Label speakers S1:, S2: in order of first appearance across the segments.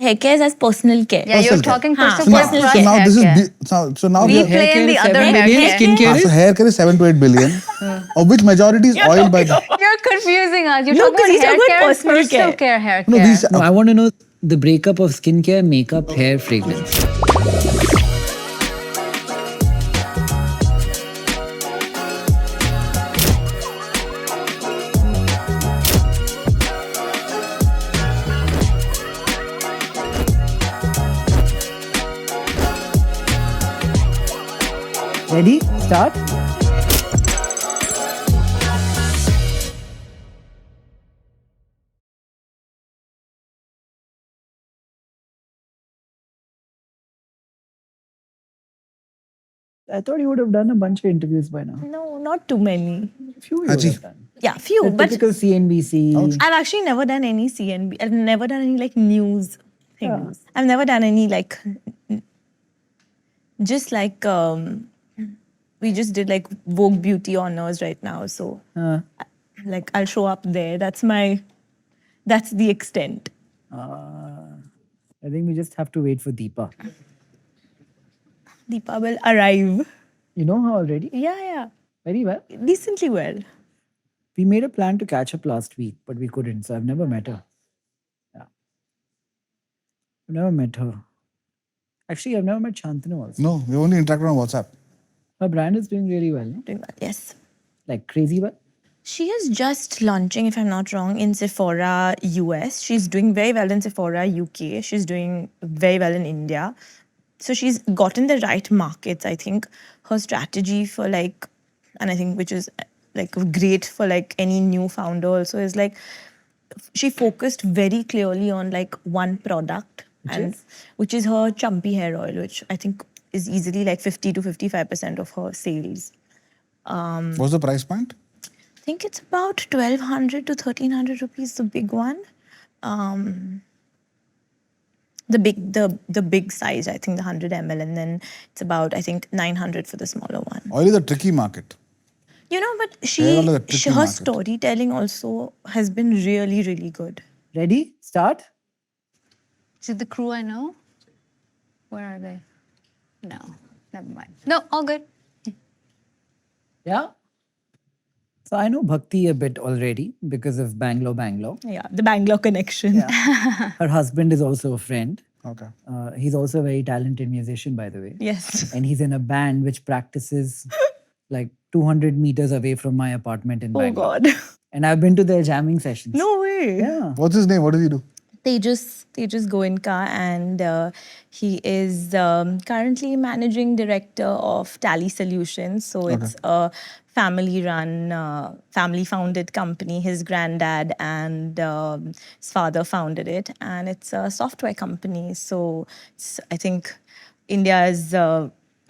S1: hair care is as personal care.
S2: Yeah, you're
S3: Personal care.
S2: talking
S1: Haan,
S2: personal care
S1: personal
S2: plus
S1: care.
S3: So now
S2: hair
S3: this
S2: care.
S3: is so now
S2: We
S3: we are,
S2: play in the other hair care.
S4: Skincare
S3: so
S4: is?
S3: hair care is 7 to 8 billion, of which majority is oil by.
S2: You're confusing us. You're
S1: No,
S2: talking
S1: 'cause he's
S2: about hair
S1: talking about
S2: care and
S1: personal
S2: personal
S1: care.
S2: care hair
S3: No,
S2: care.
S3: these
S4: No, I want to know the breakup of skincare, makeup, hair, fragrance. Ready? Start. I thought you would have done a bunch of interviews by now.
S1: No, not too many.
S4: Few you would
S3: Haji.
S4: have done.
S1: Yeah, few.
S4: The
S1: But
S4: typical CNBC.
S1: I've actually never done any CNB. I've never done any like news things.
S4: Yeah.
S1: I've never done any like, just like, we just did like Vogue Beauty Honors right now. So like I'll show up there. That's the extent.
S4: I think we just have to wait for Deepa.
S1: Deepa will arrive.
S4: You know her already?
S1: Yeah.
S4: Very well.
S1: Decently well.
S4: We made a plan to catch up last week, but we couldn't, so I've never met her. Yeah. I've never met her. Actually, I've never met Shantanu also.
S3: No, we only interacted on WhatsApp.
S4: Her brand is doing really well, no?
S1: Doing well, yes.
S4: Like crazy well.
S1: She is just launching, if I'm not wrong, in Sephora US. She's doing very well in Sephora UK. She's doing very well in India. So she's gotten the right markets. I think her strategy for like, and I think which is like great for like any new founder also is like, she focused very clearly on like one product, which is her Champi hair oil, which I think is easily like 50 to 55% of her sales.
S3: What's the price point?
S1: I think it's about 1,200 to 1,300 rupees, the big one. The big size, I think the 100 ml, and then it's about, I think, 900 for the smaller one.
S3: Oil is a tricky market.
S1: You know, but
S3: Hair oil is a tricky
S1: her
S3: market.
S1: storytelling also has been really, really good.
S4: Ready? Start.
S2: Is it the crew I know? Where are they? No, never mind. No, all good.
S4: Yeah. So I know Bhakti a bit already because of Bangalore.
S1: Yeah, the Bangalore connection.
S4: Yeah. Her husband is also a friend.
S3: Okay.
S4: He's also a very talented musician, by the way.
S1: Yes.
S4: And he's in a band which practices like 200 meters away from my apartment in
S1: Oh
S4: Bangalore.
S1: God.
S4: And I've been to their jamming sessions.
S1: No way.
S4: Yeah.
S3: What's his name? What does he do?
S1: Tejas Goenka, and he is currently managing director of Tally Solutions. So it's a family-run, family-founded company. His granddad and his father founded it, and it's a software company. So I think India's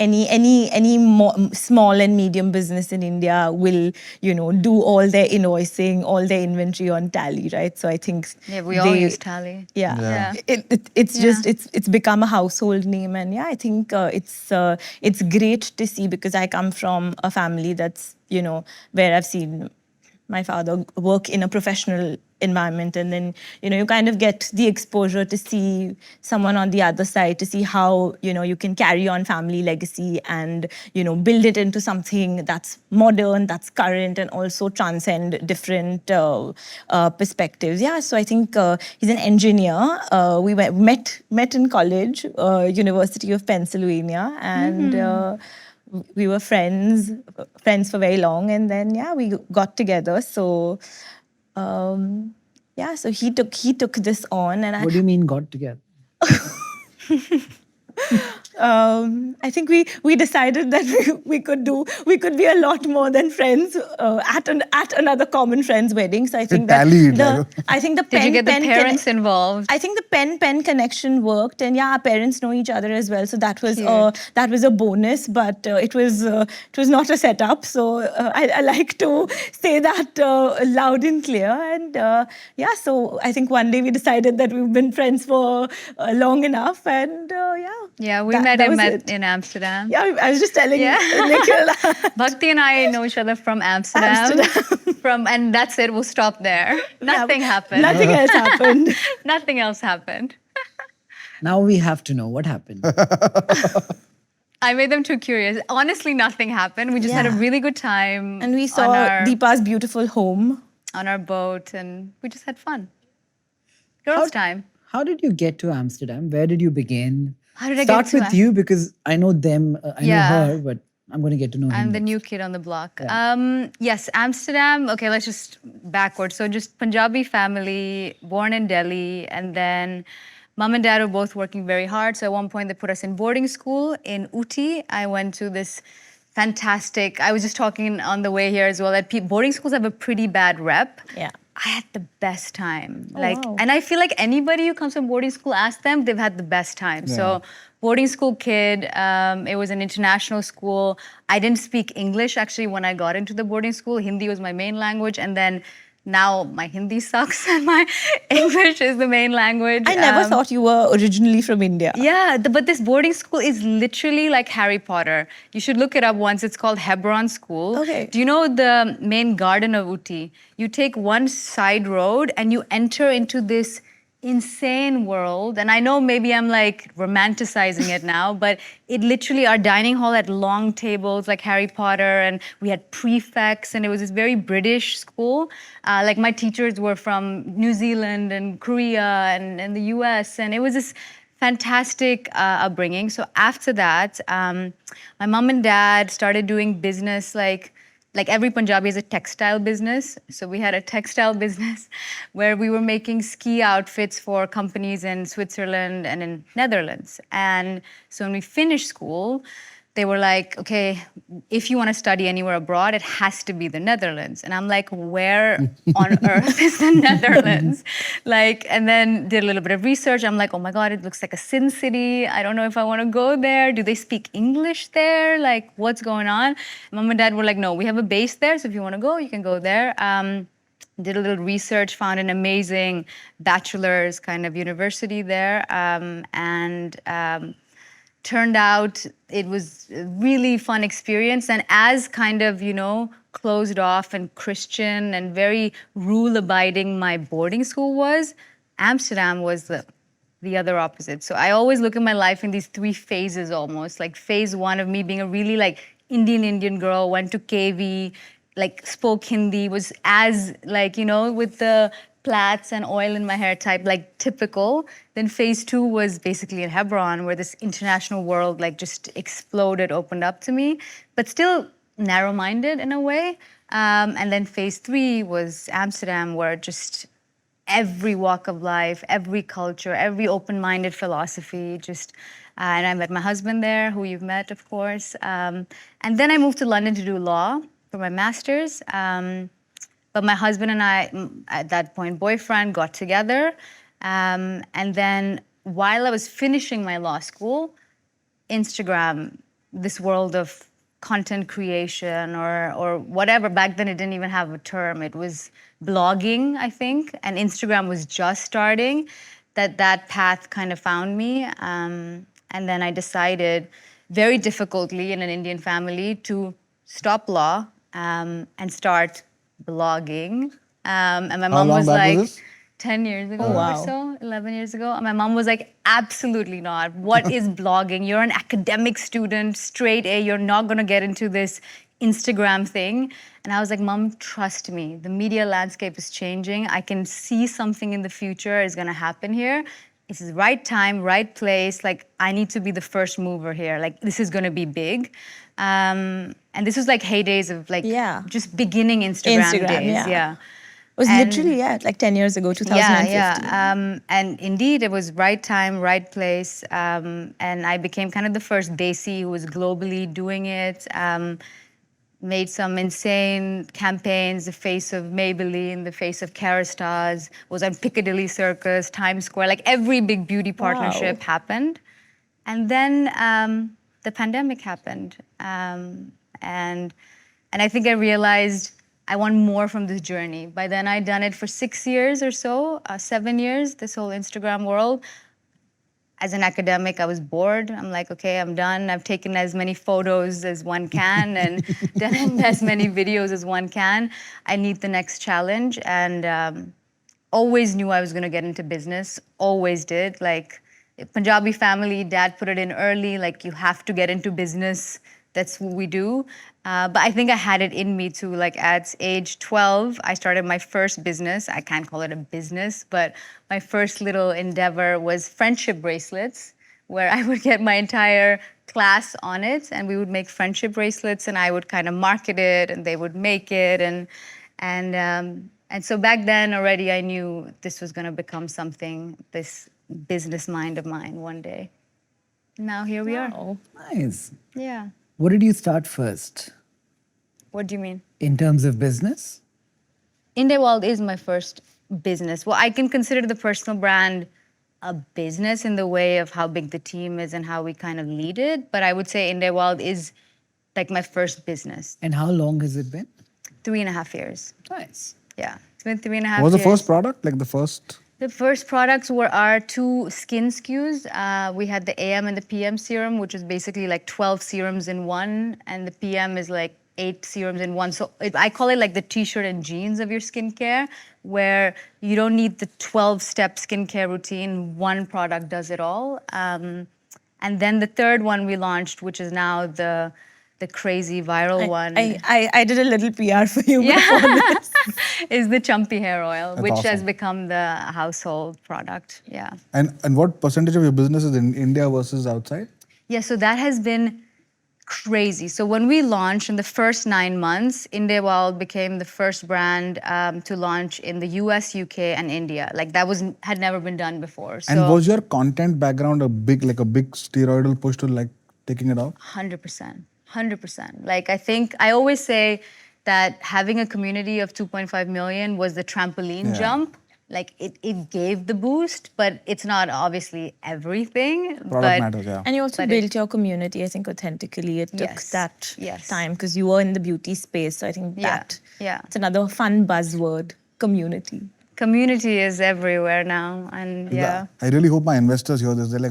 S1: any small and medium business in India will, do all their invoicing, all their inventory on Tally, right? So I think
S2: We all use Tally.
S1: Yeah. It's become a household name, and I think it's great to see, because I come from a family that's where I've seen my father work in a professional environment, and then you kind of get the exposure to see someone on the other side, to see how you can carry on family legacy and build it into something that's modern, that's current, and also transcend different perspectives. So I think he's an engineer. We met in college, University of Pennsylvania, and we were friends for very long, and then we got together. So so he took this on, and
S4: What do you mean got together?
S1: I think we decided that we could be a lot more than friends at another common friend's wedding. So I think the
S2: Did you get the parents involved?
S1: I think the pen connection worked, and our parents know each other as well. So that was a bonus, but it was not a setup. So I like to say that loud and clear. And so I think one day we decided that we've been friends for long enough, and
S2: we met in Amsterdam.
S1: Yeah, I was just telling Nikhil.
S2: Bhakti and I know each other from Amsterdam. And that's it. We'll stop there. Nothing happened.
S1: Nothing else happened.
S2: Nothing else happened.
S4: Now we have to know what happened.
S2: I made them too curious. Honestly, nothing happened. We just had a
S1: Yeah.
S2: really good time.
S1: And we
S2: on
S1: saw
S2: our,
S1: Deepa's beautiful home.
S2: on our boat, and we just had fun. Girls' time.
S4: How did you get to Amsterdam? Where did you begin?
S2: How did I
S4: Start
S2: get to
S4: with you because I know them, I know
S2: Yeah.
S4: her, but I'm going to get to know him.
S2: I'm the
S4: next.
S2: new kid on the block. Yes, Amsterdam. Okay, let's just backwards. So just Punjabi family, born in Delhi, and then mom and dad were both working very hard. So at one point they put us in boarding school in Uti. I went to this fantastic. I was just talking on the way here as well that boarding schools have a pretty bad rep.
S1: Yeah.
S2: I had the best time.
S1: wow.
S2: And I feel like anybody who comes from boarding school, ask them, they've had the best time. So boarding school kid, it was an international school. I didn't speak English actually when I got into the boarding school. Hindi was my main language. And then now my Hindi sucks and my English is the main language.
S1: I never thought you were originally from India.
S2: Yeah, but this boarding school is literally like Harry Potter. You should look it up once. It's called Hebron School.
S1: Okay.
S2: Do you know the main garden of Uti? You take one side road and you enter into this insane world. And I know maybe I'm like romanticizing it now, but it literally, our dining hall had long tables like Harry Potter, and we had prefects, and it was this very British school. Like my teachers were from New Zealand and Korea and the US, and it was this fantastic upbringing. So after that, my mom and dad started doing business like every Punjabi has a textile business. So we had a textile business where we were making ski outfits for companies in Switzerland and in Netherlands. And so when we finished school, they were like, okay, if you want to study anywhere abroad, it has to be the Netherlands. And I'm like, where on earth is the Netherlands? And then did a little bit of research. I'm like, oh my God, it looks like a sin city. I don't know if I want to go there. Do they speak English there? Like, what's going on? Mom and dad were like, no, we have a base there. So if you want to go, you can go there. Did a little research, found an amazing bachelor's kind of university there. Turned out it was a really fun experience. And as kind of, closed off and Christian and very rule-abiding my boarding school was, Amsterdam was the other opposite. So I always look at my life in these three phases almost. Like phase one of me being a really Indian girl, went to KV, spoke Hindi, was as with the plaits and oil in my hair type, typical. Then phase two was basically in Hebron, where this international world just exploded, opened up to me, but still narrow-minded in a way. And then phase three was Amsterdam, where just every walk of life, every culture, every open-minded philosophy, and I met my husband there, who you've met, of course. And then I moved to London to do law for my master's. But my husband and I, at that point, boyfriend, got together. And then while I was finishing my law school, Instagram, this world of content creation or whatever, back then it didn't even have a term. It was blogging, I think, and Instagram was just starting, that path kind of found me. And then I decided, very difficultly in an Indian family, to stop law and start blogging. And my mom was
S3: long back
S2: like,
S3: was this?
S2: 10 years ago
S1: wow.
S2: or so, 11 years ago. And my mom was like, absolutely not. What is blogging? You're an academic student, straight A. You're not going to get into this Instagram thing. And I was like, Mom, trust me. The media landscape is changing. I can see something in the future is going to happen here. This is right time, right place. I need to be the first mover here. This is going to be big. And this was heydays of just beginning Instagram days.
S1: Yeah. It was literally, 10 years ago, 2015.
S2: Yeah. And indeed, it was right time, right place. And I became kind of the first Desi who was globally doing it. Made some insane campaigns, the face of Maybelline, the face of Kerastase, was on Piccadilly Circus, Times Square, every big beauty partnership happened. And then the pandemic happened. And I think I realized I want more from this journey. By then I'd done it for 6 years or so, 7 years, this whole Instagram world. As an academic, I was bored. I'm like, okay, I'm done. I've taken as many photos as one can and done as many videos as one can. I need the next challenge. And always knew I was going to get into business. Always did. Punjabi family, dad put it in early, like you have to get into business. That's what we do. But I think I had it in me too. Like at age 12, I started my first business. I can't call it a business, but my first little endeavor was friendship bracelets, where I would get my entire class on it, and we would make friendship bracelets, and I would kind of market it, and they would make it, and so back then already I knew this was going to become something, this business mind of mine one day. Now here we are.
S1: Wow.
S4: Nice.
S2: Yeah.
S4: What did you start first
S2: What do you mean?
S4: in terms of business?
S2: Inde Wild is my first business. Well, I can consider the personal brand a business in the way of how big the team is and how we kind of lead it. But I would say Inde Wild is like my first business.
S4: And how long has it been?
S2: 3.5 years.
S4: Nice.
S2: Yeah, it's been 3.5 years.
S3: What was the first product? Like the first?
S2: The first products were our 2 skin SKUs. We had the AM and the PM serum, which is basically like 12 serums in one, and the PM is like 8 serums in one. So I call it like the t-shirt and jeans of your skincare, where you don't need the 12-step skincare routine. One product does it all. And then the third one we launched, which is now the crazy viral one.
S1: I did a little PR for you.
S2: Yeah, is the Champi hair oil,
S3: That's
S2: which has
S3: awesome.
S2: become the household product. Yeah.
S3: And what percentage of your business is in India versus outside?
S2: Yeah, so that has been crazy. So when we launched in the first 9 months, Inde Wild became the first brand to launch in the US, UK, and India. Like that had never been done before. So
S3: And was your content background a big steroidal push to like taking it off?
S2: 100%. 100%. Like I always say that having a community of 2.5 million was the trampoline
S3: Yeah.
S2: jump. Like it gave the boost, but it's not obviously everything.
S3: Product
S2: but
S3: matters, yeah.
S1: And you also
S2: But
S1: built your community, I think, authentically. It took
S2: Yes,
S1: that
S2: yes.
S1: time because you were in the beauty space. So I think
S2: Yeah,
S1: that
S2: yeah.
S1: it's another fun buzzword, community.
S2: Community is everywhere now, and yeah.
S3: I really hope my investors hear this. They're like,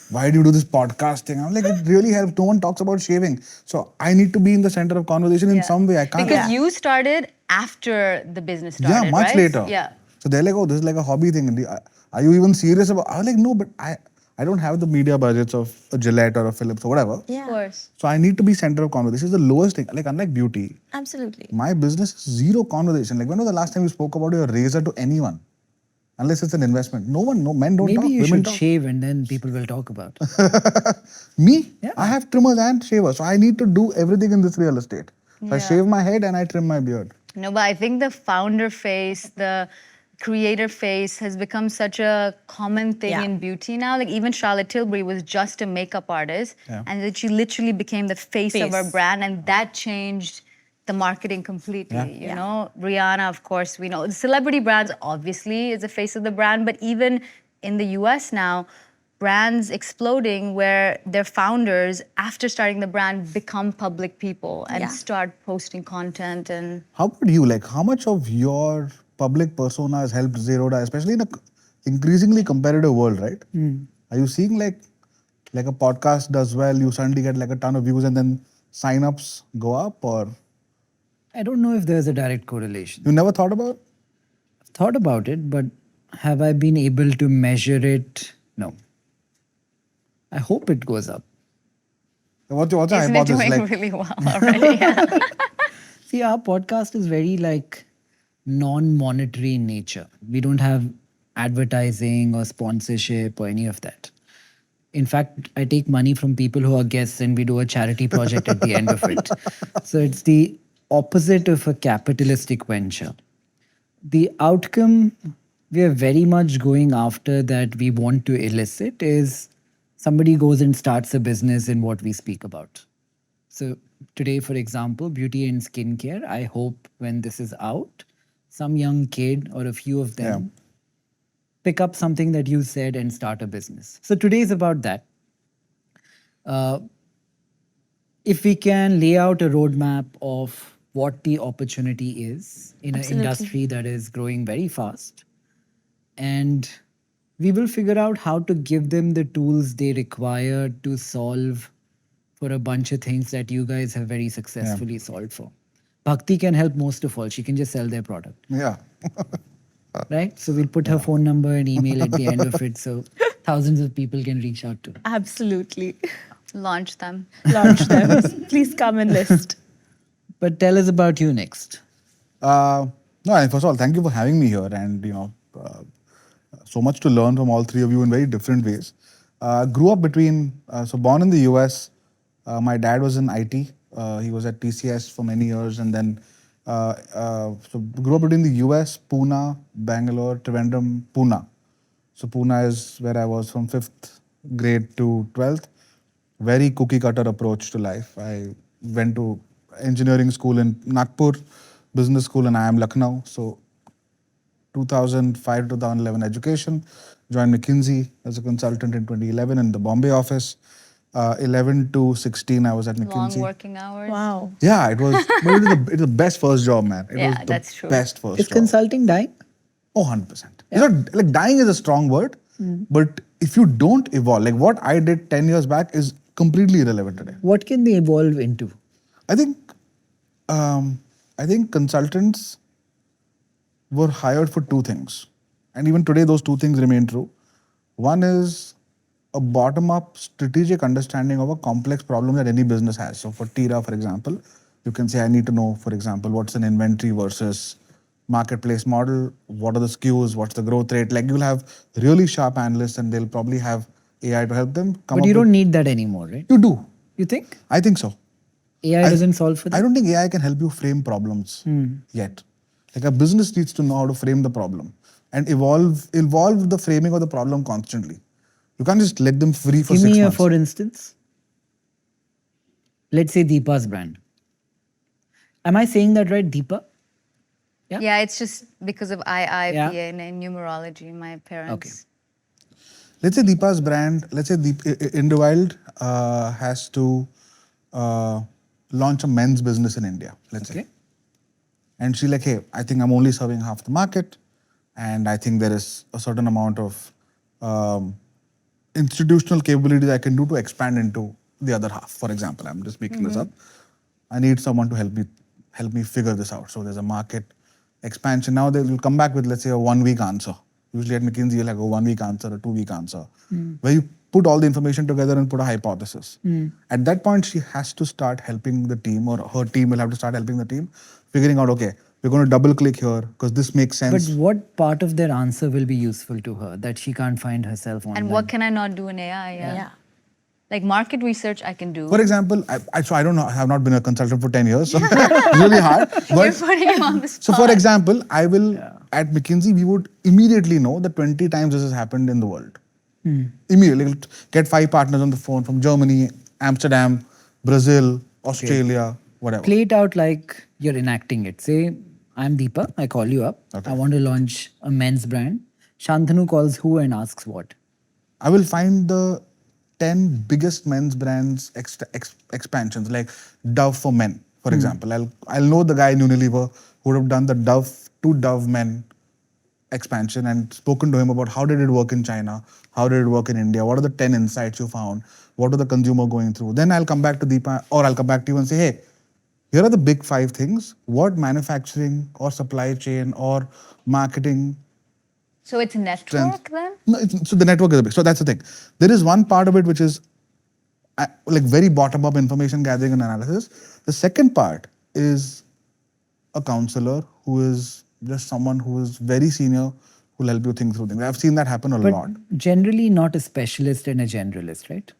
S3: why do you do this podcast thing? I'm like, it really helps. No one talks about shaving. So I need to be in the center of conversation in
S2: Yeah.
S3: some way. I can't.
S2: Because you started after the business started,
S3: Yeah, much
S2: right?
S3: later.
S2: Yeah.
S3: So they're like, oh, this is like a hobby thing. And are you even serious about? I was like, no, but I don't have the media budgets of a Gillette or a Philips or whatever.
S1: Yeah.
S2: Of course.
S3: So I need to be center of conversation. This is the lowest thing. Like unlike beauty,
S1: Absolutely.
S3: my business is zero conversation. Like when was the last time you spoke about your razor to anyone? Unless it's an investment. No one, no men don't
S4: Maybe
S3: talk.
S4: you
S3: Women
S4: should
S3: talk.
S4: shave and then people will talk about it.
S3: Me?
S4: Yeah.
S3: I have trimmers and shavers. So I need to do everything in this real estate. So I
S2: Yeah.
S3: shave my head and I trim my beard.
S2: No, but I think the founder face, the creator face has become such a common thing
S1: Yeah.
S2: in beauty now. Like even Charlotte Tilbury was just a makeup artist,
S3: Yeah.
S2: and that she literally became the face of her
S1: Face.
S2: brand, and that changed the marketing completely.
S3: Yeah.
S2: You know, Rihanna, of course, we know the celebrity brands obviously is the face of the brand, but even in the US now, brands exploding where their founders, after starting the brand, become public people and
S1: Yeah.
S2: start posting content and.
S3: How about you? Like, how much of your public persona has helped Zerodha, especially in a increasingly competitive world, right? Are you seeing like a podcast does well, you suddenly get like a ton of views and then sign-ups go up, or
S4: I don't know if there's a direct correlation.
S3: you never thought about?
S4: I've thought about it, but have I been able to measure it? No. I hope it goes up.
S3: What's your
S2: Isn't it
S3: hypothesis?
S2: doing
S3: Like,
S2: really well already? Yeah.
S4: See, our podcast is very like non-monetary in nature. We don't have advertising or sponsorship or any of that. In fact, I take money from people who are guests and we do a charity project at the end of it. So it's the opposite of a capitalistic venture. The outcome we are very much going after that we want to elicit is somebody goes and starts a business in what we speak about. So today, for example, beauty and skincare, I hope when this is out, some young kid or a few of them pick up something that you said and start a business. So today is about that. If we can lay out a roadmap of what the opportunity is in an industry that is growing very fast, and we will figure out how to give them the tools they require to solve for a bunch of things that you guys have very successfully solved for. Bhakti can help most of all. She can just sell their product,
S3: yeah.
S4: right? So we'll put her phone number and email at the end of it. So thousands of people can reach out to.
S1: Absolutely.
S2: Launch them.
S1: Launch them. Please come and list.
S4: But tell us about you next.
S3: No, and first of all, thank you for having me here, and so much to learn from all three of you in very different ways. Grew up born in the US. My dad was in IT. He was at TCS for many years, and then so grew up between the US, Pune, Bangalore, Trivandrum, Pune. So Pune is where I was from 5th grade to 12th. Very cookie cutter approach to life. I went to engineering school in Nagpur, business school in IIM Lucknow. So 2005 to 2011 education. Joined McKinsey as a consultant in 2011 in the Bombay office. 11 to 16 I was at McKinsey.
S2: Long working hours.
S1: Wow.
S3: Yeah, it was. But it was the best first job, man. It
S2: Yeah,
S3: was the
S2: that's true.
S3: best first
S4: Is
S3: job.
S4: consulting dying?
S3: Oh, 100%. It's not, like dying is a strong word, but if you don't evolve, like what I did 10 years back is completely irrelevant today.
S4: What can they evolve into?
S3: I think consultants were hired for two things. And even today, those two things remain true. One is a bottom-up strategic understanding of a complex problem that any business has. So for Tira, for example, you can say, I need to know, for example, what's an inventory versus marketplace model, what are the SKUs, what's the growth rate. Like you'll have really sharp analysts and they'll probably have AI to help them come
S4: But
S3: up
S4: you don't
S3: with-
S4: need that anymore, right?
S3: You do.
S4: You think?
S3: I think so.
S4: AI doesn't solve for that?
S3: I don't think AI can help you frame problems yet. Like a business needs to know how to frame the problem and evolve the framing of the problem constantly. You can't just let them free for
S4: Give
S3: 6
S4: me
S3: months.
S4: for instance. Let's say Deepa's brand. Am I saying that right, Deepa? Yeah?
S2: Yeah, it's just because of IIPA
S4: Yeah.
S2: and numerology, my parents.
S3: Let's say Deepa's brand, let's say Inde Wild has to launch a men's business in India, let's say.
S4: Okay.
S3: And she's like, hey, I think I'm only serving half the market. And I think there is a certain amount of institutional capabilities I can do to expand into the other half. For example, I'm just making this up. I need someone to help me figure this out. So there's a market expansion. Now they will come back with, let's say, a 1 week answer. Usually at McKinsey, you'll have a 1 week answer, a 2 week answer, where you put all the information together and put a hypothesis. At that point, she has to start helping the team, or her team will have to start helping the team, figuring out, okay, we're going to double click here because this makes sense.
S4: But what part of their answer will be useful to her that she can't find herself online?
S2: And what can I not do in AI? Yeah. Like market research, I can do.
S3: For example, I don't know, I have not been a consultant for 10 years, so it's really hard.
S2: You're
S3: But
S2: putting him on the spot.
S3: so for example, I will, at McKinsey, we would immediately know that 20 times this has happened in the world. Immediately, we'll get 5 partners on the phone from Germany, Amsterdam, Brazil, Australia, whatever.
S4: Play it out like you're enacting it. Say, I'm Deepa, I call you up.
S3: Okay.
S4: I want to launch a men's brand. Shantanu calls who and asks what?
S3: I will find the 10 biggest men's brands expansions, like Dove for men, for example. I'll know the guy in Unilever who would have done the Dove to Dove men expansion and spoken to him about how did it work in China, how did it work in India, what are the 10 insights you found, what are the consumer going through. Then I'll come back to Deepa, or I'll come back to you and say, hey, here are the big 5 things. What manufacturing or supply chain or marketing.
S2: So it's network then?
S3: No, so the network is a big. So that's the thing. There is one part of it which is like very bottom-up information gathering and analysis. The second part is a counselor who is just someone who is very senior who will help you think through things. I've seen that happen a
S4: But
S3: lot.
S4: generally not a specialist and a generalist, right?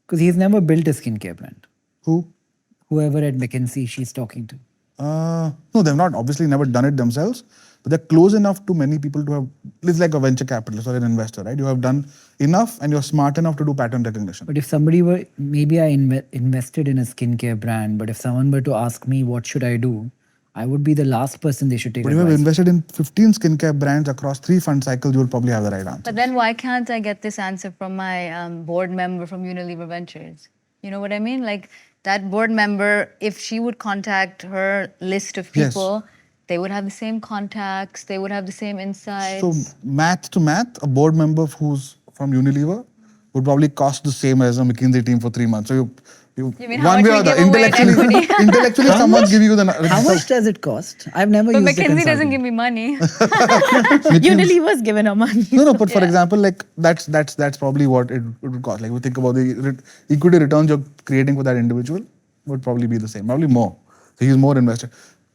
S4: Because he's never built a skincare brand.
S3: Who?
S4: Whoever at McKinsey she's talking to.
S3: No, they've not obviously never done it themselves, but they're close enough to many people to have, it's like a venture capitalist or an investor, right? You have done enough and you're smart enough to do pattern recognition.
S4: But if somebody were, maybe I invested in a skincare brand, but if someone were to ask me what should I do, I would be the last person they should take
S3: But if you have
S4: advice.
S3: invested in 15 skincare brands across 3 fund cycles, you will probably have the right answer.
S2: But then why can't I get this answer from my board member from Unilever Ventures? You know what I mean? Like that board member, if she would contact her list of
S3: Yes.
S2: people, they would have the same contacts, they would have the same insights.
S3: So math to math, a board member who's from Unilever would probably cost the same as a McKinsey team for 3 months. So you
S2: You mean how
S3: one
S2: much
S3: way
S2: we
S3: or the
S2: give away in
S3: intellectually,
S2: equity?
S3: intellectually someone's giving you the.
S4: How much does it cost? I've never
S2: But
S4: used a
S2: McKinsey doesn't
S4: consultant.
S2: give me money.
S1: Unilever's given her money.
S3: No, but for
S2: Yeah.
S3: example, like that's probably what it would cost. Like we think about the equity returns you're creating for that individual would probably be the same, probably more. So he's more invested.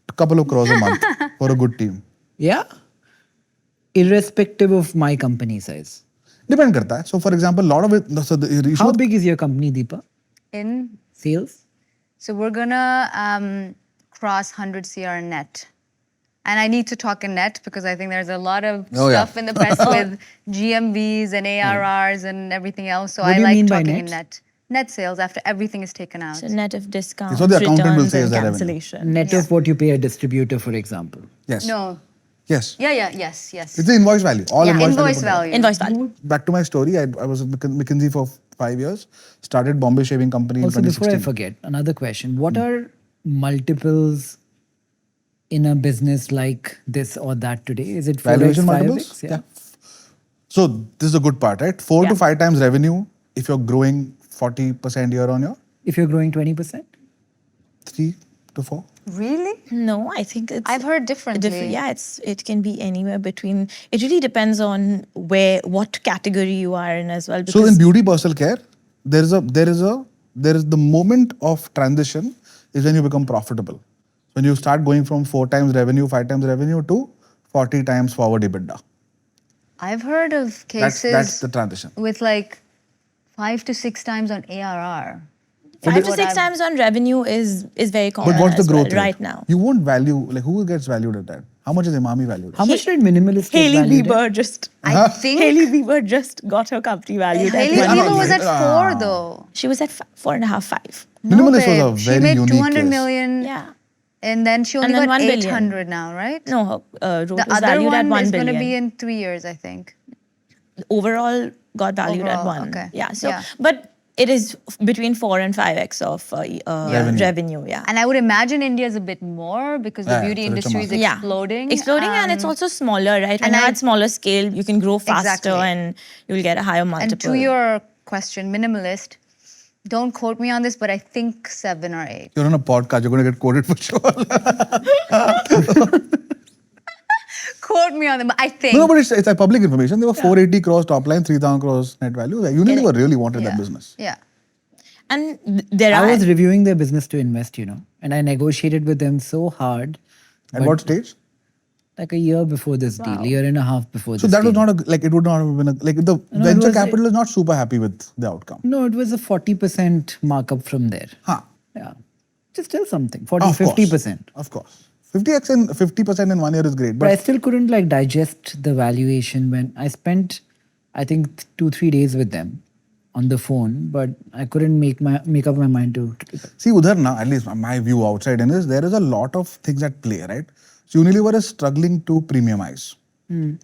S3: A couple of crores a month for a good team.
S4: Yeah. Irrespective of my company size.
S3: Depend करता है. So for example, a lot of it. So the issue
S4: How
S3: with-
S4: big is your company, Deepa?
S2: In
S4: Sales?
S2: So we're gonna cross 100 CR net. And I need to talk in net because I think there's a lot of
S3: Oh, yeah.
S2: stuff in the press with GMVs and ARRs and everything else. So
S4: What
S2: I
S4: do you
S2: like
S4: mean by
S2: talking
S4: net?
S2: in net. Net sales after everything is taken out.
S1: So net of discounts,
S3: So the accountant will
S1: returns,
S3: say
S1: and
S3: is that revenue.
S1: cancellation.
S4: Net of what you pay a distributor, for example.
S3: Yes.
S2: No.
S3: Yes.
S2: Yes.
S3: It's the invoice value. All
S1: Yeah.
S3: invoice,
S2: Invoice
S3: put together.
S2: value.
S1: Invoice value.
S3: Back to my story. I was at McKinsey for 5 years. Started Bombay Shaving Company in
S4: Also, before I
S3: 2016.
S4: forget, another question. What are multiples in a business like this or that today? Is it 4x,
S3: Valuation
S4: 5x?
S3: multiples? Yeah. So this is the good part, right? 4 to
S1: Yeah.
S3: 5 times revenue if you're growing 40% year on year.
S4: If you're growing 20%?
S3: 3 to 4.
S2: Really?
S1: No, I think it's
S2: I've heard differently.
S1: Yeah, it can be anywhere between. It really depends on what category you are in as well.
S3: So
S1: Because
S3: in beauty personal care, there is the moment of transition is when you become profitable. When you start going from 4 times revenue, 5 times revenue to 40 times forward EBITDA.
S2: I've heard of cases
S3: That's the transition.
S2: with like 5 to 6 times on ARR.
S1: 5 to
S2: What
S1: 6
S2: I've-
S1: times on revenue is very common.
S3: But what's the
S1: as well
S3: growth rate?
S1: right now?
S3: You won't value, like who gets valued at that? How much is Imami valued
S4: How
S3: at?
S4: much did Minimalist get
S1: Hailey
S4: valued at?
S1: Bieber just.
S2: I think
S1: Hailey Bieber just got her company valued
S2: Hailey
S1: at.
S2: Bieber was at
S3: Ah.
S2: 4 though.
S1: She was at 4.5, 5.
S3: Minimalist was a
S2: babe.
S3: very
S2: She made
S3: unique
S2: 200
S3: case.
S2: million.
S1: Yeah.
S2: And then she only
S1: And then
S2: got
S1: 1 billion.
S2: 800 now, right?
S1: No, her
S2: The
S1: was
S2: other
S1: valued at
S2: one
S1: 1
S2: is
S1: billion.
S2: going to be in 3 years, I think.
S1: Overall got valued at
S2: Overall,
S1: 1.
S2: okay.
S1: Yeah. So,
S2: Yeah.
S1: but it is between 4 and 5x of revenue. Yeah.
S2: And I would imagine India is a bit more because the
S3: Yeah,
S2: beauty
S3: it's a richer
S2: industry is
S3: market.
S1: Yeah.
S2: exploding.
S1: Exploding, and it's also smaller, right? When
S2: and
S1: you're
S2: I-
S1: at smaller scale, you can grow faster
S2: Exactly.
S1: and you'll get a higher multiple.
S2: And to your question, minimalist, don't quote me on this, but I think 7 or 8.
S3: You're on a podcast, you're going to get quoted for sure.
S2: Quote me on them, but I think.
S3: No, but it's like public information. There were 480 crores top line, 3,000 crores net value. Like, Unilever really wanted that business.
S2: Yeah.
S1: And there are.
S4: I was reviewing their business to invest, and I negotiated with them so hard.
S3: At
S4: but
S3: what stage?
S4: Like a year before this deal, year and a half before
S3: So
S4: this
S3: that was
S4: deal.
S3: not it would not have been like the
S4: it
S3: venture
S4: was-
S3: capital is not super happy with the outcome.
S4: No, it was a 40% markup from there.
S3: Huh.
S4: Yeah. Which is still something. 40,
S3: Of course.
S4: 50%.
S3: Of course. 50% in 1 year is great.
S4: But I
S3: But
S4: still couldn't digest the valuation when I spent, I think, 2-3 days with them on the phone, but I couldn't make up my mind to.
S3: see, Udhar now, at least my view outside in is there is a lot of things at play, right? So Unilever is struggling to premiumize.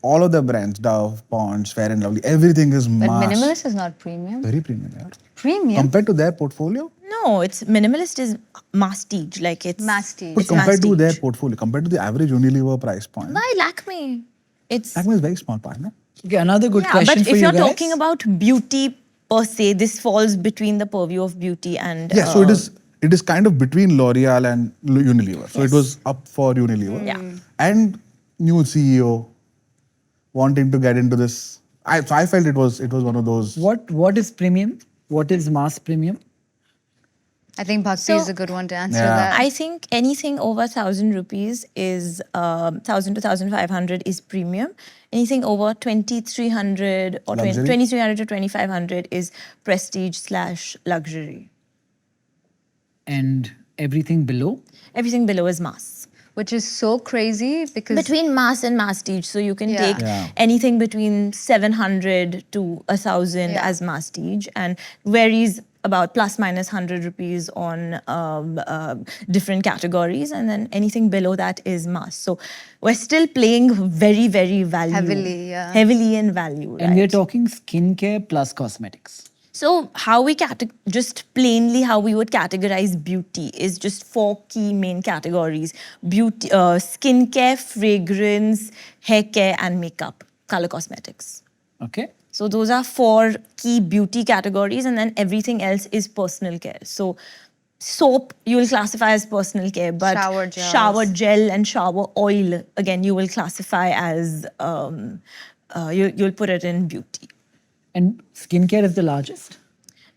S3: All of the brands, Dove, Ponds, Fair and Lovely, everything is
S2: But
S3: mass.
S2: minimalist is not premium.
S3: Very premium, yeah.
S2: Premium?
S3: Compared to their portfolio,
S1: No, it's minimalist is mastige. Like it's
S2: Mastige.
S3: but
S1: It's
S3: compared to their
S1: mastige.
S3: portfolio, compared to the average Unilever price point,
S1: Why Lakme? It's
S3: Lakme is very small part, no?
S4: Okay, another good
S1: yeah,
S4: question
S1: but
S4: for
S1: if
S4: you
S1: you're
S4: guys.
S1: talking about beauty per se, this falls between the purview of beauty and
S3: Yeah, so it is kind of between L'Oreal and Unilever. So it was up for Unilever.
S1: Yeah.
S3: And new CEO wanting to get into this. I felt it was one of those.
S4: What is premium? What is mass premium?
S2: I think Bhakti
S1: So-
S2: is a good one to answer
S3: Yeah.
S2: that.
S1: I think anything over 1,000 rupees is 1,000 to 1,500 is premium. Anything over 2,300 or
S3: Luxury?
S1: 2,300 to 2,500 is prestige / luxury.
S4: And everything below?
S1: Everything below is mass.
S2: Which is so crazy because
S1: Between mass and mastige, so you can
S2: Yeah.
S1: take
S3: Yeah.
S1: anything between 700 to 1,000
S2: Yeah.
S1: as mastige, and varies about plus minus 100 rupees on different categories, and then anything below that is mass. So we're still playing very, very value.
S2: Heavily, yeah.
S1: Heavily in value,
S4: And we're
S1: right?
S4: talking skincare plus cosmetics.
S1: So how we just plainly how we would categorize beauty is just 4 key main categories: beauty, skincare, fragrance, hair care, and makeup, color cosmetics.
S4: Okay?
S1: So those are 4 key beauty categories, and then everything else is personal care. So soap you will classify as personal care, but
S2: Shower gels.
S1: shower gel and shower oil, again, you will classify as, you'll put it in beauty.
S4: And skincare is the largest?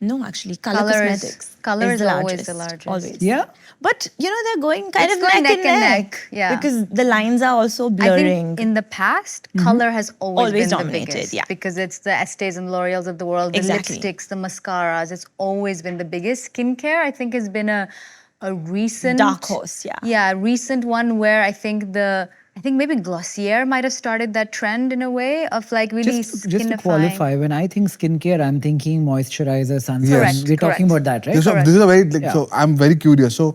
S1: No, actually, color
S2: Color is-
S1: cosmetics
S2: color
S1: is
S2: is
S1: the
S2: always
S1: largest.
S2: the largest.
S1: Always.
S4: Yeah.
S1: But, they're going kind
S2: It's
S1: of
S2: going
S1: neck and neck.
S2: neck, yeah.
S1: Because the lines are also
S2: I
S1: blurring.
S2: think in the past, color has always
S1: Always
S2: been
S1: dominated,
S2: the biggest.
S1: yeah.
S2: Because it's the Estes and L'Oreals of the world, the
S1: Exactly.
S2: lipsticks, the mascaras. It's always been the biggest. Skincare, I think, has been a recent
S1: Dark horse, yeah.
S2: Yeah, a recent one where I think maybe Glossier might have started that trend in a way of like really
S4: Just to
S2: skinifying.
S4: qualify, when I think skincare, I'm thinking moisturizer, sunscreen.
S3: Correct,
S4: We're talking
S2: correct.
S4: about that, right?
S3: This is a very,
S4: Yeah.
S3: so I'm very curious. So,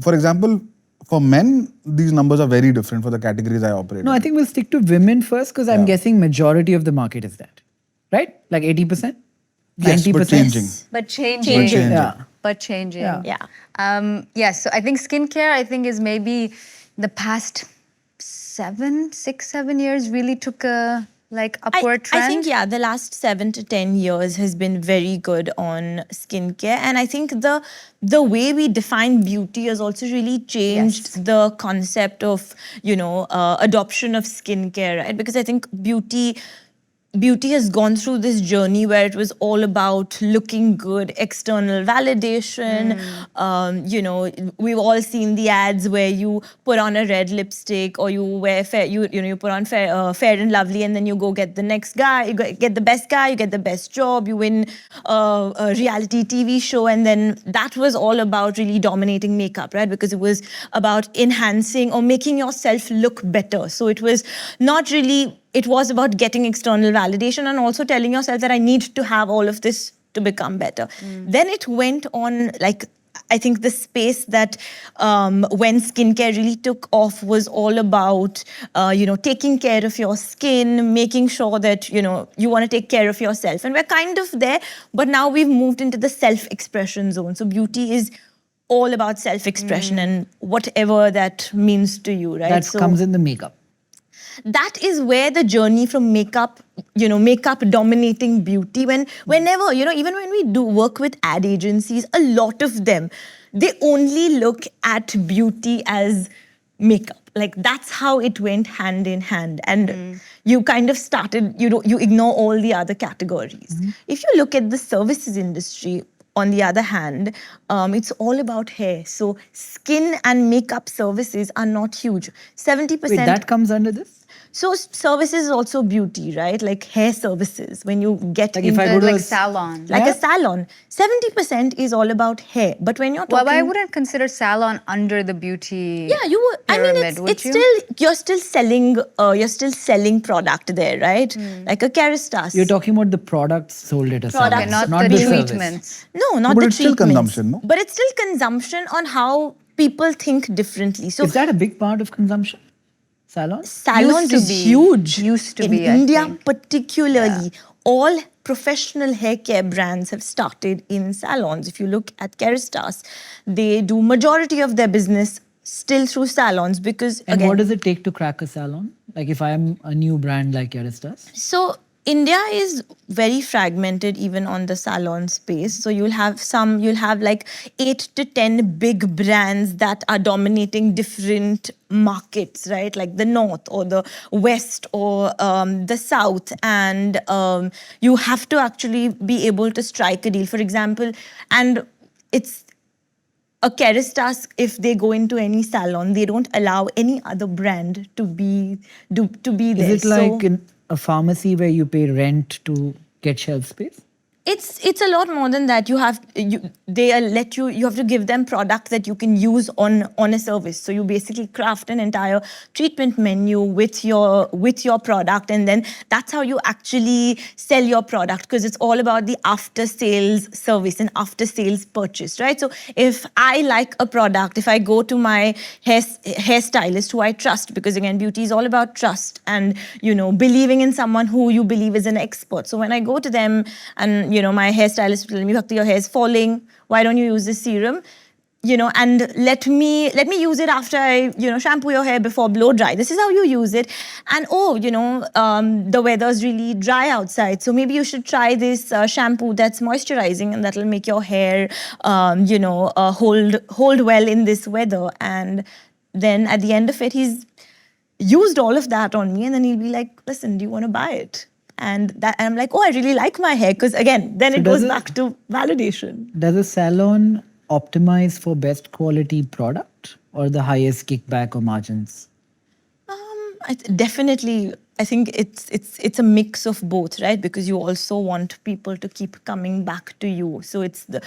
S3: for example, for men, these numbers are very different for the categories I operate
S4: No,
S3: in.
S4: I think we'll stick to women first because I'm
S3: Yeah.
S4: guessing majority of the market is that, right? Like 80%,
S3: Yes, but
S4: 90%.
S3: changing.
S2: But changing.
S1: Changing.
S4: Yeah.
S2: But changing.
S4: Yeah.
S1: Yeah.
S2: So I think skincare, is maybe the past 7 years really took a upward trend.
S1: I think, yeah, the last 7 to 10 years has been very good on skincare. And I think the way we define beauty has also really changed
S2: Yes.
S1: the concept of, adoption of skincare, right? Because I think beauty has gone through this journey where it was all about looking good, external validation. We've all seen the ads where you put on a red lipstick or you wear you put on fair and lovely, and then you go get the next guy, get the best guy, you get the best job, you win a reality TV show, and then that was all about really dominating makeup, right? Because it was about enhancing or making yourself look better. So it was not really. It was about getting external validation and also telling yourself that I need to have all of this to become better. Then it went on, I think the space that when skincare really took off was all about, taking care of your skin, making sure that, you want to take care of yourself. And we're kind of there, but now we've moved into the self-expression zone. So beauty is all about self-expression and whatever that means to you, right?
S4: That
S1: So
S4: comes in the makeup.
S1: that is where the journey from makeup dominating beauty, whenever, even when we do work with ad agencies, a lot of them, they only look at beauty as makeup. Like that's how it went hand in hand. And you kind of started, you ignore all the other categories. If you look at the services industry, on the other hand, it's all about hair. So skin and makeup services are not huge. 70%.
S4: Wait, that comes under this?
S1: So services is also beauty, right? Like hair services. When you get
S4: Like if I
S1: into
S4: go to
S2: like
S4: a
S2: salon.
S1: like
S4: Yeah.
S1: a salon, 70% is all about hair. But when you're
S2: Well,
S1: talking,
S2: I wouldn't consider salon under the beauty.
S1: yeah, you would. I mean,
S2: pyramid, would
S1: it's
S2: you?
S1: still you're still selling product there, right? Like a Keristas.
S4: You're talking about the products sold at a salon,
S1: Products,
S2: not,
S4: not
S2: the,
S4: service.
S2: treatments.
S1: No, not
S3: but
S1: the
S3: it's still
S1: treatments.
S3: consumption, no?
S1: But it's still consumption on how people think differently. So
S4: Is that a big part of consumption? Salons?
S1: salons
S2: to
S1: is
S2: be.
S1: huge.
S2: Used to
S1: in
S2: be, I
S1: India,
S2: think.
S1: particularly. All professional hair care brands have started in salons. If you look at Keristas, they do majority of their business still through salons because
S4: And
S1: again,
S4: what does it take to crack a salon? Like if I am a new brand like Keristas?
S1: so India is very fragmented even on the salon space. So you'll have like 8 to 10 big brands that are dominating different markets, right? Like the north or the west or the south. And you have to actually be able to strike a deal. For example, and it's a Keristas, if they go into any salon, they don't allow any other brand to be there.
S4: Is it like in a pharmacy where you pay rent to get shelf space?
S1: It's a lot more than that. You have to give them product that you can use on a service. So you basically craft an entire treatment menu with your product, and then that's how you actually sell your product, because it's all about the after sales service and after sales purchase, right? So if I like a product, if I go to my hairstylist who I trust, because again, beauty is all about trust and believing in someone who you believe is an expert. So when I go to them and my hairstylist will tell me, Bhakti, your hair is falling. Why don't you use this serum? and let me use it after I, shampoo your hair before blow dry. This is how you use it. And the weather's really dry outside, so maybe you should try this shampoo that's moisturizing and that'll make your hair, hold well in this weather. And then at the end of it, he's used all of that on me, and then he'll be like, "Listen, do you want to buy it?" And I'm like, "Oh, I really like my hair," because again, then
S4: So
S1: it
S4: does
S1: goes
S4: it-
S1: back to validation.
S4: Does a salon optimize for best quality product or the highest kickback or margins?
S1: Definitely, I think it's a mix of both, right? Because you also want people to keep coming back to you. So it's
S2: But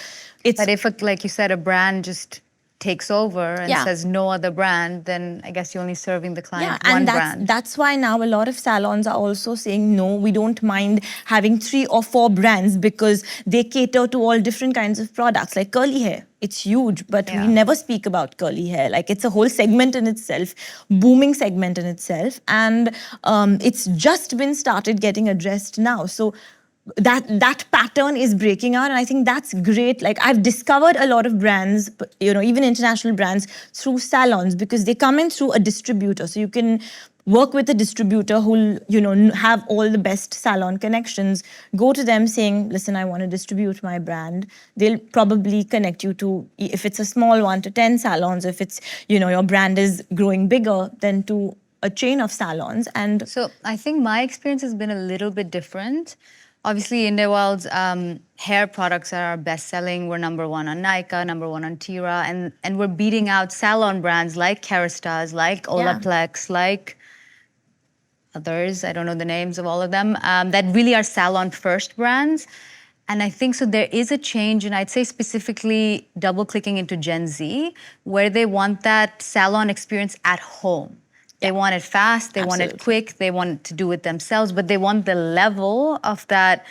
S2: if, like you said, a brand just takes over and
S1: Yeah.
S2: says no other brand, then I guess you're only serving the client
S1: yeah,
S2: one
S1: and
S2: brand.
S1: that's why now a lot of salons are also saying no, we don't mind having 3 or 4 brands because they cater to all different kinds of products. Like curly hair, it's huge, but we
S2: Yeah.
S1: never speak about curly hair. Like it's a whole segment in itself, booming segment in itself, and it's just been started getting addressed now. So that pattern is breaking out, and I think that's great. Like I've discovered a lot of brands, even international brands, through salons, because they come in through a distributor. So you can work with a distributor who'll have all the best salon connections. Go to them saying, "Listen, I want to distribute my brand." They'll probably connect you to, if it's a small one, to 10 salons. If it's your brand is growing bigger, then to a chain of salons. And
S2: So I think my experience has been a little bit different. Obviously, Inde Wild's hair products are our best-selling. We're #1 on Nykaa, #1 on Tira, and we're beating out salon brands like Kerastase, like Olaplex, like others. I don't know the names of all of them. That really are salon-first brands. And I think so there is a change, and I'd say specifically double-clicking into Gen Z, where they want that salon experience at home. They want it fast, they want it
S1: Absolutely.
S2: quick, they want to do it themselves, but they want the level of that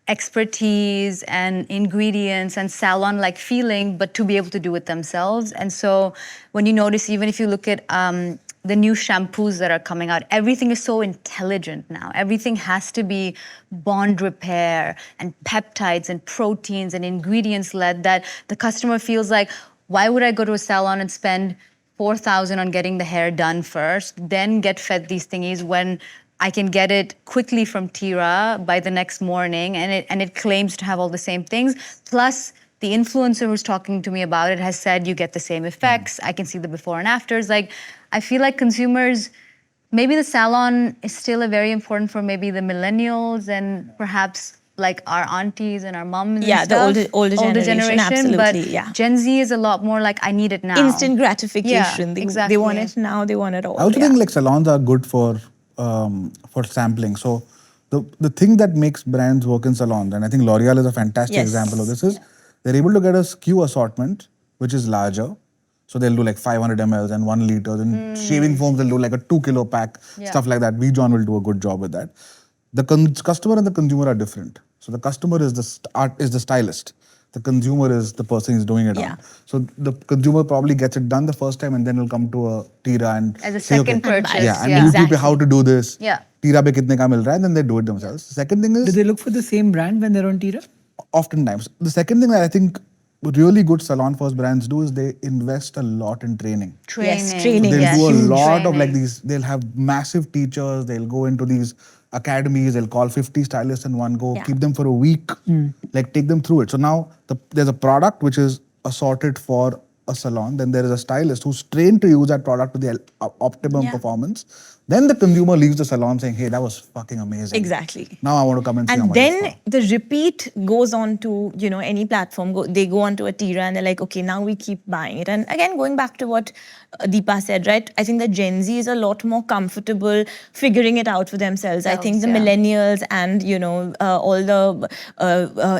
S2: expertise and ingredients and salon-like feeling, but to be able to do it themselves. And so when you notice, even if you look at the new shampoos that are coming out, everything is so intelligent now. Everything has to be bond repair and peptides and proteins and ingredients led, that the customer feels like, why would I go to a salon and spend 4,000 on getting the hair done first, then get fed these thingies when I can get it quickly from Tira by the next morning, and it claims to have all the same things. Plus, the influencer who's talking to me about it has said you get the same effects. I can see the before and afters. Like, I feel like consumers, maybe the salon is still a very important for maybe the millennials and perhaps like our aunties and our moms
S1: Yeah,
S2: and
S1: the
S2: stuff.
S1: older generation, absolutely,
S2: But
S1: yeah.
S2: Gen Z is a lot more like, I need it now.
S1: instant gratification.
S2: Yeah,
S1: They
S2: exactly.
S1: want it now. They want it all.
S3: I also
S1: yeah.
S3: think like salons are good for sampling. So the thing that makes brands work in salons, and I think L'Oreal is a fantastic
S1: Yes.
S3: example of this, is they're able to get a SKU assortment which is larger. So they'll do like 500 mls and 1 liter. And shaving foams, they'll do like a 2 kilo pack,
S2: Yeah.
S3: stuff like that. John will do a good job with that. The customer and the consumer are different. So the customer is the stylist. The consumer is the person who's doing it
S1: Yeah.
S3: on. So the consumer probably gets it done the first time, and then will come to a Tira and
S2: As a
S3: say,
S2: second
S3: okay,
S2: purchase,
S3: Yeah, and
S2: yeah.
S3: YouTube
S1: Exactly.
S3: how to do this.
S2: Yeah.
S3: Tira pe kitne ka mil raha hai, and then they do it themselves. Second thing
S4: Do
S3: is,
S4: they look for the same brand when they're on Tira?
S3: oftentimes. The second thing that I think really good salon first brands do is they invest a lot in training.
S2: Training.
S1: Yes, training.
S3: They'll
S1: Yeah,
S3: do a
S1: huge.
S3: lot of like
S2: Training.
S3: these, they'll have massive teachers, they'll go into these academies, they'll call 50 stylists in one go,
S1: Yeah.
S3: keep them for a week, like take them through it. So now there's a product which is assorted for a salon, then there is a stylist who's trained to use that product to the optimum
S1: Yeah.
S3: performance. Then the consumer leaves the salon saying, hey, that was fucking amazing.
S1: Exactly.
S3: Now I want to come and see how
S1: And
S3: much it's
S1: then
S3: for.
S1: the repeat goes on to, any platform. They go onto a Tira and they're like, okay, now we keep buying it. And again, going back to what Deepa said, right? I think that Gen Z is a lot more comfortable figuring it out for themselves. I think the
S2: Yeah.
S1: millennials and, all the,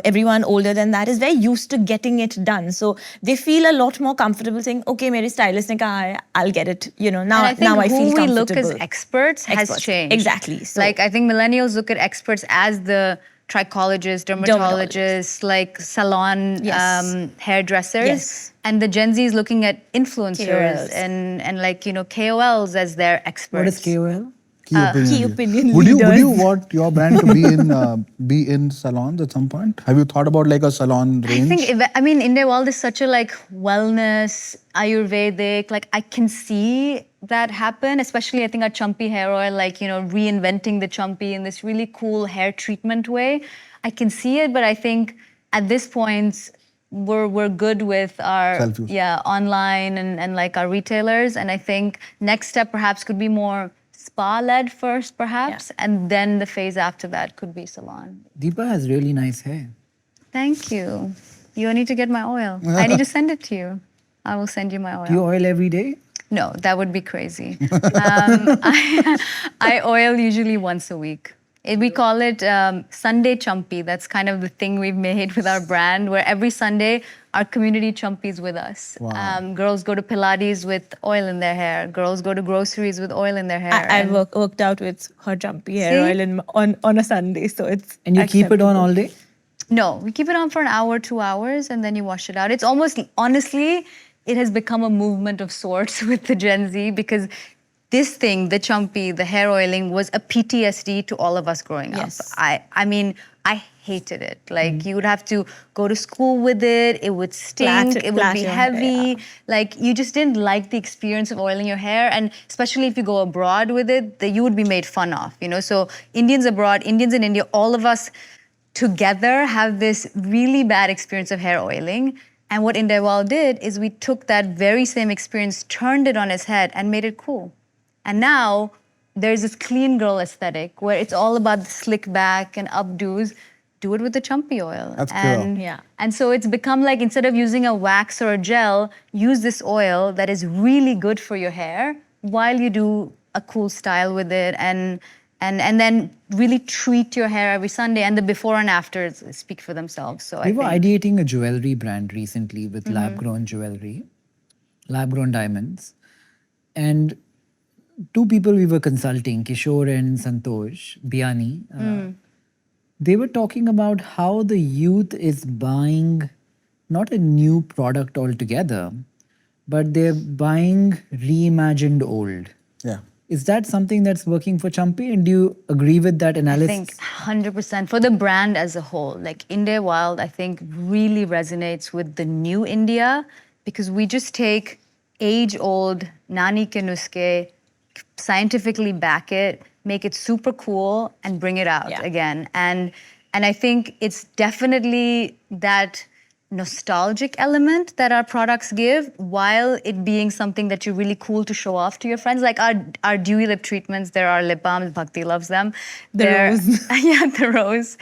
S1: everyone older than that is very used to getting it done. So they feel a lot more comfortable saying, okay, mere stylist ne kaha hai, I'll get it. Now,
S2: And I think
S1: now I
S2: who
S1: feel
S2: we
S1: comfortable.
S2: look as experts has
S1: Experts.
S2: changed.
S1: Exactly. So-
S2: like, I think millennials look at experts as the trichologists, dermatologists, like salon
S1: Yes.
S2: hairdressers.
S1: Yes.
S2: And the Gen Z is looking at influencers
S1: KOLs.
S2: and like, KOLs as their experts.
S4: What is KOL?
S1: Key opinion
S3: Would you
S1: leaders.
S3: want your brand to be in salons at some point? Have you thought about like a salon range?
S2: I mean, Inde Wild is such a like wellness, Ayurvedic. Like I can see that happen. Especially, I think our Champi hair oil, like reinventing the Champi in this really cool hair treatment way. I can see it, but I think at this point we're good with our
S3: Self-use.
S2: online and like our retailers. And I think next step perhaps could be more spa-led first, perhaps, and then the phase after that could be salon.
S4: Deepa has really nice hair.
S2: Thank you. You need to get my oil. I need to send it to you. I will send you my oil.
S4: Do you oil every day?
S2: No, that would be crazy. I oil usually once a week. We call it Sunday Champi. That's kind of the thing we've made with our brand, where every Sunday our community Champi's with us.
S3: Wow.
S2: Girls go to Pilates with oil in their hair. Girls go to groceries with oil in their hair.
S1: I've worked out with her Champi hair
S2: See?
S1: oil on a Sunday, so it's
S4: And you keep it on all day?
S2: No, we keep it on for an hour, 2 hours, and then you wash it out. It's almost, honestly, it has become a movement of sorts with the Gen Z because this thing, the Champi, the hair oiling, was a PTSD to all of us growing
S1: Yes.
S2: up. I mean, I hated it. Like you would have to go to school with it. It would stink. It would
S1: plait
S2: be
S1: your hair,
S2: heavy. Like you just didn't like the experience of oiling your hair, and especially if you go abroad with it, that you would be made fun of. So Indians abroad, Indians in India, all of us together have this really bad experience of hair oiling. And what Inde Wild did is we took that very same experience, turned it on its head, and made it cool. And now there's this clean girl aesthetic where it's all about the slick back and updos. Do it with the Champi oil.
S3: That's
S2: and,
S3: cool.
S1: Yeah.
S2: And so it's become like, instead of using a wax or a gel, use this oil that is really good for your hair while you do a cool style with it, and then really treat your hair every Sunday, and the before and afters speak for themselves. So
S4: We
S2: I
S4: were
S2: think
S4: ideating a jewelry brand recently with lab-grown jewelry, lab-grown diamonds. And two people we were consulting, Kishore and Santosh Biani, they were talking about how the youth is buying not a new product altogether, but they're buying reimagined old.
S3: Yeah.
S4: Is that something that's working for Champi? And do you agree with that
S2: I
S4: analysis?
S2: think 100% for the brand as a whole. Like Inde Wild, I think really resonates with the new India because we just take age-old Nani ke nuske, scientifically back it, make it super cool, and bring it out again. And I think it's definitely that nostalgic element that our products give, while it being something that you're really cool to show off to your friends. Like our dewy lip treatments, there are lip balms, Bhakti loves them.
S1: The rose.
S2: Yeah, the rose.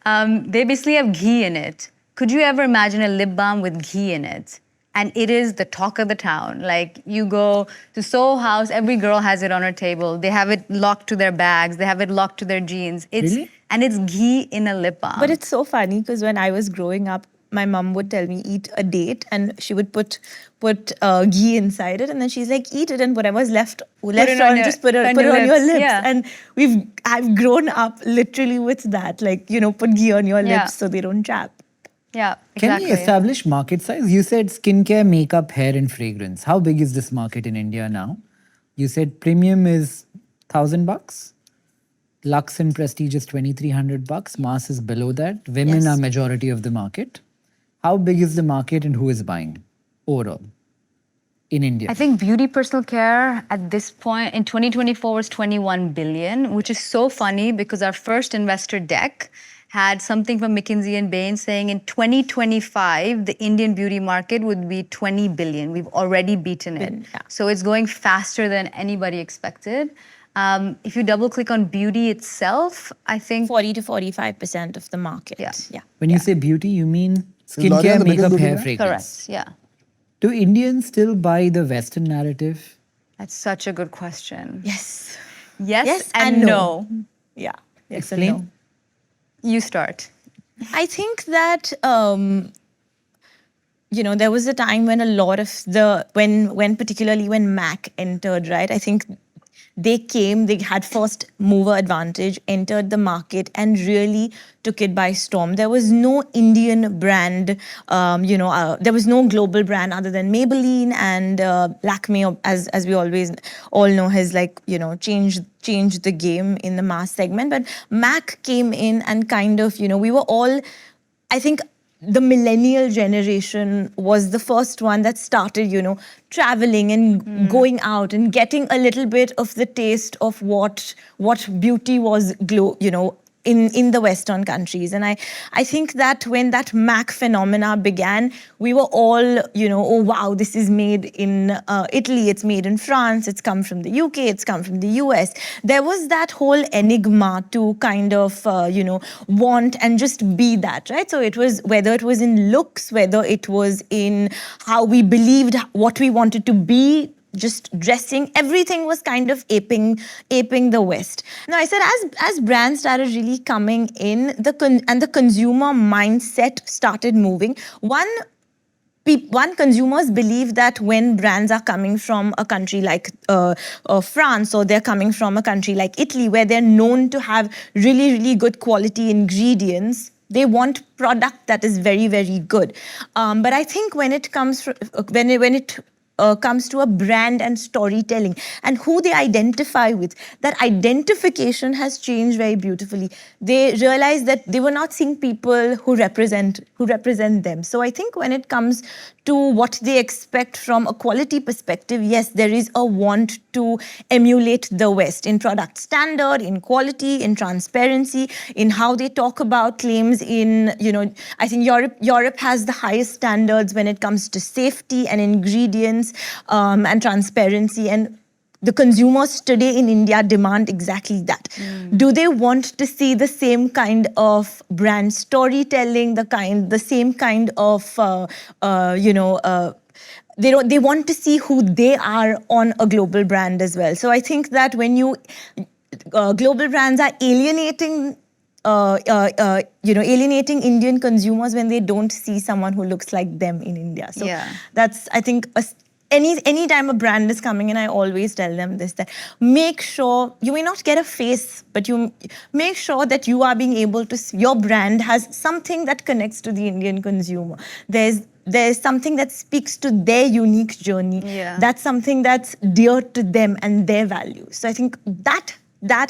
S2: They basically have ghee in it. Could you ever imagine a lip balm with ghee in it? And it is the talk of the town. Like you go to Soho House, every girl has it on her table. They have it locked to their bags. They have it locked to their jeans.
S4: Really?
S2: And it's ghee in a lip balm.
S1: But it's so funny because when I was growing up, my mom would tell me eat a date, and she would put ghee inside it, and then she's like, eat it, and whatever's left on, just put it on your lips.
S2: Yeah.
S1: And I've grown up literally with that, like put ghee on your lips so they don't chap.
S2: Yeah,
S4: Can
S2: exactly.
S4: we establish market size? You said skincare, makeup, hair, and fragrance. How big is this market in India now? You said premium is $1,000. Luxe and prestige is $2,300. Mass is below that. Women are majority of the market. How big is the market and who is buying overall in India?
S2: I think beauty personal care at this point in 2024 was 21 billion, which is so funny because our first investor deck had something from McKinsey and Bain saying in 2025, the Indian beauty market would be 20 billion. We've already beaten it.
S1: Yeah.
S2: So it's going faster than anybody expected. If you double click on beauty itself, I think
S1: 40 to 45% of the market.
S2: Yeah.
S4: When you say beauty, you mean
S3: L'Oreal
S4: skincare,
S3: the biggest
S4: makeup,
S3: beauty
S4: hair,
S3: brand?
S4: fragrance.
S2: correct. Yeah.
S4: Do Indians still buy the Western narrative?
S2: That's such a good question.
S1: Yes.
S2: Yes, and no.
S1: Yeah. Yes
S4: Explain.
S1: and no.
S2: You start.
S1: I think that there was a time when a lot of when particularly when Mac entered, right? I think they came, they had first mover advantage, entered the market and really took it by storm. There was no Indian brand, there was no global brand other than Maybelline, and Lakme, as we always all know, has changed the game in the mass segment. But MAC came in and kind of, we were all, I think, the millennial generation was the first one that started, traveling and going out and getting a little bit of the taste of what beauty was, in the Western countries. And I think that when that MAC phenomena began, we were all, oh wow, this is made in Italy, it's made in France, it's come from the UK, it's come from the US. There was that whole enigma to kind of, want and just be that, right? So it was, whether it was in looks, whether it was in how we believed what we wanted to be, just dressing, everything was kind of aping the West. Now, I said, as brands started really coming in, and the consumer mindset started moving, one, consumers believe that when brands are coming from a country like France, or they're coming from a country like Italy, where they're known to have really, really good quality ingredients, they want product that is very, very good. But I think when it comes comes to a brand and storytelling and who they identify with, that identification has changed very beautifully. They realize that they were not seeing people who represent them. So I think when it comes to what they expect from a quality perspective, yes, there is a want to emulate the West in product standard, in quality, in transparency, in how they talk about claims. I think Europe has the highest standards when it comes to safety and ingredients, and transparency, and the consumers today in India demand exactly that. Do they want to see the same kind of brand storytelling, the same kind of, they want to see who they are on a global brand as well. So I think that when global brands are alienating Indian consumers when they don't see someone who looks like them in India. So that's, I think, any time a brand is coming in, I always tell them this, that make sure you may not get a face, but you make sure that you are being able to, your brand has something that connects to the Indian consumer. There's something that speaks to their unique journey. That's something that's dear to them and their values. So I think that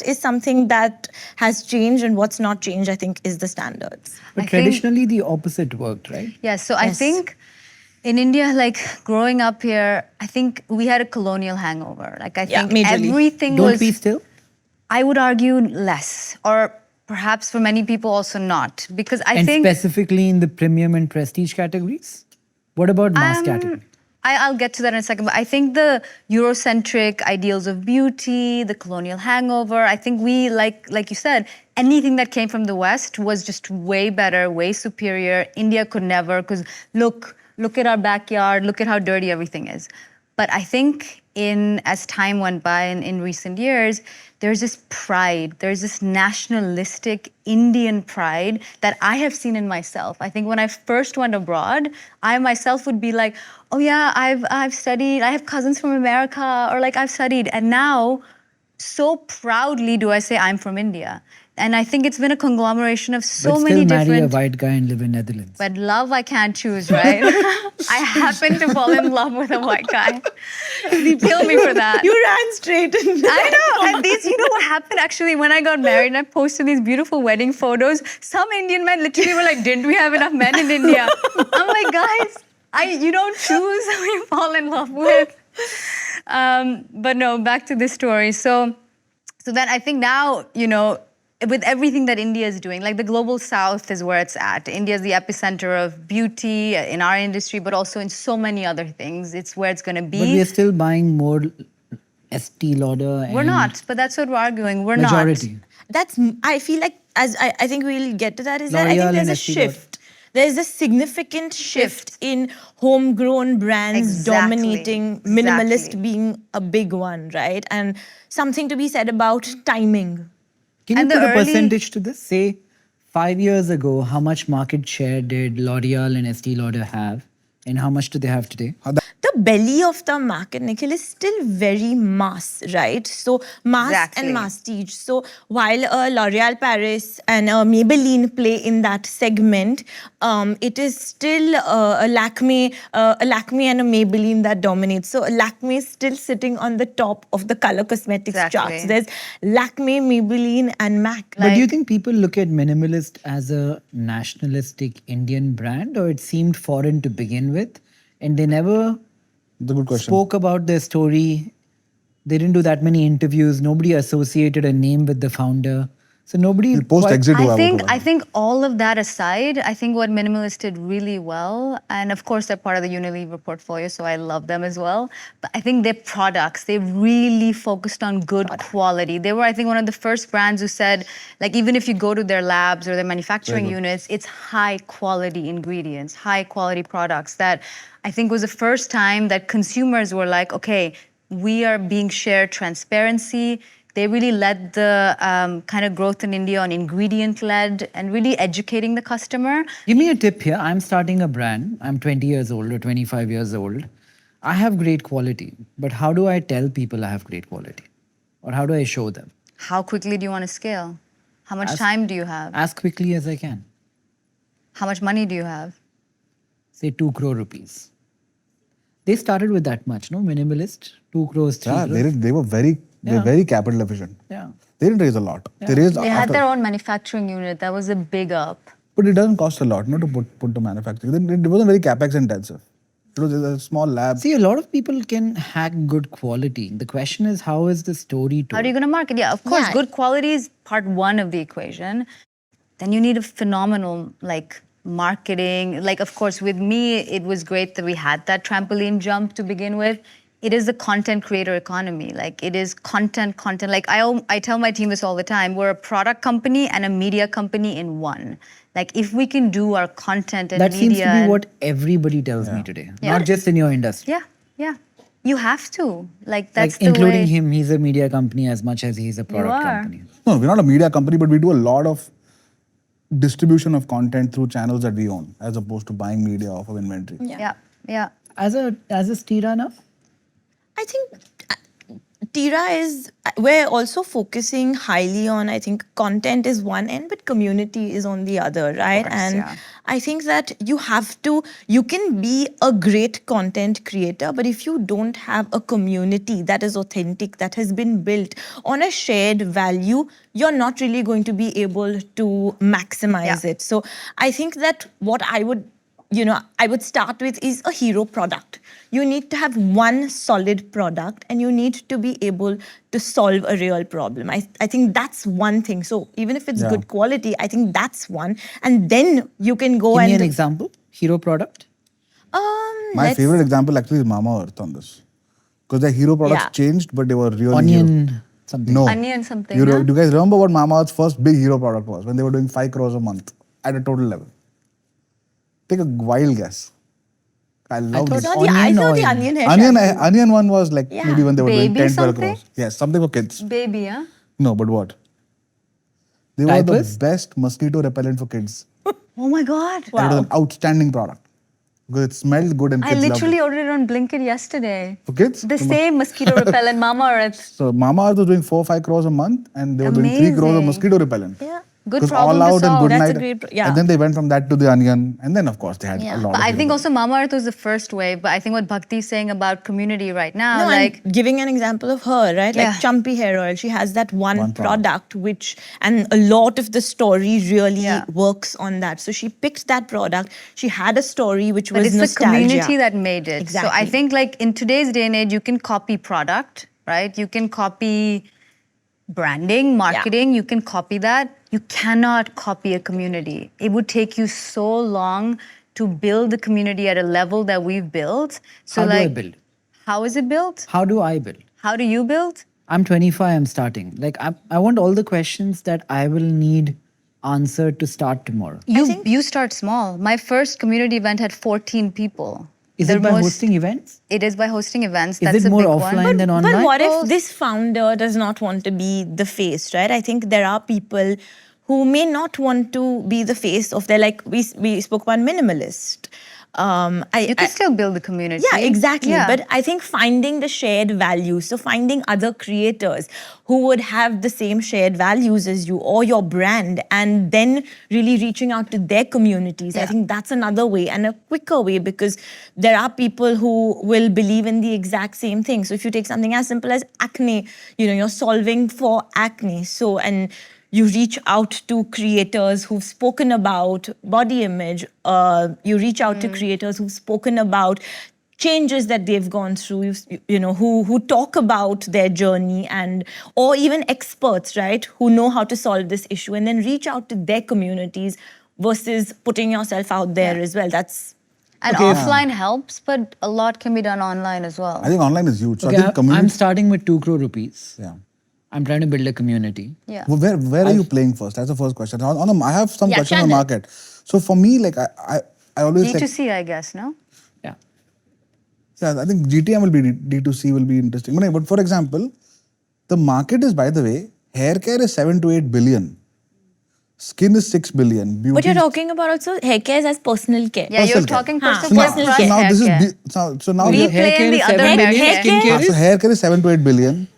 S1: is something that has changed, and what's not changed, I think, is the standards.
S4: But traditionally, the opposite worked, right?
S2: Yeah, so I think in India, like growing up here, I think we had a colonial hangover. Like I think
S1: majorly.
S2: Everything
S4: Don't
S2: was...
S4: we still?
S2: I would argue less, or perhaps for many people also not. Because I think...
S4: And specifically in the premium and prestige categories? What about mass category?
S2: I'll get to that in a second, but I think the Eurocentric ideals of beauty, the colonial hangover, I think we, like you said, anything that came from the West was just way better, way superior. India could never, because look at our backyard, look at how dirty everything is. But I think as time went by in recent years, there's this pride, there's this nationalistic Indian pride that I have seen in myself. I think when I first went abroad, I myself would be like, oh yeah, I've studied, I have cousins from America, or like I've studied. And now, so proudly do I say I'm from India. And I think it's been a conglomeration of so many different...
S4: But still marry a white guy and live in Netherlands.
S2: But love I can't choose, right? I happen to fall in love with a white guy. They kill me for that.
S1: You ran straight in there.
S2: I know. And you know what happened actually when I got married and I posted these beautiful wedding photos? Some Indian men literally were like, didn't we have enough men in India? I'm like, guys, you don't choose who you fall in love with. But no, back to this story. So then I think now, with everything that India is doing, like the global south is where it's at. India is the epicenter of beauty in our industry, but also in so many other things. It's where it's going to be.
S4: But we're still buying more Estee Lauder.
S2: We're not, but that's what we're arguing. We're
S4: majority.
S2: not.
S1: I feel like, as I think we'll get to that, is that
S4: L'Oreal
S1: I think there's
S4: and
S1: a
S4: Estee Lauder.
S1: shift. There's a significant shift in homegrown brands dominating, minimalist being a big one, right? And something to be said about timing.
S4: Can you put a percentage to this? Say, 5 years ago, how much market share did L'Oreal and Estee Lauder have? And how much do they have today?
S1: The belly of the market, Nikhil, is still very mass, right? So mass
S2: Exactly.
S1: and masstige. So while L'Oreal Paris and Maybelline play in that segment, it is still a Lakme and a Maybelline that dominates. So Lakme is still sitting on the top of the color cosmetics charts.
S2: Exactly.
S1: There's Lakme, Maybelline, and MAC.
S4: But do you think people look at minimalist as a nationalistic Indian brand, or it seemed foreign to begin with, and they never
S3: That's a good question.
S4: spoke about their story? They didn't do that many interviews. Nobody associated a name with the founder, so nobody.
S3: Post exit,
S2: I think all of that aside, I think what Minimalist did really well, and of course they're part of the Unilever portfolio, so I love them as well. But I think their products, they really focused on good quality. They were, I think, one of the first brands who said, like, even if you go to their labs or their manufacturing units, it's high quality ingredients, high quality products. That I think was the first time that consumers were like, okay, we are being shared transparency. They really led the kind of growth in India on ingredient-led and really educating the customer.
S4: Give me a tip here. I'm starting a brand. I'm 20 years old or 25 years old. I have great quality, but how do I tell people I have great quality? Or how do I show them?
S2: How quickly do you want to scale? How much time do you have?
S4: As quickly as I can.
S2: How much money do you have?
S4: Say 2 crore rupees. They started with that much, no? Minimalist, 2 crores, 3
S3: Yeah,
S4: crores.
S3: they were very capital efficient.
S4: Yeah.
S3: They didn't raise a lot. They raised
S2: They had
S3: after,
S2: their own manufacturing unit. That was a big up.
S3: but it doesn't cost a lot, to put to manufacturing. It wasn't very capex intensive. It was a small lab.
S4: See, a lot of people can hack good quality. The question is, how is the story told?
S2: How are you going to market? Yeah, of course,
S1: Yeah.
S2: good quality is part one of the equation. Then you need a phenomenal, like, marketing. Like, of course, with me, it was great that we had that trampoline jump to begin with. It is the content creator economy. Like, it is content. Like, I tell my team this all the time. We're a product company and a media company in one. Like, if we can do our content and
S4: That
S2: media...
S4: seems to be what everybody tells me today.
S2: Yeah.
S4: Not just in your industry.
S2: Yeah. You have to. Like, that's
S4: Like,
S2: the
S4: including
S2: way.
S4: him, he's a media company as much as he's a product
S2: are.
S4: company.
S3: No, we're not a media company, but we do a lot of distribution of content through channels that we own, as opposed to buying media off of inventory.
S2: Yeah.
S4: As a Stira now?
S1: I think Tira we're also focusing highly on, I think content is one end, but community is on the other, right?
S2: course,
S1: And
S2: yeah.
S1: I think that you can be a great content creator, but if you don't have a community that is authentic, that has been built on a shared value, you're not really going to be able to maximize
S2: Yeah.
S1: it. So I think that what I would start with is a hero product. You need to have one solid product and you need to be able to solve a real problem. I think that's one thing. So even if it's
S3: Yeah.
S1: good quality, I think that's one. And then you can go
S4: Give
S1: and...
S4: me an example. Hero product.
S3: My favorite example actually is Mama Earth on this. Because their hero products
S1: Yeah.
S3: changed, but they were really
S4: Onion something.
S3: No.
S2: Onion something,
S3: Do
S2: huh?
S3: you guys remember what Mama Earth's first big hero product was? When they were doing 5 crores a month at a total level. Take a wild guess. I love
S4: thought
S3: this.
S1: I
S4: onion
S1: saw the
S4: oil.
S1: onion hair shampoo.
S3: Onion one was like
S1: Yeah.
S3: maybe when they were doing
S2: Baby
S3: 10, 12
S2: something?
S3: crores. Yes, something for kids.
S2: Baby, huh?
S3: No, but what? They were
S4: Diapers?
S3: the best mosquito repellent for kids.
S2: Oh my God.
S3: And it was an outstanding product. Because it smelled good and
S2: I
S3: kids loved
S2: literally
S3: it.
S2: ordered it on Blinkit yesterday.
S3: For kids?
S2: The same mosquito repellent, Mama Earth.
S3: So Mama Earth was doing 4-5 crores a month and they were doing 3 crores of
S2: Amazing.
S3: mosquito repellent.
S1: Yeah.
S2: Good
S3: It was
S2: problem
S3: all
S2: to
S3: out and
S2: solve.
S3: good
S1: That's a
S3: night.
S1: great yeah.
S3: And then they went from that to the onion. And then of course they had a lot
S2: But
S3: of
S2: I think
S3: hero
S2: also Mama Earth was the first wave. But I think what Bhakti is saying about community right now,
S1: No,
S2: like,
S1: I'm giving an example of her, right?
S2: Yeah.
S1: Like Champi hair oil, she has that one
S3: One
S1: product which, and a lot of the story really
S2: Yeah.
S1: works on that. So she picked that product. She had a story which
S2: but
S1: was
S2: it's the
S1: nostalgia.
S2: community that made it. So I
S1: Exactly.
S2: think like in today's day and age, you can copy product, right? You can copy branding, marketing, you can copy that. You cannot copy a community. It would take you so long to build the community at a level that we've built. So
S4: How do I
S2: like,
S4: build?
S2: how is it built?
S4: How do I build?
S2: How do you build?
S4: I'm 25, I'm starting. Like, I want all the questions that I will need answered to start tomorrow.
S2: You start small. My first community event had 14 people.
S4: Is
S2: The
S4: it by
S2: most-
S4: hosting events?
S2: It is by hosting events.
S4: Is
S2: That's
S4: it
S2: a
S4: more
S2: big
S4: offline
S2: one.
S4: than
S1: But
S4: online?
S1: what if this founder does not want to be the face, right? I think there are people who may not want to be the face of their, like we spoke about minimalist.
S2: You can still build the community.
S1: Yeah, exactly.
S2: Yeah.
S1: But I think finding the shared values, so finding other creators who would have the same shared values as you or your brand, and then really reaching out to their communities. I
S2: Yeah.
S1: think that's another way and a quicker way, because there are people who will believe in the exact same thing. So if you take something as simple as acne, you're solving for acne. So, and you reach out to creators who've spoken about body image. You reach out to creators who've spoken about changes that they've gone through. Who talk about their journey, and or even experts, right, who know how to solve this issue, and then reach out to their communities versus putting yourself out there as well. That's
S2: And offline helps, but a lot can be done online as well.
S3: I think online is huge. So
S4: Okay,
S3: I think community.
S4: I'm starting with 2 crore rupees.
S3: Yeah.
S4: I'm trying to build a community.
S2: Yeah.
S3: Well, where are you playing first? That's the first question. I have some
S1: Yeah,
S3: questions on the
S1: channel.
S3: market. So for me, like I always like,
S2: D2C, I guess, no?
S4: Yeah.
S3: yeah, I think GTM will be D2C will be interesting. But for example, the market is, by the way, hair care is 7 to 8 billion. Skin is 6 billion. Beauty
S1: what you're
S3: is-
S1: talking about also hair care as personal care.
S2: Yeah, you're
S3: Personal care.
S2: talking
S1: Huh.
S2: personal care
S1: Personal
S2: plus
S1: care.
S3: So now
S2: hair
S3: this is
S2: care.
S3: so now
S2: We
S3: we are-
S2: play in the
S4: is
S2: other
S4: 7
S2: hair
S4: billion,
S2: care.
S4: skincare
S3: so hair care is 7 to 8 billion,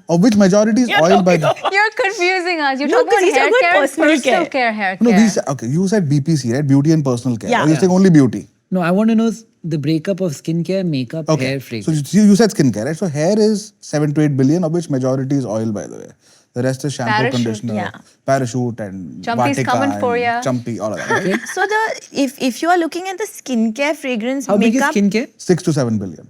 S3: of which majority is oil by the.
S2: You're confusing us. You're
S1: No,
S2: talking
S1: 'cause
S2: about
S1: he's
S2: hair
S1: talking about
S2: care and
S1: personal
S2: personal
S1: care.
S2: care hair
S3: No,
S2: care.
S3: okay. You said BPC, right? Beauty and personal care.
S1: Yeah.
S3: Or you're saying only beauty.
S4: No, I want to know the breakup of skincare, makeup,
S3: Okay.
S4: hair,
S3: So
S4: fragrance.
S3: you said skincare, right? So hair is 7 to 8 billion, of which majority is oil, by the way. The rest is shampoo,
S2: Parachute,
S3: conditioner,
S1: yeah.
S3: parachute, and
S2: Champi's
S3: Vatica
S2: coming for
S3: and
S2: ya.
S3: Champi, all of that. Right?
S1: So if you are looking at the skincare, fragrance,
S4: How big is
S1: makeup,
S4: skincare?
S3: 6 to 7 billion.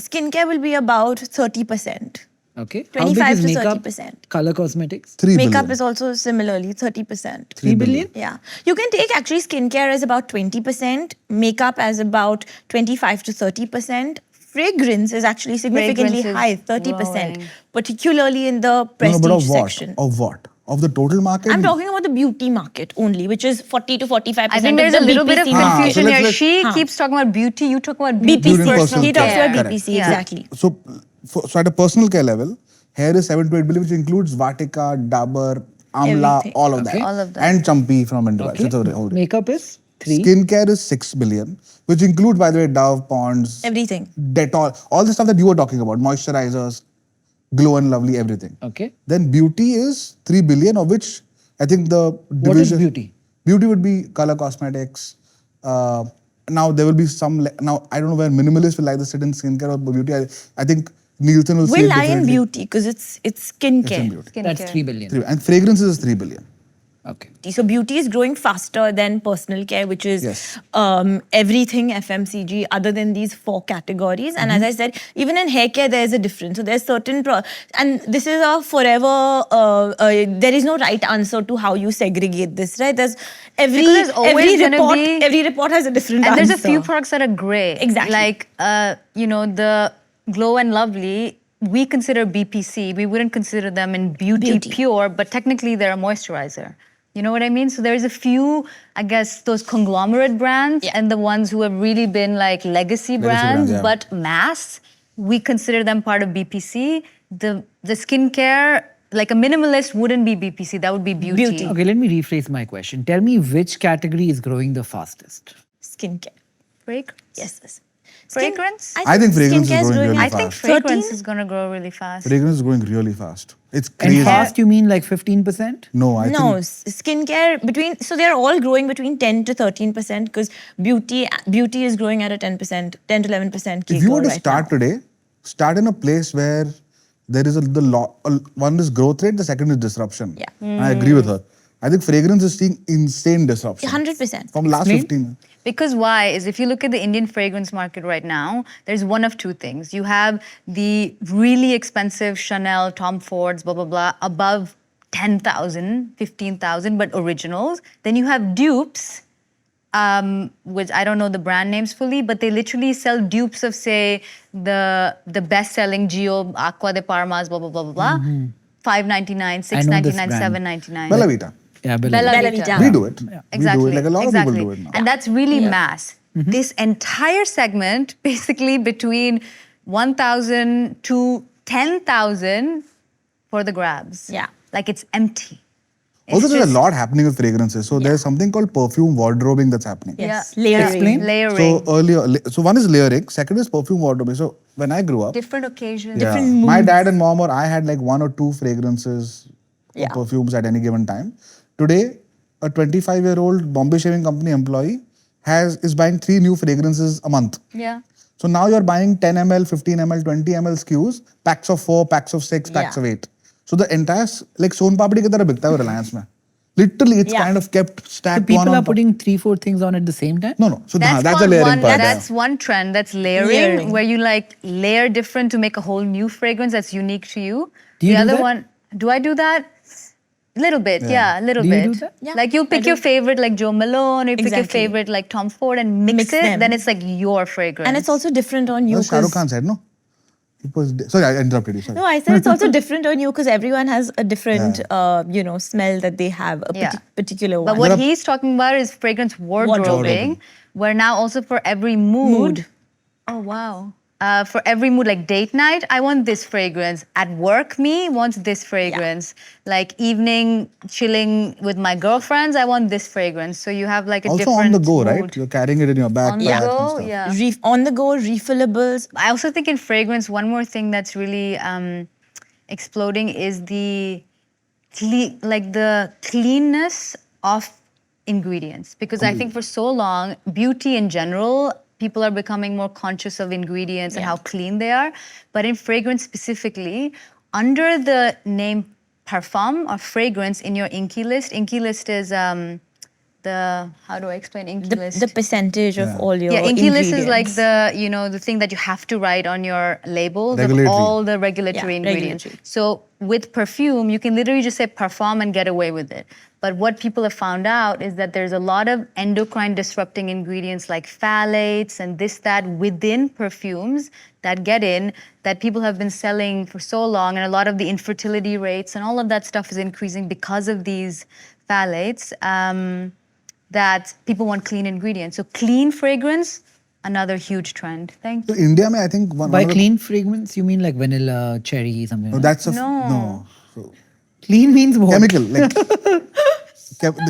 S1: skincare will be about 30%.
S4: Okay.
S1: 25
S4: How big is
S1: to
S4: makeup,
S1: 30%.
S4: color cosmetics?
S3: 3
S1: Makeup
S3: billion.
S1: is also similarly 30%.
S4: 3 billion?
S1: Yeah. You can take actually skincare as about 20%, makeup as about 25 to 30%. Fragrance is actually significantly
S2: Fragrance is
S1: high, 30%,
S2: growing.
S1: particularly in the
S3: No,
S1: prestige
S3: but of what?
S1: section.
S3: Of what? Of the total market?
S1: I'm talking about the beauty market only, which is 40 to 45%.
S2: I think there's
S1: of
S2: a
S1: the
S2: little bit of
S1: BPC
S3: Ah,
S1: market.
S2: confusion
S3: so
S2: here.
S3: let's-
S2: She
S1: Huh.
S2: keeps talking about beauty. You talk about
S1: BPC.
S3: Beauty and
S2: personal
S3: personal
S1: He talks
S3: care.
S1: about
S3: Correct.
S1: BPC,
S2: Yeah.
S1: exactly.
S3: So at a personal care level, hair is 7 to 8 billion, which includes Vatica, Dabur, Amla,
S1: Everything.
S3: all of
S4: Okay.
S3: that.
S2: All of that.
S3: And Champi from Inde Wild.
S4: Okay.
S3: So it's a whole-
S4: Makeup is 3.
S3: Skincare is 6 billion, which includes, by the way, Dove, Ponds,
S1: Everything.
S3: Dettol, all the stuff that you were talking about, moisturizers, Glow and Lovely, everything.
S4: Okay.
S3: Then beauty is 3 billion, of which I think the
S4: What is
S3: division.
S4: beauty?
S3: Beauty would be color cosmetics. Now there will be some. Now I don't know where minimalists will either sit in skincare or beauty. I think Nielsen will say
S1: We'll
S3: it
S1: lie in
S3: differently.
S1: beauty because it's
S3: It's
S1: skincare.
S3: in beauty.
S4: That's
S2: Skincare.
S4: 3 billion.
S3: And fragrances is 3 billion.
S4: Okay.
S1: So beauty is growing faster than personal care, which is
S3: Yes.
S1: everything FMCG other than these 4 categories. And as I said, even in hair care, there is a difference. So there's certain, and this is a forever, there is no right answer to how you segregate this, right? There's every,
S2: Because there's always
S1: every
S2: gonna
S1: report,
S2: be-
S1: every report has a different
S2: And
S1: answer.
S2: there's a few products that are gray.
S1: Exactly.
S2: Like, the Glow and Lovely, we consider BPC. We wouldn't consider them in beauty pure, but technically they're a moisturizer. You know what I mean? So there's a few, I guess, those conglomerate brands and the ones who have really been like legacy brands,
S3: brands, yeah.
S2: but mass, we consider them part of BPC. The skincare, like a minimalist wouldn't be BPC, that would be beauty.
S4: Okay, let me rephrase my question. Tell me which category is growing the fastest?
S1: Skincare.
S2: Fragrance?
S1: Yes.
S2: Fragrance?
S3: I think fragrance is
S1: skincare
S3: growing really
S2: I think
S3: fast.
S2: fragrance
S1: 13?
S2: is going to grow really fast.
S3: Fragrance is growing really fast. It's
S4: And
S3: crazy.
S4: fast, you mean like 15%?
S3: No, I
S1: No,
S3: think
S1: skincare so they're all growing between 10 to 13% because beauty is growing at a 10%, 10 to 11% CAGR
S3: if you were to
S1: right
S3: start
S1: now.
S3: today, start in a place where there is one is growth rate, the second is disruption.
S1: Yeah.
S3: And I agree with her. I think fragrance is seeing insane disruption.
S1: 100%.
S3: From last
S4: Explain.
S3: 15.
S2: Because why? Is if you look at the Indian fragrance market right now, there's one of two things. You have the really expensive Chanel, Tom Fords, blah, blah, blah, above 10,000, 15,000, but originals. Then you have dupes, which I don't know the brand names fully, but they literally sell dupes of, say, the best-selling Gio Aqua de Parmas, blah, blah, blah, blah, blah. $5.99,
S4: I know this
S2: $6.99,
S4: brand.
S2: $7.99.
S3: Bella Vita.
S4: Yeah,
S2: Bella
S1: Bella
S2: Vita.
S1: Vita.
S3: We do it.
S2: Exactly.
S3: We do it. Like a lot
S2: exactly.
S3: of people do it now.
S2: And that's really mass. This entire segment, basically between 1,000 to 10,000 for the grabs.
S1: Yeah.
S2: Like it's empty.
S3: Also,
S2: It's
S3: there's a
S2: just-
S3: lot happening with fragrances. So there's something called perfume wardrobing that's happening.
S1: Yes.
S2: Yeah.
S1: Layering.
S4: Explain.
S2: Layering.
S3: So one is layering, second is perfume wardrobing. So when I grew up,
S2: Different occasions.
S3: yeah,
S1: different
S3: my
S1: moods.
S3: dad and mom or I had like 1 or 2 fragrances or
S1: Yeah.
S3: perfumes at any given time. Today, a 25-year-old Bombay Shaving Company employee is buying 3 new fragrances a month.
S2: Yeah.
S3: So now you're buying 10 ml, 15 ml, 20 ml SKUs, packs of 4, packs of 6, packs
S1: Yeah.
S3: of 8. So the entire, like Son Papdi ki tarah bikta hai Reliance mein. Literally, it's
S1: Yeah.
S3: kind of kept
S4: So
S3: stacked
S4: people
S3: one
S4: are
S3: on top.
S4: putting 3-4 things on at the same time?
S3: No. So that's
S2: That's
S3: the layering part.
S2: That's one trend. That's layering,
S1: Layering.
S2: where you like layer different to make a whole new fragrance that's unique to you.
S4: Do you
S2: the
S4: do
S2: other
S4: that?
S2: one, do I do that? Little bit, yeah, little
S4: Do you
S2: bit.
S4: do that?
S1: Yeah,
S2: Like you'll pick your favorite like Joe Malone, or you pick your
S1: Exactly.
S2: favorite like Tom Ford and mix
S1: Mix
S2: it.
S1: them.
S2: Then it's like your fragrance.
S1: And it's also different on you.
S3: That's Shah Rukh
S1: 'cause-
S3: Khan said, no? Sorry, I interrupted you. Sorry.
S1: No, I said it's also different on you because everyone has a different, smell that they have, a
S2: Yeah.
S1: particular
S2: But
S1: one.
S2: what he's talking about is fragrance wardrobing,
S3: Wardrobing.
S2: where now also for every mood. Oh wow. For every mood, like date night, I want this fragrance. At work, me wants this fragrance. Like evening, chilling with my girlfriends, I want this fragrance. So you have like a
S3: Also
S2: different
S3: on the go, right?
S2: mood.
S3: You're carrying it in your backpack
S2: On the
S3: and
S2: go,
S3: stuff.
S2: yeah.
S1: On the go, refillables.
S2: I also think in fragrance, one more thing that's really exploding is the the cleanness of ingredients. Because I think for so long, beauty in general, people are becoming more conscious of ingredients and
S1: Yeah.
S2: how clean they are. But in fragrance specifically, under the name parfum or fragrance in your Inky list is how do I explain Inky list?
S1: The percentage of all your
S2: Yeah, Inky list is like
S1: ingredients.
S2: the thing that you have to write on your label,
S3: Regulatory.
S2: all the regulatory
S1: Yeah,
S2: ingredients.
S1: regulatory.
S2: So with perfume, you can literally just say parfum and get away with it. But what people have found out is that there's a lot of endocrine disrupting ingredients like phthalates and this, that within perfumes that get in that people have been selling for so long. And a lot of the infertility rates and all of that stuff is increasing because of these phthalates. That people want clean ingredients. So clean fragrance, another huge trend. Thank
S3: So
S2: you.
S3: India, mein, I think one
S4: By
S3: of the-
S4: clean fragrance, you mean like vanilla, cherry, something
S3: No,
S4: like
S3: that's a
S2: No.
S3: So,
S4: Clean means what?
S3: chemical, like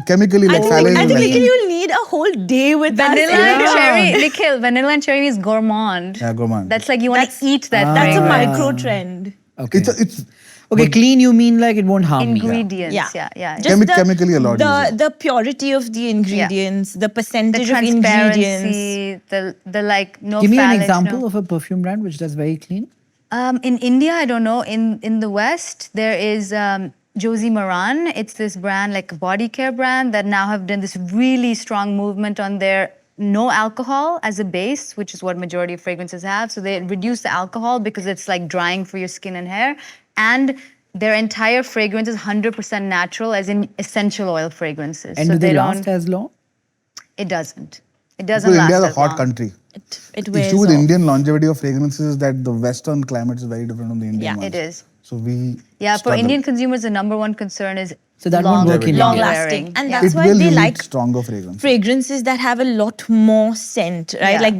S3: chemically, like
S1: I
S3: phthalates.
S1: think
S3: like,
S1: Nikhil, you'll need a whole day with
S2: Vanilla
S1: us.
S2: and
S1: Yeah.
S2: cherry, Nikhil, vanilla and cherry is gourmand.
S3: Yeah, gourmand.
S2: That's like you want to eat that
S1: That's a
S2: fragrance.
S1: micro trend.
S4: Okay.
S3: it's
S4: Okay, clean you mean like it won't harm me.
S2: Ingredients,
S1: Yeah.
S2: yeah.
S1: Just
S3: chemically a lot easier.
S1: the purity of the ingredients, the
S2: The
S1: percentage of ingredients.
S2: transparency, the like no
S4: Give me an
S2: phthalates,
S4: example
S2: no.
S4: of a perfume brand which does very clean.
S2: In India, I don't know. In the West, there is Josie Maran. It's this brand, like a body care brand, that now have done this really strong movement on their no alcohol as a base, which is what majority of fragrances have. So they reduce the alcohol because it's like drying for your skin and hair. And their entire fragrance is 100% natural, as in essential oil fragrances.
S4: And
S2: so
S4: do they
S2: don't.
S4: last as long?
S2: It doesn't. It doesn't
S3: because
S2: last
S3: India is a
S2: as
S3: hot
S2: long.
S3: country.
S1: It
S3: The
S1: wears
S3: issue with
S1: off.
S3: Indian longevity of fragrances is that the Western climate is very different from the Indian
S1: Yeah,
S3: ones.
S2: it is.
S3: So we
S2: Yeah, for
S3: struggle.
S2: Indian consumers, the number one concern is
S4: So that won't work in
S1: Long
S4: India.
S1: lasting. And
S2: Yeah.
S1: that's
S3: it
S1: why
S3: will
S1: they
S3: you
S1: like
S3: need stronger fragrances.
S1: fragrances that have a lot more scent, right?
S2: Yeah.
S1: Like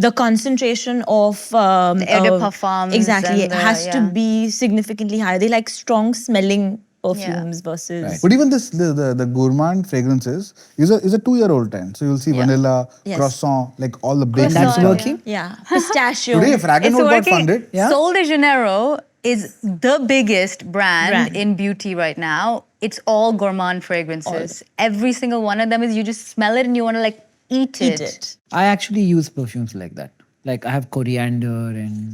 S1: the concentration of
S2: The eau de parfums
S1: exactly
S2: and the-
S1: has to
S2: yeah.
S1: be significantly higher. They like strong smelling perfumes versus
S4: Right.
S3: But even the gourmand fragrances is a 2-year-old trend. So you'll see vanilla,
S1: Yes.
S3: croissant, like all the big
S4: And that's
S3: stuff.
S4: working?
S1: yeah, pistachio.
S3: Today, Fragrance
S2: It's
S3: Note got
S2: working.
S3: funded.
S4: Yeah?
S2: Sol de Janeiro is the biggest brand
S1: Brand.
S2: in beauty right now. It's all gourmand fragrances. Every single one of them is you just smell it and you want to like eat
S1: Eat it.
S4: I actually use perfumes like that. Like I have coriander and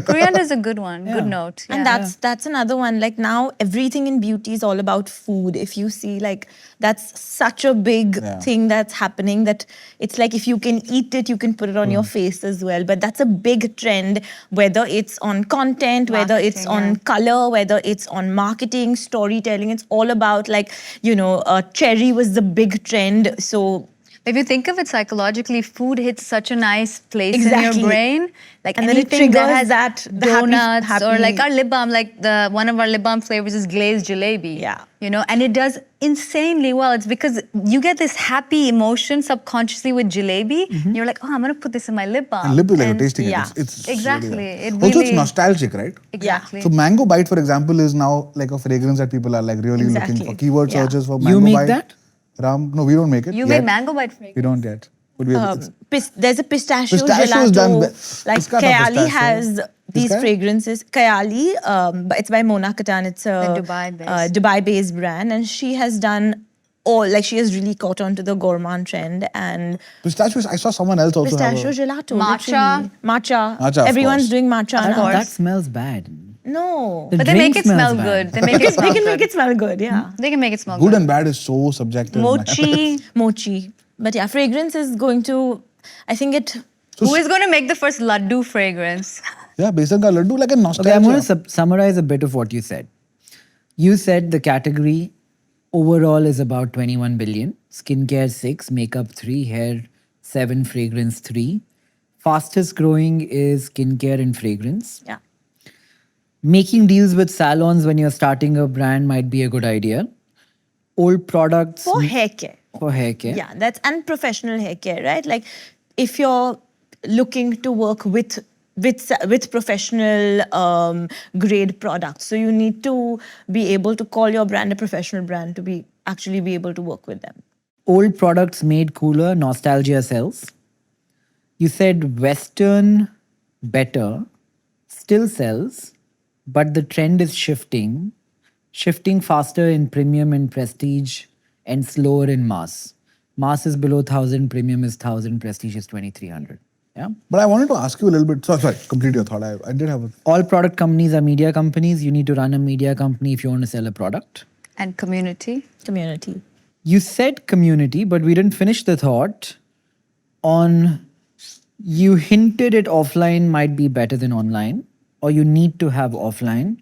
S2: Coriander is a good one. Good note.
S1: And
S2: yeah.
S1: that's another one. Like now everything in beauty is all about food. If you see, like that's such a big
S3: Yeah.
S1: thing that's happening that it's like if you can eat it, you can put it on your face as well. But that's a big trend, whether it's on content, whether it's
S2: Marketing,
S1: on color, whether it's on marketing, storytelling. It's all about like, cherry was the big trend. So
S2: If you think of it psychologically, food hits such a nice place in
S1: Exactly.
S2: your brain. Like
S1: And then it
S2: anything that
S1: triggers
S2: has
S1: that- the happy-
S2: donuts or like
S1: happy-
S2: our lip balm, like one of our lip balm flavors is glazed jalebi.
S1: Yeah.
S2: You know, and it does insanely well. It's because you get this happy emotion subconsciously with jalebi. You're like, oh, I'm gonna put this in my lip balm.
S3: And lip is like
S2: And-
S3: a tasting
S1: yeah.
S3: it. It's
S2: Exactly.
S3: really
S2: It
S3: also, it's
S2: really-
S3: nostalgic, right?
S2: Exactly.
S3: So Mango Bite, for example, is now like a fragrance that people are like really looking
S1: Exactly.
S3: for. Keyword
S1: Yeah.
S3: searches for
S4: You
S3: Mango
S4: make
S3: Bite.
S4: that?
S3: Ram, no, we don't make it.
S2: You
S3: yet.
S2: made mango bite fragrance.
S3: We don't yet. But we
S1: There's a pistachio
S3: Pistachio is
S1: gelato.
S3: done
S1: Like
S3: Iska tha
S1: Kayali
S3: pistachio.
S1: has these
S3: Iska?
S1: fragrances. Kayali, but it's by Mona Katan. It's a
S2: The Dubai-based.
S1: Dubai-based brand, and she has done all. Like she has really caught on to the gourmand trend and
S3: Pistachio, I saw someone else also have
S1: pistachio
S3: a,
S1: gelato.
S2: Matcha.
S1: literally. Matcha.
S3: Matcha, of
S1: Everyone's
S3: course.
S1: doing matcha now.
S2: course.
S4: That smells bad.
S1: No.
S4: The
S2: But they make
S4: drink
S2: it smell
S4: smells
S2: good.
S4: bad.
S2: They make it smell
S1: They can
S2: good.
S1: make it smell good, yeah.
S2: They can make it smell
S3: good
S2: good.
S3: and bad is so subjective. man.
S2: Mochi.
S1: Mochi. But yeah, fragrance is going to, I think it,
S2: Who is going to make the first laddu fragrance?
S3: Yeah, besan ka laddu like a nostalgia.
S4: Okay, I'm going to summarize a bit of what you said. You said the category overall is about 21 billion. Skincare 6, makeup 3, hair 7, fragrance 3. Fastest growing is skincare and fragrance.
S1: yeah.
S4: Making deals with salons when you're starting a brand might be a good idea. Old products
S1: For hair care.
S4: for hair care.
S1: Yeah, that's and professional hair care, right? Like if you're looking to work with professional grade products, so you need to be able to call your brand a professional brand to be actually be able to work with them.
S4: Old products made cooler, nostalgia sells. You said Western better still sells, but the trend is shifting faster in premium and prestige and slower in mass. Mass is below 1,000, premium is 1,000, prestige is 2,300. Yeah.
S3: But I wanted to ask you a little bit. Sorry, complete your thought. I did have a.
S4: All product companies are media companies. You need to run a media company if you want to sell a product.
S2: And community.
S1: Community.
S4: You said community, but we didn't finish the thought on you hinted it offline might be better than online, or you need to have offline.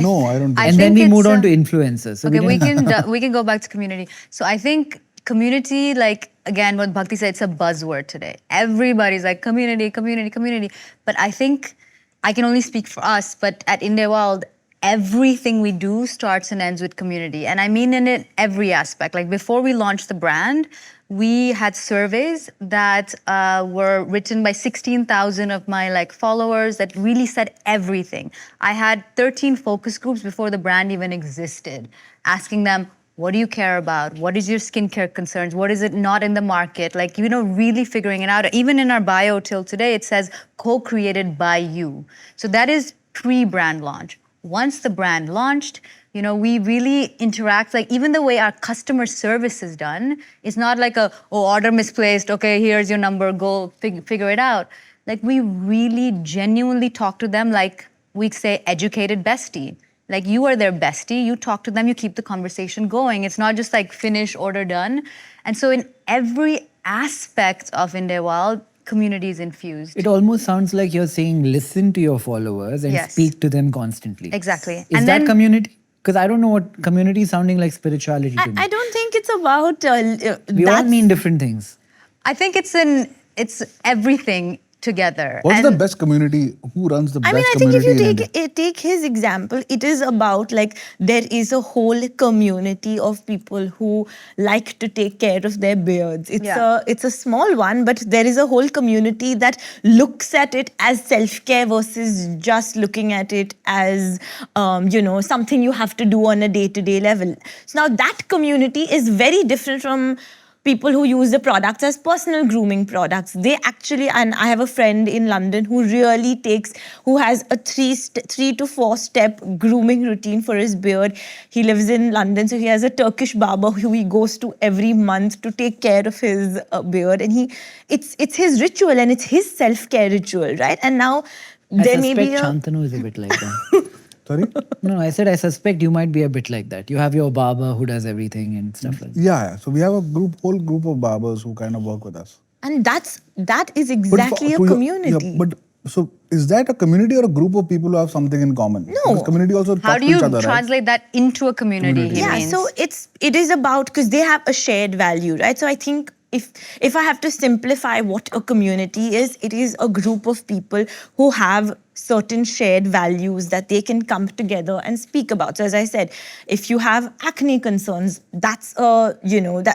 S3: No, I don't think
S4: And then
S2: think
S4: we
S2: it's
S4: moved on
S2: a-
S4: to influencers. So
S2: Okay,
S4: didn't-
S2: we can go back to community. So I think community, like again, what Bhakti said, it's a buzzword today. Everybody's like community, community, community. But I think I can only speak for us. But at Inde Wild, everything we do starts and ends with community, and I mean in it every aspect. Like before we launched the brand, we had surveys that were written by 16,000 of my like followers that really said everything. I had 13 focus groups before the brand even existed, asking them, what do you care about? What is your skincare concerns? What is it not in the market? Like, you know, really figuring it out. Even in our bio till today, it says co-created by you. So that is pre-brand launch. Once the brand launched, you know, we really interact, like even the way our customer service is done, it's not like order misplaced, okay, here's your number, go figure it out. Like we really genuinely talk to them like we'd say educated bestie. Like you are their bestie, you talk to them, you keep the conversation going. It's not just like finish, order, done. And so in every aspect of Inde Wild, community is infused.
S4: It almost sounds like you're saying listen to your followers and
S2: Yes.
S4: speak to them constantly.
S2: Exactly.
S4: Is
S2: And
S4: that
S2: then-
S4: community? Because I don't know what community is sounding like spirituality to me.
S1: I don't think it's about
S4: We all mean different things.
S2: I think it's everything together.
S3: What's
S2: And
S3: the best community? Who runs the
S1: I
S3: best
S1: mean, I think if
S3: community
S1: you
S3: in India?
S1: take his example, it is about like there is a whole community of people who like to take care of their beards. It's a small one, but there is a whole community that looks at it as self-care versus just looking at it as something you have to do on a day-to-day level. So now that community is very different from people who use the products as personal grooming products. They actually, and I have a friend in London who has a 3 to 4 step grooming routine for his beard. He lives in London, so he has a Turkish barber who he goes to every month to take care of his beard. And it's his ritual and it's his self-care ritual, right? And now
S4: I
S1: there may be
S4: suspect Shantanu is a bit like that.
S3: Sorry?
S4: No, I said I suspect you might be a bit like that. You have your barber who does everything and stuff like that.
S3: Yeah. So we have a whole group of barbers who kind of work with us.
S1: and that is
S3: But
S1: exactly a
S3: to your-
S1: community.
S3: yeah, but so is that a community or a group of people who have something in common?
S1: No.
S3: Because community also
S2: how
S3: talk
S2: do
S3: to
S2: you
S3: each other, right?
S2: translate that into a community? he
S1: Yeah,
S2: means?
S1: so it is about, because they have a shared value, right? So I think if I have to simplify what a community is, it is a group of people who have certain shared values that they can come together and speak about. So as I said, if you have acne concerns, that's a,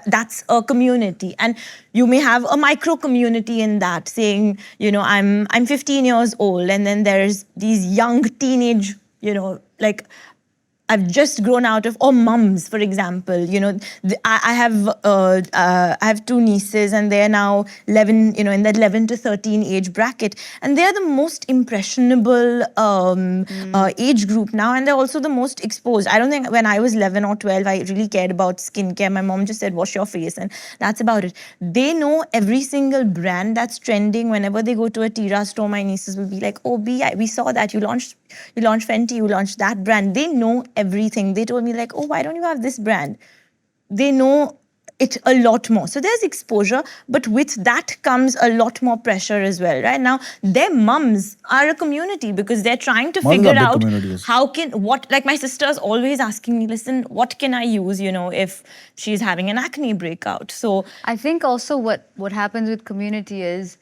S1: that's a community. And you may have a micro community in that, saying, I'm 15 years old, and then there's these young teenage, like I've just grown out of, or mums, for example. I have two nieces, and they're now 11, in that 11 to 13 age bracket, and they're the most impressionable age group now, and they're also the most exposed. I don't think when I was 11 or 12, I really cared about skincare. My mom just said, "Wash your face," and that's about it. They know every single brand that's trending. Whenever they go to a Tira store, my nieces will be like, "Oh, B, we saw that you launched Fenty, you launched that brand." They know everything. They told me like, "Oh, why don't you have this brand?" They know it a lot more. So there's exposure, but with that comes a lot more pressure as well. Right now, their mums are a community because they're trying to
S3: Mothers are
S1: figure
S3: big
S1: out
S3: communities.
S1: like my sister's always asking me, "Listen, what can I use, if she's having an acne breakout?" So
S2: I think also what happens with community is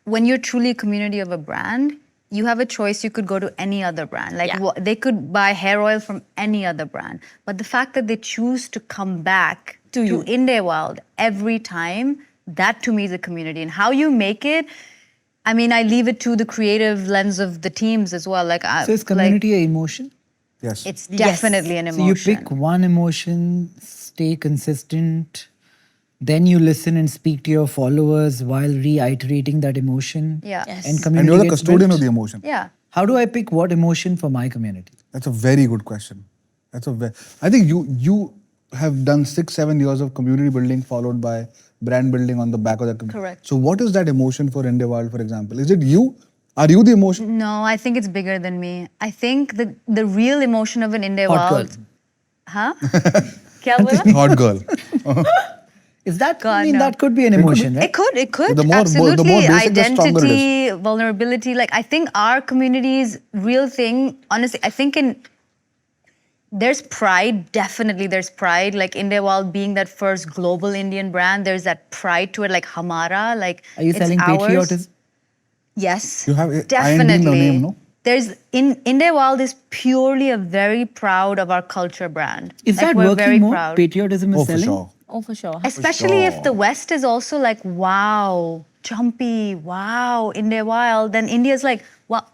S2: when you're truly a community of a brand, you have a choice. You could go to any other brand. Like they could buy hair oil from any other brand. But the fact that they choose to come back to Inde Wild every time, that to me is a community. And how you make it, I mean, I leave it to the creative lens of the teams as well.
S4: So is community an emotion?
S3: Yes.
S2: It's definitely an
S4: So
S2: emotion.
S4: you pick one emotion, stay consistent, then you listen and speak to your followers while reiterating that emotion.
S2: Yeah.
S1: Yes.
S4: And
S3: And
S4: community
S3: you're the
S4: gets
S3: custodian
S4: built.
S3: of the emotion.
S2: Yeah.
S4: How do I pick what emotion for my community?
S3: That's a very good question. I think you have done 6-7 years of community building followed by brand building on the back of that.
S2: Correct.
S3: So what is that emotion for Inde Wild, for example? Is it you? Are you the emotion?
S2: No, I think it's bigger than me. I think the real emotion of an Inde
S4: Hot
S2: Wild.
S4: girl.
S2: Huh? Kya bola?
S3: Hot girl.
S4: Is that,
S2: God,
S4: I mean,
S2: no.
S4: that could be an emotion, right?
S2: It could.
S3: The more
S2: Absolutely.
S3: basic, the stronger it is.
S2: Identity, vulnerability. Like, I think our community's real thing, honestly, I think there's pride. Definitely there's pride. Like Inde Wild being that first global Indian brand, there's that pride to it, like Hamara. Like,
S4: Are you
S2: it's
S4: selling
S2: ours.
S4: patriotism?
S2: Yes.
S3: You have IND in the
S2: definitely.
S3: name, no?
S2: Inde Wild is purely a very proud of our culture brand.
S4: Is
S2: Like,
S4: that
S2: we're
S4: working
S2: very
S4: more?
S2: proud.
S4: Patriotism is
S3: Oh, for
S4: selling?
S3: sure.
S1: oh, for sure.
S2: Especially if
S3: sure.
S2: the West is also like, wow, Champi, wow, Inde Wild. Then India's like, well,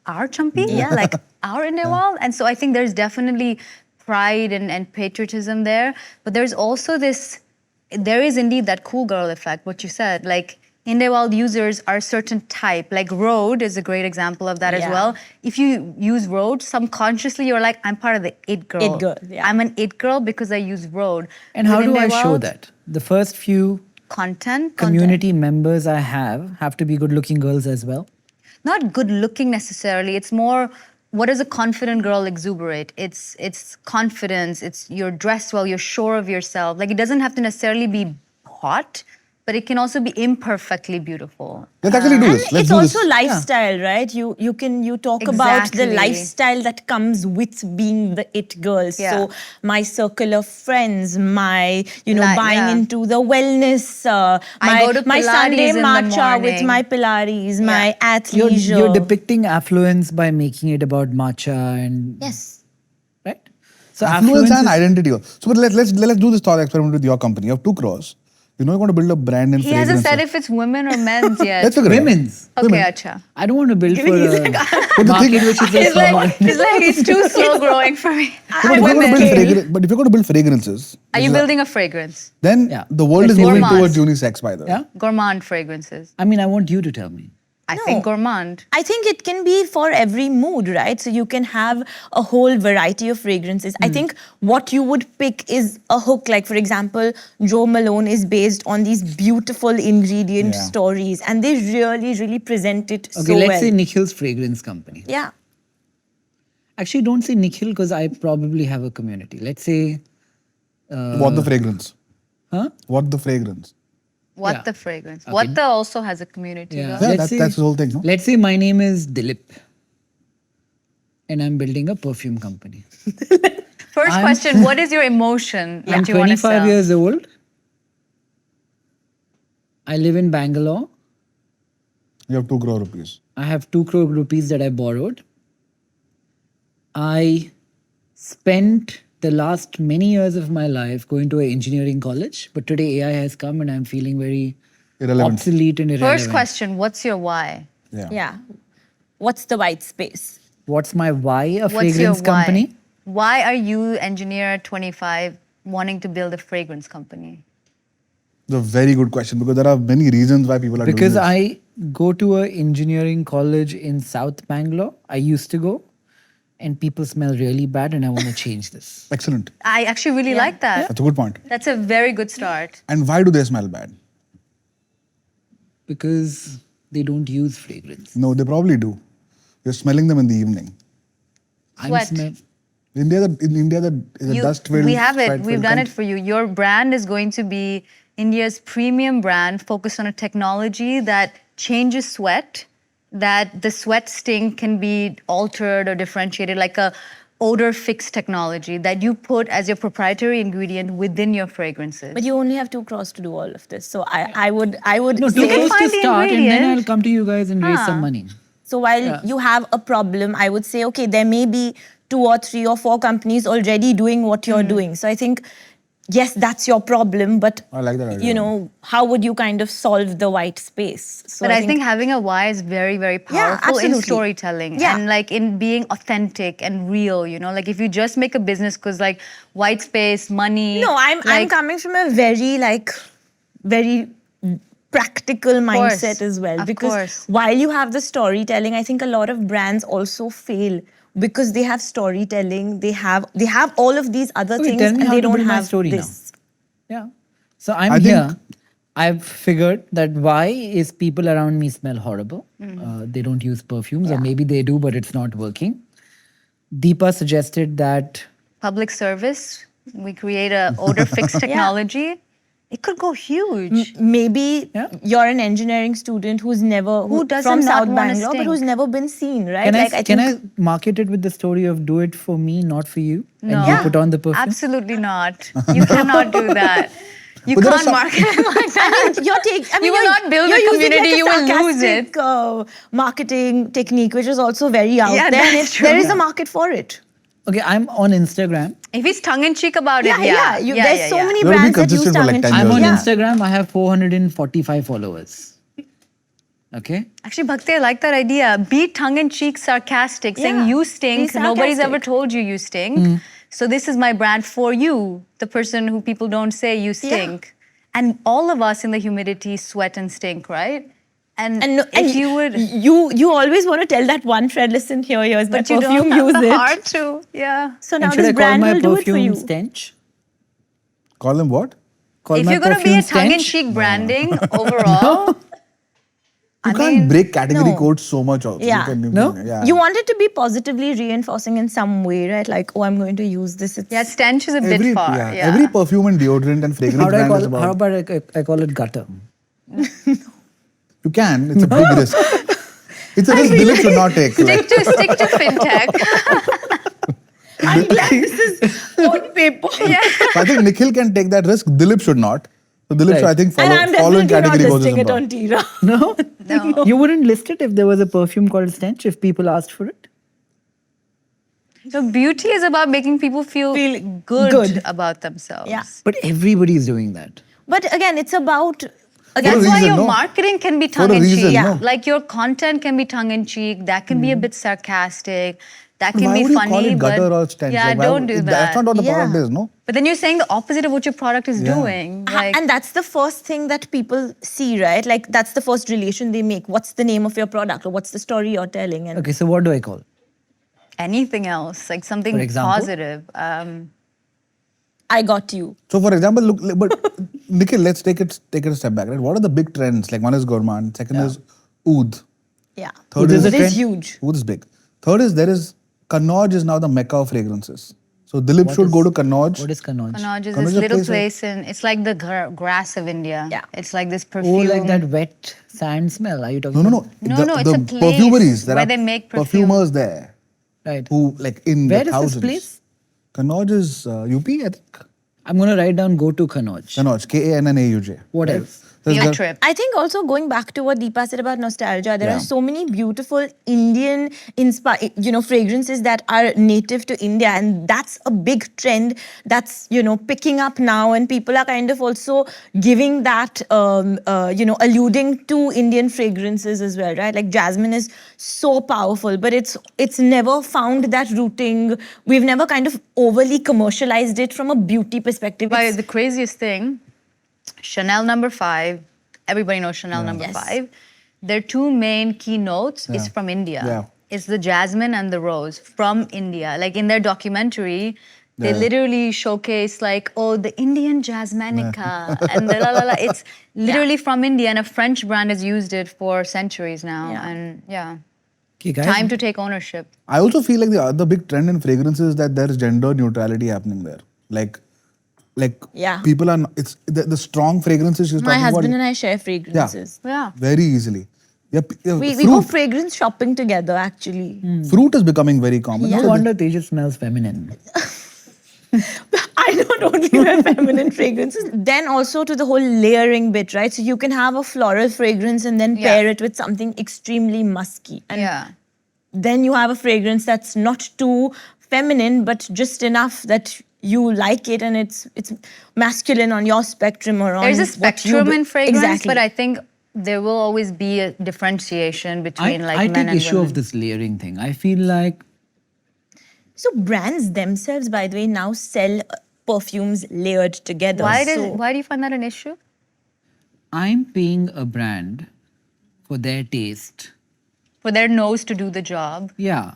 S2: our Champi? Yeah, like our Inde Wild. And so I think there's definitely pride and patriotism there. But there's also there is indeed that cool girl effect, what you said. Like, Inde Wild users are a certain type. Like Rode is a great example of that as
S1: Yeah.
S2: well. If you use Rode, subconsciously you're like, I'm part of the it girl.
S1: It girl, yeah.
S2: I'm an it girl because I use Rode.
S4: And how
S2: With
S4: do
S2: Inde
S4: I show
S2: Wild,
S4: that? The first few
S2: Content.
S4: community members I have to be good looking girls as well.
S2: Not good looking necessarily. It's more, what does a confident girl exuberate? It's confidence. It's you're dressed well. You're sure of yourself. Like, it doesn't have to necessarily be hot, but it can also be imperfectly beautiful.
S3: Let's actually do
S1: And
S3: this. Let's
S1: it's
S3: do
S1: also
S3: this.
S1: lifestyle, right? You talk about the
S2: Exactly.
S1: lifestyle that comes with being the it girl.
S2: Yeah.
S1: So my circle of friends, my buying
S2: yeah.
S1: into the wellness,
S2: I go to
S1: my Sunday
S2: Pilates in the
S1: matcha with
S2: morning.
S1: my Pilates, my
S4: You're
S1: athleisure.
S4: depicting affluence by making it about matcha and
S1: Yes.
S4: right. So
S3: Affluence and
S4: is-
S3: identity. So but let's do this thought experiment with your company. You have 2 crores. You know you're going to build a brand in
S2: He hasn't
S3: fragrances.
S2: said if it's women or men's yet.
S3: Let's figure it out.
S4: women's.
S2: Okay, acha.
S4: I don't want to build for
S1: He's
S4: a
S3: But the
S4: market
S3: thing-
S4: which is
S2: He's
S4: just normal.
S2: like, it's too slow growing for me.
S3: But if you're going to build fragrances,
S2: Are you building a fragrance?
S3: then
S4: Yeah.
S3: the world is
S2: Let's
S3: moving
S2: gourmands.
S3: towards unisex, by the way.
S4: Yeah.
S2: Gourmand fragrances.
S4: I mean, I want you to tell me.
S2: I think gourmand.
S1: I think it can be for every mood, right? So you can have a whole variety of fragrances. I think what you would pick is a hook. Like, for example, Joe Malone is based on these beautiful ingredient
S3: Yeah.
S1: stories, and they really, really present it
S4: Okay,
S1: so
S4: let's
S1: well.
S4: say Nikhil's fragrance company.
S1: Yeah.
S4: Actually, don't say Nikhil because I probably have a community. Let's say,
S3: What the fragrance?
S4: huh?
S3: What the fragrance?
S2: What
S4: Yeah.
S2: the fragrance?
S4: Okay.
S2: What the also has a community.
S4: Yeah.
S2: girl.
S3: Yeah,
S4: Let's say-
S3: that's the whole thing, no?
S4: Let's say my name is Dilip, and I'm building a perfume company.
S2: First question, what is your emotion
S4: I'm
S2: that you want to
S4: 25
S2: sell?
S4: years old. I live in Bangalore.
S3: You have 2 crore rupees.
S4: I have 2 crore rupees that I borrowed. I spent the last many years of my life going to an engineering college, but today AI has come and I'm feeling very
S3: Irrelevant.
S4: obsolete and irrelevant.
S2: First question, what's your why?
S3: Yeah.
S1: Yeah. What's the white space?
S4: What's my why? A
S2: What's your
S4: fragrance
S2: why?
S4: company?
S2: Why are you, engineer at 25, wanting to build a fragrance company?
S3: It's a very good question because there are many reasons why people are
S4: Because
S3: doing this.
S4: I go to an engineering college in South Bangalore. I used to go, and people smell really bad, and I want to change this.
S3: Excellent.
S2: I actually really like that.
S3: That's a good point.
S2: That's a very good start.
S3: And why do they smell bad?
S4: Because they don't use fragrance.
S3: No, they probably do. You're smelling them in the evening.
S2: Sweat.
S3: In India, is a dust-filled.
S2: We have it.
S3: sweat-filled
S2: We've done it
S3: country.
S2: for you. Your brand is going to be India's premium brand focused on a technology that changes sweat, that the sweat sting can be altered or differentiated, like a odor fix technology that you put as your proprietary ingredient within your fragrances.
S1: But you only have 2 crores to do all of this. So I would
S4: No,
S1: say,
S4: two crores to
S2: find the
S4: start, and then
S2: ingredient.
S4: I'll come to you guys and raise some money.
S1: so while you have a problem, I would say, okay, there may be 2 or 3 or 4 companies already doing what you're doing. So I think, yes, that's your problem, but
S3: I like that idea.
S1: you know, how would you kind of solve the white space? So
S2: But I think having a why is very, very
S1: Yeah,
S2: powerful in
S1: absolutely.
S2: storytelling
S1: Yeah.
S2: and like in being authentic and real, you know, like if you just make a business because like white space, money.
S1: No, I'm
S2: like,
S1: coming from a very practical
S2: course,
S1: mindset as well.
S2: of
S1: Because
S2: course.
S1: while you have the storytelling, I think a lot of brands also fail because they have storytelling, they have all of these other
S4: Okay,
S1: things
S4: tell me
S1: and
S4: how
S1: they
S4: to
S1: don't
S4: build my
S1: have
S4: story now.
S1: this.
S4: Yeah. So I'm
S3: I think-
S4: here. I've figured that why is people around me smell horrible. They don't use perfumes, or maybe they do, but it's not working. Deepa suggested that
S2: public service, we create a odor fix technology. It could go huge.
S1: Maybe
S4: Yeah.
S1: you're an engineering student who
S2: doesn't
S1: from
S2: not
S1: South
S2: wanna
S1: Bangalore, but who's
S2: stink?
S1: never been seen, right?
S4: can
S1: like
S4: I,
S1: I
S4: can
S1: think
S4: I market it with the story of do it for me, not for you,
S2: No.
S4: and you put on the perfume?
S2: Absolutely not. You cannot do that. You
S3: But there are
S2: can't
S3: some-
S2: market it like that.
S1: you
S2: will not build a
S1: using,
S2: community,
S1: like, a
S2: you will lose it.
S1: sarcastic, marketing technique, which is also very out
S2: Yeah,
S1: there. And
S2: that's
S1: there is
S2: true.
S1: a market for it.
S4: Okay, I'm on Instagram.
S2: If he's tongue in cheek about
S1: Yeah,
S2: it, yeah.
S1: there's so many
S3: You have to be
S1: brands that use
S3: consistent for,
S1: tongue
S3: like,
S1: in
S3: 10
S1: cheek.
S4: I'm
S3: years,
S4: on
S3: yeah.
S4: Instagram. I have 445 followers. Okay.
S2: Actually, Bhakti, I like that idea. Be tongue in cheek, sarcastic, saying
S1: Yeah,
S2: you
S1: be
S2: stink. Nobody's ever
S1: sarcastic.
S2: told you you stink. So this is my brand for you, the person who people don't say you stink. And all of us in the humidity sweat and stink, right? And,
S1: And,
S2: if you would,
S1: you always want to tell that one friend, listen, here's my
S2: but you
S1: perfume,
S2: don't have
S1: use
S2: the
S1: it.
S2: heart to, yeah.
S1: So now
S4: And should
S1: this
S4: I call
S1: brand
S4: my
S1: will do it for
S4: perfume
S1: you.
S4: stench?
S3: Call them what?
S4: Call
S2: If
S4: my
S2: you're going to be a
S4: perfume
S2: tongue in
S4: stench?
S2: cheek branding overall,
S3: You
S2: I
S3: can't
S2: mean,
S3: break category
S1: no.
S3: codes so much also.
S1: Yeah.
S4: No?
S3: Yeah.
S1: You want it to be positively reinforcing in some way, right? Like, oh, I'm going to use this. It's,
S2: yeah, stench is a bit far. Yeah.
S3: Every perfume and deodorant and fragrance
S4: How do I
S3: brand is
S4: call?
S3: about.
S4: How about I call it gutter?
S3: You can. It's a big risk. It's a risk Dilip should not take. Like,
S2: Stick to fintech.
S1: I'm glad this is on paper.
S3: I think Nikhil can take that risk. Dilip should not. So Dilip should, I think,
S1: And I'm
S3: following
S1: definitely not
S3: category goes as
S1: listing it
S3: well.
S1: on Tira.
S4: No?
S2: No.
S4: You wouldn't list it if there was a perfume called stench if people asked for it?
S2: So beauty is about making people feel,
S1: Feel
S2: good,
S1: good.
S2: about themselves.
S1: Yeah.
S4: But everybody is doing that.
S1: But again, it's about...
S3: For
S2: That's
S3: a
S2: why
S3: reason,
S2: your
S3: no?
S2: marketing can be
S3: For a
S2: tongue in
S3: reason,
S2: cheek.
S3: no?
S2: Like your content can be tongue in cheek. That can be a bit sarcastic. That can
S3: Why
S2: be
S3: would you
S2: funny.
S3: call it
S2: but
S3: gutter or stench?
S2: Yeah,
S3: Like, why
S2: don't
S3: would-
S2: do that.
S3: That's not what the product
S1: Yeah.
S3: is, no?
S2: But then you're saying the opposite of what your product is
S3: Yeah.
S2: doing. Like,
S1: And that's the first thing that people see, right? Like, that's the first relation they make. What's the name of your product? Or what's the story you're telling? And
S4: Okay, so what do I call?
S2: anything else, like something
S4: For example?
S2: positive.
S1: I got you.
S3: So, for example, but Nikhil, let's take it a step back, right? What are the big trends? Like, one is gourmand, second is oud.
S1: Yeah.
S3: Third
S4: Oud is
S3: is
S4: a
S1: It is
S4: trend?
S1: huge.
S3: Oud is big. Third is there is Kannauj is now the mecca of fragrances. So Dilip should go to Kannauj.
S4: What is Kannauj?
S2: Kannauj is
S3: Kannauj
S2: this
S3: is a
S2: little
S3: place
S2: place in, it's like the grass of India.
S1: Yeah.
S2: It's like this
S4: Oh,
S2: perfume.
S4: like that wet sand smell. Are you talking
S3: No.
S2: No, it's a place
S3: perfumeries. There
S2: where
S3: are
S2: they make perfume.
S3: perfumers there
S4: Right.
S3: who like in
S4: Where
S3: the
S4: is
S3: thousands.
S4: this place?
S3: Kannauj is UP, I think.
S4: I'm going to write down go to Kannauj.
S3: Kannauj, Kannauj.
S4: What else?
S2: Field trip.
S1: I think also going back to what Deepa said about nostalgia, there
S3: Yeah.
S1: are so many beautiful Indian fragrances that are native to India, and that's a big trend that's picking up now, and people are kind of also giving that alluding to Indian fragrances as well, right? Like jasmine is so powerful, but it's never found that rooting. We've never kind of overly commercialized it from a beauty perspective.
S2: But
S1: It's-
S2: the craziest thing, Chanel number 5, everybody knows Chanel number
S1: Yes.
S2: 5. Their two main keynotes is from India.
S3: Yeah.
S2: It's the jasmine and the rose from India. Like in their documentary, they
S3: Yeah.
S2: literally showcase like, oh, the Indian Jasmanica and the la la la. It's literally from India, and a French brand has used it for centuries now.
S1: Yeah.
S2: And yeah,
S4: Okay, guys.
S2: time to take ownership.
S3: I also feel like the other big trend in fragrances is that there is gender neutrality happening there. Like
S1: Yeah.
S3: people are. It's the strong fragrances she's
S1: My
S3: talking
S1: husband
S3: about.
S1: and I share fragrances.
S2: Yeah.
S3: Very easily. Yeah,
S1: We
S3: fruit,
S1: go fragrance shopping together, actually.
S3: fruit is becoming very common.
S4: No
S3: So
S4: wonder Tejas smells feminine.
S1: I don't only wear feminine fragrances. Then also to the whole layering bit, right? So you can have a floral fragrance and then
S2: Yeah.
S1: pair it with something extremely musky. And
S2: Yeah.
S1: then you have a fragrance that's not too feminine, but just enough that you like it and it's masculine on your spectrum or on
S2: There's a
S1: what you
S2: spectrum in fragrance,
S1: Exactly.
S2: but I think there will always be a differentiation between like
S4: I
S2: men
S4: take
S2: and
S4: issue
S2: women.
S4: of this layering thing. I feel like
S1: So brands themselves, by the way, now sell perfumes layered together.
S2: Why
S1: So-
S2: do you find that an issue?
S4: I'm paying a brand for their taste.
S2: For their nose to do the job.
S4: Yeah.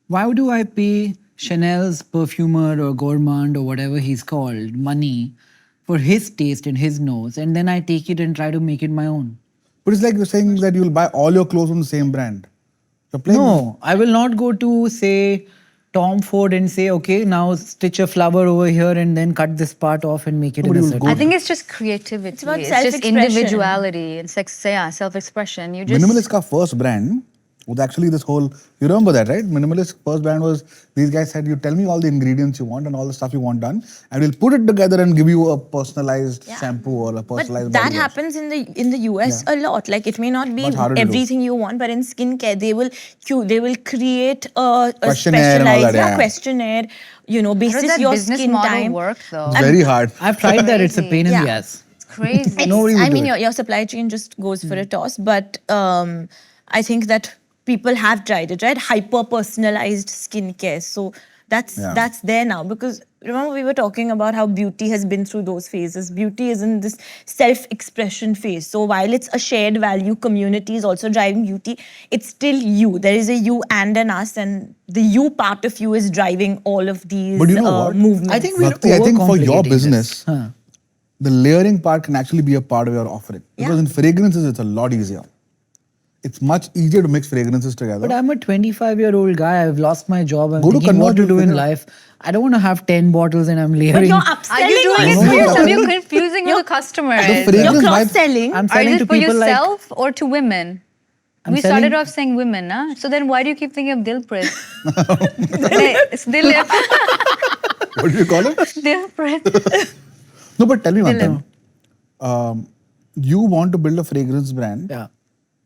S4: Why do I pay Chanel's perfumer or gourmand or whatever he's called money for his taste and his nose, and then I take it and try to make it my own?
S3: But it's like you're saying that you'll buy all your clothes from the same brand. You're playing.
S4: No, I will not go to, say, Tom Ford and say, okay, now stitch a flower over here and then cut this part off and make it in
S3: Nobody
S4: a
S3: will
S4: certain
S3: go
S2: I think it's just creativity. It's
S1: about
S2: just
S1: self-expression.
S2: individuality and self-expression. You just
S3: Minimalist ka first brand was actually this whole. You remember that, right? Minimalist first brand was these guys said, you tell me all the ingredients you want and all the stuff you want done, and we'll put it together and give you a personalized shampoo or a personalized.
S1: But that
S3: body wash.
S1: happens in the US a lot. Like it may not be
S3: Much harder to do.
S1: everything you want, but in skincare they will create a
S3: Questionnaire and all
S1: specialized
S3: that, yeah.
S1: questionnaire.
S2: how
S1: Basis
S2: does that
S1: your
S2: business
S1: skin
S2: model
S1: time.
S2: work though?
S3: It's very hard.
S4: I've tried that. It's a pain in the
S1: Yeah.
S4: ass.
S2: It's crazy.
S3: Nobody would
S1: I
S3: do
S1: mean,
S3: it.
S1: your supply chain just goes for a toss. But I think that people have tried it, right? Hyper personalized skincare. So that's there now, because remember we were talking about how beauty has been through those phases. Beauty is in this self-expression phase. So while it's a shared value, community is also driving beauty, it's still you. There is a you and an us, and the you part of you is driving all of these
S3: But you know what?
S1: movements.
S4: I think we're
S3: Bhakti, I think for your
S4: overcomplicating
S3: business,
S4: this. Huh.
S3: the layering part can actually be a part of your offering. Because in fragrances, it's a lot easier. It's much easier to mix fragrances together.
S4: But I'm a 25-year-old guy. I've lost my job. I'm
S3: Go to
S4: thinking what to
S3: Kannauj,
S4: do
S3: you'll
S4: in
S3: figure it out.
S4: life. I don't want to have 10 bottles and I'm
S1: But
S4: layering.
S1: you're
S2: Are
S1: upselling
S2: you doing it
S1: yourself.
S2: for yourself? You're confusing who the customer is.
S3: fragrance
S1: You're
S3: might-
S1: cross-selling.
S4: I'm
S2: Are
S4: selling
S2: you
S4: to
S2: for
S4: people like...
S2: yourself or to women?
S4: I'm
S2: We
S4: selling-
S2: started off saying women, huh? So then why do you keep thinking of Dilprit? It's Dilip.
S3: What do you call it?
S2: Dilprit.
S3: No, but tell me one
S2: Dylan.
S3: thing. You want to build a fragrance brand.
S4: Yeah.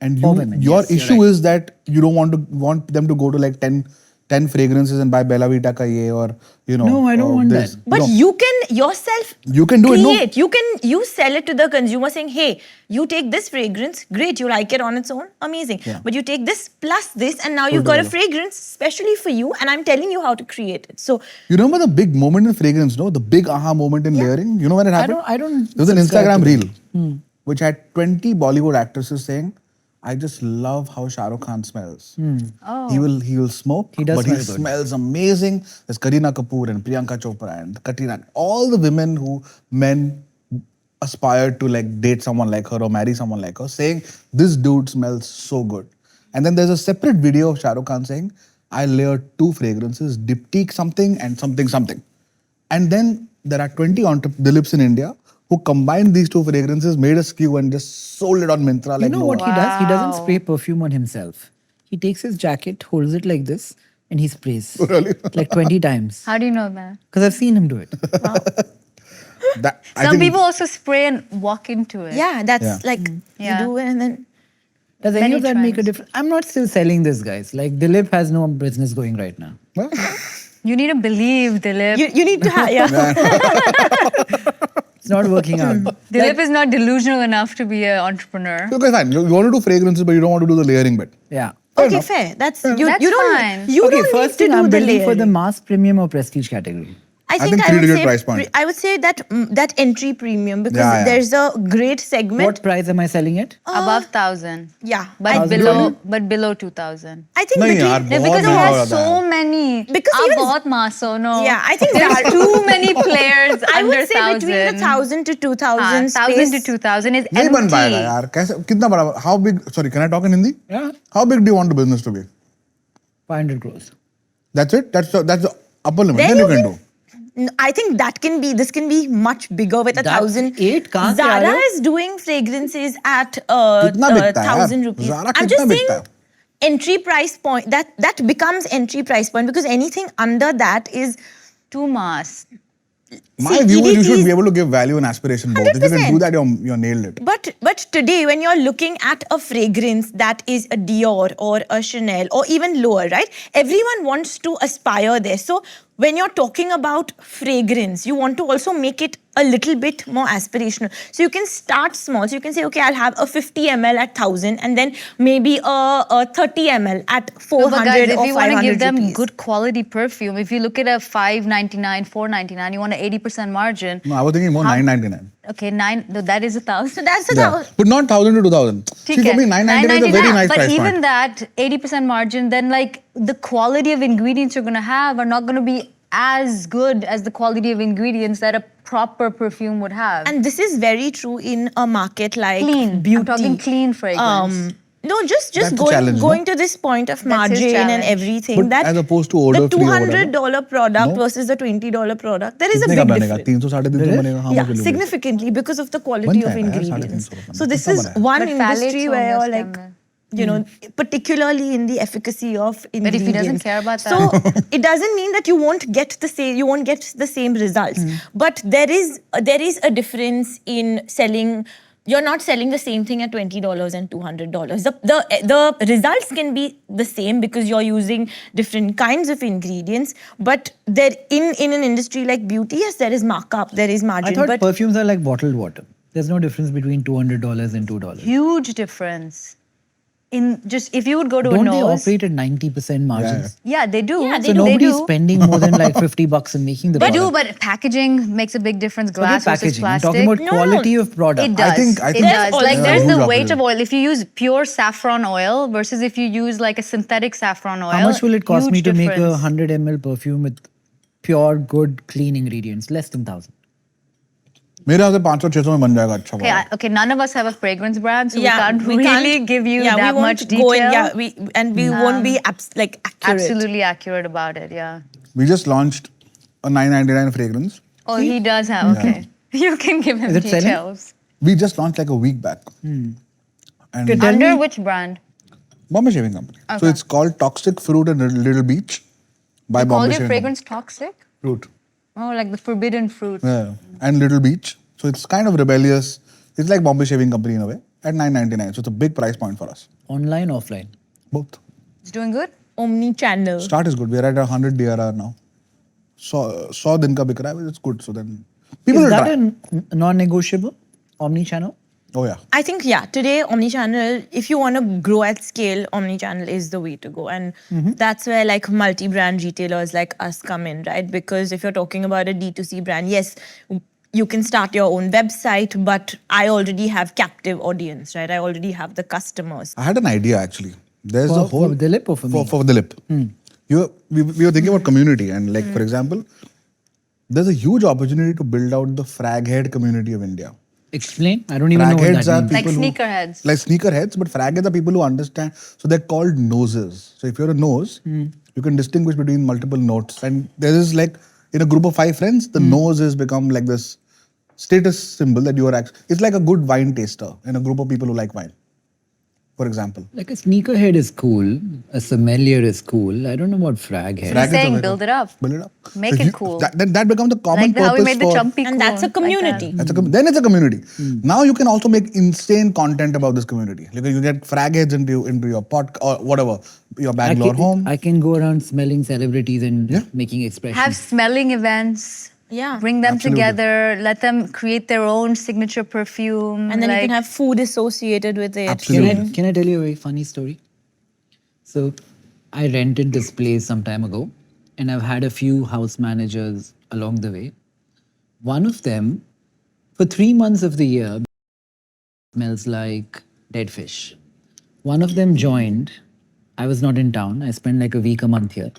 S3: And
S4: For
S3: you,
S4: women,
S3: your
S4: yes, you're
S3: issue
S4: right.
S3: is that you don't want them to go to like 10 fragrances and buy Bella Vita ka ye or
S4: No, I don't want
S3: this.
S4: that.
S1: But
S3: No.
S1: you can yourself
S3: You can do it, no?
S1: create. You sell it to the consumer saying, hey, you take this fragrance, great, you like it on its own, amazing.
S3: Yeah.
S1: But you take this plus this, and now you've got a
S3: together.
S1: fragrance specially for you, and I'm telling you how to create it. So
S3: You remember the big moment in fragrance, no? The big aha moment in layering? You know when it happened?
S4: I don't
S3: There was an
S4: subscribe
S3: Instagram
S4: to
S3: reel which had 20 Bollywood actresses saying, I just love how Shah Rukh Khan smells.
S2: Oh.
S3: He will smoke,
S4: He does
S3: but he
S4: smell good.
S3: smells amazing. There's Kareena Kapoor and Priyanka Chopra and Katrina. All the women who men aspired to like date someone like her or marry someone like her, saying, this dude smells so good. And then there's a separate video of Shah Rukh Khan saying, I layered 2 fragrances, Diptyque something and something something. And then there are 20 Dileeps in India who combined these 2 fragrances, made a SKU and just sold it on Myntra like
S4: You know
S3: no
S4: what
S3: one.
S4: he does? He doesn't
S2: Wow.
S4: spray perfume on himself. He takes his jacket, holds it like this, and he sprays.
S3: Really?
S4: Like 20 times.
S2: How do you know that?
S4: Because I've seen him do it.
S3: I
S2: Some
S3: think
S2: people also spray and walk into it.
S1: Yeah, that's
S3: Yeah.
S1: like
S2: Yeah.
S1: you do it and then
S4: Does any
S2: Many
S4: of that make a
S2: trends.
S4: difference? I'm not still selling this, guys. Like Dilip has no business going right now.
S3: Well,
S2: You need to believe, Dilip.
S1: you need to have
S4: It's not working out.
S2: Dilip is not delusional enough to be an entrepreneur.
S3: okay, fine. You want to do fragrances, but you don't want to do the layering bit.
S4: Yeah.
S1: Okay, fair. That's you.
S2: That's
S1: you don't.
S2: fine.
S1: You
S4: Okay,
S1: don't
S4: first
S1: need
S4: thing
S1: to do
S4: I'm
S1: the
S4: building for the
S1: layering.
S4: mass premium or prestige category.
S1: I
S3: think
S1: think I would
S3: three-digit
S1: say
S3: price point.
S1: I would say that that entry premium because
S3: Yeah, yeah.
S1: there's a great segment.
S4: What price am I selling it?
S2: Above 1,000.
S1: Yeah,
S2: But
S4: 1,000
S2: below 2,000.
S1: I think
S3: No,
S1: between
S3: yaar,
S2: No,
S3: बहुत
S2: because he
S3: महंगा हो
S2: has
S3: जाता है.
S2: so many.
S1: Because
S2: आप
S1: even-
S2: बहुत maso, no.
S1: yeah, I think
S2: There's
S1: that
S2: too many players
S1: I
S2: under
S1: would say
S2: 1,000.
S1: between the 1,000 to 2,000
S2: 1,000 to
S1: space.
S2: 2,000 is
S3: नहीं बन पाएगा
S2: empty.
S3: यार कैसे कितना बड़ा how big sorry can I talk in Hindi
S4: Yeah.
S3: how big do you want the business to be
S4: 500 crores.
S3: that's it that's the upper limit
S1: Then
S3: then you
S1: you
S3: can
S1: can-
S3: do
S1: I think this can be much bigger with
S4: That's
S1: 1,000.
S4: eight, कहाँ से आ
S1: Zara
S4: रहे हो?
S1: is doing fragrances at
S3: कितना बिकता है यार?
S1: 1,000 rupees.
S3: Zara
S1: I'm
S3: कितना
S1: just
S3: बिकता
S1: saying entry price point that becomes entry price point because anything under that is
S2: Too mass.
S3: my
S1: See,
S3: view is you
S1: EDT
S3: should
S1: is-
S3: be able to give value and aspiration both if you can do
S1: 100%.
S3: that you're nailed it
S1: But today, when you're looking at a fragrance that is a Dior or a Chanel or even lower, right? Everyone wants to aspire there. So when you're talking about fragrance, you want to also make it a little bit more aspirational. So you can start small. So you can say, okay, I'll have a 50 ml at 1,000 and then maybe a 30 ml at 400
S2: No, but guys, if
S1: or
S2: you want to
S1: 500
S2: give them
S1: rupees.
S2: good quality perfume, if you look at a $5.99, $4.99, you want an 80% margin.
S3: no I was thinking more 999
S2: Okay, no, that is 1,000.
S1: So that's a
S3: yeah but not 1,000 to 2,000 see for me 999 is a very nice
S2: but
S3: price
S2: even
S3: point
S2: that 80% margin, then like the quality of ingredients you're gonna have are not gonna be as good as the quality of ingredients that a proper perfume would have.
S1: And this is very true in a market like
S2: Clean.
S1: beauty.
S2: I'm talking clean fragrance.
S1: No, just
S3: That's a
S1: going
S3: challenge, no?
S1: going to this point of
S2: That's his
S1: margin and
S2: challenge.
S1: everything.
S3: But
S1: that
S3: as opposed to order
S1: the
S3: free or whatever.
S1: $200 product
S3: No?
S1: versus the $20 product, there is a
S3: कितने का
S1: big
S3: बनेगा
S1: difference.
S3: 300 350 बनेगा how much
S1: Yeah,
S3: will you make?
S1: significantly because of the quality
S3: बनता
S1: of
S3: है यार,
S1: ingredients.
S3: 350 रुपए
S1: So
S3: में,
S1: this
S3: कितना
S1: is
S3: बना है?
S1: one
S2: But
S1: industry
S2: phthalates
S1: where
S2: होंगे
S1: you're
S2: उसके
S1: like, you know, particularly in the efficacy of
S2: But
S1: ingredients.
S2: if he doesn't care about
S1: So it doesn't mean that you won't get the same results. But there is a difference in selling. You're not selling the same thing at $20 and $200. The results can be the same because you're using different kinds of ingredients. But there in an industry like beauty, yes, there is markup, there is margin.
S4: I thought
S1: but
S4: perfumes are like bottled water. There's no difference between $200 and $2.
S2: Huge difference. In just if you would go to
S4: Don't
S2: a
S4: they
S2: nose,
S4: operate at 90% margins?
S2: yeah, they do.
S1: Yeah, they
S4: So
S1: do.
S4: nobody's spending more than like $50 in making the
S2: They
S4: product.
S2: do, but packaging makes a big difference.
S4: Forget
S2: Glass versus
S4: packaging. I'm
S2: plastic.
S4: talking about
S1: No,
S4: quality of product.
S2: It does.
S3: I think
S2: it does.
S1: also
S2: Like
S1: a
S2: there's
S3: huge
S2: the weight
S3: opportunity.
S2: of oil. If you use pure saffron oil versus if you use like a synthetic saffron oil,
S4: How much will it cost
S2: huge
S4: me to make a
S2: difference.
S4: 100 ml perfume with pure, good, clean ingredients? Less than 1,000.
S3: मेरे यहाँ से 500-600 में बन जाएगा अच्छा
S2: Okay,
S3: वाला
S2: okay. None of us have a fragrance brand, so
S1: yeah,
S2: we can't give you
S1: yeah,
S2: that
S1: we won't
S2: much
S1: go
S2: detail.
S1: in, we won't be accurate.
S2: Absolutely accurate about it. Yeah.
S3: we just launched a 999 fragrance
S2: Oh, he does have. Okay, you can give him
S4: Is it selling?
S2: details.
S3: we just launched like a week back and
S4: Okay, tell
S2: Under
S4: me-
S2: which brand?
S3: Bombay Shaving Company so
S2: Okay.
S3: it's called Toxic Fruit and Little Beach by
S2: You call
S3: Bombay
S2: your
S3: Shaving
S2: fragrance toxic?
S3: Company. Fruit
S2: Oh, like the forbidden fruit.
S3: yeah and Little Beach so it's kind of rebellious it's like Bombay Shaving Company in a way at 999 so it's a big price point for us
S4: Online, offline.
S3: both
S2: It's doing good.
S1: Omnichannel.
S3: start is good we're at 100 DRR now so 100 दिन का बिक रहा है it's good so then people
S4: Is
S3: will
S4: that
S3: try
S4: a non-negotiable? Omni-channel?
S3: oh yeah
S1: I think, yeah, today omnichannel, if you want to grow at scale, omnichannel is the way to go. And that's where like multi-brand retailers like us come in, right? Because if you're talking about a D2C brand, yes, you can start your own website, but I already have captive audience, right? I already have the customers.
S3: I had an idea actually. There's
S4: For-
S3: a whole
S4: for Dilip or for me?
S3: for Dilip. We were thinking about community and like for example, there's a huge opportunity to build out the frag head community of India.
S4: Explain. I don't even know what
S3: Fragheads
S4: that
S3: are
S4: means.
S2: Like
S3: people who-
S2: sneakerheads.
S3: Like sneakerheads, but fragheads are people who understand. So they're called noses. So if you're a nose, you can distinguish between multiple notes. And there is like in a group of 5 friends, the nose has become like this status symbol that you are. It's like a good wine taster in a group of people who like wine. for example?
S4: Like a sneakerhead is cool, a sommelier is cool. I don't know about frag head.
S3: Frag
S2: He's
S3: is
S2: saying
S3: available.
S2: build it up.
S3: Build it up.
S2: Make
S3: So
S2: it
S3: you-
S2: cool.
S3: That becomes the common
S2: Like how we
S3: purpose
S2: made the
S3: for.
S2: Champi
S1: And that's a
S2: clone, like that.
S1: community.
S3: Then it's a community. Now you can also make insane content about this community. You get frag heads into your pod or whatever, your Bangalore home.
S4: I can go around smelling celebrities and
S3: Yeah.
S4: making expressions.
S2: Have smelling events.
S1: Yeah.
S2: Bring them
S3: Absolutely.
S2: together. Let them create their own signature perfume.
S1: And then you can
S2: like-
S1: have food associated with it.
S3: Absolutely.
S4: Can I tell you a very funny story? So I rented this place some time ago and I've had a few house managers along the way. One of them, for 3 months of the year, smells like dead fish. One of them joined. I was not in town. I spent like a week, a month here.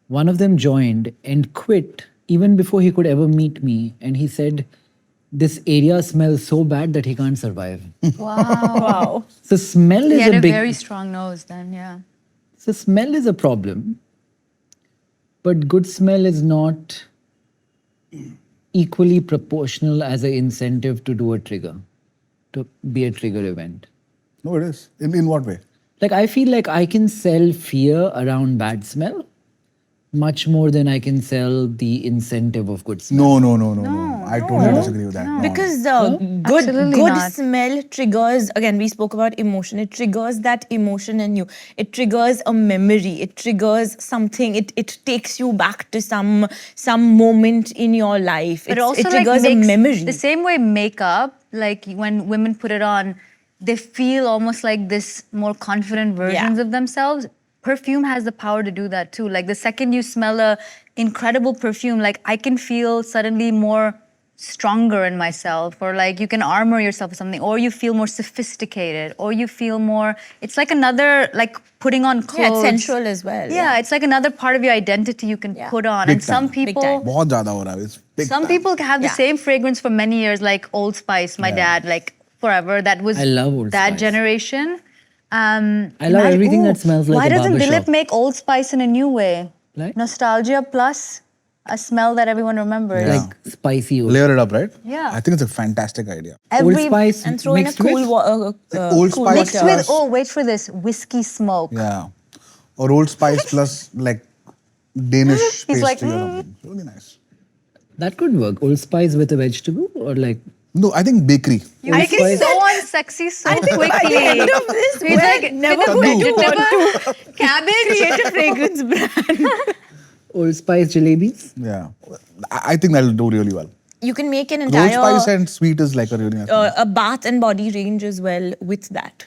S4: One of them joined and quit even before he could ever meet me. And he said, this area smells so bad that he can't survive.
S1: Wow.
S4: So smell
S2: He
S4: is
S2: had
S4: a
S2: a
S4: big
S2: very strong nose then, yeah.
S4: So smell is a problem, but good smell is not equally proportional as an incentive to do a trigger, to be a trigger event.
S3: No, it is. In what way?
S4: Like I feel like I can sell fear around bad smell much more than I can sell the incentive of good smell.
S3: No. I totally disagree with that. No,
S1: Because
S2: Absolutely
S1: good
S2: not.
S1: smell triggers, again, we spoke about emotion. It triggers that emotion in you. It triggers a memory. It triggers something. It takes you back to some moment in your life.
S2: But
S1: It's-
S2: also
S1: it
S2: like
S1: triggers a
S2: makes-
S1: memory.
S2: The same way makeup, like when women put it on, they feel almost like this more confident versions of themselves. Perfume has the power to do that too. Like the second you smell a incredible perfume, like I can feel suddenly more stronger in myself, or like you can armor yourself with something, or you feel more sophisticated, or you feel more, it's like another, like putting on clothes.
S1: Yeah, it's sensual as well.
S2: Yeah, it's like another part of your identity you can put on. And some
S3: time.
S1: Big
S2: people,
S1: time.
S3: बहुत ज़्यादा हो रहा है. It's big
S2: some
S3: time.
S2: people have the
S1: Yeah.
S2: same fragrance for many years, like Old Spice, my dad, like forever. That was
S4: I love Old
S2: that
S4: Spice.
S2: generation.
S4: I love everything that smells like
S2: Why
S4: a
S2: doesn't
S4: barber
S2: Dilip
S4: shop.
S2: make Old Spice in a new way?
S4: Like?
S2: Nostalgia plus a smell that everyone remembers.
S3: Yeah.
S4: Like spicy.
S3: Layer it up, right?
S2: Yeah.
S3: I think it's a fantastic idea.
S4: Old Spice
S1: And throw in a
S4: mixed
S1: cool,
S4: with?
S3: Old
S1: cool
S3: Spice
S2: Mixed
S1: water.
S2: with, oh, wait for this, whiskey smoke.
S3: Yeah. Or Old Spice plus like Danish
S2: He's
S3: pastry
S2: like,
S3: or something. Really nice.
S4: That could work. Old Spice with a vegetable or like
S3: No, I think bakery.
S2: You make it so unsexy so quickly.
S1: By the end of this,
S2: He's
S1: we're
S2: like,
S1: never
S2: with a
S1: going to want
S2: vegetable,
S1: to
S2: cabbage.
S1: create a fragrance brand.
S4: Old Spice jalebis.
S3: Yeah. I think that'll do really well.
S1: You can make an
S3: Old
S1: entire
S3: Spice and sweet is like a really nice thing.
S1: a bath and body range as well with that.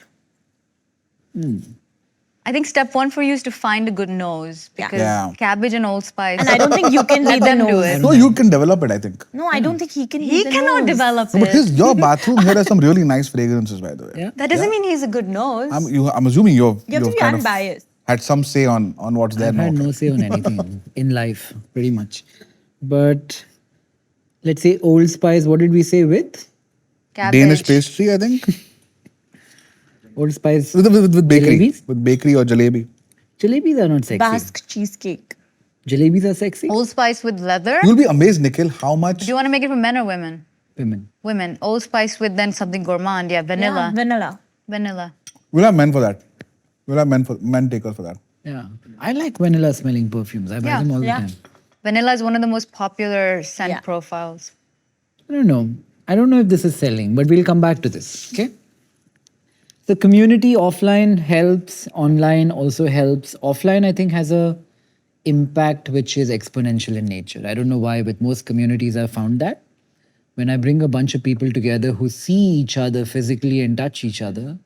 S2: I think step one for you is to find a good nose, because
S3: Yeah.
S2: cabbage and Old Spice.
S1: And I don't think you can
S2: Let
S1: be the
S2: them do
S1: nose.
S2: it.
S3: No, you can develop it, I think.
S1: No, I don't think he can.
S2: He
S1: be the
S2: cannot
S1: nose.
S2: develop
S3: No, but
S2: it.
S3: your bathroom here has some really nice fragrances, by the way.
S4: Yeah.
S2: That doesn't mean he's a good nose.
S3: I'm assuming
S1: You have to
S3: you've
S1: be
S3: kind of
S1: unbiased.
S3: had some say on what's there
S4: I've
S3: now.
S4: had no say on anything in life, pretty much. But let's say Old Spice, what did we say with?
S2: Cabbage.
S3: Danish pastry, I think.
S4: Old Spice.
S3: with bakery.
S4: Jalebis?
S3: With bakery or jalebi.
S4: Jalebis are not sexy.
S1: Basque cheesecake.
S4: Jalebis are sexy.
S2: Old Spice with leather.
S3: You'll be amazed, Nikhil, how much.
S2: Do you want to make it for men or women?
S4: Women.
S2: Women. Old Spice with then something gourmand. Yeah, vanilla.
S1: Yeah, vanilla.
S2: Vanilla.
S3: We'll have men for that. We'll have men takers for that.
S4: Yeah. I like vanilla smelling perfumes. I buy
S2: Yeah,
S4: them all
S1: yeah.
S4: the time.
S2: Vanilla is one of the most popular scent
S1: Yeah.
S2: profiles.
S4: I don't know. I don't know if this is selling, but we'll come back to this. Okay. The community offline helps, online also helps. Offline, I think, has a impact which is exponential in nature. I don't know why, with most communities, I've found that when I bring a bunch of people together who see each other physically and touch each other,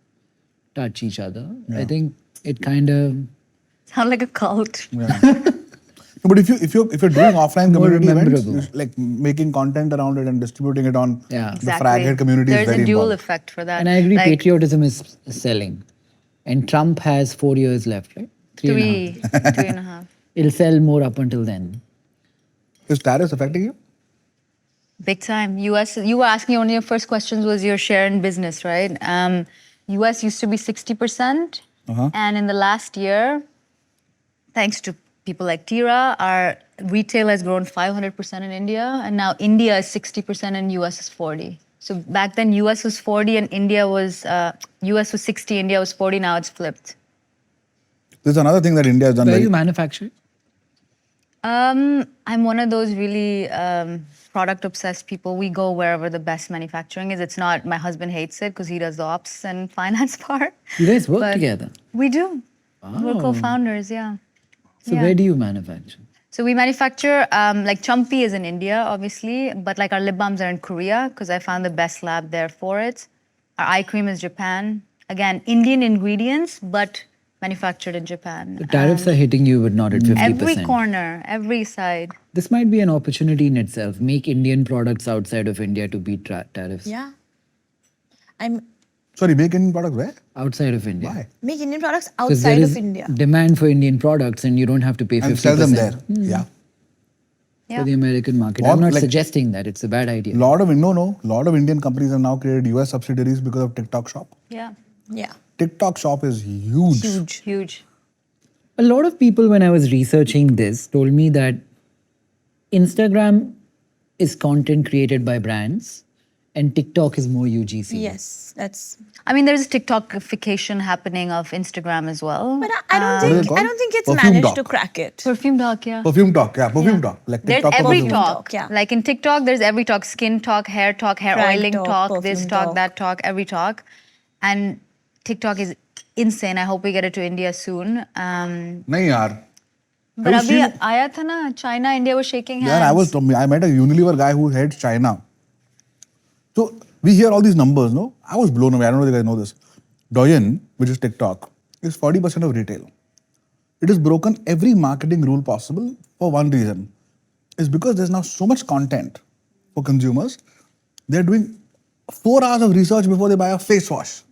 S4: I think it kind of
S2: Sound like a cult.
S3: No, but if you're doing offline
S4: More
S3: community events,
S4: memorable.
S3: like making content around it and distributing it on
S4: Yeah.
S3: the fraghead community
S2: There's
S3: is very
S2: a dual
S3: important.
S2: effect for that.
S4: and I agree,
S2: Like,
S4: patriotism is selling. And Trump has 4 years left, right? Three and a half.
S2: 3.5.
S4: It'll sell more up until then.
S3: Is tariffs affecting you?
S2: Big time. US, you were asking, one of your first questions was your share in business, right? US used to be 60%. And in the last year, thanks to people like Tira, our retail has grown 500% in India. And now India is 60% and US is 40. So back then, US was 40 and US was 60, India was 40. Now it's flipped.
S3: There's another thing that India has done
S4: Where
S3: very.
S4: you manufacture?
S2: I'm one of those really product obsessed people. We go wherever the best manufacturing is. It's not, my husband hates it because he does the ops and finance part.
S4: You guys work
S2: But
S4: together.
S2: We do. We're
S4: Oh.
S2: co-founders, yeah.
S4: So
S2: Yeah.
S4: where do you manufacture?
S2: So we manufacture, like Champi is in India, obviously, but like our lip balms are in Korea because I found the best lab there for it. Our eye cream is Japan. Again, Indian ingredients, but manufactured in Japan.
S4: The tariffs are hitting you, but not at 50%.
S2: Every corner, every side.
S4: This might be an opportunity in itself. Make Indian products outside of India to beat tariffs.
S1: Yeah. I'm
S3: Sorry, make Indian products where?
S4: Outside of India.
S3: Why?
S1: make Indian products
S4: Because there
S1: outside
S4: is
S1: of India.
S4: demand for Indian products and you don't have to pay 50%.
S3: And sell them there. Yeah.
S2: Yeah.
S4: For the American market.
S3: Or
S4: I'm not
S3: like-
S4: suggesting that. It's a bad idea.
S3: Lot of Indian companies have now created US subsidiaries because of TikTok Shop.
S2: Yeah.
S1: Yeah.
S3: TikTok Shop is huge.
S1: Huge.
S2: Huge.
S4: A lot of people, when I was researching this, told me that Instagram is content created by brands and TikTok is more UGC.
S1: Yes, that's.
S2: I mean, there's a TikTokification happening of Instagram as well.
S1: But I don't
S3: What is it
S1: think
S3: called?
S1: I don't think it's
S3: Perfume
S1: managed to
S3: talk.
S1: crack it.
S2: Perfume talk, yeah.
S3: Perfume talk, yeah, perfume talk. Like
S2: There's
S3: TikTok for
S2: every
S3: perfume.
S2: talk.
S1: Yeah.
S2: Like in TikTok, there's every talk. Skin talk, hair,
S1: Prank
S2: oiling
S1: talk,
S2: talk, this
S1: perfume
S2: talk,
S1: talk.
S2: that talk, every talk. And TikTok is insane. I hope we get it to India soon.
S3: Nahi yaar.
S2: But
S3: Have you
S2: abhi
S3: seen-
S2: aaya tha na, China, India was shaking hands.
S3: Yeah, I met a Unilever guy who heads China. So we hear all these numbers, no? I was blown away. I don't know if you guys know this. Douyin, which is TikTok, is 40% of retail. It has broken every marketing rule possible for one reason. It's because there's now so much content for consumers. They're doing 4 hours of research before they buy a face wash.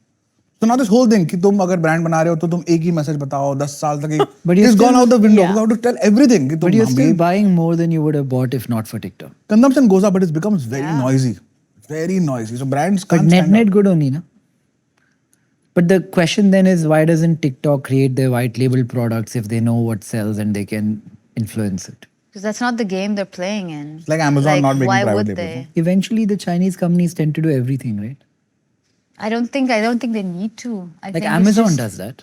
S3: So now this whole thing, कि तुम अगर brand बना रहे हो तो तुम एक ही message बताओ 10 साल तक
S4: But
S3: it's
S4: you're
S3: gone
S4: still-
S3: out the window.
S1: Yeah.
S3: You have to tell everything. कि
S4: But
S3: तुम
S4: you're still
S3: हमें-
S4: buying more than you would have bought if not for TikTok.
S3: Consumption goes up, but it becomes very noisy. Very noisy. So brands
S4: But
S3: can't stand
S4: net
S3: out.
S4: good only, na? But the question then is, why doesn't TikTok create their white label products if they know what sells and they can influence it?
S2: Because that's not the game they're playing in.
S3: Like Amazon not making
S2: why
S3: private
S2: would
S3: labels,
S2: they?
S4: Eventually, the Chinese companies tend to do everything, right?
S2: I don't think they need to. I
S4: Like
S2: think it's
S4: Amazon
S2: just-
S4: does that.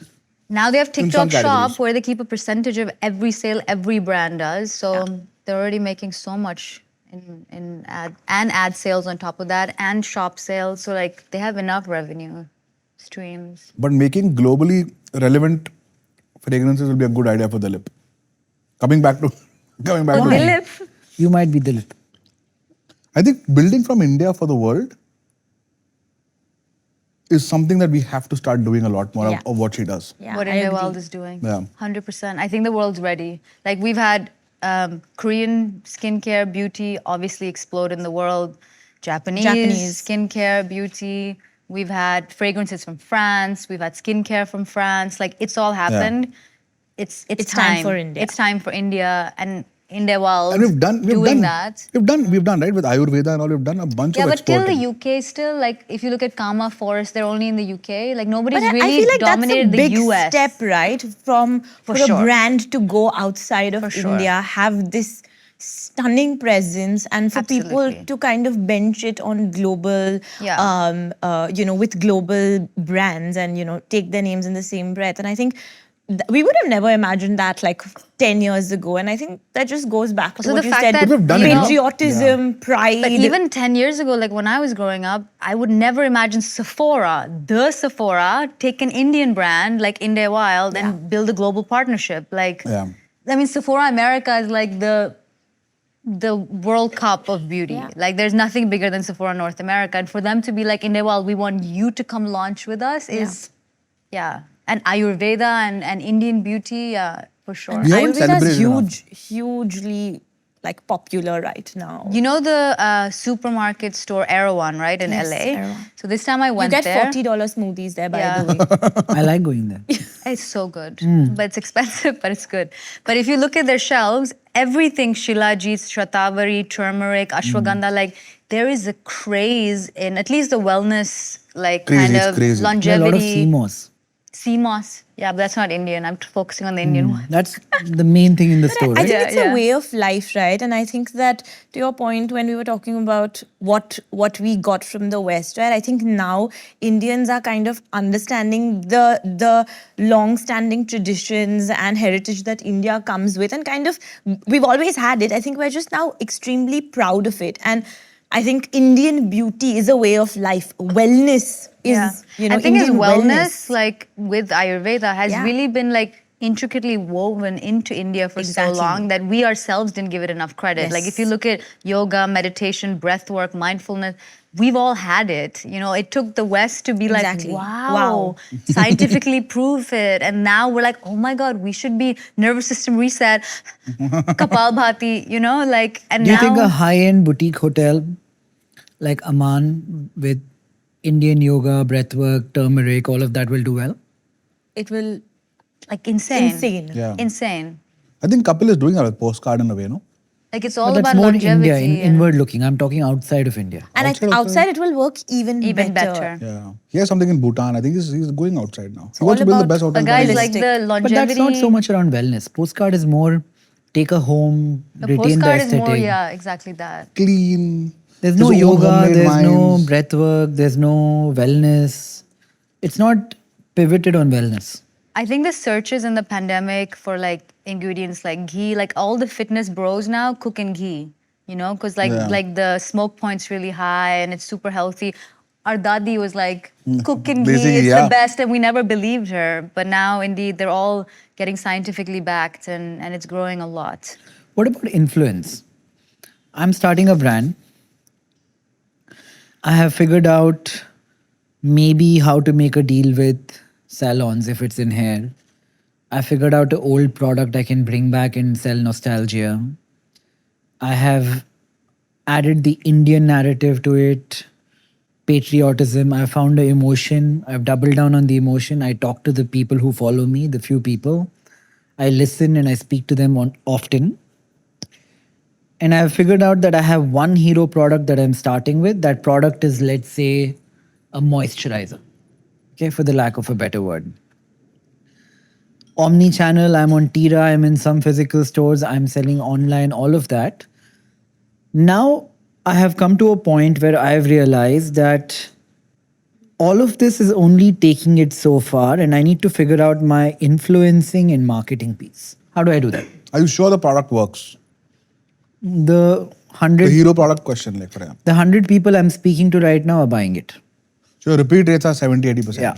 S2: Now they have
S3: some
S2: TikTok Shop
S3: categories.
S2: where they keep a percentage of every sale every brand does. So they're already making so much in ad sales on top of that and shop sales. So like they have enough revenue streams.
S3: But making globally relevant fragrances will be a good idea for the lip. Coming back to
S2: For
S3: to
S2: Dilip,
S4: You might be the lip.
S3: I think building from India for the world is something that we have to start doing a lot more
S1: Yeah.
S3: of what she does.
S1: Yeah,
S2: what
S1: I
S2: Inde
S1: agree.
S2: Wild is doing.
S3: Yeah.
S2: 100%. I think the world's ready. Like we've had Korean skincare, beauty obviously explode in the world. Japanese skincare, beauty. We've had fragrances from France. We've had skincare from France. Like it's all happened. It's
S1: time for India.
S2: It's time for India and Inde Wild
S3: And we've done
S2: that.
S3: We've done right with Ayurveda and all. We've done a bunch
S2: Yeah,
S3: of
S2: but till
S3: exporting.
S2: the UK still, like if you look at Kamath Forest, they're only in the UK. Like nobody's
S1: But I
S2: really
S1: feel like
S2: dominated
S1: that's a big
S2: the US.
S1: step, right? For
S2: sure.
S1: a brand to go outside of
S2: For sure.
S1: India, have this stunning presence, and for people
S2: Absolutely.
S1: to kind of bench it on global, with global brands, and take their names in the same breath. And I think we would have never imagined that like 10 years ago. And I think that just goes back to
S2: So
S1: what
S2: the
S1: you
S2: fact
S1: said:
S2: that,
S3: We've done it, no?
S1: patriotism, pride.
S2: But even 10 years ago, like when I was growing up, I would never imagine Sephora, the Sephora, take an Indian brand like Inde Wild and build a global partnership. Like,
S3: Yeah.
S2: I mean, Sephora America is like the World Cup of beauty.
S1: Yeah.
S2: Like, there's nothing bigger than Sephora North America. And for them to be like, Inde Wild, we want you to come launch with us is, And Ayurveda and Indian beauty, for sure.
S3: We haven't
S1: Ayurveda is
S3: celebrated enough.
S1: hugely like popular right now.
S2: You know the supermarket store Erewhon, right, in
S1: Yes,
S2: LA?
S1: Erewhon.
S2: So this time I
S1: You
S2: went
S1: get
S2: there.
S1: $40 smoothies there, by
S2: Yeah.
S1: the way.
S4: I like going there.
S2: It's so good, but it's expensive, but it's good. But if you look at their shelves, everything Shilajit, Shatavari, turmeric, ashwagandha, like there is a craze in at least the wellness, like
S3: Crazy,
S2: kind
S3: it's
S2: of
S3: crazy.
S4: There are a
S2: longevity.
S4: lot of CMOS.
S2: CMOS. Yeah, but that's not Indian. I'm focusing on the Indian one.
S4: That's the main thing in the store,
S1: I
S4: right?
S1: think
S2: Yeah,
S1: it's
S2: yeah.
S1: a way of life, right? And I think that, to your point, when we were talking about what we got from the West, right? I think now Indians are kind of understanding the long-standing traditions and heritage that India comes with, and kind of we've always had it. I think we're just now extremely proud of it, and I think Indian beauty is a way of life. Wellness is,
S2: I think
S1: Indian
S2: his wellness, like with Ayurveda, has
S1: Yeah.
S2: really been like intricately woven into India for
S1: Exactly.
S2: so long that we ourselves didn't give it enough credit. Like if you
S1: Yes.
S2: look at yoga, meditation, breath work, mindfulness, we've all had it. It took the West to be
S1: Exactly.
S2: like, wow,
S1: Wow.
S2: scientifically prove it. And now we're like, oh my God, we should be nervous system reset, Kapalbhati, and
S4: Do you
S2: now.
S4: think a high-end boutique hotel like Aman with Indian yoga, breathwork, turmeric, all of that will do well?
S1: It will
S2: Like insane.
S3: Yeah.
S2: Insane.
S3: I think Kapil is doing a postcard in a way, no?
S2: Like it's
S4: But
S2: all
S4: that's
S2: about
S4: more
S2: longevity.
S4: India,
S2: and
S4: inward looking. I'm talking outside of India.
S1: And outside it will work even
S2: better.
S3: Yeah. He has something in Bhutan. I think he's going outside now. He
S1: all
S3: wants to build the
S1: about
S3: best hotel.
S2: But guys,
S3: in the
S2: like
S3: world.
S2: the
S4: But that's
S2: longevity.
S4: not so much around wellness. Postcard is more take a home,
S2: The
S4: retain the
S2: postcard is
S4: aesthetic.
S2: more, yeah, exactly that.
S3: Clean.
S4: There's
S3: his
S4: no
S3: own
S4: yoga,
S3: homemade
S4: there's no
S3: wines.
S4: breath work, there's no wellness. It's not pivoted on wellness.
S2: I think the searches in the pandemic for like ingredients like ghee, like all the fitness bros now cook in ghee, because
S3: Yeah.
S2: like the smoke point's really high and it's super healthy. Our dadi was like, cook in ghee,
S3: Basically,
S2: it's
S3: yeah.
S2: the best, and we never believed her. But now, indeed, they're all getting scientifically backed, and it's growing a lot.
S4: What about influence? I'm starting a brand. I have figured out maybe how to make a deal with salons if it's in hair. I figured out an old product I can bring back and sell nostalgia. I have added the Indian narrative to it, patriotism. I found an emotion. I've doubled down on the emotion. I talk to the people who follow me, the few people. I listen and I speak to them often. And I've figured out that I have one hero product that I'm starting with. That product is, let's say, a moisturizer. Okay, for the lack of a better word. Omnichannel, I'm on Tira, I'm in some physical stores, I'm selling online, all of that. Now I have come to a point where I've realized that all of this is only taking it so far, and I need to figure out my influencing and marketing piece. How do I do that?
S3: Are you sure the product works?
S4: The
S3: The
S4: 100
S3: hero product question, like for example.
S4: the 100 people I'm speaking to right now are buying it.
S3: So your repeat rates are 70-80%.
S4: Yeah.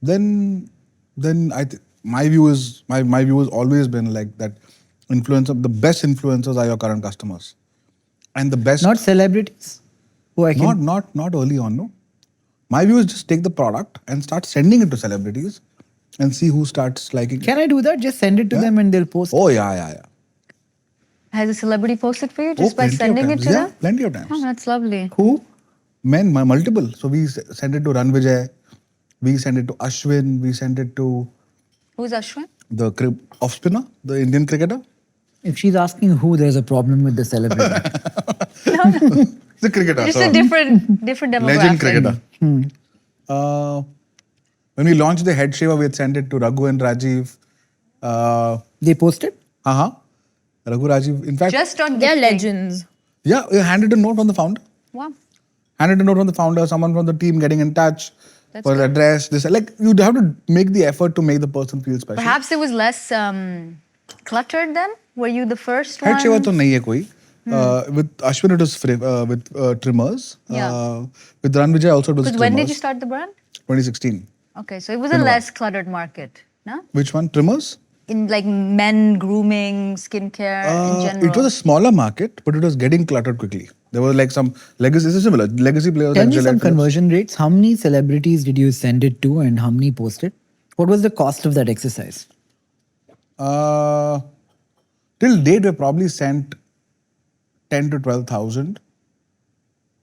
S3: Then my view is my view has always been like that the best influencers are your current customers. And the best
S4: Not celebrities who I can.
S3: not early on, no. My view is just take the product and start sending it to celebrities and see who starts liking it.
S4: Can I do that? Just send it to them and they'll post.
S3: Oh yeah.
S2: Has a celebrity posted for you just by
S3: plenty of
S2: sending it
S3: times.
S2: to
S3: Yeah,
S2: them?
S3: plenty of times.
S2: Oh, that's lovely.
S4: Who?
S3: Men, multiple. So we send it to Ranvijay, we send it to Ashwin, we send it to
S2: Who's Ashwin?
S3: the off spinner, the Indian cricketer.
S4: If she's asking who, there's a problem with the celebrity.
S3: The cricketer.
S2: Just
S3: so
S2: a different demographic.
S3: legend cricketer. When we launched the head shaver, we had sent it to Raghu and Rajiv.
S4: They posted?
S3: Raghu, Rajiv. In fact,
S2: Just on
S1: They're
S2: gifting.
S1: legends.
S3: yeah, we handed a note from the founder.
S2: Wow.
S3: Handed a note from the founder, someone from the team getting in touch
S2: That's
S3: for
S2: good.
S3: address. This, like, you have to make the effort to make the person feel special.
S2: Perhaps it was less cluttered then? Were you the first
S3: Head
S2: one?
S3: shaver to nahi hai koi. With Ashwin, it was with trimmers.
S2: Yeah.
S3: With Ranvijay also it was
S2: Because
S3: trimmers.
S2: when did you start the brand?
S3: 2016.
S2: Okay, so it was a less cluttered market, no?
S3: Which one? Trimmers?
S2: In like men grooming, skincare in general.
S3: It was a smaller market, but it was getting cluttered quickly. There were like some legacy, this is similar, legacy players.
S4: Tell
S3: like
S4: me some
S3: Gillette, Philips.
S4: conversion rates. How many celebrities did you send it to and how many posted? What was the cost of that exercise?
S3: Till date, we probably sent 10 to 12,000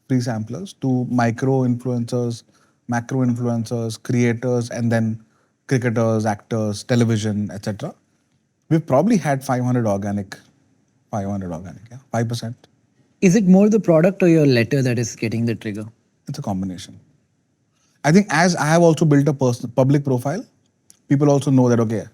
S3: free samplers to micro influencers, macro influencers, creators, and then cricketers, actors, television, etc. We've probably had 500 organic, yeah, 5%.
S4: Is it more the product or your letter that is getting the trigger?
S3: It's a combination. I think as I have also built a public profile, people also know that, okay,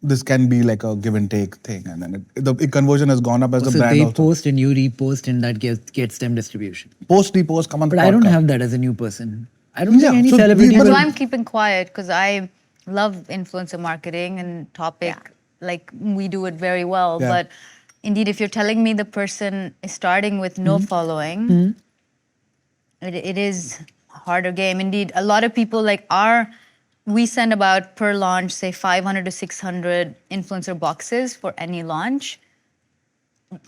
S3: this can be like a give and take thing. And then the conversion has gone up as the
S4: So
S3: brand
S4: they
S3: also.
S4: post and you repost and that gets them distribution.
S3: Post, repost, come on the
S4: But I don't
S3: podcast.
S4: have that as a new person. I don't
S3: Yeah,
S4: think any
S3: so
S4: celebrity
S3: but-
S2: So
S4: will.
S2: I'm keeping quiet because I love influencer marketing and topic. Like we do it very well.
S3: Yeah.
S2: But indeed, if you're telling me the person is starting with no following, it is a harder game. Indeed, a lot of people we send about per launch, say 500 to 600 influencer boxes for any launch.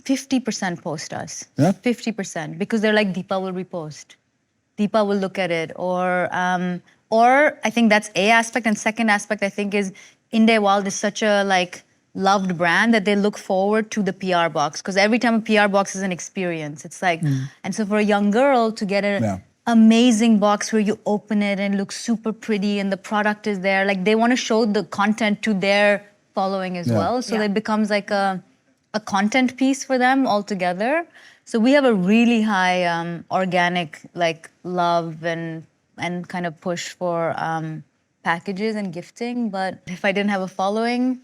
S2: 50% post us.
S3: Yeah.
S2: 50% because they're like, Deepa will repost. Deepa will look at it. Or I think that's a aspect. And second aspect, I think, is Inde Wild is such a loved brand that they look forward to the PR box. Because every time a PR box is an experience. It's like, and so for a young girl to get an
S3: Yeah.
S2: amazing box where you open it and it looks super pretty and the product is there, like they want to show the content to their following as
S3: Yeah.
S2: well. So it becomes like a content piece for them altogether. So we have a really high organic love and kind of push for packages and gifting. But if I didn't have a following,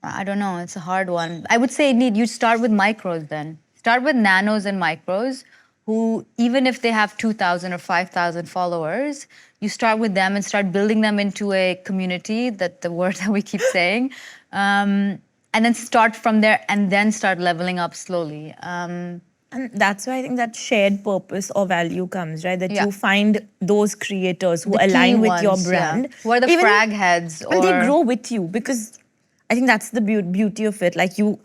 S2: I don't know. It's a hard one. I would say you start with micros then. Start with nanos and micros who, even if they have 2,000 or 5,000 followers, you start with them and start building them into a community, that the word that we keep saying, and then start from there and then start leveling up slowly.
S1: And that's why I think that shared purpose or value comes, right? That
S2: Yeah.
S1: you find those creators who
S2: The key
S1: align with your
S2: ones, yeah.
S1: brand.
S2: Who are the
S1: Even-
S2: frag heads
S1: And they
S2: or-
S1: grow with you, because I think that's the beauty of it. Like you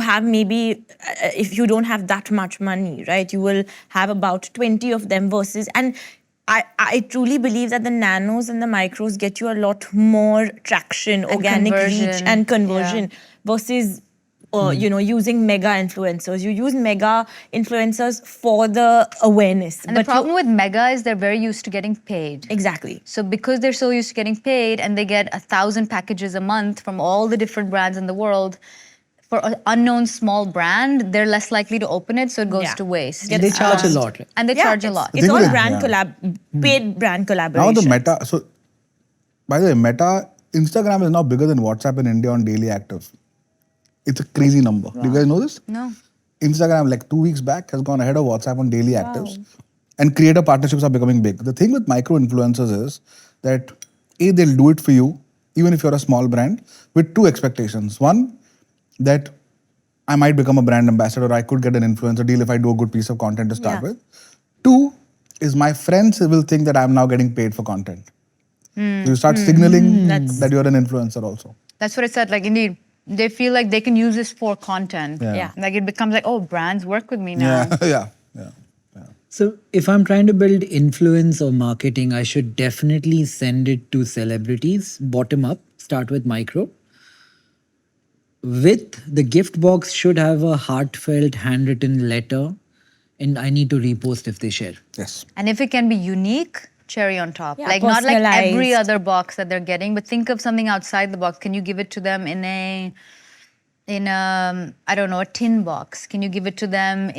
S1: have maybe, if you don't have that much money, right? You will have about 20 of them versus, and I truly believe that the nanos and the micros get you a lot more traction, organic reach
S2: conversion,
S1: and conversion versus using mega influencers. You use mega influencers for the awareness.
S2: And the problem with mega is they're very used to getting paid.
S1: Exactly.
S2: So because they're so used to getting paid and they get 1,000 packages a month from all the different brands in the world, for an unknown small brand, they're less likely to open it, so it goes
S1: Yeah.
S2: to waste.
S4: And they charge a lot. Right?
S2: And they charge a lot.
S1: It's
S3: thing
S1: all
S3: is-
S1: brand
S3: yeah.
S1: paid brand collaboration.
S3: Now the Meta, so by the way, Instagram is now bigger than WhatsApp in India on daily active. It's a crazy number. Do you guys know this?
S2: No.
S3: Instagram, like 2 weeks back, has gone ahead of WhatsApp on daily actives. And creator partnerships are becoming big. The thing with micro influencers is that they'll do it for you, even if you're a small brand, with two expectations. One, that I might become a brand ambassador, or I could get an influencer deal if I do a good piece of content to start with. Two is my friends will think that I'm now getting paid for content. So you start signaling that you're an influencer also.
S2: That's what I said. Like, indeed, they feel like they can use this for content.
S3: Yeah.
S2: Like, it becomes like, oh, brands work with me now.
S3: Yeah.
S4: So if I'm trying to build influence or marketing, I should definitely send it to celebrities, bottom up, start with micro. With the gift box should have a heartfelt handwritten letter, and I need to repost if they share.
S3: Yes.
S2: And if it can be unique, cherry on top.
S1: Yeah,
S2: Like, not like every
S1: personalized.
S2: other box that they're getting, but think of something outside the box. Can you give it to them in a I don't know, a tin box? Can you give it to them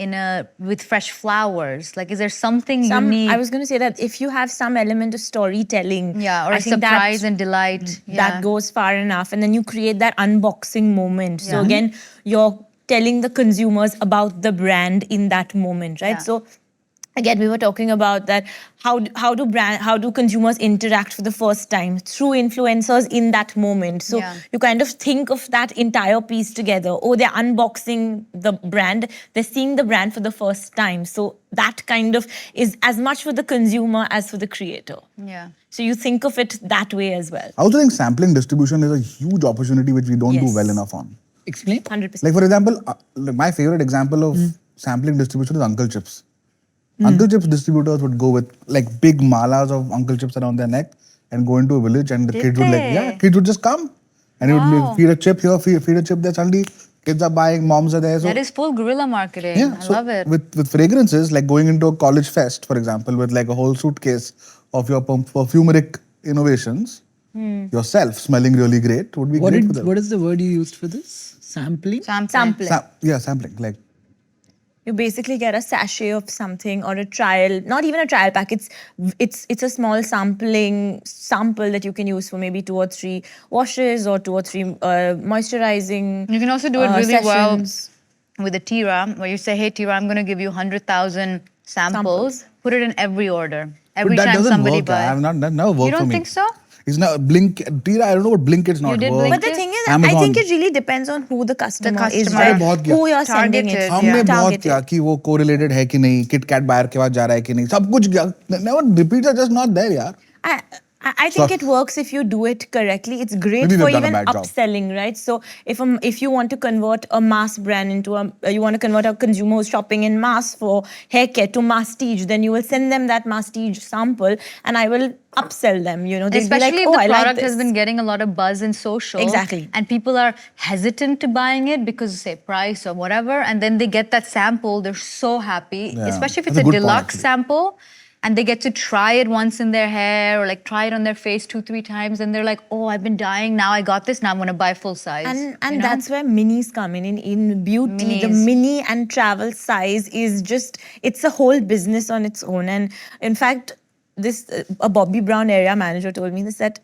S2: with fresh flowers? Like, is there something unique?
S1: I was going to say that if you have some element of storytelling,
S2: Yeah, or
S1: I
S2: a
S1: think
S2: surprise and delight.
S1: that goes far enough, and then you create that unboxing moment. So again, you're telling the consumers about the brand in that moment, right?
S2: Yeah.
S1: So again, we were talking about that. How do consumers interact for the first time through influencers in that moment? So you kind of think of that entire piece together. Oh, they're unboxing the brand. They're seeing the brand for the first time. So that kind of is as much for the consumer as for the creator.
S2: Yeah.
S1: So you think of it that way as well.
S3: I also think sampling distribution is a huge opportunity which we don't do
S1: Yes.
S3: well enough on.
S4: Explain.
S1: 100%.
S3: Like, for example, my favorite example of sampling distribution is Uncle Chips. Uncle Chips distributors would go with like big malas of Uncle Chips around their neck and go into a village, and the
S2: Did
S3: kids would
S2: they?
S3: kids would just come and he
S2: Wow.
S3: would feed a chip here, feed a chip there. Suddenly, kids are buying, moms are there. So
S2: That is full guerrilla marketing.
S3: yeah,
S2: I
S3: so
S2: love it.
S3: With fragrances, like going into a college fest, for example, with like a whole suitcase of your perfumeric innovations, yourself smelling really great would be great for them.
S4: What is the word you used for this? Sampling?
S2: Sampling.
S3: Sampling, like
S1: You basically get a sachet of something or a trial, not even a trial pack. It's a small sample that you can use for maybe 2 or 3 washes or 2 or 3 moisturizing.
S2: You can also do it really
S1: sessions.
S2: well with a Tira, where you say, "Hey Tira, I'm going to give you 100,000 samples. Put it in every order. Every
S3: But that
S2: time
S3: doesn't
S2: somebody
S3: work.
S2: buys."
S3: That never worked
S2: You
S3: for
S2: don't
S3: me.
S2: think so?
S3: It's not Blink. Tira, I don't know what Blinkit's not
S2: did
S3: work.
S1: But the
S2: Blinkit?
S1: thing is,
S3: Amazon.
S1: I think it really depends on who the customer is,
S2: customer.
S1: right?
S3: हमने बहुत किया.
S1: Who you're sending it.
S2: Targeted,
S3: हमने
S2: yeah.
S3: बहुत
S1: Targeted.
S3: किया कि वो correlated है कि नहीं, KitKat buyer के पास जा रहा है कि नहीं, सब कुछ किया. Never repeats are just not there, यार.
S1: I think it works if you do it correctly. It's great
S3: Maybe
S1: for
S3: we've done a
S1: even
S3: bad job.
S1: upselling, right? So if you want to convert a mass brand into you want to convert a consumer who's shopping in mass for haircare to masstige, then you will send them that masstige sample, and I will upsell them. You know, they'll be
S2: Especially
S1: like,
S2: if
S1: oh,
S2: the
S1: I like
S2: product
S1: this.
S2: has been getting a lot of buzz in social.
S1: Exactly.
S2: And people are hesitant to buying it because, say, price or whatever. And then they get that sample, they're so happy.
S3: Yeah.
S2: Especially if
S3: That's
S2: it's
S3: a
S2: a
S3: good point,
S2: deluxe
S3: actually.
S2: sample and they get to try it once in their hair or like try it on their face 2-3 times. And they're like, oh, I've been dying. Now I got this. Now I'm going to buy full size.
S1: And
S2: you know?
S1: that's where minis come in beauty. The
S2: Minis.
S1: mini and travel size is just, it's a whole business on its own. And in fact, this a Bobby Brown area manager told me this, that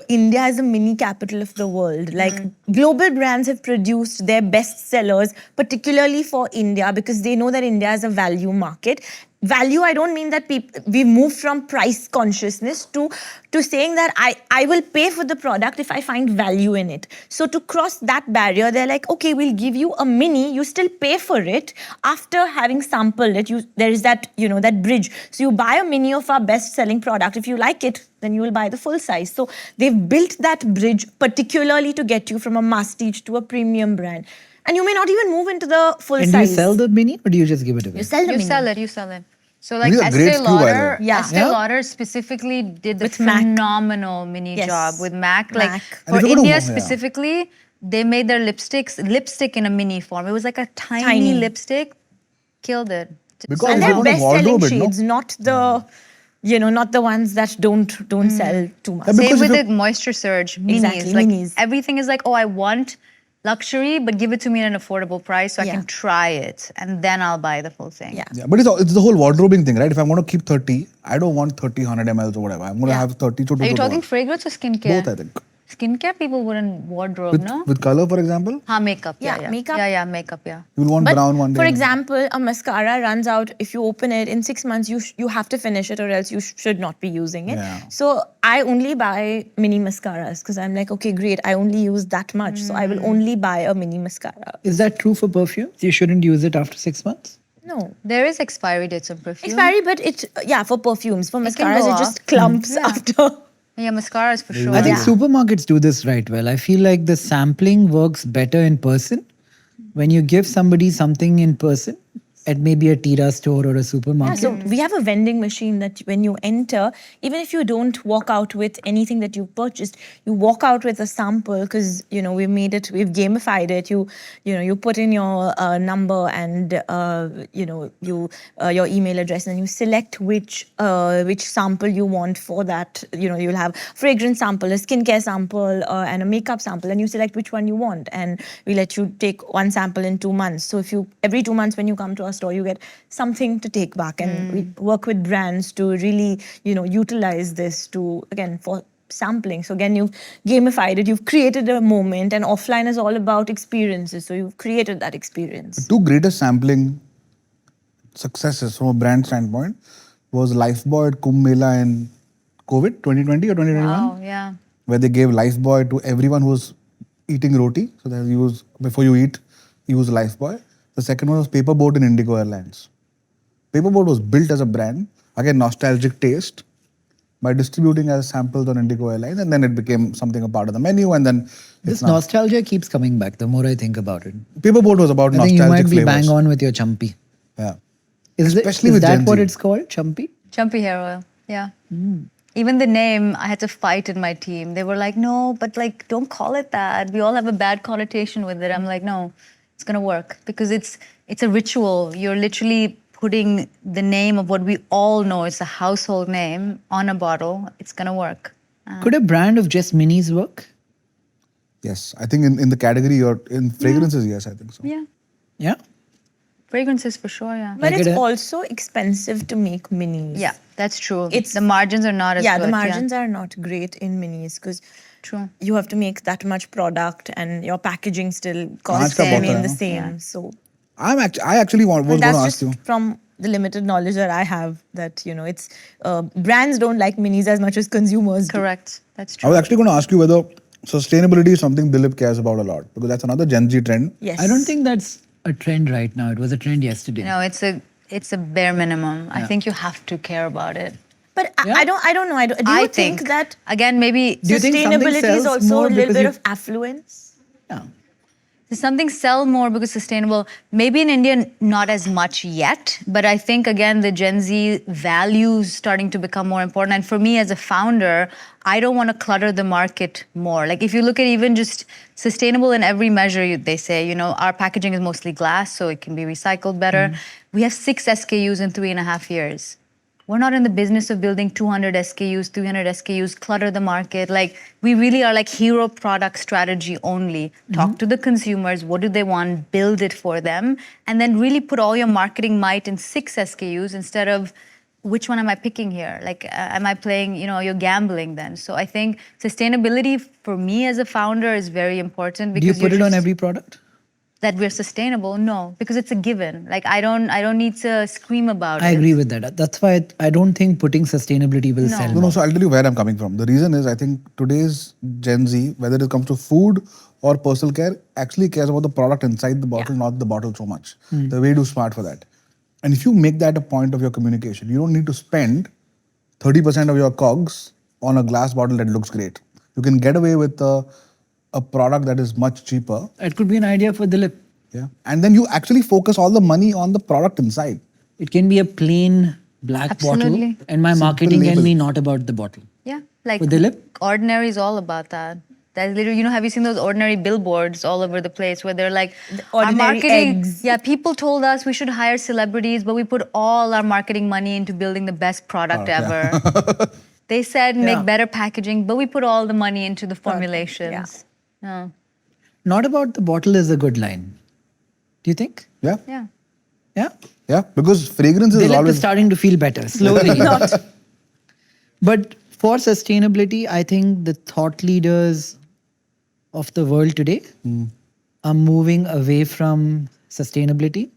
S1: India is a mini capital of the world. Like global brands have produced their best sellers, particularly for India, because they know that India is a value market. Value, I don't mean that we move from price consciousness to saying that I will pay for the product if I find value in it. So to cross that barrier, they're like, okay, we'll give you a mini, you still pay for it after having sampled it. There is that, that bridge. So you buy a mini of our best selling product. If you like it, then you will buy the full size. So they've built that bridge particularly to get you from a masstige to a premium brand. And you may not even move into the full
S4: And
S1: size.
S4: do you sell the mini or do you just give it away?
S1: You sell the
S2: You
S1: mini.
S2: sell it. So like
S3: These are great
S2: Estee
S3: SKU, by the
S2: Lauder,
S3: way.
S1: Yeah.
S2: Estee
S4: Yeah.
S2: Lauder specifically did the
S1: With MAC.
S2: phenomenal mini
S1: Yes.
S2: job with MAC. Like
S1: MAC.
S3: And
S2: for
S3: if you go to-
S2: India
S3: yeah.
S2: specifically, they made their lipstick in a mini form. It was like a tiny
S1: Tiny.
S2: lipstick. Killed it.
S3: Because
S1: And
S3: if
S1: they're
S3: you want to
S1: best-selling
S3: wardrobe it, no?
S1: shades, not not the ones that don't sell too much.
S3: Yeah,
S2: Same
S3: because if
S2: with
S3: you-
S2: the Moisture Surge minis.
S1: Exactly,
S2: Like
S1: minis.
S2: everything is like, oh, I want luxury, but give it to me at an affordable price so I
S1: Yeah.
S2: can try it, and then I'll buy the full thing.
S1: Yeah.
S3: Yeah, but it's the whole wardrobing thing, right? If I want to keep 30, I don't want 30, 100 mls or whatever. I'm going to
S1: Yeah.
S3: have 30 to
S2: Are you
S3: 2
S2: talking fragrance or skincare?
S3: Both, I think.
S2: Skincare people wouldn't wardrobe, no?
S3: With color, for example,
S2: Makeup.
S1: Yeah, makeup.
S2: Yeah, makeup, yeah.
S3: you'll want
S1: But
S3: brown one day.
S1: for example, a mascara runs out. If you open it in 6 months, you have to finish it, or else you should not be using it.
S3: Yeah.
S1: So I only buy mini mascaras because I'm like, okay, great. I only use that much, so I will only buy a mini mascara.
S4: Is that true for perfumes? You shouldn't use it after 6 months?
S1: No.
S2: There is expiry dates on perfume.
S1: Expiry, but for perfumes. For
S2: can
S1: mascaras,
S2: go
S1: it just
S2: off.
S1: clumps
S2: Yeah.
S1: after.
S2: Yeah, mascaras for sure.
S4: I think
S1: Yeah.
S4: supermarkets do this right well. I feel like the sampling works better in person. When you give somebody something in person at maybe a Tira store or a
S1: Yeah,
S4: supermarket.
S1: so we have a vending machine that when you enter, even if you don't walk out with anything that you purchased, you walk out with a sample because we've made it, we've gamified it. You put in your number and your email address, and you select which sample you want for that. You'll have fragrance sample, a skincare sample, and a makeup sample, and you select which one you want, and we let you take one sample in 2 months. So if you every 2 months when you come to our store, you get something to take back, and we work with brands to really utilize this for sampling. So again, you've gamified it, you've created a moment, and offline is all about experiences, so you've created that experience.
S3: Two greatest sampling successes from a brand standpoint was Lifebuoy at Kumbh Mela in COVID 2020 or 2021,
S2: Wow, yeah.
S3: where they gave Lifebuoy to everyone who was eating roti. So that before you eat, use Lifebuoy. The second one was Paperboat in Indigo Airlines. Paperboat was built as a brand, again nostalgic taste, by distributing as samples on Indigo Airlines, and then it became something a part of the menu, and then
S4: This nostalgia keeps coming back the more I think about it.
S3: Paperboat was about
S4: I think
S3: nostalgic
S4: you might be
S3: flavors.
S4: bang on with your Champi.
S3: Yeah.
S4: Is
S3: Especially with
S4: that
S3: Gen
S4: what
S3: Z.
S4: it's called? Champi?
S2: Champi hair oil. Yeah. Even the name, I had to fight in my team. They were like, no, but like, don't call it that. We all have a bad connotation with it. I'm like, no, it's gonna work because it's a ritual. You're literally putting the name of what we all know is a household name on a bottle. It's gonna work.
S4: Could a brand of just minis work?
S3: Yes, I think in the category or in fragrances, yes, I think so.
S2: Yeah.
S4: Yeah?
S2: Fragrances for sure, yeah.
S1: But
S4: Like
S1: it's
S4: it,
S1: also expensive to make minis.
S2: Yeah, that's true.
S1: It's-
S2: the margins are not as
S1: Yeah,
S2: good.
S1: the margins are not great in minis because
S2: True.
S1: you have to make that much product and your packaging still
S3: Kaanch
S1: costs
S3: ka bottle
S1: remain
S3: hai,
S1: the
S3: no?
S1: same.
S2: Yeah.
S1: So
S3: I actually was going to
S1: that's
S3: ask
S1: just
S3: you.
S1: from the limited knowledge that I have that, it's brands don't like minis as much as consumers do.
S2: Correct. That's
S3: I
S2: true.
S3: was actually going to ask you whether sustainability is something Dilip cares about a lot because that's another Gen Z trend.
S1: Yes.
S4: I don't think that's a trend right now. It was a trend yesterday.
S2: No, it's a bare minimum. I
S4: Yeah.
S2: think you have to care about it.
S1: But
S4: Yeah.
S1: I don't know. Do you think that
S2: again maybe
S4: Do you think something
S1: sustainability is
S4: sells
S1: also
S4: more
S1: a little
S4: because
S1: bit
S4: you-
S1: of affluence?
S4: Yeah.
S2: does something sell more because sustainable? Maybe in India, not as much yet, but I think again the Gen Z values starting to become more important. And for me as a founder, I don't want to clutter the market more. Like if you look at even just sustainable in every measure, they say, our packaging is mostly glass, so it can be recycled better. We have 6 SKUs in 3.5 years. We're not in the business of building 200 SKUs, 300 SKUs, clutter the market. Like, we really are like hero product strategy only. Talk to the consumers, what do they want, build it for them, and then really put all your marketing might in 6 SKUs instead of which one am I picking here? Like, am I playing, you're gambling then. So I think sustainability for me as a founder is very important
S4: Do you
S2: because
S4: put it on
S2: just-
S4: every product?
S2: that we're sustainable? No, because it's a given. Like, I don't need to scream about it.
S4: I agree with that. That's why I don't think putting sustainability will
S2: No.
S4: sell
S3: No,
S4: more.
S3: no, so I'll tell you where I'm coming from. The reason is I think today's Gen Z, whether it comes to food or personal care, actually cares about the product inside the bottle, not the bottle so much. They're way too smart for that. And if you make that a point of your communication, you don't need to spend 30% of your cogs on a glass bottle that looks great. You can get away with a product that is much cheaper.
S4: It could be an idea for Dilip.
S3: Yeah. And then you actually focus all the money on the product inside.
S4: It can be a plain black
S2: Absolutely.
S4: bottle, and my
S3: Simple
S4: marketing can
S3: label.
S4: be not about the bottle.
S2: Yeah, like
S4: For Dilip?
S2: Ordinary is all about that. That's literally, have you seen those ordinary billboards all over the place where they're like, our
S1: ordinary
S2: marketing,
S1: eggs.
S2: yeah, people told us we should hire celebrities, but we put all our marketing money into building the best product ever. They said
S4: Yeah.
S2: make better packaging, but we put all the money into the formulations. Yeah.
S4: Not about the bottle is a good line. Do you think?
S3: Yeah.
S2: Yeah.
S4: Yeah?
S3: Yeah. Because fragrance is
S4: Dilip
S3: always.
S4: is starting to feel better, slowly. But for sustainability, I think the thought leaders of the world today are moving away from sustainability.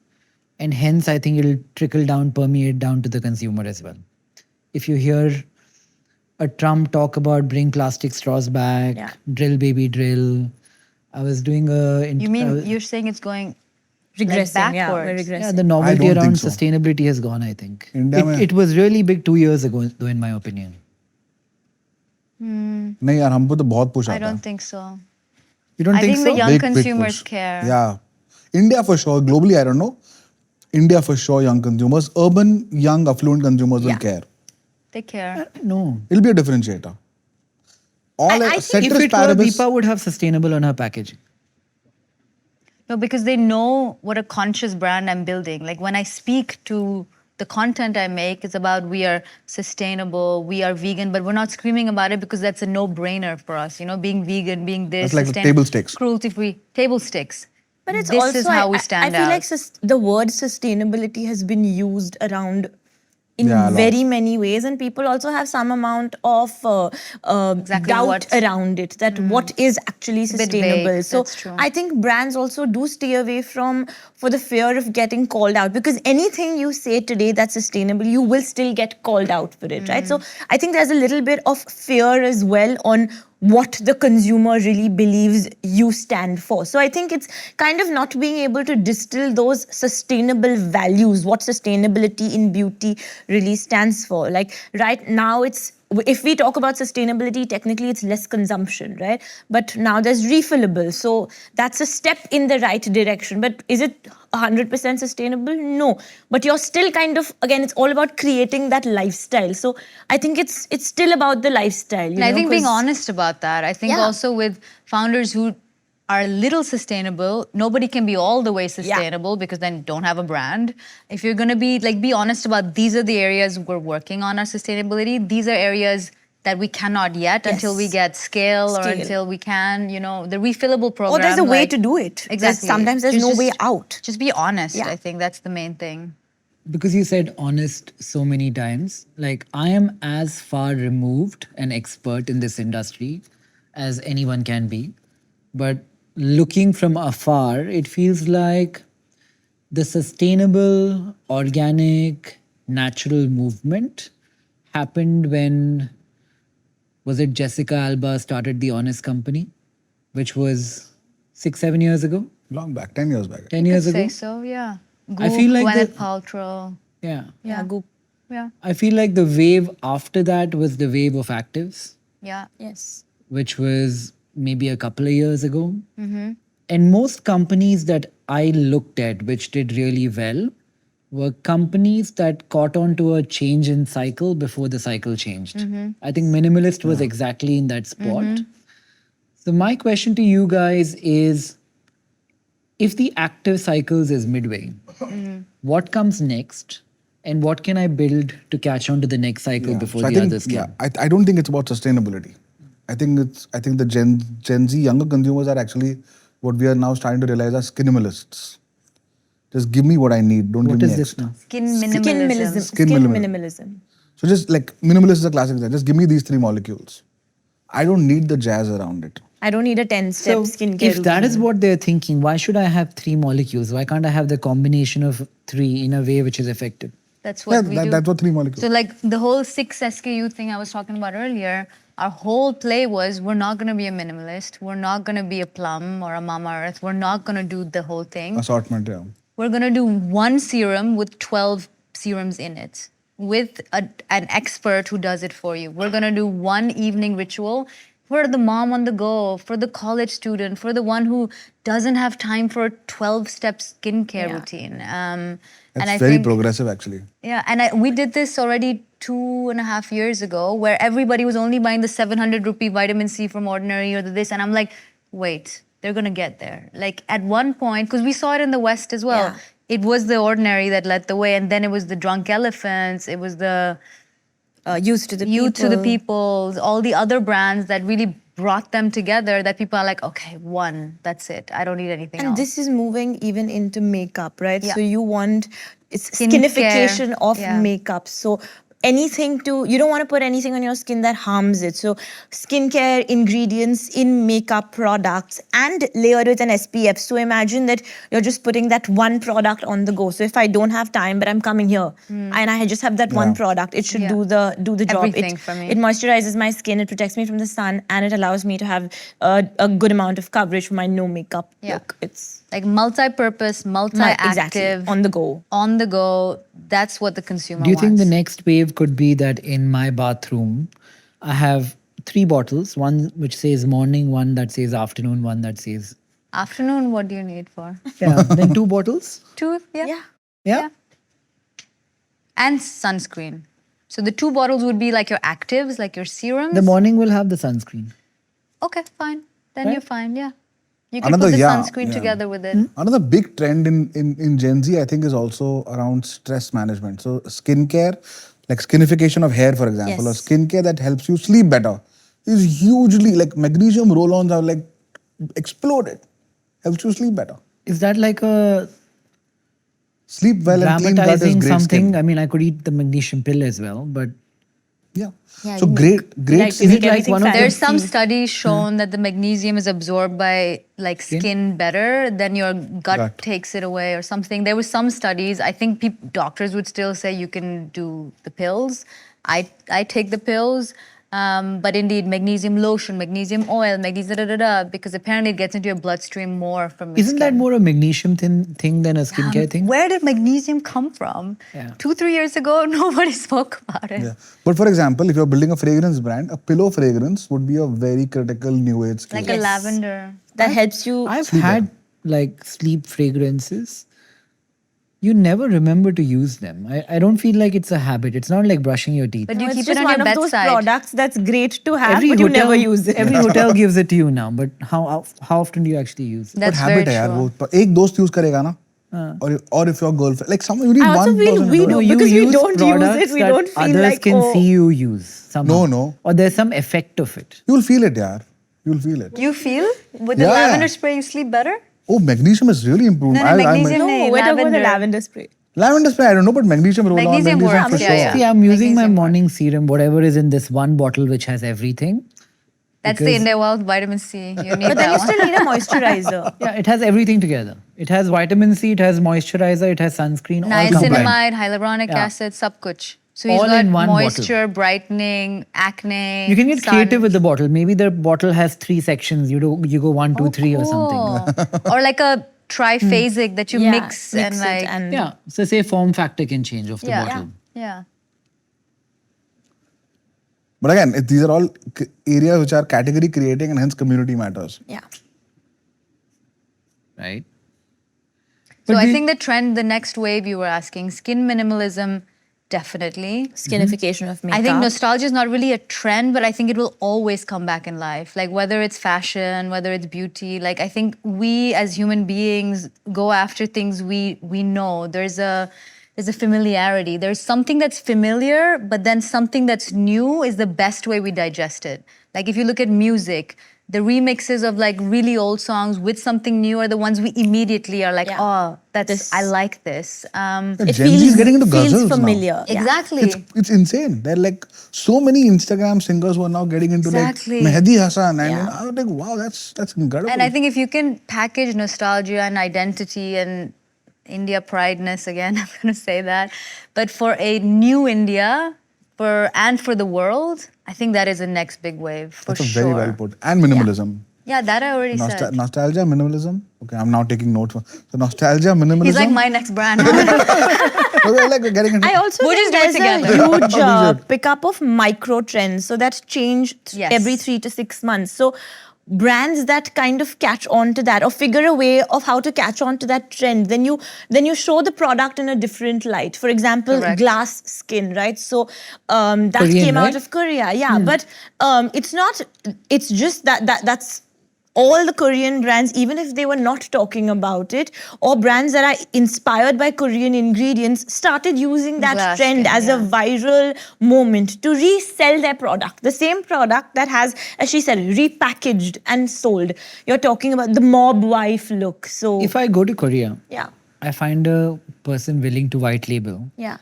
S4: And hence, I think it'll trickle down, permeate down to the consumer as well. If you hear a Trump talk about bring plastic straws back,
S1: Yeah.
S4: drill baby drill. I was doing a...
S2: You mean you're saying it's going
S1: Regressing, yeah, we're
S2: backwards?
S1: regressing.
S4: Yeah, the novelty
S3: don't think
S4: around
S3: so.
S4: sustainability has gone, I think.
S3: India mein-
S4: It was really big 2 years ago, though, in my opinion.
S3: नहीं यार हमको तो बहुत push
S2: I
S3: आता
S2: don't think so.
S4: You don't
S2: I
S4: think
S2: think
S4: so?
S2: the young
S3: Big
S2: consumers
S3: push.
S2: care.
S3: Yeah. India for sure. Globally, I don't know. India for sure, young consumers. Urban, young, affluent consumers will
S1: Yeah.
S3: care.
S2: They care.
S4: No.
S3: It'll be a differentiator. All
S1: I think
S4: If
S3: ceteris
S4: it were,
S3: paribus.
S4: Deepa would have sustainable on her packaging.
S2: No, because they know what a conscious brand I'm building. Like when I speak to the content I make, it's about we are sustainable, we are vegan, but we're not screaming about it because that's a no-brainer for us. Being vegan, being this,
S3: That's like the
S2: sustainable,
S3: table stakes.
S2: cruelty-free, table sticks.
S1: But it's
S2: this
S1: also
S2: is how we
S1: I
S2: stand
S1: feel
S2: out.
S1: like the word sustainability has been used around in
S3: Yeah, a lot.
S1: very many ways, and people also have some amount of
S2: Exactly
S1: doubt
S2: what-
S1: around it. That what is actually
S2: a bit
S1: sustainable.
S2: vague,
S1: So
S2: that's true.
S1: I think brands also do stay away from for the fear of getting called out, because anything you say today that's sustainable, you will still get called out for it, right? So I think there's a little bit of fear as well on what the consumer really believes you stand for. So I think it's kind of not being able to distill those sustainable values, what sustainability in beauty really stands for. Like right now if we talk about sustainability, technically it's less consumption, right? But now there's refillable. So that's a step in the right direction. But is it 100% sustainable? No. But you're still kind of, again, it's all about creating that lifestyle. So I think it's still about the lifestyle.
S2: And I think being
S1: 'cause-
S2: honest about that. I think
S1: Yeah.
S2: also with founders who are a little sustainable, nobody can be all the way sustainable because then don't have a brand. If you're going to be honest about these are the areas we're working on our sustainability, these are areas that we cannot yet until we
S1: Yes.
S2: get scale or
S1: Scale.
S2: until we can, the refillable program.
S1: Or there's a way
S2: like-
S1: to do it.
S2: Exactly.
S1: Sometimes there's no way out.
S2: Just be honest.
S1: Yeah.
S2: I think that's the main thing.
S4: Because you said honest so many times, like I am as far removed an expert in this industry as anyone can be. But looking from afar, it feels like the sustainable, organic, natural movement happened when, was it Jessica Alba started the Honest Company, which was 6-7 years ago,
S3: Long back, 10 years back.
S4: 10
S2: I
S4: years
S2: could
S4: ago.
S2: say so, yeah.
S4: I feel like
S2: Gwyneth
S4: the-
S2: Paltrow.
S4: Yeah.
S2: Yeah. Yeah.
S4: I feel like the wave after that was the wave of actives,
S2: Yeah.
S1: Yes.
S4: which was maybe a couple of years ago. And most companies that I looked at, which did really well, were companies that caught on to a change in cycle before the cycle changed. I think Minimalist was exactly in that spot. So my question to you guys is, if the active cycles is midway, what comes next? And what can I build to catch on to the next cycle before
S3: So I
S4: the
S3: think,
S4: others can?
S3: I don't think it's about sustainability. I think the Gen Z younger consumers are actually what we are now starting to realize are skinimalists. Just give me what I need. Don't
S4: What
S3: give
S4: is
S3: me
S4: this
S3: extra.
S4: now?
S2: Skin
S1: Skin
S2: minimalism.
S1: minimalism.
S3: Skin
S1: Skin
S3: minimalism.
S1: minimalism.
S3: So just like minimalist is a classic example. Just give me these 3 molecules. I don't need the jazz around it.
S1: I don't need a 10-step
S4: So
S1: skincare
S4: if that is
S1: routine.
S4: what they're thinking, why should I have 3 molecules? Why can't I have the combination of 3 in a way which is effective?
S2: That's what we do.
S3: That's what 3 molecules.
S2: So like the whole 6 SKU thing I was talking about earlier, our whole play was we're not going to be a minimalist. We're not going to be a Plum or a Mama Earth. We're not going to do the whole thing.
S3: Assortment, yeah.
S2: We're going to do one serum with 12 serums in it with an expert who does it for you. We're going to do one evening ritual for the mom on the go, for the college student, for the one who doesn't have time for a 12-step skincare routine.
S3: That's
S2: I
S3: very
S2: think,
S3: progressive actually.
S2: yeah, and we did this already 2.5 years ago, where everybody was only buying the 700 rupee vitamin C from Ordinary or the this, and I'm like, wait, they're gonna get there. Like at one point, because we saw it in the West as well,
S1: Yeah.
S2: it was the Ordinary that led the way, and then it was the Drunk Elephants, it was the
S1: Used to the
S2: You
S1: people.
S2: to the Peoples, all the other brands that really brought them together. That people are like, okay, one, that's it. I don't need anything
S1: And
S2: else.
S1: this is moving even into makeup, right?
S2: Yeah.
S1: So you want it's
S2: Skincare,
S1: skinification of
S2: yeah.
S1: makeup. So anything you don't want to put anything on your skin that harms it. So skincare ingredients in makeup products and layered with an SPF. So imagine that you're just putting that one product on the go. So if I don't have time, but I'm coming here and I just have that one product, it should
S2: Yeah.
S1: do the job.
S2: Everything for me.
S1: It moisturizes my skin, it protects me from the sun, and it allows me to have a good amount of coverage for my no makeup
S2: Yeah.
S1: look. It's
S2: like multi-purpose, multi-active,
S1: exactly on the go.
S2: on the go. That's what the consumer
S4: Do you
S2: wants.
S4: think the next wave could be that in my bathroom, I have 3 bottles, one which says morning, one that says afternoon, one that says...
S2: Afternoon, what do you need for?
S4: Yeah, then 2 bottles?
S2: 2, yeah.
S1: Yeah.
S4: Yeah.
S2: And sunscreen. So the 2 bottles would be like your actives, like your serums.
S4: The morning will have the sunscreen.
S2: Okay, fine. Then
S4: Right?
S2: you're fine, yeah. You can
S3: Another-
S2: put the
S3: yeah,
S2: sunscreen
S3: yeah.
S2: together with it.
S3: Another big trend in Gen Z, I think, is also around stress management. So skincare, like skinification of hair, for example, or
S1: Yes.
S3: skincare that helps you sleep better, is hugely like magnesium roll-ons are like exploded. Helps you sleep better.
S4: Is that like a
S3: Sleep well and clean gut is
S4: dramatizing
S3: great
S4: something?
S3: skin.
S4: I mean, I could eat the magnesium pill as well, but
S3: Yeah.
S1: Yeah,
S3: So
S1: you
S3: great
S1: like to
S4: Is
S1: make
S4: it like
S1: everything
S4: one of the-
S2: There's some
S1: fancy.
S2: studies shown that the magnesium is absorbed by like skin better than your gut
S3: Gut.
S2: takes it away or something. There was some studies. I think doctors would still say you can do the pills. I take the pills, but indeed magnesium lotion, magnesium oil, magnesium because apparently it gets into your bloodstream more from your
S4: isn't that
S2: skin.
S4: more a magnesium thing than a skincare thing?
S2: Where did magnesium come from?
S4: Yeah.
S2: 2-3 years ago, nobody spoke about it.
S3: Yeah. But for example, if you're building a fragrance brand, a pillow fragrance would be a very critical new age skill.
S2: Like a lavender.
S1: That helps you.
S4: I've had like sleep fragrances. You never remember to use them. I don't feel like it's a habit. It's not like brushing your teeth.
S2: But
S1: No,
S2: you
S1: it's
S2: keep
S1: just
S2: it on
S1: one
S2: your
S1: of those
S2: bedside.
S1: products that's great to have, but you never use it.
S4: Every hotel gives it to you now, but how often do you actually use it?
S3: But
S2: That's
S3: habit
S2: very
S3: है यार
S2: true.
S3: वो एक दोस्त use करेगा ना or if your girlfriend, like someone, you need
S1: I also
S3: one
S1: feel
S3: person.
S1: we
S3: to do
S1: do
S3: it.
S4: you
S1: because we
S4: use
S1: don't use it.
S4: products
S1: We
S4: that
S1: don't feel
S4: others
S1: like,
S4: can
S1: oh.
S4: see you use somehow.
S3: No.
S4: Or there's some effect of it.
S3: You'll feel it, yaar. You'll feel it.
S2: You feel with the
S3: Yeah.
S2: lavender spray you sleep better?
S3: Oh, magnesium is really improved.
S2: No, magnesium.
S1: No,
S2: Nahi,
S1: we're talking about the
S2: lavender.
S1: lavender spray.
S3: Lavender spray, I don't know, but magnesium roll
S2: Magnesium
S3: on, magnesium
S2: works,
S3: for
S2: yeah,
S3: sure.
S2: yeah.
S4: See, I'm using my
S2: Magnesium
S4: morning serum, whatever is in this one bottle which has everything.
S2: That's the
S4: Because-
S2: Inde Wild vitamin C. You need
S1: But then you
S2: that
S1: still
S2: one.
S1: need a moisturizer.
S4: Yeah, it has everything together. It has vitamin C, it has moisturizer, it has sunscreen, all combined.
S2: Niacinamide, hyaluronic
S4: Yeah.
S2: acid, sab kuch. So he's
S4: All
S2: got
S4: in one
S2: moisture, brightening, acne.
S4: You can get
S2: sun.
S4: creative with the bottle. Maybe the bottle has 3 sections. You go 1, 2, 3 or something.
S2: Cool. Or like a triphasic that you
S1: Yeah,
S2: mix and
S1: it
S2: like
S1: and
S4: Yeah. So say form factor can change of the
S2: yeah.
S4: bottle.
S2: Yeah.
S3: But again, these are all areas which are category creating and hence community matters.
S1: yeah.
S4: Right?
S2: So
S4: But
S2: I
S4: the-
S2: think the trend, the next wave you were asking, skin minimalism, definitely.
S1: Skinification of makeup.
S2: I think nostalgia is not really a trend, but I think it will always come back in life. Like whether it's fashion, whether it's beauty, like I think we as human beings go after things we know. There's a familiarity. There's something that's familiar, but then something that's new is the best way we digest it. Like if you look at music, the remixes of like really old songs with something new are the ones we immediately are like,
S1: Yeah.
S2: oh, that's
S1: This-
S2: I like this.
S3: Gen Z is getting into
S1: feels
S3: ghazals now.
S1: familiar. Yeah.
S2: Exactly.
S3: It's insane. There are like so many Instagram singers who are now getting into
S2: Exactly.
S3: like Mehdi Hassan, and
S1: Yeah.
S3: I was like, wow, that's incredible.
S2: And I think if you can package nostalgia and identity and India prideness again, I'm going to say that, but for a new India, for the world, I think that is the next big wave for
S3: that's a
S2: sure.
S3: very well put. And minimalism.
S2: Yeah, that I already said.
S3: Nostalgia, minimalism. Okay, I'm now taking notes. So nostalgia, minimalism.
S2: He's like my next brand.
S3: We're like getting into.
S1: I also
S2: We'll
S1: think
S2: just do it
S1: there's a
S2: together.
S1: huge
S3: We should.
S1: pickup of micro trends. So that's changed
S2: Yes.
S1: every 3 to 6 months. So brands that kind of catch on to that or figure a way of how to catch on to that trend, then you show the product in a different light. For example,
S2: Correct.
S1: glass skin, right? So that
S4: Korean,
S1: came
S4: right?
S1: out of Korea, yeah. But it's not. It's just that's. All the Korean brands, even if they were not talking about it, or brands that are inspired by Korean ingredients, started using that
S2: Glass
S1: trend
S2: skin,
S1: as a
S2: yeah.
S1: viral moment to resell their product. The same product that has, as she said, repackaged and sold. You're talking about the mob wife look. So
S4: If I go to Korea,
S1: yeah,
S4: I find a person willing to white label.
S1: yeah.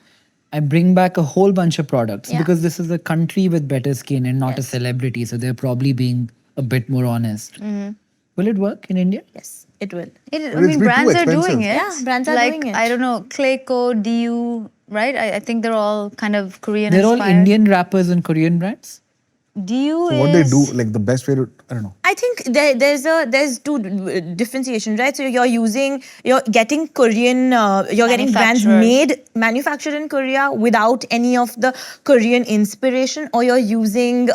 S4: I bring back a whole bunch of products
S1: Yeah.
S4: because this is a country with better skin and not a
S1: Yes.
S4: celebrity. So they're probably being a bit more honest.
S1: Mm-hmm.
S4: Will it work in India?
S1: Yes, it will.
S2: I
S3: it's
S2: mean,
S3: been too
S2: brands are doing
S3: expensive.
S2: it.
S1: Yeah, brands are
S2: like,
S1: doing it.
S2: I don't know, Clayco, DU, right? I think they're all kind of Korean
S4: They're all
S2: inspired.
S4: Indian rappers and Korean brands.
S2: DU
S3: So what they
S2: is...
S3: do, like the best way to, I don't know.
S1: I think there's two differentiation, right? So you're getting Korean, you're getting brands manufactured in Korea without any of the Korean inspiration, or you're using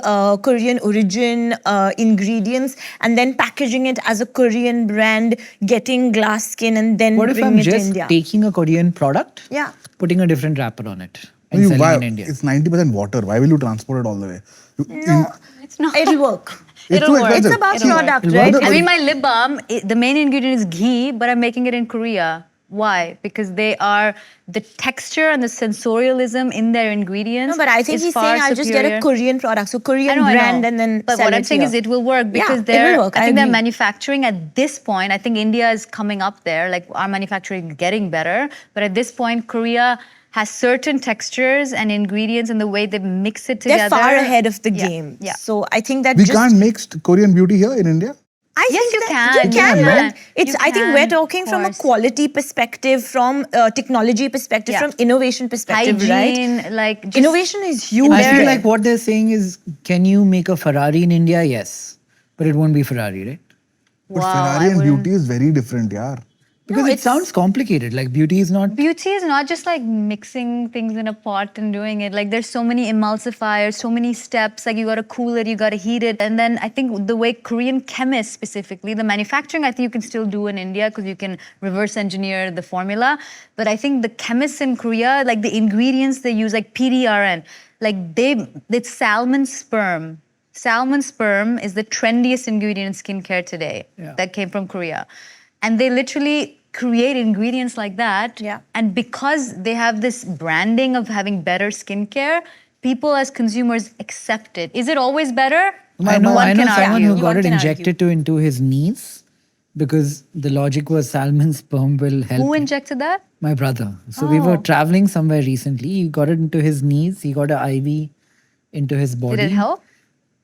S1: Korean origin ingredients and then packaging it as a Korean brand, getting glass skin and then
S4: What if
S1: bringing
S4: I'm
S1: it to
S4: just
S1: India.
S4: taking a Korean product,
S1: Yeah.
S4: putting a different wrapper on it, and
S3: You
S4: selling
S3: buy,
S4: in India?
S3: it's 90% water. Why will you transport it all the way?
S1: No,
S2: It's not.
S1: it'll work.
S3: It's
S2: It'll
S3: too
S2: work.
S1: It's
S3: expensive.
S1: about
S2: It'll work.
S1: product,
S4: It'll
S1: right?
S4: work.
S2: I mean, my lip balm, the main ingredient is ghee, but I'm making it in Korea. Why? Because they are the texture and the sensorialism in their ingredients.
S1: No, but I think
S2: is
S1: he's
S2: far
S1: saying I'll just get a
S2: superior.
S1: Korean product, so Korean
S2: I know.
S1: brand, and then.
S2: But
S1: sell
S2: what I'm
S1: it
S2: saying
S1: here.
S2: is it will work because
S1: it
S2: they're.
S1: will work.
S2: I think they're
S1: agree.
S2: manufacturing at this point. I think India is coming up there. Like our manufacturing is getting better, but at this point, Korea has certain textures and ingredients and the way they mix it together.
S1: They're far ahead of the
S2: Yeah,
S1: game.
S2: Yeah.
S1: So I think that
S3: We
S1: just
S3: can't make Korean beauty here in India.
S1: I
S2: Yes,
S1: think
S2: you
S1: that
S2: can.
S1: You can,
S2: You
S1: man.
S2: can.
S1: It's.
S2: You
S1: I think
S2: can,
S1: we're talking
S2: of
S1: from a
S2: course.
S1: quality perspective, from technology perspective,
S2: Yeah.
S1: from innovation perspective,
S2: Hygiene,
S1: right?
S2: like just
S1: Innovation is huge.
S4: I feel
S1: there.
S4: like what they're saying is, can you make a Ferrari in India? Yes, but it won't be Ferrari, right?
S3: But
S2: Wow,
S3: Ferrari
S2: I
S3: and
S2: wouldn't-
S3: beauty is very different, yaar.
S4: Because it sounds complicated. Like beauty is not.
S2: Beauty is not just like mixing things in a pot and doing it. Like there's so many emulsifiers, so many steps. Like you got to cool it, you got to heat it. And then I think the way Korean chemists specifically, the manufacturing, I think you can still do in India because you can reverse engineer the formula. But I think the chemists in Korea, like the ingredients they use, like PDRN, like it's salmon sperm. Salmon sperm is the trendiest ingredient in skincare today that came from Korea. And they literally create ingredients like that.
S1: Yeah.
S2: And because they have this branding of having better skincare, people as consumers accept it. Is it always better?
S4: I know
S2: One can
S4: someone
S2: argue.
S4: who got
S1: One
S4: it
S1: can
S4: injected into his knees because the logic was salmon sperm will help.
S2: Who injected that?
S4: My brother. So we were
S2: Oh.
S4: traveling somewhere recently. He got it into his knees. He got an IV into his body.
S2: Did it help?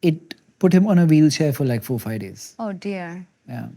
S4: It put him on a wheelchair for like 4-5 days.
S2: Oh dear.
S4: Yeah.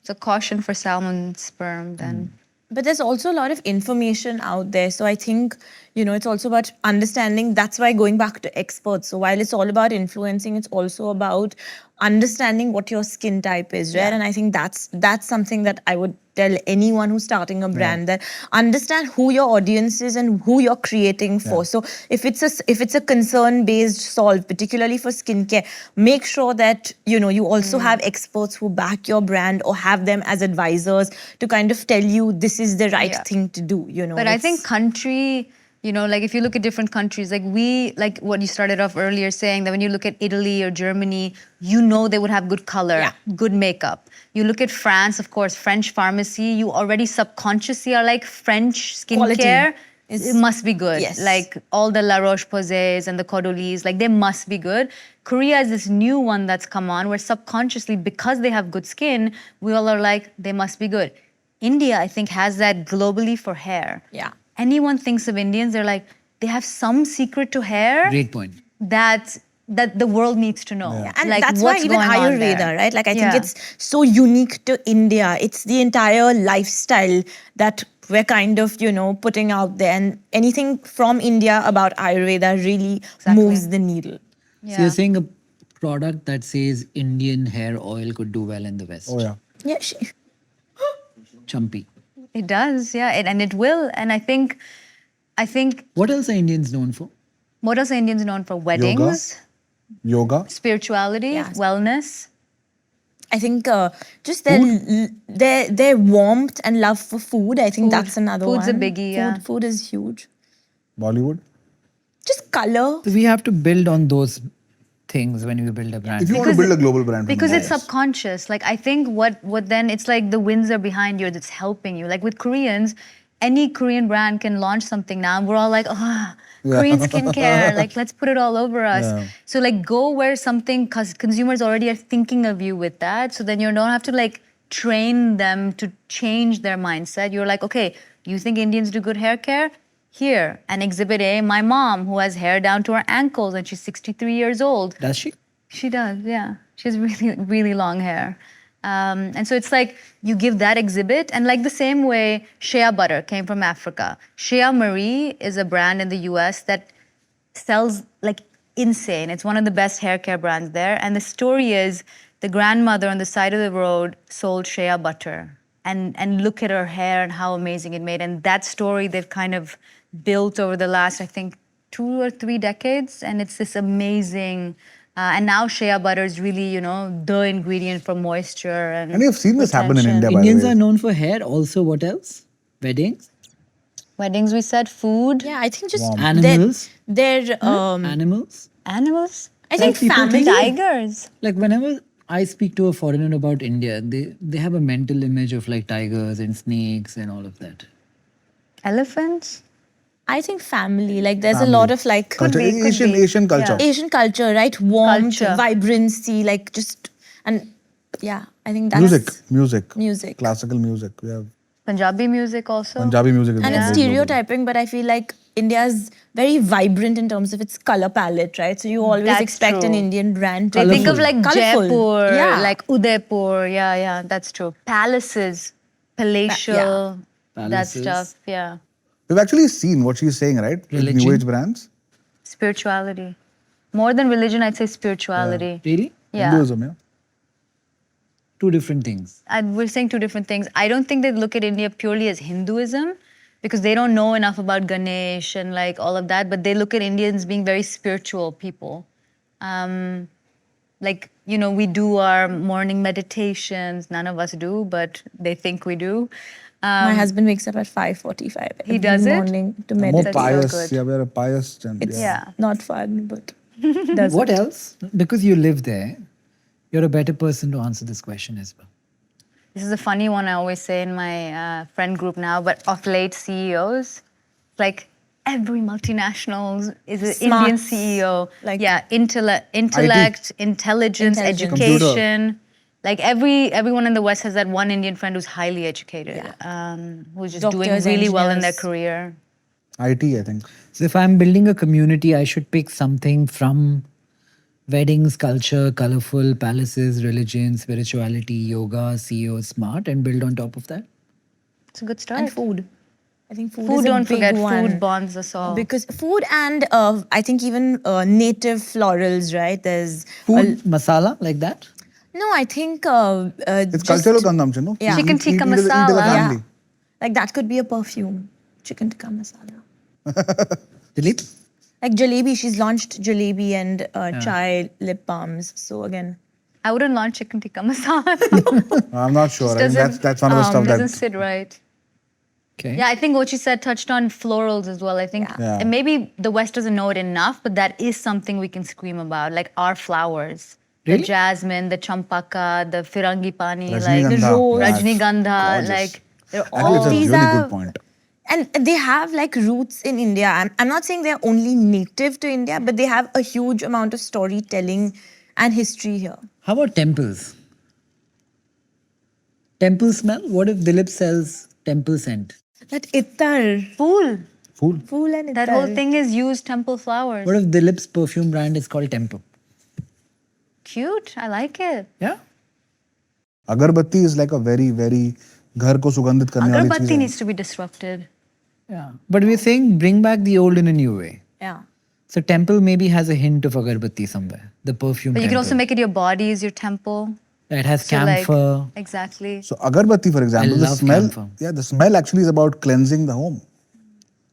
S2: It's a caution for salmon sperm then.
S1: But there's also a lot of information out there. So I think, it's also about understanding. That's why going back to experts. So while it's all about influencing, it's also about understanding what your skin type is, right?
S2: Yeah.
S1: And I think that's something that I would tell anyone who's starting a brand, that understand who your audience is and who you're creating for. So if it's a concern based solve, particularly for skincare, make sure that you also have experts who back your brand or have them as advisors to kind of tell you this is the right
S2: Yeah.
S1: thing to do.
S2: But I think country, like if you look at different countries, like what you started off earlier saying, that when you look at Italy or Germany, they would have good color,
S1: Yeah.
S2: good makeup. You look at France, of course, French pharmacy, you already subconsciously are like French
S1: Quality
S2: skincare.
S1: is-
S2: It must be good.
S1: Yes.
S2: Like all the La Roche-Posay's and the Caudalie, like they must be good. Korea is this new one that's come on where subconsciously, because they have good skin, we all are like, they must be good. India, I think, has that globally for hair.
S1: Yeah.
S2: Anyone thinks of Indians, they're like, they have some secret to hair
S4: Great point.
S2: that the world needs to know.
S1: And
S2: Like,
S1: that's why
S2: what's
S1: even
S2: going on
S1: Ayurveda,
S2: there.
S1: right? Like I think
S2: Yeah.
S1: it's so unique to India. It's the entire lifestyle that we're kind of, putting out there. And anything from India about Ayurveda really moves the needle.
S2: Yeah.
S4: So you're saying a product that says Indian hair oil could do well in the West.
S3: Oh yeah.
S1: Yeah,
S4: Champi.
S2: It does, yeah, and it will. And I think,
S4: What else are Indians known for?
S2: what else are Indians known for? Weddings,
S3: Yoga.
S2: spirituality,
S1: Yes.
S2: wellness.
S1: I think just their warmth and love for food. I think
S2: Food.
S1: that's another
S2: Food's a
S1: one.
S2: biggie, yeah.
S1: Food is huge.
S3: Bollywood.
S1: Just color.
S4: So we have to build on those things when we build a brand.
S3: If you want to build a global brand, from
S2: Because
S3: there.
S2: it's subconscious. Like I think what then it's like the winds are behind you that's helping you. Like with Koreans, any Korean brand can launch something now and we're all like, Korean skincare, like let's put it all over us.
S3: Yeah.
S2: So like go where something, because consumers already are thinking of you with that. So then you don't have to like train them to change their mindset. You're like, okay, you think Indians do good hair care? Here, and exhibit A, my mom who has hair down to her ankles and she's 63 years old.
S4: Does she?
S2: She does, yeah. She has really, really long hair. And so it's like you give that exhibit, and like the same way Shea Butter came from Africa. Shea Marie is a brand in the US that sells like insane. It's one of the best hair care brands there. And the story is the grandmother on the side of the road sold Shea Butter. And look at her hair and how amazing it made. And that story they've kind of built over the last, I think, 2 or 3 decades. And it's this amazing, and now Shea Butter is really, the ingredient for moisture. And
S3: you've seen this happen in
S2: retention.
S3: India, by
S4: Indians
S3: the way.
S4: are known for hair. Also, what else? Weddings,
S2: Weddings, we said, food,
S1: Yeah, I think just
S4: animals,
S1: their
S4: animals.
S2: animals,
S1: I think
S4: people
S1: family.
S2: tigers.
S4: Like whenever I speak to a foreigner about India, they have a mental image of like tigers and snakes and all of that.
S2: Elephants?
S1: I think family. Like there's a lot of like
S3: Culture.
S2: be, could
S3: Asian,
S2: be.
S3: Asian culture.
S2: Yeah.
S1: Asian culture, right? Warmth,
S2: Culture.
S1: vibrancy, like just and yeah, I think that's
S3: Music. Classical music. We have
S2: Punjabi music also.
S3: Punjabi music. Is
S1: And
S3: very
S1: it's
S3: global.
S1: stereotyping, but I feel like India's very vibrant in terms of its color palette, right? So you always
S2: That's
S1: expect an
S2: true.
S1: Indian brand to
S2: They think of
S1: be
S2: like
S1: colorful.
S2: Jaipur,
S1: Yeah.
S2: like Udaipur. Yeah, that's true. Palaces, palatial, that
S4: Palaces.
S2: stuff. Yeah.
S3: We've actually seen what she's saying, right? With
S4: Religion.
S3: New age brands.
S2: Spirituality. More than religion, I'd say spirituality.
S4: Really?
S2: Yeah.
S3: Hinduism, yeah.
S4: Two different things.
S2: And we're saying two different things. I don't think they look at India purely as Hinduism because they don't know enough about Ganesh and like all of that, but they look at Indians being very spiritual people. Like, we do our morning meditations. None of us do, but they think we do.
S1: My husband wakes up at 5:45
S2: He does it?
S1: morning to
S3: More
S1: meditate.
S2: so
S3: pious.
S2: good.
S3: Yeah, we're a pious gent.
S1: It's
S3: Yeah.
S1: not fun, but does
S4: What
S1: it.
S4: else? Because you live there, you're a better person to answer this question as well.
S2: This is a funny one I always say in my friend group now, but of late CEOs, like every multinational is an Indian
S1: Smarts,
S2: CEO.
S1: like-
S2: yeah, intellect, intelligence,
S1: Intelligence.
S2: education. Like everyone in the West has that one Indian friend who's highly educated, who's just doing
S1: Doctors,
S2: really well in their
S1: engineers.
S2: career.
S3: IT, I think.
S4: So if I'm building a community, I should pick something from weddings, culture, colorful palaces, religion, spirituality, yoga, CEO, smart, and build on top of that.
S2: It's a good start.
S1: And food. I think food,
S2: Food,
S1: is a
S2: don't
S1: big
S2: forget,
S1: one.
S2: food bonds us all.
S1: Because food and I think even native florals, right? There's
S4: Food, masala, like that.
S1: no, I think
S3: It's
S1: just-
S3: cultural consumption, no?
S1: Yeah.
S2: Chicken tikka masala.
S3: Eat as a
S1: Yeah,
S3: family.
S1: like that could be a perfume. Chicken tikka masala.
S4: Dilip?
S1: Like jalebi, she's launched jalebi and chai lip balms. So again,
S2: I wouldn't launch chicken tikka masala.
S3: I'm not sure. I think
S2: doesn't-
S3: that's one of the stuff
S2: doesn't
S3: that.
S2: sit right.
S4: Okay.
S2: Yeah, I think what you said touched on florals as well. I think
S3: Yeah.
S2: and maybe the West doesn't know it enough, but that is something we can scream about, like our flowers.
S4: Really?
S2: The jasmine, the champaka, the firangi pani, like
S3: Rajnigandha.
S1: the rose.
S3: Yeah,
S2: Rajnigandha,
S3: gorgeous.
S2: like they're
S3: Actually,
S2: all
S3: it's a
S1: These
S3: really
S1: are-
S3: good point.
S1: and they have like roots in India. I'm not saying they're only native to India, but they have a huge amount of storytelling and history here.
S4: How about temples? Temple smell? What if Dilip sells temple scent?
S1: That ittar,
S2: fool.
S3: Food.
S1: fool and ittar.
S2: That whole thing is used temple flowers.
S4: What if Dilip's perfume brand is called Temple?
S2: Cute. I like it.
S4: Yeah?
S3: Agarbatti is like a very, very घर को सुगंधित करने वाली चीज
S2: Agarbatti
S3: है.
S2: needs to be disrupted.
S4: Yeah. But we're saying bring back the old in a new way.
S1: Yeah.
S4: So temple maybe has a hint of agarbatti somewhere. The perfume.
S2: But you can also
S4: temple.
S2: make it your body is your temple.
S4: It has
S2: So like,
S4: camphor.
S2: exactly.
S3: So agarbatti, for example, the
S4: love
S3: smell.
S4: camphor.
S3: Yeah, the smell actually is about cleansing the home.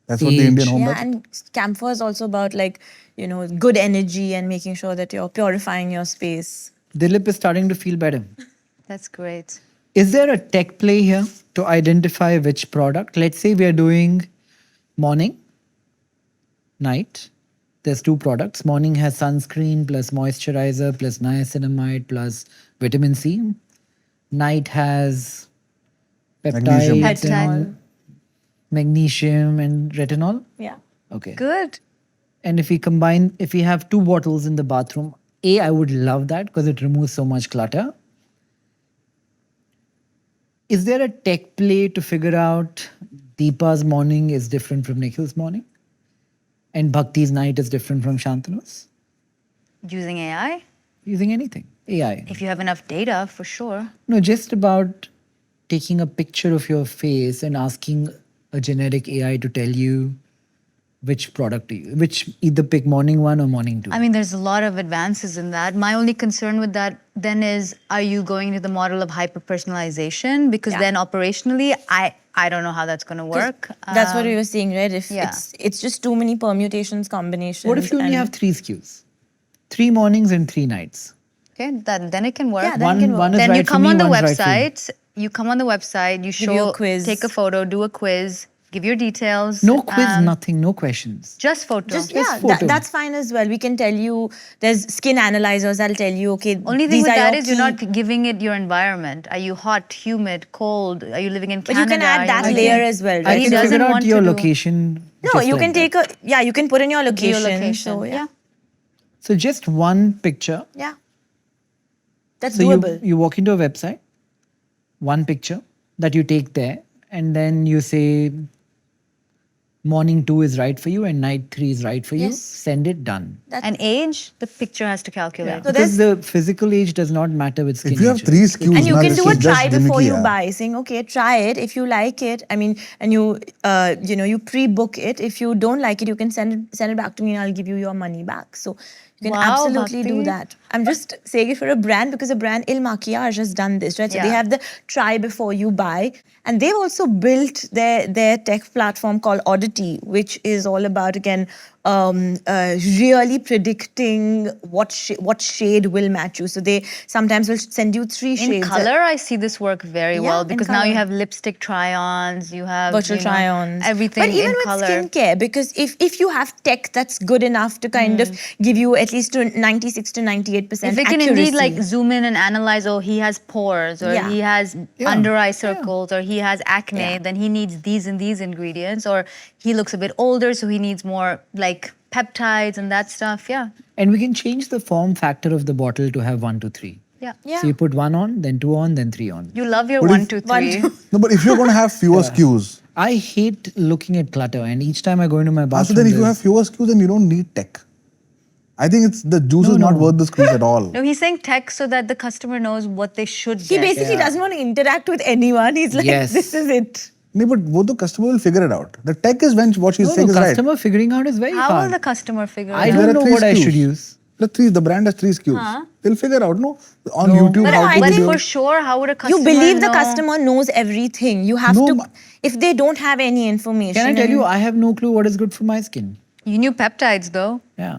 S3: That's what the
S4: Sage.
S3: Indian home
S1: Yeah,
S3: does.
S1: and camphor is also about like, you know, good energy and making sure that you're purifying your space.
S4: Dilip is starting to feel better.
S2: That's great.
S4: Is there a tech play here to identify which product? Let's say we are doing morning, night. There's two products. Morning has sunscreen plus moisturizer plus niacinamide plus vitamin C. Night has
S3: Magnesium.
S4: peptides
S2: Peptide.
S4: and magnesium and retinol.
S1: Yeah.
S4: Okay.
S2: Good.
S4: And if we have two bottles in the bathroom, I would love that because it removes so much clutter. Is there a tech play to figure out Deepa's morning is different from Nikhil's morning? And Bhakti's night is different from Shantanu's?
S2: Using AI.
S4: Using anything. AI.
S2: If you have enough data, for sure.
S4: No, just about taking a picture of your face and asking a generic AI to tell you which product to use, which either pick morning one or morning two.
S2: I mean, there's a lot of advances in that. My only concern with that then is, are you going to the model of hyper-personalization? Because
S1: Yeah.
S2: then operationally, I don't know how that's going to work.
S1: That's what we were saying, right? If
S2: yeah.
S1: it's just too many permutations, combinations.
S4: What if you only
S1: and-
S4: have 3 SKUs? 3 mornings and 3 nights.
S2: Okay, then it can work.
S1: Yeah, then it can work.
S4: One is
S2: Then
S4: right
S2: you
S4: for
S2: come
S4: me,
S2: on the
S4: one's right for you.
S2: website. You come on the website. You
S1: Give you a
S2: show,
S1: quiz.
S2: take a photo, do a quiz, give your details.
S4: No quiz, nothing, no questions.
S2: Just photo.
S1: Just
S4: Just
S1: yeah,
S4: photo.
S1: that's fine as well. We can tell you there's skin analyzers that'll tell you, okay,
S2: Only thing
S1: these
S2: with
S1: are
S2: that
S1: your
S2: is you're
S1: key-
S2: not giving it your environment. Are you hot, humid, cold? Are you living in
S1: But
S2: Canada?
S1: you can add
S2: Are
S1: that
S2: living
S1: layer
S2: in-
S1: as well,
S4: I
S1: right?
S2: He
S4: can
S2: doesn't
S4: figure out
S2: want to
S4: your
S2: do-
S4: location.
S1: No,
S4: just
S1: you
S4: like
S1: can
S4: that.
S1: take you can put in your location.
S2: Geolocation.
S1: So yeah.
S4: So just one picture.
S1: Yeah. That's
S4: So
S1: doable.
S4: you walk into a website, one picture that you take there, and then you say morning 2 is right for you and night 3 is right for you.
S1: Yes.
S4: Send it, done.
S2: And age, the picture has to calculate.
S1: So
S4: Because the physical age does not matter with skin
S3: If you have
S4: nature.
S3: 3 SKUs,
S1: And you
S3: na,
S1: can
S3: this
S1: do a
S3: is just
S1: try before
S3: gimmicky,
S1: you
S3: yeah.
S1: buy, saying, okay, try it. If you like it, I mean, and you, you pre-book it. If you don't like it, you can send it back to me and I'll give you your money back. So you can
S2: Wow,
S1: absolutely do
S2: Bhakti.
S1: that. I'm just saying it for a brand because a brand, Il Maquillage, has done this, right? So they
S2: Yeah.
S1: have the try before you buy. And they've also built their tech platform called Oddity, which is all about, again, really predicting what shade will match you. So they sometimes will send you 3
S2: In
S1: shades.
S2: color, I see this work very
S1: Yeah,
S2: well
S1: in
S2: because now you
S1: colour.
S2: have lipstick try-ons, you have
S1: Virtual
S2: you know,
S1: try-ons,
S2: everything
S1: but even
S2: in
S1: with
S2: color.
S1: skincare, because if you have tech that's good enough to kind of give you at least to 96 to 98%
S2: If it can
S1: accuracy.
S2: indeed like zoom in and analyze, oh, he has pores or
S1: Yeah.
S2: he has
S4: Yeah.
S2: under eye circles or he has acne,
S1: Yeah.
S2: then he needs these and these ingredients, or he looks a bit older, so he needs more like peptides and that stuff. Yeah.
S4: And we can change the form factor of the bottle to have 1 to 3.
S2: Yeah.
S1: Yeah.
S4: So you put 1 on, then 2 on, then 3 on.
S2: You love your
S3: But
S2: one,
S3: if-
S2: two,
S1: One,
S2: three.
S1: two.
S3: No, but if you're going to have fewer SKUs,
S4: I hate looking at clutter, and each time I go into my
S3: so
S4: bathroom,
S3: then if you
S4: there's-
S3: have fewer SKUs, then you don't need tech. I think it's the juice
S4: No,
S3: is not
S4: no.
S3: worth the squeeze at all.
S2: No, he's saying tech so that the customer knows what they should
S1: He
S2: get.
S1: basically
S4: Yeah.
S1: doesn't want to interact with anyone. He's like,
S4: Yes.
S1: this is it.
S3: No, but the customer will figure it out. The tech is when what she's
S4: no,
S3: saying
S4: no,
S3: is right.
S4: customer figuring out is very
S2: How
S4: hard.
S2: will the customer figure
S4: I
S2: it
S3: There
S2: out?
S3: are
S4: don't know
S3: 3
S4: what I
S3: SKUs.
S4: should use.
S3: The brand has 3 SKUs.
S2: Huh?
S3: They'll figure out, no? On
S4: No.
S3: YouTube,
S1: But
S3: how
S1: I
S3: to
S2: But
S1: think-
S3: video.
S2: for sure, how would a customer
S1: You believe the
S2: know?
S1: customer knows everything. You have
S3: No,
S1: to,
S3: ma-
S1: if they don't have any information.
S4: Can I tell
S1: and-
S4: you, I have no clue what is good for my skin.
S2: You knew peptides though.
S4: Yeah.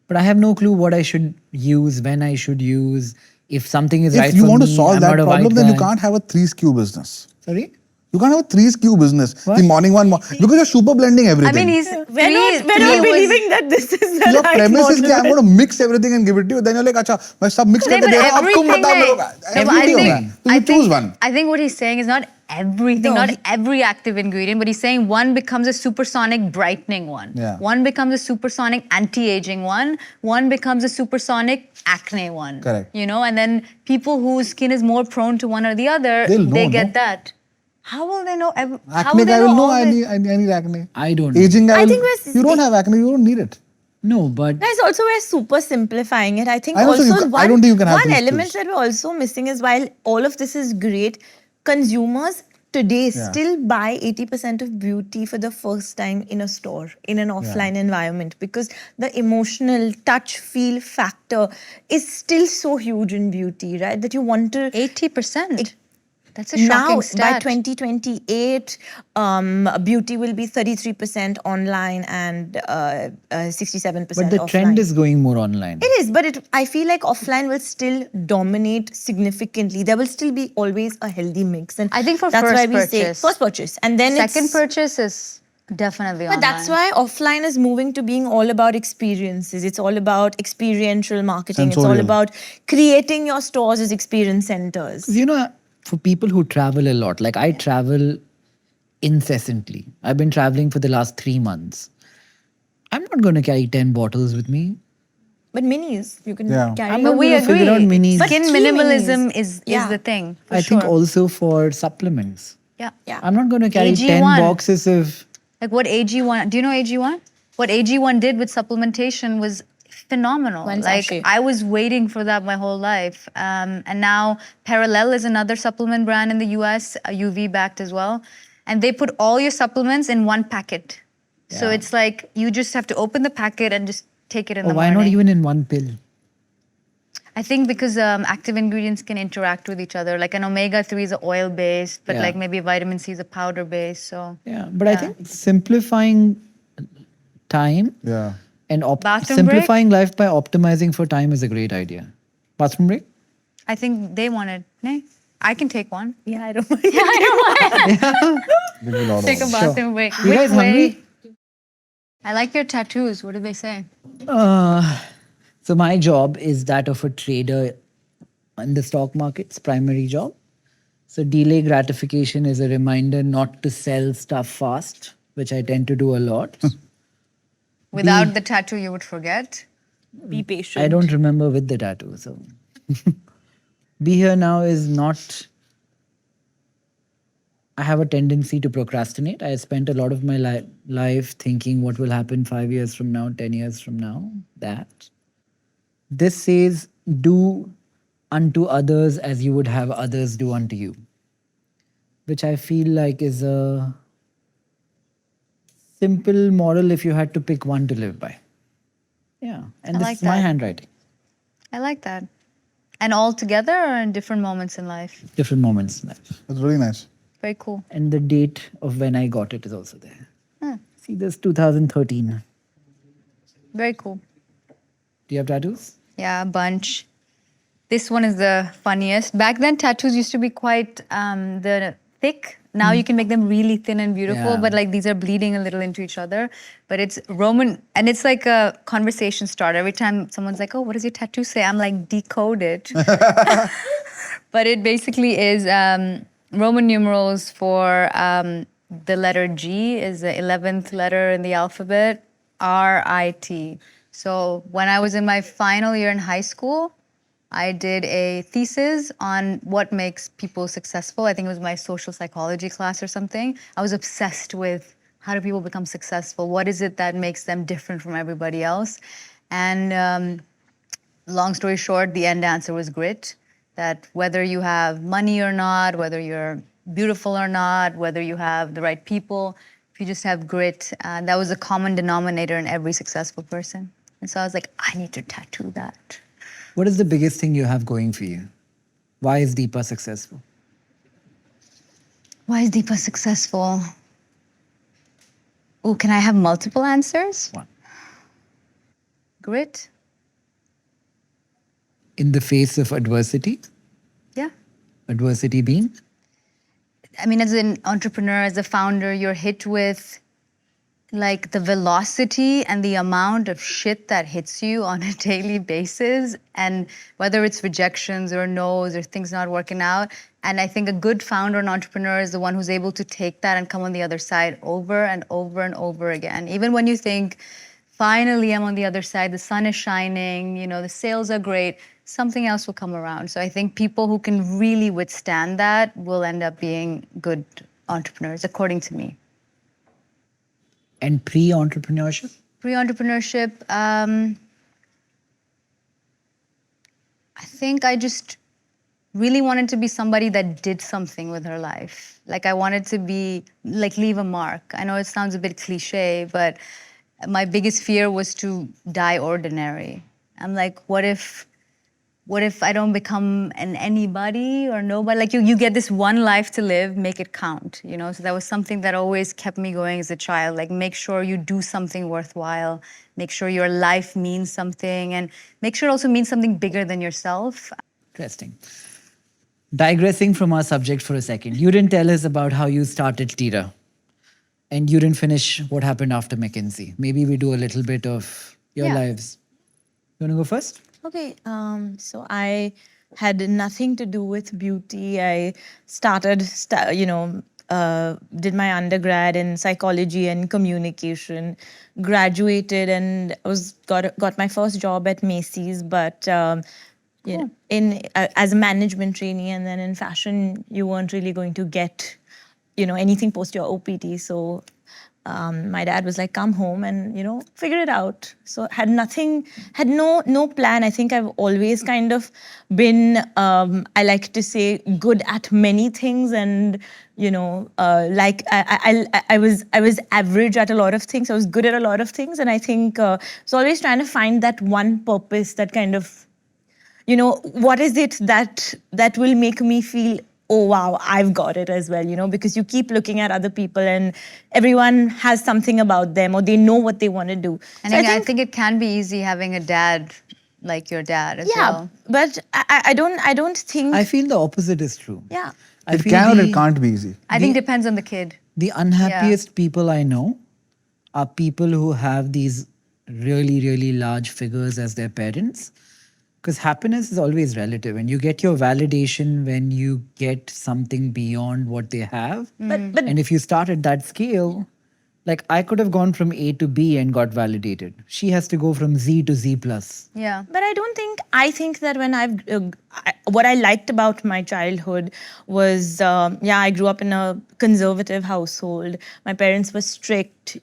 S4: But I have no clue what I should use, when I should use, if something is right
S3: If you
S4: for
S3: want to
S4: me,
S3: solve
S4: I'm
S3: that
S4: not a
S3: problem,
S4: white
S3: then you
S4: guy.
S3: can't have a 3 SKU business.
S4: Sorry?
S3: You can't have a 3 SKU business.
S4: What?
S3: The morning one, because you're super blending everything.
S2: I mean, he's
S1: We're not believing that this is the
S3: your
S1: right
S3: premise is
S1: model.
S3: that I'm going to mix everything and give it to you. Then you're like, अच्छा, मैं सब mix
S2: नहीं,
S3: करके
S2: but
S3: दे रहा हूँ, अब तुम
S2: everything
S3: बताओ मेरे को।
S2: नहीं.
S3: Everything होगा. So you choose one.
S2: I think what he's saying is not everything,
S1: No,
S2: not
S1: he-
S2: every active ingredient, but he's saying one becomes a supersonic brightening one.
S3: Yeah.
S2: One becomes a supersonic anti-aging one. One becomes a supersonic acne one.
S3: Correct.
S2: You know, and then people whose skin is more prone to one or the other,
S3: They'll know,
S2: they get
S3: no?
S2: that. How will they know? How will
S3: Acne
S2: they
S3: guy
S2: know
S3: will know
S2: all
S3: I
S2: this?
S3: need acne.
S4: I don't know.
S3: Aging guy
S1: I
S3: will,
S1: think we're-
S3: you don't have acne, you don't need it.
S4: No, but
S1: Guys, also we're super simplifying it. I think
S3: I know, so
S1: also
S3: you I don't think you can have
S1: one
S3: these
S1: element
S3: skills.
S1: that we're also missing is while all of this is great, consumers today
S3: Yeah.
S1: still buy 80% of beauty for the first time in a store, in an offline environment, because the emotional touch feel factor is still so huge in beauty, right? That you want to
S2: 80%. That's a
S1: now
S2: shocking
S1: by
S2: stat.
S1: 2028 beauty will be 33% online and 67%
S4: but the
S1: offline.
S4: trend is going more online.
S1: It is, but I feel like offline will still dominate significantly. There will still be always a healthy mix, and
S2: I think for
S1: that's
S2: first
S1: why we say
S2: purchase.
S1: first purchase, and then
S2: Second
S1: it's,
S2: purchase is definitely
S1: But
S2: online.
S1: that's why offline is moving to being all about experiences. It's all about experiential marketing. It's all
S3: Sensorial.
S1: about creating your stores as experience centers.
S4: You know, for people who travel a lot, like I travel incessantly. I've been traveling for the last 3 months. I'm not going to carry 10 bottles with me.
S1: But minis, you can
S3: Yeah.
S1: carry.
S4: I'm
S2: But
S4: not
S2: we
S4: gonna figure out
S2: agree.
S4: minis.
S2: Skin
S1: Key
S2: minimalism
S1: minis.
S2: is
S1: Yeah.
S2: the thing. For
S4: I
S2: sure.
S4: think also for supplements.
S2: Yeah.
S1: Yeah.
S4: I'm not going to carry 10
S2: AG1.
S4: boxes of.
S2: Like what AG1, do you know AG1? What AG1 did with supplementation was phenomenal.
S1: One
S2: Like
S1: sachet.
S2: I was waiting for that my whole life. And now Parallel is another supplement brand in the US, UV backed as well. And they put all your supplements in one packet. So
S4: Yeah.
S2: it's like you just have to open the packet and just take it in
S4: Or
S2: the
S4: why
S2: morning.
S4: not even in one pill?
S2: I think because active ingredients can interact with each other. Like an omega-3 is a oil-based, but
S4: Yeah.
S2: like maybe vitamin C is a powder-based. So
S4: Yeah, but I think simplifying time
S3: Yeah.
S4: and
S2: Bathroom
S4: simplifying life by optimizing for time is a great idea. Bathroom break?
S2: I think they wanted. Nay, I can take one.
S1: Yeah, I don't mind.
S3: Give you a lot of
S2: Take a
S3: them.
S2: bathroom break.
S4: You guys
S2: Which way-
S4: hungry?
S2: I like your tattoos. What did they say?
S4: So my job is that of a trader in the stock market's primary job. So delay gratification is a reminder not to sell stuff fast, which I tend to do a lot.
S2: Without the tattoo, you would forget.
S1: Be patient.
S4: I don't remember with the tattoo. So be here now is not. I have a tendency to procrastinate. I spent a lot of my life thinking what will happen 5 years from now, 10 years from now. That. This says, do unto others as you would have others do unto you. Which I feel like is a simple moral if you had to pick one to live by. Yeah. And
S2: I
S4: this
S2: like
S4: is my
S2: that.
S4: handwriting.
S2: I like that. And all together or in different moments in life?
S4: Different moments in life.
S3: That's really nice.
S2: Very cool.
S4: And the date of when I got it is also there. See this 2013.
S2: Very cool.
S4: Do you have tattoos?
S2: Yeah, a bunch. This one is the funniest. Back then, tattoos used to be quite the thick. Now you can make them really thin and beautiful,
S4: Yeah.
S2: but like these are bleeding a little into each other. But it's Roman, and it's like a conversation starter. Every time someone's like, "Oh, what does your tattoo say?" I'm like, "Decode it." But it basically is Roman numerals for the letter G is the 11th letter in the alphabet, RIT. So when I was in my final year in high school, I did a thesis on what makes people successful. I think it was my social psychology class or something. I was obsessed with how do people become successful? What is it that makes them different from everybody else? And long story short, the end answer was grit. That whether you have money or not, whether you're beautiful or not, whether you have the right people, if you just have grit, that was a common denominator in every successful person. And so I was like, I need to tattoo that.
S4: What is the biggest thing you have going for you? Why is Deepa successful?
S2: Why is Deepa successful? Oh, can I have multiple answers?
S4: One.
S2: Grit?
S4: In the face of adversity,
S2: Yeah.
S4: adversity being?
S2: I mean, as an entrepreneur, as a founder, you're hit with like the velocity and the amount of shit that hits you on a daily basis, and whether it's rejections or no's or things not working out. And I think a good founder and entrepreneur is the one who's able to take that and come on the other side over and over and over again. Even when you think, finally, I'm on the other side, the sun is shining, you know, the sales are great, something else will come around. So I think people who can really withstand that will end up being good entrepreneurs, according to me.
S4: And pre-entrepreneurship?
S2: Pre-entrepreneurship, I think I just really wanted to be somebody that did something with her life. Like I wanted to be, like leave a mark. I know it sounds a bit cliche, but my biggest fear was to die ordinary. I'm like, what if I don't become an anybody or nobody? Like you get this one life to live, make it count, you know? So that was something that always kept me going as a child. Like make sure you do something worthwhile, make sure your life means something, and make sure it also means something bigger than yourself.
S4: Interesting. Digressing from our subject for a second, you didn't tell us about how you started Tira. And you didn't finish what happened after McKinsey. Maybe we do a little bit of your
S1: Yeah.
S4: lives. You want to go first?
S1: Okay, so I had nothing to do with beauty. I started, did my undergrad in psychology and communication, graduated, and got my first job at Macy's. But as a management trainee, and then in fashion, you weren't really going to get, anything post your OPT. So my dad was like, come home and, figure it out. So had no plan. I think I've always kind of been, I like to say, good at many things. And, I was average at a lot of things. I was good at a lot of things. And I think I was always trying to find that one purpose that kind of, what is it that will make me feel, oh, wow, I've got it as well, because you keep looking at other people and everyone has something about them or they know what they want to do.
S2: And
S1: So
S2: I think it can be easy having a dad like your dad as well.
S1: But I don't think.
S4: I feel the opposite is true.
S1: Yeah.
S4: I
S3: It
S4: feel
S3: can or
S4: the-
S3: it can't be easy.
S2: I think it depends on the kid.
S4: The unhappiest people I know are people who have these really, really large figures as their parents. Because happiness is always relative, and you get your validation when you get something beyond what they have.
S1: But
S4: And if you start at that scale, like I could have gone from A to B and got validated. She has to go from Z to Z plus.
S2: Yeah.
S1: But I think that when what I liked about my childhood was, I grew up in a conservative household. My parents were strict,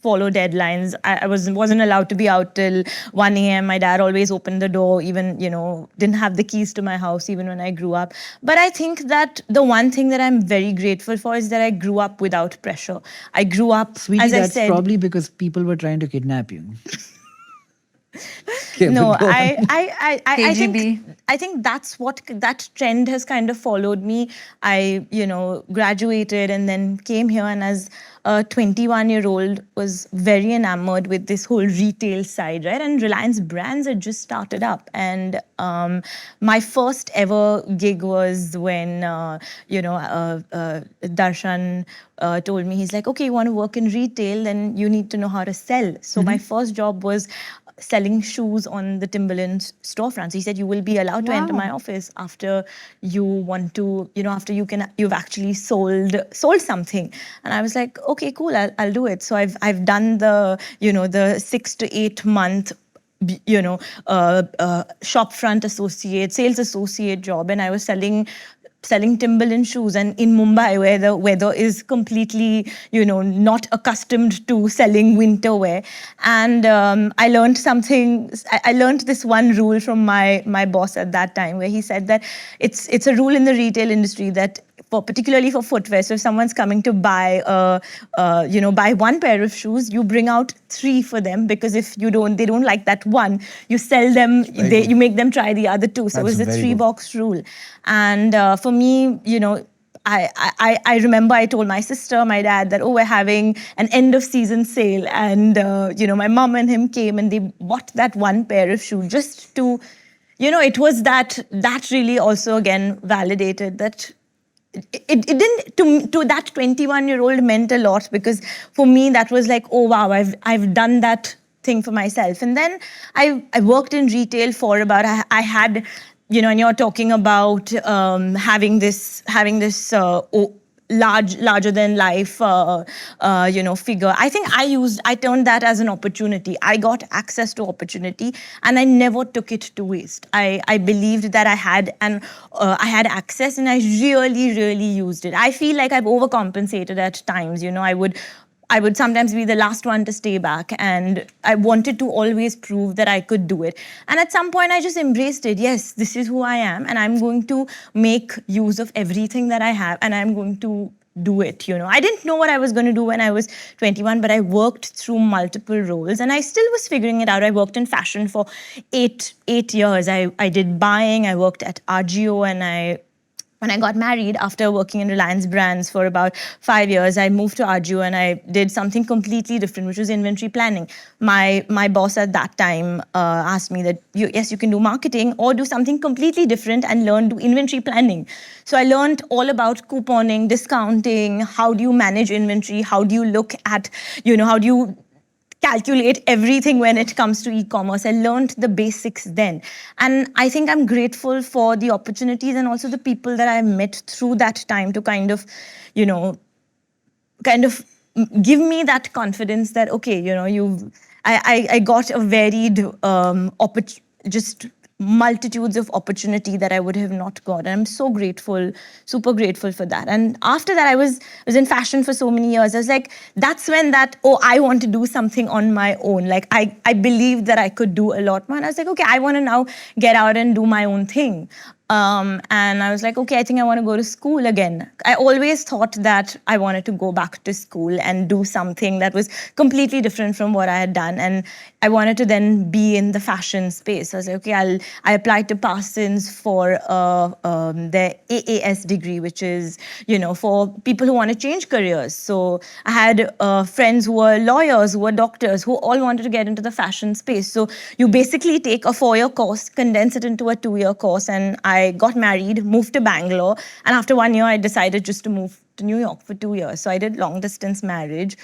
S1: follow deadlines. I wasn't allowed to be out till 1 a.m. My dad always opened the door, even, didn't have the keys to my house even when I grew up. But I think that the one thing that I'm very grateful for is that I grew up without pressure. I grew up,
S4: Sweetie,
S1: as I
S4: that's
S1: said,
S4: probably because people were trying to kidnap you. Okay,
S1: no,
S4: but go on.
S1: I think that trend has kind of followed me. I, graduated and then came here, and as a 21-year-old was very enamored with this whole retail side, right? And Reliance Brands had just started up. And my first ever gig was when, Darshan told me, he's like, okay, you want to work in retail, then you need to know how to sell. So my first job was selling shoes on the Timberland storefronts. He said, you will be allowed to enter my office after you want to, after you've actually sold something. And I was like, okay, cool, I'll do it. So I've done the, the 6 to 8 month shop front associate, sales associate job, and I was selling Timberland shoes, and in Mumbai, where the weather is completely, not accustomed to selling winter wear. And I learned something. I learned this one rule from my boss at that time, where he said that it's a rule in the retail industry that, particularly for footwear. So if someone's coming to buy, buy one pair of shoes, you bring out 3 for them, because if they don't like that one, you sell them. You make them try the other 2. So it was a 3-box rule. And for me, I remember I told my sister, my dad, that, we're having an end of season sale, and my mom and him came and they bought that one pair of shoes just to, it was that really also again validated that. It didn't, to that 21-year-old meant a lot, because for me that was like, oh wow, I've done that thing for myself. And then I worked in retail for about, I had, and you're talking about having this larger than life figure. I think I turned that as an opportunity. I got access to opportunity and I never took it to waste. I believed that I had access, and I really used it. I feel like I've overcompensated at times. I would sometimes be the last one to stay back, and I wanted to always prove that I could do it. And at some point I just embraced it. Yes, this is who I am, and I'm going to make use of everything that I have, and I'm going to do it. I didn't know what I was going to do when I was 21, but I worked through multiple roles, and I still was figuring it out. I worked in fashion for 8 years. I did buying, I worked at Agio, and when I got married, after working in Reliance Brands for about 5 years, I moved to Agio and I did something completely different, which was inventory planning. My boss at that time asked me that, yes, you can do marketing or do something completely different and do inventory planning. So I learned all about couponing, discounting, how do you manage inventory, how do you look at, how do you calculate everything when it comes to e-commerce. I learned the basics then. And I think I'm grateful for the opportunities and also the people that I met through that time to kind of give me that confidence that, okay, I got a varied just multitudes of opportunity that I would have not got. And I'm so grateful, super grateful for that. And after that, I was in fashion for so many years. I was like, that's when I want to do something on my own. Like I believed that I could do a lot more. And I was like, okay, I want to now get out and do my own thing. And I was like, okay, I think I want to go to school again. I always thought that I wanted to go back to school and do something that was completely different from what I had done. And I wanted to then be in the fashion space. I was like, okay, I applied to Parsons for their AAS degree, which is, for people who want to change careers. So I had friends who were lawyers, who were doctors, who all wanted to get into the fashion space. So you basically take a 4-year course, condense it into a 2-year course, and I got married, moved to Bangalore, and after 1 year, I decided just to move to New York for 2 years. So I did long-distance marriage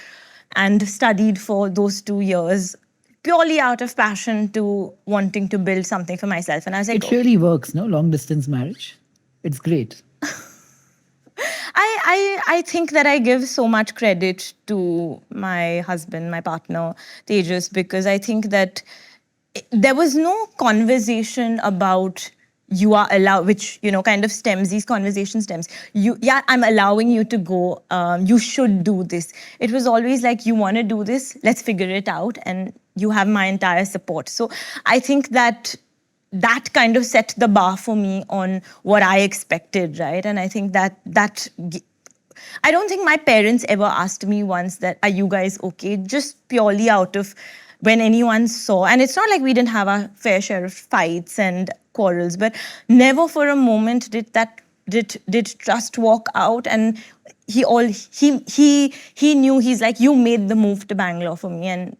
S1: and studied for those 2 years, purely out of passion to wanting to build something for myself. And I was like,
S4: it really works, no? Long-distance marriage. It's great.
S1: I think that I give so much credit to my husband, my partner, Tejas, because I think that there was no conversation about you are allowed, which, kind of stems, these conversation stems. I'm allowing you to go. You should do this. It was always like, you want to do this, let's figure it out. And you have my entire support. So I think that kind of set the bar for me on what I expected, right? And I think that I don't think my parents ever asked me once that, are you guys okay? Just purely out of when anyone saw. And it's not like we didn't have our fair share of fights and quarrels, but never for a moment did did trust walk out, and he knew, he's like, you made the move to Bangalore for me, and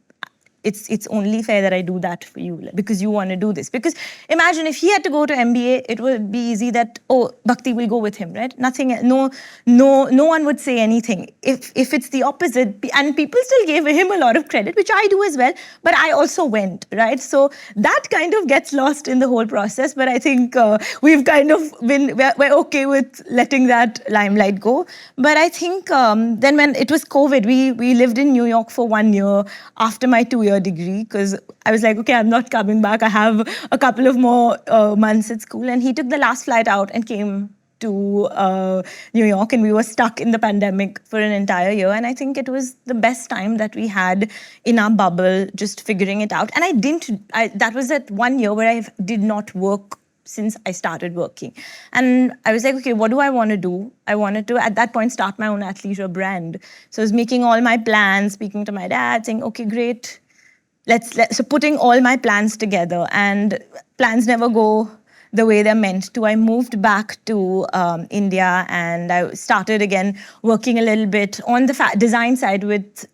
S1: it's only fair that I do that for you, like, because you want to do this. Because imagine if he had to go to MBA, it would be easy that, oh, Bhakti will go with him, right? Nothing, no one would say anything. If it's the opposite, and people still gave him a lot of credit, which I do as well, but I also went, right? So that kind of gets lost in the whole process. But I think we've kind of we're okay with letting that limelight go. But I think then when it was COVID, we lived in New York for 1 year after my 2-year degree, because I was like, okay, I'm not coming back. I have a couple of more months at school. And he took the last flight out and came to New York, and we were stuck in the pandemic for an entire year. And I think it was the best time that we had in our bubble, just figuring it out. And that was that 1 year where I did not work since I started working. And I was like, okay, what do I want to do? I wanted to, at that point, start my own athleisure brand. So I was making all my plans, speaking to my dad, saying, okay, great. So putting all my plans together, and plans never go the way they're meant to. I moved back to India, and I started again working a little bit on the design side with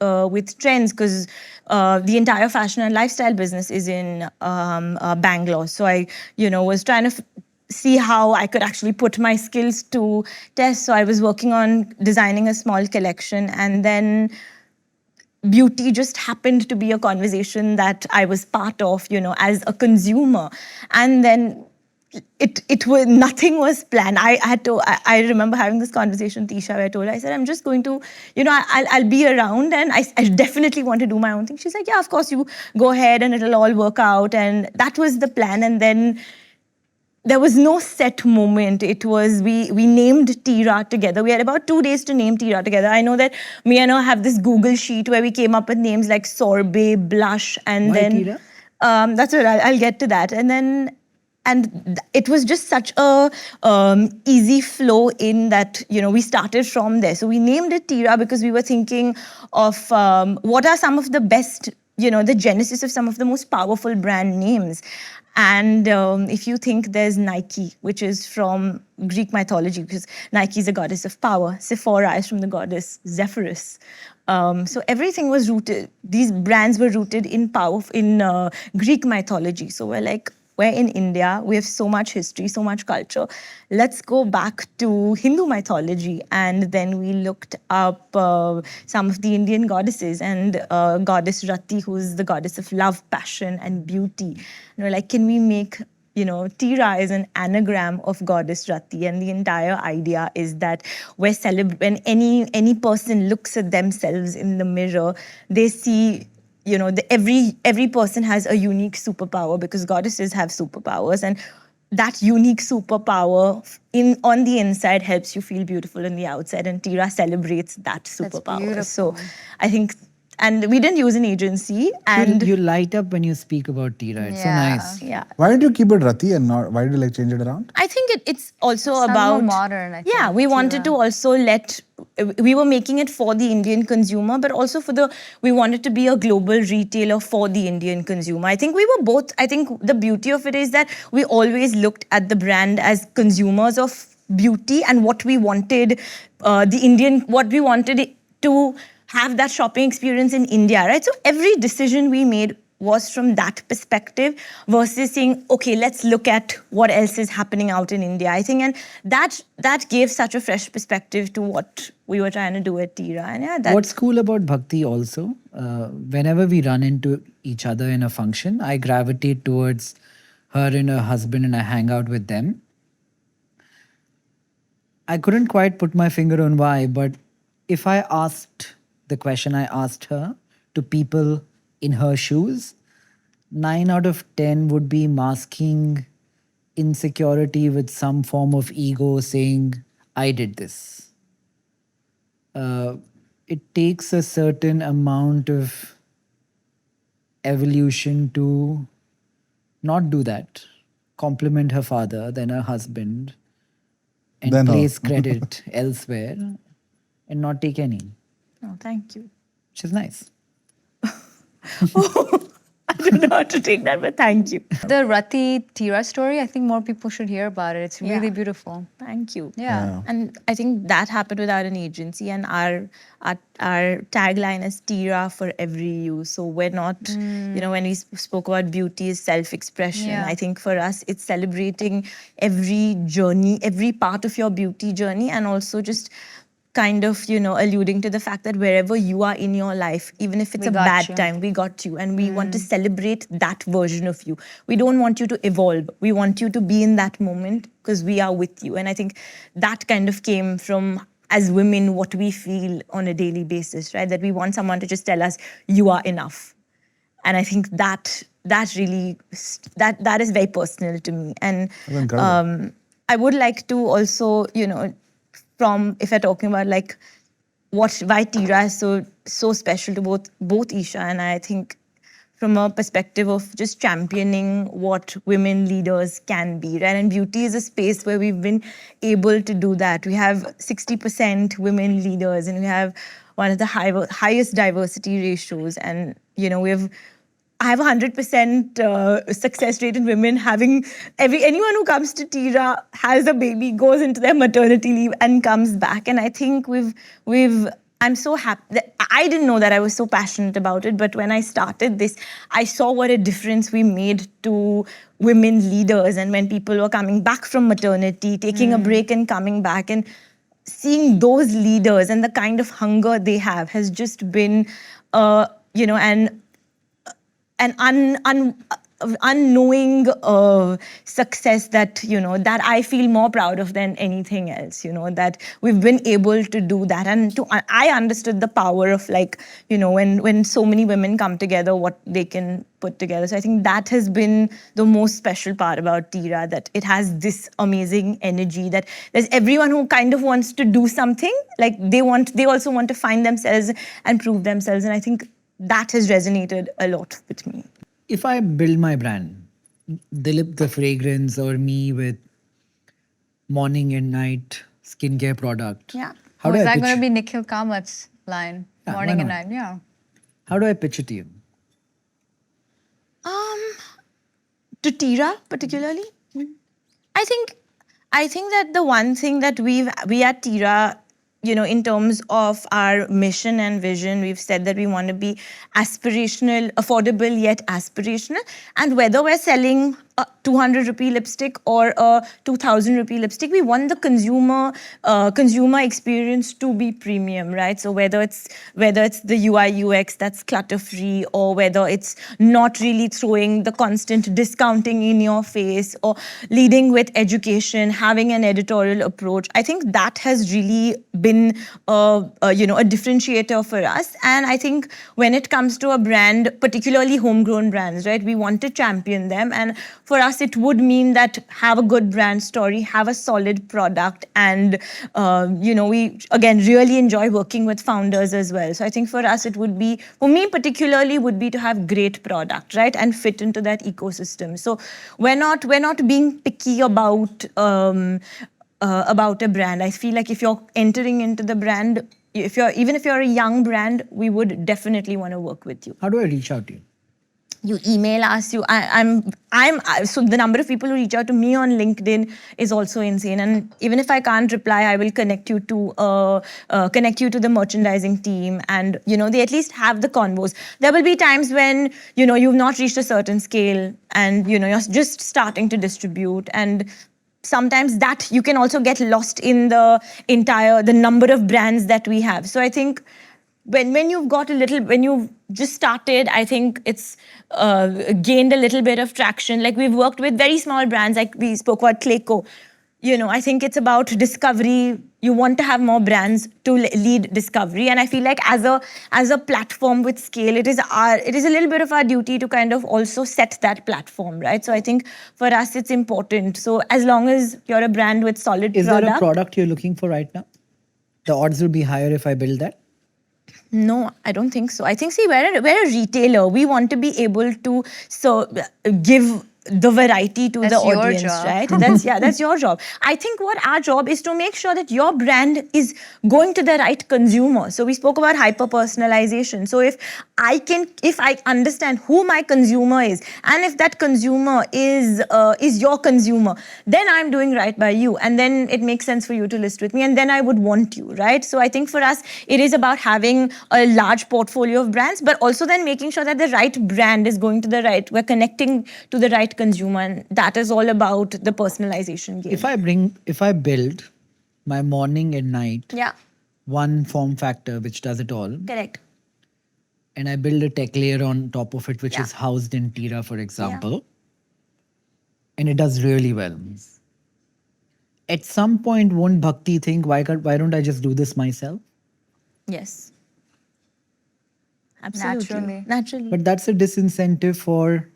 S1: trends, because the entire fashion and lifestyle business is in Bangalore. So I, was trying to see how I could actually put my skills to test. So I was working on designing a small collection, and then beauty just happened to be a conversation that I was part of, as a consumer. And then it was, nothing was planned. I remember having this conversation with Tisha, where I told her, I said, I'm just going to, I'll be around, and I definitely want to do my own thing. She's like, yeah, of course, you go ahead and it'll all work out. And that was the plan. And then there was no set moment. It was, we named Tira together. We had about 2 days to name Tira together. I know that me and her have this Google sheet where we came up with names like sorbet, blush, and
S4: Why
S1: then
S4: Tira?
S1: That's what I'll get to that. And it was just such a easy flow in that, we started from there. So we named it Tira because we were thinking of what are some of the best, the genesis of some of the most powerful brand names. And if you think, there's Nike, which is from Greek mythology, because Nike is a goddess of power. Sephora is from the goddess Zephyrus. So everything was rooted, these brands were rooted in power, in Greek mythology. So we're like, we're in India, we have so much history, so much culture. Let's go back to Hindu mythology. And then we looked up some of the Indian goddesses, and goddess Rati, who's the goddess of love, passion, and beauty. And we're like, can we make, Tira is an anagram of goddess Rati, and the entire idea is that when any person looks at themselves in the mirror, they see, every person has a unique superpower, because goddesses have superpowers, and that unique superpower on the inside helps you feel beautiful on the outside, and Tira celebrates that superpower.
S2: beautiful.
S1: So I think, and we didn't use an agency, and
S4: You light up when you speak about Tira. It's so
S2: Yeah.
S4: nice.
S1: yeah.
S3: Why did you keep it Rati and not, why did you change it around?
S1: I think it's also
S2: Sounds more
S1: about
S2: modern, I
S1: Yeah,
S2: think,
S1: we wanted to
S2: Tira.
S1: also we were making it for the Indian consumer, but also we wanted to be a global retailer for the Indian consumer. I think we were both. I think the beauty of it is that we always looked at the brand as consumers of beauty, and what we wanted, what we wanted to have that shopping experience in India, right? So every decision we made was from that perspective, versus saying, okay, let's look at what else is happening out in India. I think, and that gave such a fresh perspective to what we were trying to do at Tira. And yeah,
S4: What's cool about Bhakti also, whenever we run into each other in a function, I gravitate towards her and her husband, and I hang out with them. I couldn't quite put my finger on why, but if I asked the question I asked her to people in her shoes, 9 out of 10 would be masking insecurity with some form of ego, saying, I did this. It takes a certain amount of evolution to not do that. Compliment her father, then her husband, and
S3: Then her.
S4: place credit elsewhere, and not take any,
S1: Oh, thank you.
S4: which is nice.
S1: don't know how to take that, but thank you.
S2: The Bhakti Tira story, I think more people should hear about it. It's really
S1: Yeah.
S2: beautiful.
S1: Thank you.
S2: Yeah.
S1: And I think that happened without an agency, and our tagline is Tira for every use. So we're not, when we spoke about beauty is self-expression.
S2: Yeah.
S1: I think for us, it's celebrating every journey, every part of your beauty journey, and also just kind of, alluding to the fact that wherever you are in your life, even if it's
S2: We
S1: a
S2: got
S1: bad
S2: you.
S1: time, we got you. And we want to celebrate that version of you. We don't want you to evolve. We want you to be in that moment because we are with you. And I think that kind of came from, as women, what we feel on a daily basis, right? That we want someone to just tell us, you are enough. And I think that really, that is very personal to me. And
S3: That's incredible.
S1: I would like to also, from, if we're talking about like why Tira is so special to both Isha and I think from a perspective of just championing what women leaders can be, right? And beauty is a space where we've been able to do that. We have 60% women leaders, and we have one of the highest diversity ratios. And I have 100% success rate in women having anyone who comes to Tira has a baby, goes into their maternity leave and comes back. And I think I'm so happy. I didn't know that I was so passionate about it, but when I started this, I saw what a difference we made to women leaders. And when people were coming back from maternity, taking a break and coming back, and seeing those leaders and the kind of hunger they have has just been, an unknowing success that that I feel more proud of than anything else. That we've been able to do that, and I understood the power of when so many women come together, what they can put together. So I think that has been the most special part about Tira, that it has this amazing energy, that there's everyone who kind of wants to do something, like they also want to find themselves and prove themselves, and I think that has resonated a lot with me.
S4: If I build my brand, Dilip the fragrance or me with morning and night skincare product.
S1: Yeah.
S4: How do
S2: Is
S4: I
S2: that
S4: pitch?
S2: going to be Nikhil Kamath's line?
S4: Yeah, why
S2: Morning and
S4: not?
S2: night. Yeah.
S4: How do I pitch it to you?
S1: To Tira particularly, I think that the one thing that we at Tira, in terms of our mission and vision, we've said that we want to be aspirational, affordable yet aspirational. And whether we're selling a 200 rupee lipstick or a 2000 rupee lipstick, we want the consumer experience to be premium, right? So whether it's the UI UX that's clutter free, or whether it's not really throwing the constant discounting in your face, or leading with education, having an editorial approach, I think that has really been a differentiator for us. And I think when it comes to a brand, particularly homegrown brands, right, we want to champion them. And for us, it would mean that have a good brand story, have a solid product, and we again really enjoy working with founders as well. So I think for us, it would be, for me particularly, would be to have great product, right, and fit into that ecosystem. So we're not being picky about a brand. I feel like if you're entering into the brand, even if you're a young brand, we would definitely want to work with you.
S4: How do I reach out to you?
S1: You email us. So the number of people who reach out to me on LinkedIn is also insane. And even if I can't reply, I will connect you to the merchandising team, and they at least have the convos. There will be times when you've not reached a certain scale, and you're just starting to distribute, and sometimes that you can also get lost in the number of brands that we have. So I think when you've just started, I think it's gained a little bit of traction. Like we've worked with very small brands, like we spoke about Clayco. I think it's about discovery. You want to have more brands to lead discovery, and I feel like as a platform with scale, it is a little bit of our duty to kind of also set that platform, right? So I think for us it's important. So as long as you're a brand with solid
S4: Is
S1: product.
S4: there a product you're looking for right now? The odds will be higher if I build that.
S1: No, I don't think so. I think, we're a retailer. We want to be able to give the variety to
S2: That's
S1: the
S2: your
S1: audience,
S2: job.
S1: right? That's your job. I think what our job is to make sure that your brand is going to the right consumer. So we spoke about hyper personalization. So if I understand who my consumer is, and if that consumer is your consumer, then I'm doing right by you, and then it makes sense for you to list with me, and then I would want you, right? So I think for us, it is about having a large portfolio of brands, but also then making sure that the right brand is going to the right, we're connecting to the right consumer, and that is all about the personalization game.
S4: If I build my morning and night
S1: Yeah,
S4: one form factor which does it all,
S1: correct.
S4: and I build a tech layer on top of it, which
S1: Yeah.
S4: is housed in Tira, for example, and it does really well. At some point, won't Bhakti think, why don't I just do this myself?
S1: Yes. Absolutely. Naturally.
S4: But that's a disincentive for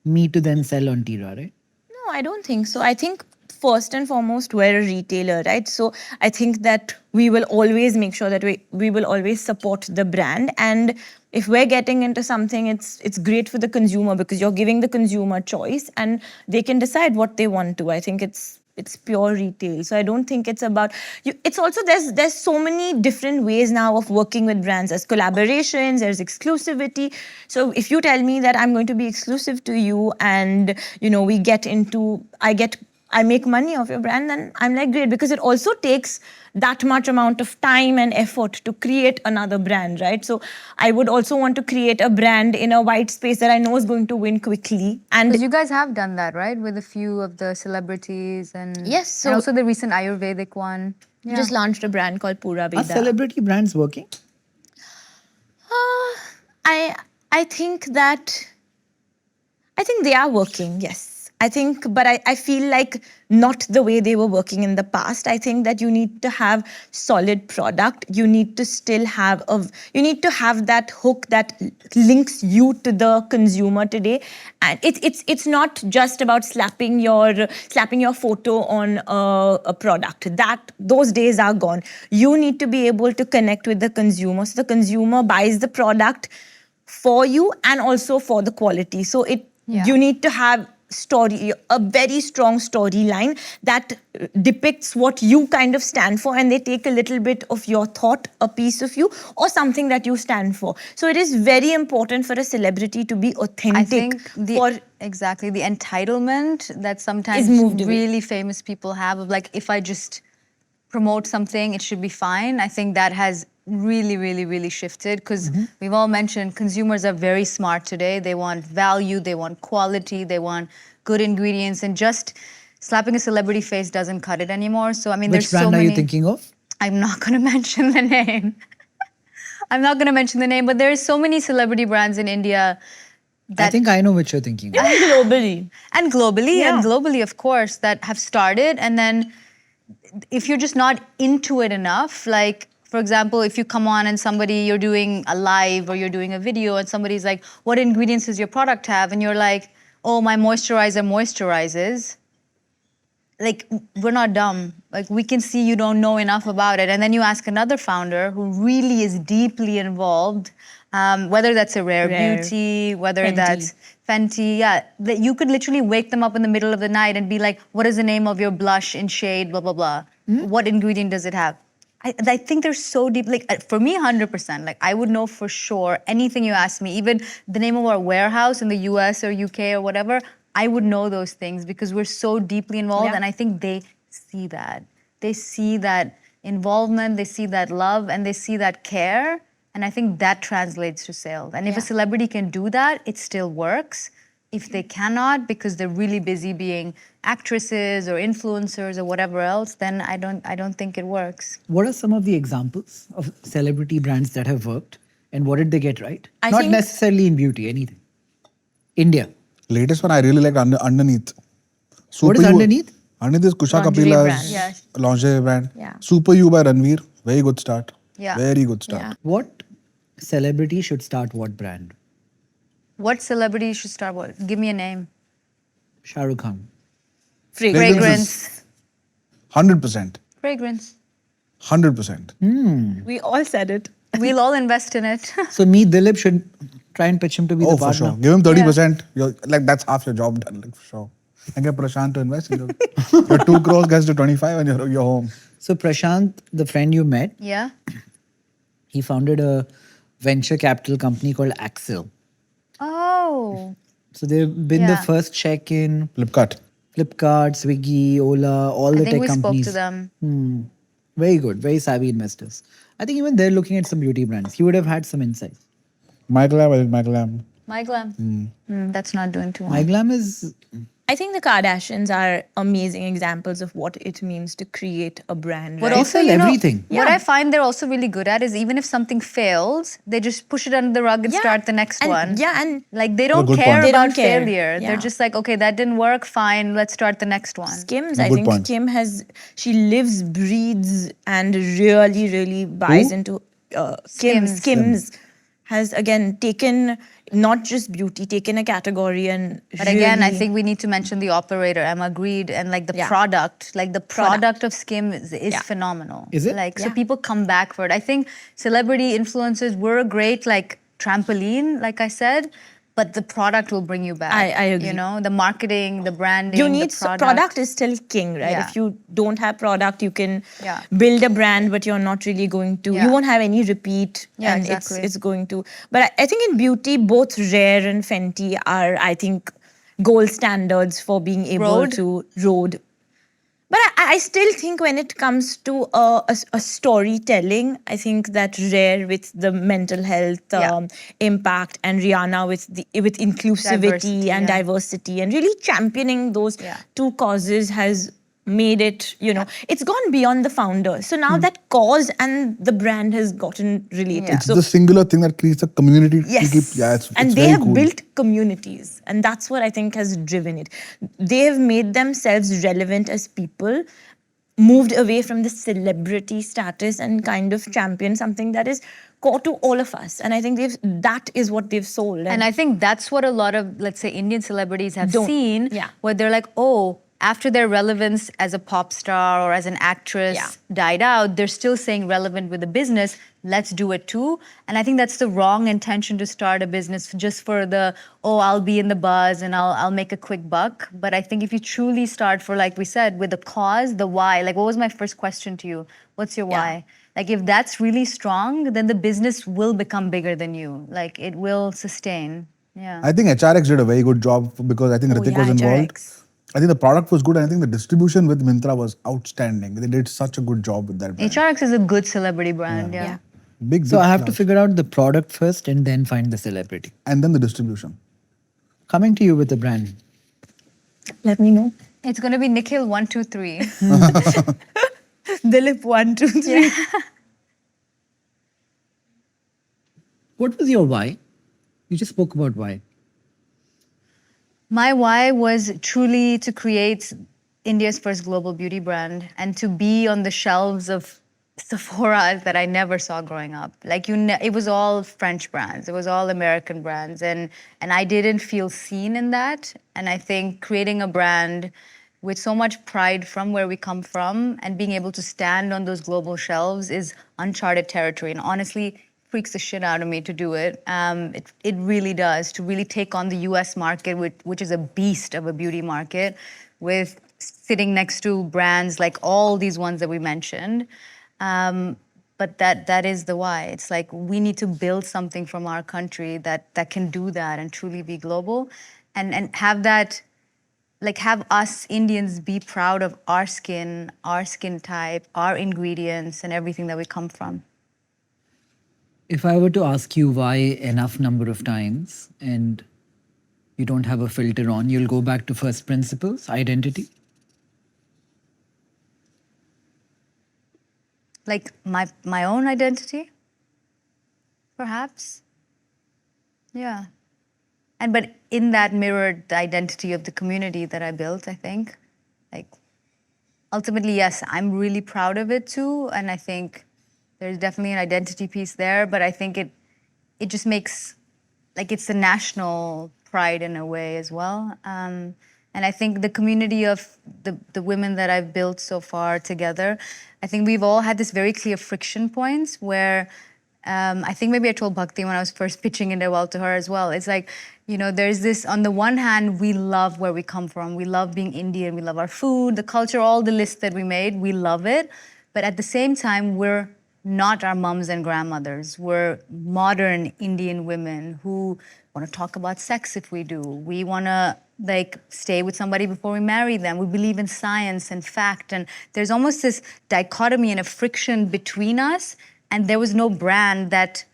S4: me to then sell on Tira, right?
S1: No, I don't think so. I think first and foremost, we're a retailer, right? So I think that we will always make sure that we will always support the brand. And if we're getting into something, it's great for the consumer because you're giving the consumer choice and they can decide what they want to. I think it's pure retail. So I don't think it's about you. It's also there's so many different ways now of working with brands. There's collaborations, there's exclusivity. So if you tell me that I'm going to be exclusive to you and we get into I make money off your brand, then I'm like, great, because it also takes that much amount of time and effort to create another brand, right? So I would also want to create a brand in a white space that I know is going to win quickly. And
S2: Because you guys have done that, right? With a few of the celebrities and
S1: Yes,
S2: and
S1: so-
S2: also the recent Ayurvedic one.
S1: we just launched a brand called Pura
S4: Are
S1: Veda.
S4: celebrity brands working?
S1: I think they are working, yes. But I feel like not the way they were working in the past. I think that you need to have solid product. You need to still have that hook that links you to the consumer today. And it's not just about slapping your photo on a product. Those days are gone. You need to be able to connect with the consumer. So the consumer buys the product for you and also for the quality. So you need to have a very strong storyline that depicts what you kind of stand for, and they take a little bit of your thought, a piece of you, or something that you stand for. So it is very important for a celebrity to be authentic.
S2: I think the entitlement that sometimes
S1: Is moved away.
S2: really famous people have of like, if I just promote something, it should be fine. I think that has really, really, really shifted because we've all mentioned consumers are very smart today. They want value, they want quality, they want good ingredients, and just slapping a celebrity face doesn't cut it anymore. So I mean,
S4: Which
S2: there's so
S4: brand
S2: many.
S4: are you thinking of?
S2: I'm not going to mention the name. I'm not going to mention the name, but there's so many celebrity brands in India
S4: I think I know which you're thinking of.
S1: globally.
S2: and globally,
S1: Yeah.
S2: and globally, of course, that have started. And then if you're just not into it enough, like, for example, if you come on and you're doing a live or you're doing a video and somebody's like, what ingredients does your product have? And you're like, oh, my moisturizer moisturizes. Like, we're not dumb. Like, we can see you don't know enough about it. And then you ask another founder who really is deeply involved, whether that's a Rare Beauty, whether
S1: Fenty.
S2: that's Fenty, that you could literally wake them up in the middle of the night and be like, what is the name of your blush in shade, blah, blah, blah. What ingredient does it have? I think they're so deep. Like, for me, 100%. Like, I would know for sure anything you ask me, even the name of our warehouse in the US or UK or whatever, I would know those things because we're so deeply involved.
S1: Yeah.
S2: And I think they see that. They see that involvement, they see that love, and they see that care. And I think that translates to sales. And if a celebrity can do that, it still works. If they cannot, because they're really busy being actresses or influencers or whatever else, then I don't think it works.
S4: What are some of the examples of celebrity brands that have worked, and what did they get right?
S1: I
S4: Not
S1: think-
S4: necessarily in beauty, anything. India.
S3: Latest one I really like underneath.
S4: What is
S3: You-
S4: Underneath?
S3: Underneath is Kusha
S1: Lingerie
S3: Kapila's
S1: brand.
S2: Yes.
S3: lingerie brand.
S1: Yeah.
S3: Super You by Ranveer. Very good start.
S2: Yeah.
S3: Very good start.
S1: Yeah.
S4: What celebrity should start what brand?
S2: What celebrity should start what? Give me a name.
S4: Shah Rukh Khan.
S2: Fragrance.
S3: 100%.
S2: Fragrance.
S3: 100%.
S1: We all said it.
S2: We'll all invest in it.
S4: So me, Dilip, should Try and pitch him to be the
S3: Oh, for
S4: partner.
S3: sure. Give him 30%. You're, like, that's half your job done, like, for sure. And get Prashant to invest. Your 2 crores gets to 25 and you're home.
S4: So Prashant, the friend you met,
S2: Yeah.
S4: he founded a venture capital company called Axel.
S2: Oh.
S4: So they've been the
S2: Yeah.
S4: first check in
S3: Flipkart.
S4: Flipkart, Swiggy, Ola, all
S2: I
S4: the
S2: think
S4: tech
S2: we
S4: companies.
S2: spoke to them.
S4: Very good, very savvy investors. I think even they're looking at some beauty brands. He would have had some insight.
S3: Michael Lam, I think Michael Lam.
S2: My glam. That's not doing too well.
S4: My glam is
S1: I think the Kardashians are amazing examples of what it means to create a brand.
S2: But
S1: right?
S2: also,
S4: sell
S2: you know,
S4: everything.
S2: what I find they're also really good at is even if something fails, they just push it under the rug and
S1: Yeah.
S2: start the next
S1: And-
S2: one.
S1: yeah, and-
S2: like they don't
S3: good
S2: care
S3: point.
S1: They
S2: about
S1: don't care.
S2: failure.
S1: Yeah.
S2: They're just like, okay, that didn't work. Fine, let's start the next one.
S1: Skims,
S3: A
S1: I
S3: good
S1: think
S3: point.
S1: Kim she lives, breathes, and really buys
S3: Who?
S1: into Skims.
S2: Skims.
S1: Has again taken not just beauty, taken a category and
S2: But again, I
S1: really-
S2: think we need to mention the operator. I'm agreed, and like the
S1: Yeah.
S2: product, like the
S1: Product.
S2: product of Skim is
S1: Yeah.
S2: phenomenal.
S4: Is it?
S2: Like so,
S1: Yeah.
S2: people come back for it. I think celebrity influencers were a great like trampoline, like I said, but the product will bring you back.
S1: I agree.
S2: You know, the marketing, the branding,
S1: you need
S2: the
S1: product is still king, right?
S2: Yeah.
S1: If you don't have product, you can
S2: Yeah.
S1: build a brand, but you're not really going to.
S2: Yeah.
S1: You won't have any repeat,
S2: Yeah,
S1: and
S2: exactly.
S1: it's going to. But I think in beauty, both Rare and Fenty are, I think, gold standards for being able
S2: Rhode?
S1: to Rhode. But I still think when it comes to a storytelling, I think that Rare with the mental health
S2: Yeah.
S1: impact and Rihanna with inclusivity
S2: Diversity,
S1: and
S2: yeah.
S1: diversity and really championing those
S2: Yeah.
S1: two causes has made it, it's gone beyond the founder. So now that cause and the brand has gotten related.
S2: Yeah.
S3: It's
S1: So
S3: the singular thing that creates a community. to
S1: yes.
S3: keep, yeah, it's
S1: and they
S3: very
S1: have
S3: cool.
S1: built communities. And that's what I think has driven it. They have made themselves relevant as people, moved away from the celebrity status and kind of championed something that is core to all of us. And I think that is what they've sold.
S2: And I think that's what a lot of, let's say, Indian celebrities have
S1: Don't-
S2: seen,
S1: yeah.
S2: where they're like, oh, after their relevance as a pop star or as an actress
S1: Yeah.
S2: died out, they're still staying relevant with the business. Let's do it too. And I think that's the wrong intention to start a business just for the, oh, I'll be in the buzz and I'll make a quick buck. But I think if you truly start for, like we said, with the cause, the why, like what was my first question to you? What's your
S1: Yeah.
S2: why? Like if that's really strong, then the business will become bigger than you. Like it will sustain. Yeah.
S3: I think HRX did a very good job because I think
S1: Oh,
S3: Hrithik
S1: yeah,
S3: was involved.
S1: HRX.
S3: I think the product was good and I think the distribution with Myntra was outstanding. They did such a good job with that brand.
S2: HRX is a good celebrity brand, yeah.
S1: Yeah.
S3: Big,
S4: so
S3: big
S4: I have to
S3: plus.
S4: figure out the product first and then find the celebrity.
S3: And then the distribution.
S4: Coming to you with the brand.
S1: Let me know.
S2: It's going to be Nikhil 1, 2, 3.
S1: Dilip 1, 2, 3.
S4: What was your why? You just spoke about why.
S2: My why was truly to create India's first global beauty brand and to be on the shelves of Sephora that I never saw growing up. Like it was all French brands, it was all American brands, and I didn't feel seen in that. And I think creating a brand with so much pride from where we come from and being able to stand on those global shelves is uncharted territory. And honestly, freaks the shit out of me to do it. It really does, to really take on the US market, which is a beast of a beauty market, with sitting next to brands like all these ones that we mentioned. But that is the why. It's like we need to build something from our country that can do that and truly be global, and have that, like have us Indians be proud of our skin type, our ingredients, and everything that we come from.
S4: If I were to ask you why enough number of times and you don't have a filter on, you'll go back to first principles, identity.
S2: Like my own identity, perhaps. Yeah. But in that mirrored the identity of the community that I built, I think. Like ultimately, yes, I'm really proud of it too. And I think there's definitely an identity piece there, but I think it just makes, like it's a national pride in a way as well. And I think the community of the women that I've built so far together, I think we've all had this very clear friction points where I think maybe I told Bhakti when I was first pitching Inde Wild to her as well. It's like, there's this, on the one hand, we love where we come from. We love being Indian. We love our food, the culture, all the lists that we made. We love it. But at the same time, we're not our moms and grandmothers. We're modern Indian women who want to talk about sex if we do. We want to stay with somebody before we marry them. We believe in science and fact. And there's almost this dichotomy and a friction between us. And there was no brand that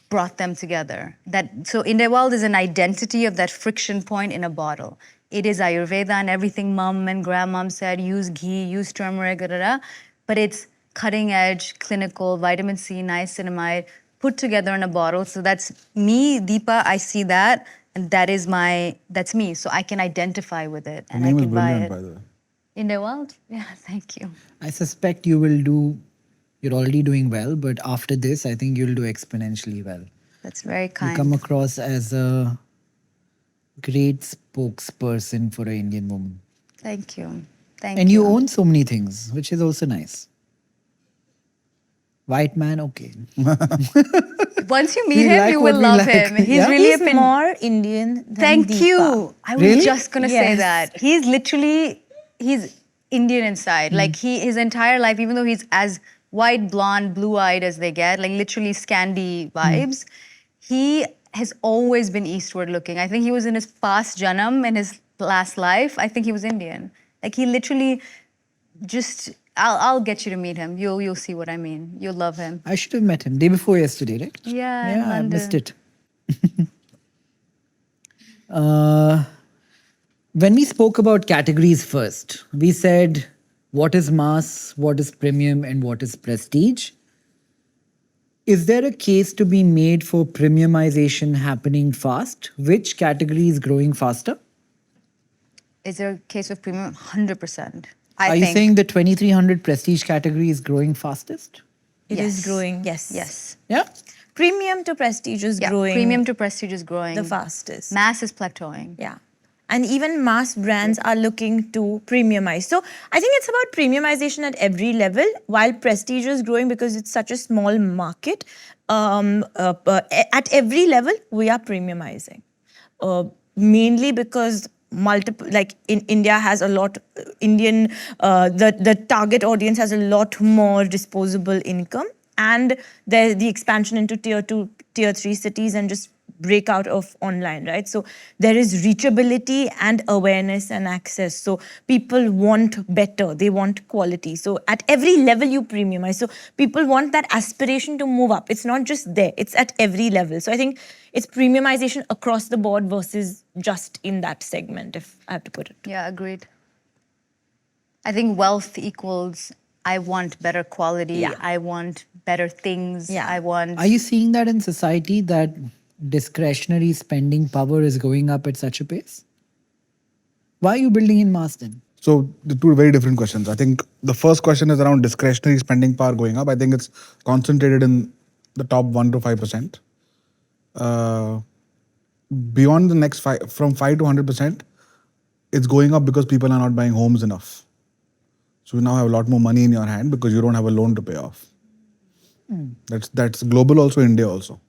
S2: brought them together. So Inde Wild is an identity of that friction point in a bottle. It is Ayurveda and everything mom and grandmom said, use ghee, use turmeric, but it's cutting edge, clinical, vitamin C, niacinamide, put together in a bottle. So that's me, Deepa, I see that, and that's me. So I can identify with it
S3: The
S2: and
S3: name
S2: I
S3: is
S2: can buy
S3: brilliant,
S2: it.
S3: by the way.
S2: Inde Wild? Yeah, thank you.
S4: I suspect you're already doing well, but after this, I think you'll do exponentially well.
S2: That's very
S4: You
S2: kind.
S4: come across as a great spokesperson for an Indian woman.
S2: Thank you. Thank
S4: And
S2: you.
S4: you own so many things, which is also nice. White man, okay.
S2: Once you meet
S4: We
S2: him,
S4: like
S2: you
S4: what
S2: will
S4: we
S2: love
S4: like.
S2: him. He's
S4: Yeah?
S2: really
S1: He's more Indian than
S2: Thank
S1: Deepa.
S2: you. I was
S4: Really?
S2: just gonna say
S1: Yes.
S2: that. He's Indian inside. Like his entire life, even though he's as white, blonde, blue-eyed as they get, like literally Scandi vibes, he has always been eastward looking. I think he was in his past janam, in his last life, I think he was Indian. Like he literally I'll get you to meet him. You'll see what I mean. You'll love him.
S4: I should have met him day before yesterday, right?
S2: Yeah, in
S4: Yeah, I missed
S2: London.
S4: it. When we spoke about categories first, we said what is mass, what is premium, and what is prestige. Is there a case to be made for premiumization happening fast? Which category is growing faster?
S2: Is there a case of premium? 100%. I
S4: Are
S2: think.
S4: you saying the 2300 prestige category is growing fastest?
S1: It is
S2: Yes.
S1: growing, yes.
S2: Yes.
S4: Yeah.
S1: Premium to prestige is
S2: Yeah,
S1: growing
S2: premium to prestige is growing.
S1: the fastest.
S2: Mass is plateauing.
S1: Yeah. And even mass brands are looking to premiumize. So I think it's about premiumization at every level, while prestige is growing because it's such a small market. At every level, we are premiumizing. Mainly because in India has a lot, the target audience has a lot more disposable income, and the expansion into tier 2, tier 3 cities and just breakout of online, right? So there is reachability and awareness and access. So people want better, they want quality. So at every level you premiumize. So people want that aspiration to move up. It's not just there, it's at every level. So I think it's premiumization across the board versus just in that segment, if I have to put it.
S2: Yeah, agreed. I think wealth equals I want better quality.
S1: Yeah.
S2: I want better things.
S1: Yeah.
S2: I want.
S4: Are you seeing that in society that discretionary spending power is going up at such a pace? Why are you building in mass then?
S3: So the two very different questions. I think the first question is around discretionary spending power going up. I think it's concentrated in the top 1 to 5%. Beyond the next from 5 to 100%, it's going up because people are not buying homes enough. So you now have a lot more money in your hand because you don't have a loan to pay off. That's global also, India also.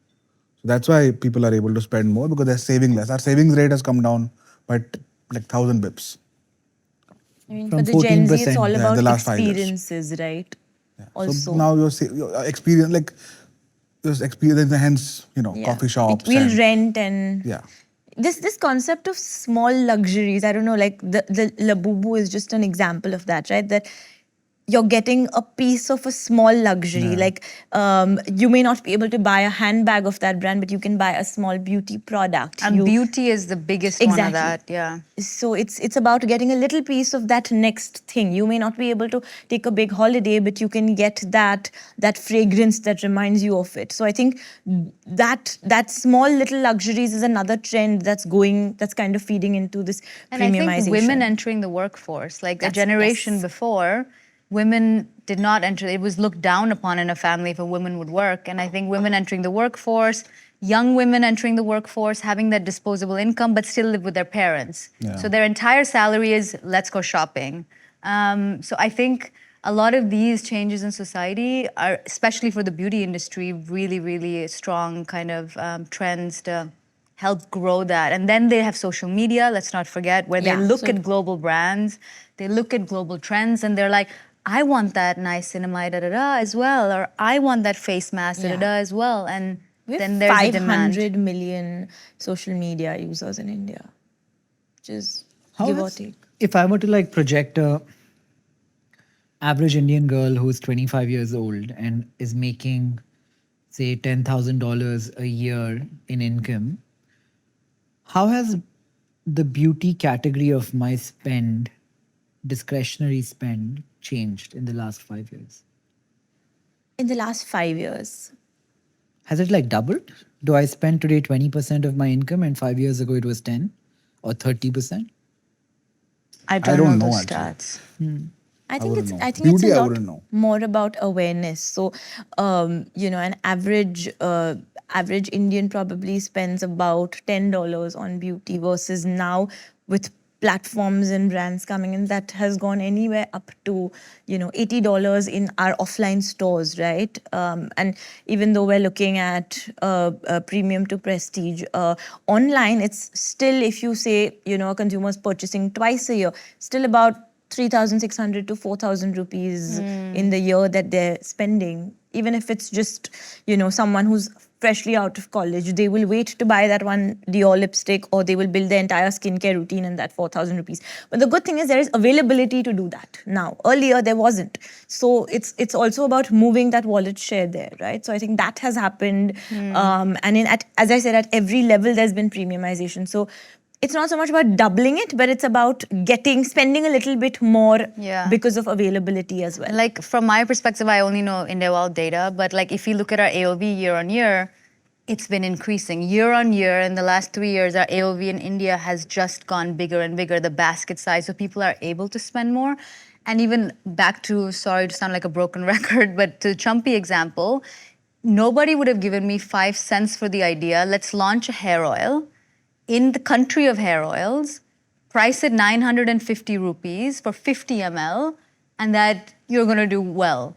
S3: So that's why people are able to spend more because they're saving less. Our savings rate has come down by like 1,000 bips.
S1: I mean,
S4: From
S1: for the Gen Z, it's
S4: 14%,
S1: all
S3: yeah,
S1: about
S3: the last 5 years.
S1: experiences, right? Also.
S3: So now your experience, like your experience, hence
S1: Yeah.
S3: coffee shops.
S1: We'll
S3: and-
S1: rent and
S3: Yeah.
S1: this concept of small luxuries, I don't know, like the Labubu is just an example of that, right? That you're getting a piece of a small luxury.
S3: Yeah.
S1: Like you may not be able to buy a handbag of that brand, but you can buy a small beauty product.
S2: And beauty is the biggest one of
S1: Exactly.
S2: that. Yeah.
S1: So it's about getting a little piece of that next thing. You may not be able to take a big holiday, but you can get that fragrance that reminds you of it. So I think that small little luxuries is another trend that's kind of feeding into this
S2: And I
S1: premiumization.
S2: think women entering the workforce, like a
S1: That's-
S2: generation
S1: yes.
S2: before, women did not enter. It was looked down upon in a family if a woman would work. And I think women entering the workforce, young women entering the workforce, having that disposable income, but still live with their parents.
S3: Yeah.
S2: So their entire salary is, let's go shopping. So I think a lot of these changes in society are, especially for the beauty industry, really, really strong kind of trends to help grow that. And then they have social media, let's not forget, where they
S1: Yeah,
S2: look
S1: so-
S2: at global brands, they look at global trends, and they're like, I want that niacinamide da-da-da as well, or I want that face mask da-da-da as well. And
S1: We have
S2: then there's a demand.
S1: 500 million social media users in India, which is give or take.
S4: If I were to like project a average Indian girl who's 25 years old and is making, say, $10,000 a year in income, how has the beauty category of my spend, discretionary spend, changed in the last 5 years?
S1: In the last 5 years,
S4: Has it like doubled? Do I spend today 20% of my income and 5 years ago it was 10 or 30%?
S2: I don't,
S3: don't
S2: know
S3: know,
S2: those
S3: actually.
S2: stats.
S1: I think
S3: wouldn't
S1: it's
S3: know.
S1: I think
S3: Beauty,
S1: it's
S3: I
S1: a lot
S3: wouldn't know.
S1: more about awareness. So, an average Indian probably spends about $10 on beauty versus now with platforms and brands coming in, that has gone anywhere up to $80 in our offline stores, right? And even though we're looking at premium to prestige, online it's still, if you say a consumer's purchasing twice a year, still about 3,600 to 4,000 rupees in the year that they're spending. Even if it's just, someone who's freshly out of college, they will wait to buy that one Dior lipstick, or they will build their entire skincare routine in that 4,000 rupees. But the good thing is there is availability to do that now. Earlier there wasn't. So it's also about moving that wallet share there, right? So I think that has happened. As I said, at every level there's been premiumization. So it's not so much about doubling it, but it's about spending a little bit more
S2: Yeah.
S1: because of availability as well.
S2: Like from my perspective, I only know Inde Wild data, but like if you look at our AOV year on year, it's been increasing year on year. In the last 3 years, our AOV in India has just gone bigger and bigger, the basket size, so people are able to spend more. And even back to, sorry to sound like a broken record, but to Champi example, nobody would have given me 5 cents for the idea, let's launch a hair oil in the country of hair oils, price it 950 rupees for 50 ml, and that you're going to do well.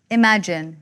S2: Imagine,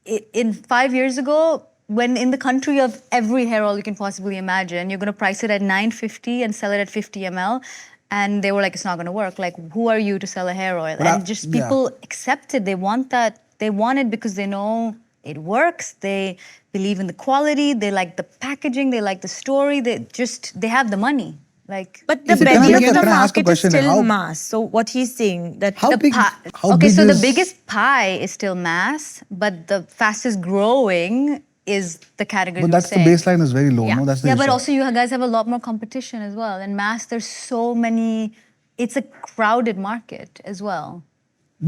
S2: in 5 years ago, when in the country of every hair oil you can possibly imagine, you're going to price it at 950 and sell it at 50 ml, and they were like, it's not going to work. Like, who are you to sell a hair oil?
S3: But
S2: And just people accept it. They want that. They want it because they know it works. They believe in the quality. They like the packaging. They like the story. They have the money. Like,
S1: But the
S3: So can I
S1: belly of
S3: make a-
S1: the
S3: can I ask a
S1: market is
S3: question?
S1: still
S3: How-
S1: mass. So what he's saying that
S3: How
S1: the
S3: big? How
S2: okay,
S3: big
S2: so
S3: is,
S2: the biggest pie is still mass, but the fastest growing is the category.
S3: But
S2: you're
S3: that's the
S2: saying.
S3: baseline is very low.
S1: Yeah.
S3: No, that's the
S2: Yeah,
S3: issue.
S2: but also you guys have a lot more competition as well. And mass, there's so many. It's a crowded market as well.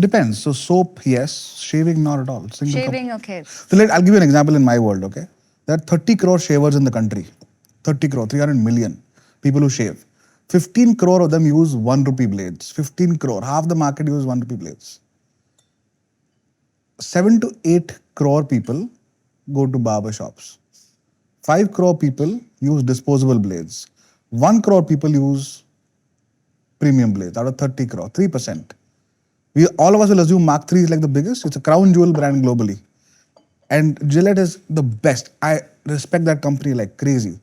S3: Depends. So soap, yes. Shaving, not at all. Single cup.
S2: Shaving, okay.
S3: So I'll give you an example in my world, okay? There are 30 crore shavers in the country. 30 crore, 300 million people who shave. 15 crore of them use 1 rupee blades. 15 crore, half the market use 1 rupee blades. 7 to 8 crore people go to barber shops. 5 crore people use disposable blades. 1 crore people use premium blades out of 30 crore, 3%. All of us will assume Mark III is like the biggest. It's a crown jewel brand globally. And Gillette is the best. I respect that company like crazy.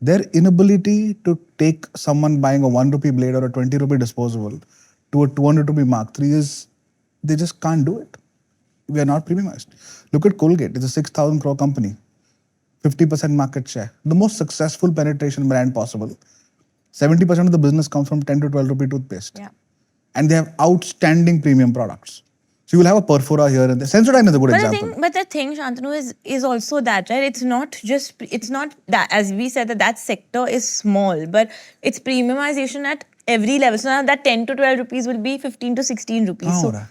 S3: Their inability to take someone buying a 1 rupee blade or a 20 rupee disposable to a 200 rupee Mark III is, they just can't do it. We are not premiumized. Look at Colgate. It's a 6,000 crore company. 50% market share. The most successful penetration brand possible. 70% of the business comes from 10 to 12 rupee toothpaste.
S1: Yeah.
S3: And they have outstanding premium products. So you will have a Perfora here and there. Sensodyne is a good example.
S1: But the thing, Shantanu, is also that, right? It's not that, as we said, that sector is small, but it's premiumization at every level. So now that 10 to 12 rupees will be 15 to 16 rupees.
S3: हाँ
S1: So
S3: हो रहा है.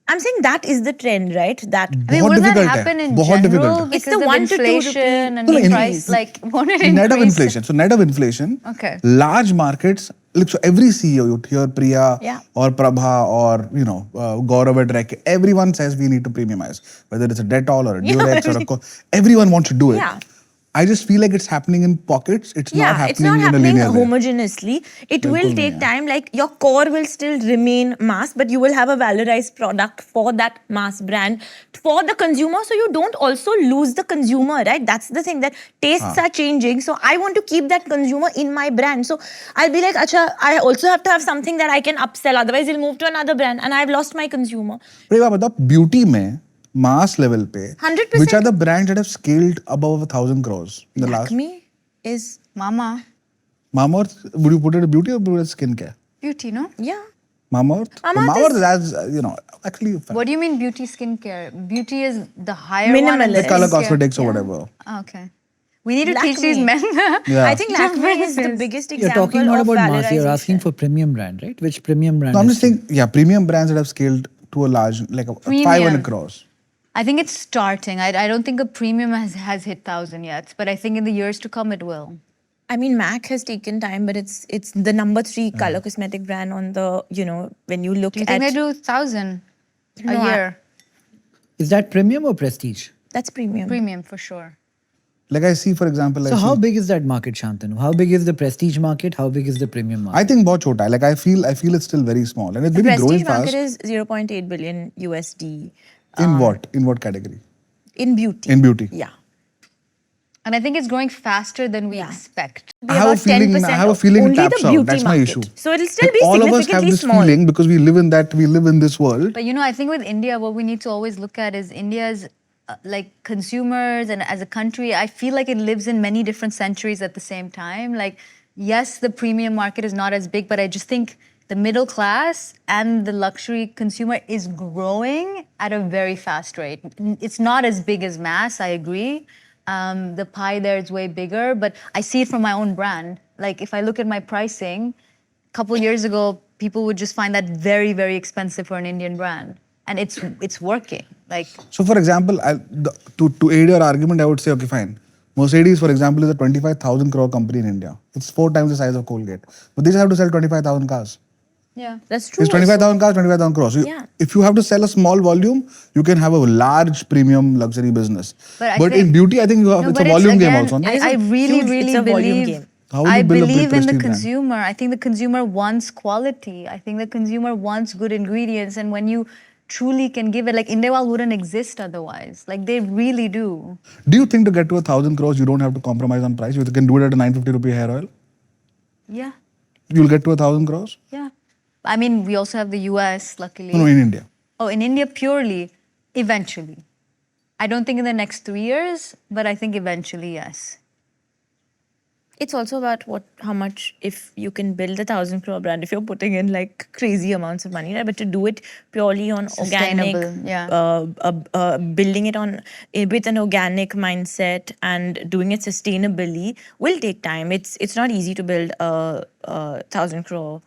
S1: I'm saying that is the trend, right? That
S2: I mean,
S3: बहुत
S2: will that
S3: difficult है,
S2: happen in
S3: बहुत
S2: general
S3: difficult है.
S1: It's
S2: because
S1: the
S2: of
S1: 1 to 2
S2: inflation and
S3: No, no,
S2: price? Like, won't it
S3: net of
S2: increase?
S3: inflation. So net of inflation.
S2: Okay.
S3: Large markets. Look, so every CEO, you hear Priya
S1: Yeah.
S3: or Prabha or Gaurav at Rec, everyone says we need to premiumize. Whether it's a Dettol or a Durex or a everyone wants to do it.
S1: Yeah.
S3: I just feel like it's happening in pockets. It's not
S1: Yeah,
S3: happening
S1: it's not
S3: in a
S1: happening
S3: linear way.
S1: homogeneously. It will
S3: Bilkul
S1: take
S3: nahi,
S1: time. Like your core will still remain mass, but you will have a valorized product for that mass brand for the consumer. So you don't also lose the consumer, right? That's the thing, that tastes are changing. So I want to keep that consumer in my brand. So I'll be like, Acha, I also have to have something that I can upsell. Otherwise, he'll move to another brand and I've lost my consumer.
S3: But एक बात बताओ, beauty में mass level पे
S1: 100%.
S3: which are the brands that have scaled above 1,000 crores in the last?
S1: Lakme is,
S2: Mama.
S3: Mamaearth, would you put it as beauty or put it as skincare?
S2: Beauty, no?
S1: yeah.
S3: Mamaearth?
S1: Mamaearth
S3: Mamaearth has, actually
S2: What do you mean beauty skincare? Beauty is the higher
S1: Minimalist.
S2: one. And
S3: the color
S2: skincare-
S3: cosmetics or whatever.
S2: Oh, okay. We need to teach
S1: Lakme.
S2: these men.
S3: Yeah.
S1: I think Lakme is the biggest
S4: You're
S1: example
S4: talking not
S1: of
S4: about mass. You're asking
S1: valorization.
S4: for premium brand, right? Which premium brand?
S3: No, I'm
S4: is
S3: just saying, yeah, premium brands that have scaled to a large, like a
S2: Premium.
S3: 500 crores.
S2: I think it's starting. I don't think a premium has hit 1,000 yet, but I think in the years to come it will.
S1: I mean, MAC has taken time, but it's the number 3 color cosmetic brand on the, when you look
S2: Do you
S1: at...
S2: think they do 1,000 a
S1: No,
S2: year?
S4: Is that premium or prestige?
S1: That's premium.
S2: Premium for sure.
S3: Like I see, for example,
S4: So how big is that market, Shantanu? How big is the prestige market? How big is the premium market?
S3: I think बहुत छोटा है. Like I feel it's still very small and it's
S1: The
S3: been growing
S1: prestige market
S3: fast.
S1: is 0.8 billion USD.
S3: In what? In what category?
S1: In beauty.
S3: In beauty.
S1: Yeah.
S2: And I think it's growing faster than we expect.
S1: Be
S3: I have a
S1: about
S3: feeling.
S1: 10%
S3: I have a feeling it
S1: only
S3: taps
S1: the
S3: out.
S1: beauty
S3: That's my
S1: market.
S3: issue.
S1: So it'll still
S3: Like,
S1: be
S3: all of us have
S1: significantly
S3: this
S1: small.
S3: feeling because we live in this world.
S2: But I think with India, what we need to always look at is India's like consumers and as a country, I feel like it lives in many different centuries at the same time. Like, yes, the premium market is not as big, but I just think the middle class and the luxury consumer is growing at a very fast rate. It's not as big as mass, I agree. The pie there is way bigger, but I see it from my own brand. Like, if I look at my pricing, a couple years ago, people would just find that very, very expensive for an Indian brand. And it's working. Like,
S3: So, for example, to aid your argument, I would say, okay, fine. Mercedes, for example, is a 25,000 crore company in India. It's 4 times the size of Colgate. But they just have to sell 25,000 cars.
S2: yeah.
S1: That's true.
S3: It's 25,000 cars, 25,000 crores. So
S1: Yeah.
S3: if you have to sell a small volume, you can have a large premium luxury business.
S2: But I
S3: But in
S2: think-
S3: beauty, I think you have,
S2: No,
S3: it's a
S2: but
S3: volume game
S2: again,
S3: also. No?
S2: I really,
S1: huge-
S2: really
S1: it's a volume
S2: believe.
S1: game.
S3: How will you
S2: I
S3: build a
S2: believe in the
S3: prestige brand?
S2: consumer. I think the consumer wants quality. I think the consumer wants good ingredients, and when you truly can give it, like Inde Wild wouldn't exist otherwise. Like they really do.
S3: Do you think to get to 1,000 crores, you don't have to compromise on price? You can do it at a 950 rupee hair oil?
S2: Yeah,
S3: You'll get to 1,000 crores?
S2: yeah. I mean, we also have the US, luckily.
S3: No, in India.
S2: Oh, in India, purely, eventually. I don't think in the next 3 years, but I think eventually, yes.
S1: It's also about how much, if you can build 1,000 crore brand, if you're putting in like crazy amounts of money, right? But to do it purely on organic,
S2: Sustainable, yeah.
S1: building it on with an organic mindset and doing it sustainably will take time. It's not easy to build a 1,000 crore.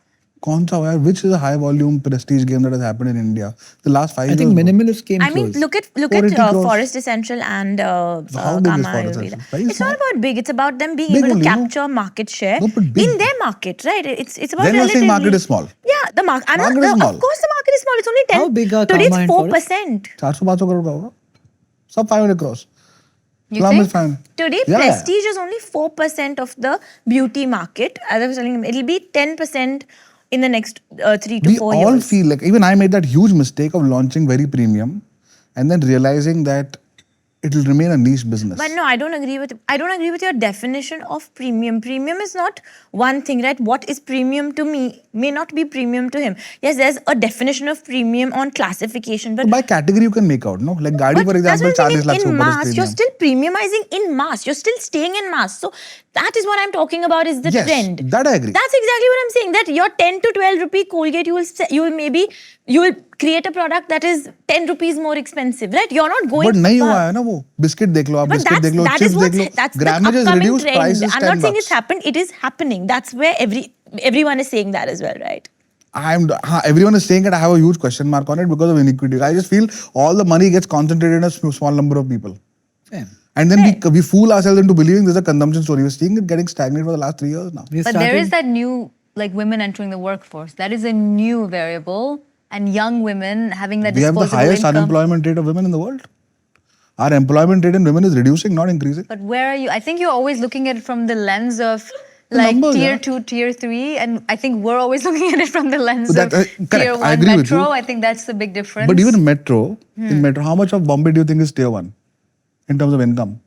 S3: कौन सा हुआ है? Which is a high volume prestige game that has happened in India? The last 5
S4: I
S3: years.
S4: think minimalist came
S1: I mean,
S4: close.
S1: look at
S3: 480 crores.
S1: Forest Essential and
S3: How big is
S1: Kama
S3: Forest
S1: Ayurveda.
S3: Essential? Very
S1: It's not
S3: small.
S1: about big. It's about them being
S3: Big
S1: able to
S3: only, no?
S1: capture market share
S3: No, but big.
S1: in their market, right? It's about
S3: Then you're saying market
S1: relatively-
S3: is small.
S1: Yeah, the market.
S3: Market is small.
S1: Of course, the market is small. It's only 10.
S4: How big are
S1: Today
S4: Kama
S1: it's
S4: and Forest?
S1: 4%.
S3: 400-500 crore का होगा. Sub 500 crores.
S2: You
S3: Plum
S2: think?
S3: is fine.
S1: Today,
S3: Yeah, yeah.
S1: prestige is only 4% of the beauty market. As I was telling him, it'll be 10% in the next 3 to
S3: We
S1: 4
S3: all
S1: years.
S3: feel like, even I made that huge mistake of launching very premium and then realizing that it will remain a niche business.
S1: But no, I don't agree with your definition of premium. Premium is not one thing, right? What is premium to me may not be premium to him. Yes, there's a definition of premium on classification, but
S3: So by category you can make out, no? Like Gaadi, for
S1: But that's
S3: example,
S1: what I'm
S3: 40
S1: saying,
S3: lakhs
S1: in
S3: ऊपर is
S1: mass,
S3: premium.
S1: you're still premiumizing in mass. You're still staying in mass. So that is what I'm talking about is the
S3: Yes,
S1: trend.
S3: that I agree.
S1: That's exactly what I'm saying. That your 10 to 12 rupee Colgate, you will create a product that is 10 rupees more expensive, right? You're not going
S3: But नहीं
S1: above.
S3: हुआ है ना वो. Biscuit देख लो आप,
S1: But
S3: biscuit देख लो,
S1: that
S3: chips
S1: is
S3: देख लो.
S1: that's the
S3: Grammage is
S1: upcoming
S3: reduced,
S1: trend.
S3: price is
S1: I'm
S3: 10
S1: not saying
S3: bucks.
S1: it's happened. It is happening. That's where everyone is saying that as well, right?
S3: Everyone is saying that I have a huge question mark on it because of inequity. I just feel all the money gets concentrated in a small number of people.
S4: Fair.
S3: And then we fool ourselves into believing there's a consumption story. We're seeing it getting stagnant for the last 3 years now.
S4: We
S2: But there
S4: started-
S2: is that new, like women entering the workforce. That is a new variable. And young women having that
S3: We have the
S2: disposable
S3: highest
S2: income.
S3: unemployment rate of women in the world. Our employment rate in women is reducing, not increasing.
S2: But where are you? I think you're always looking at it from the lens of
S3: The
S2: like
S3: numbers,
S2: tier
S3: yeah.
S2: 2, tier 3. And I think we're always looking at it from the lens
S3: That-
S2: of
S3: correct.
S2: tier
S3: I
S2: 1
S3: agree with
S2: metro.
S3: you.
S2: I think that's the big difference.
S3: But even in metro, how much of Bombay do you think is tier 1 in terms of income?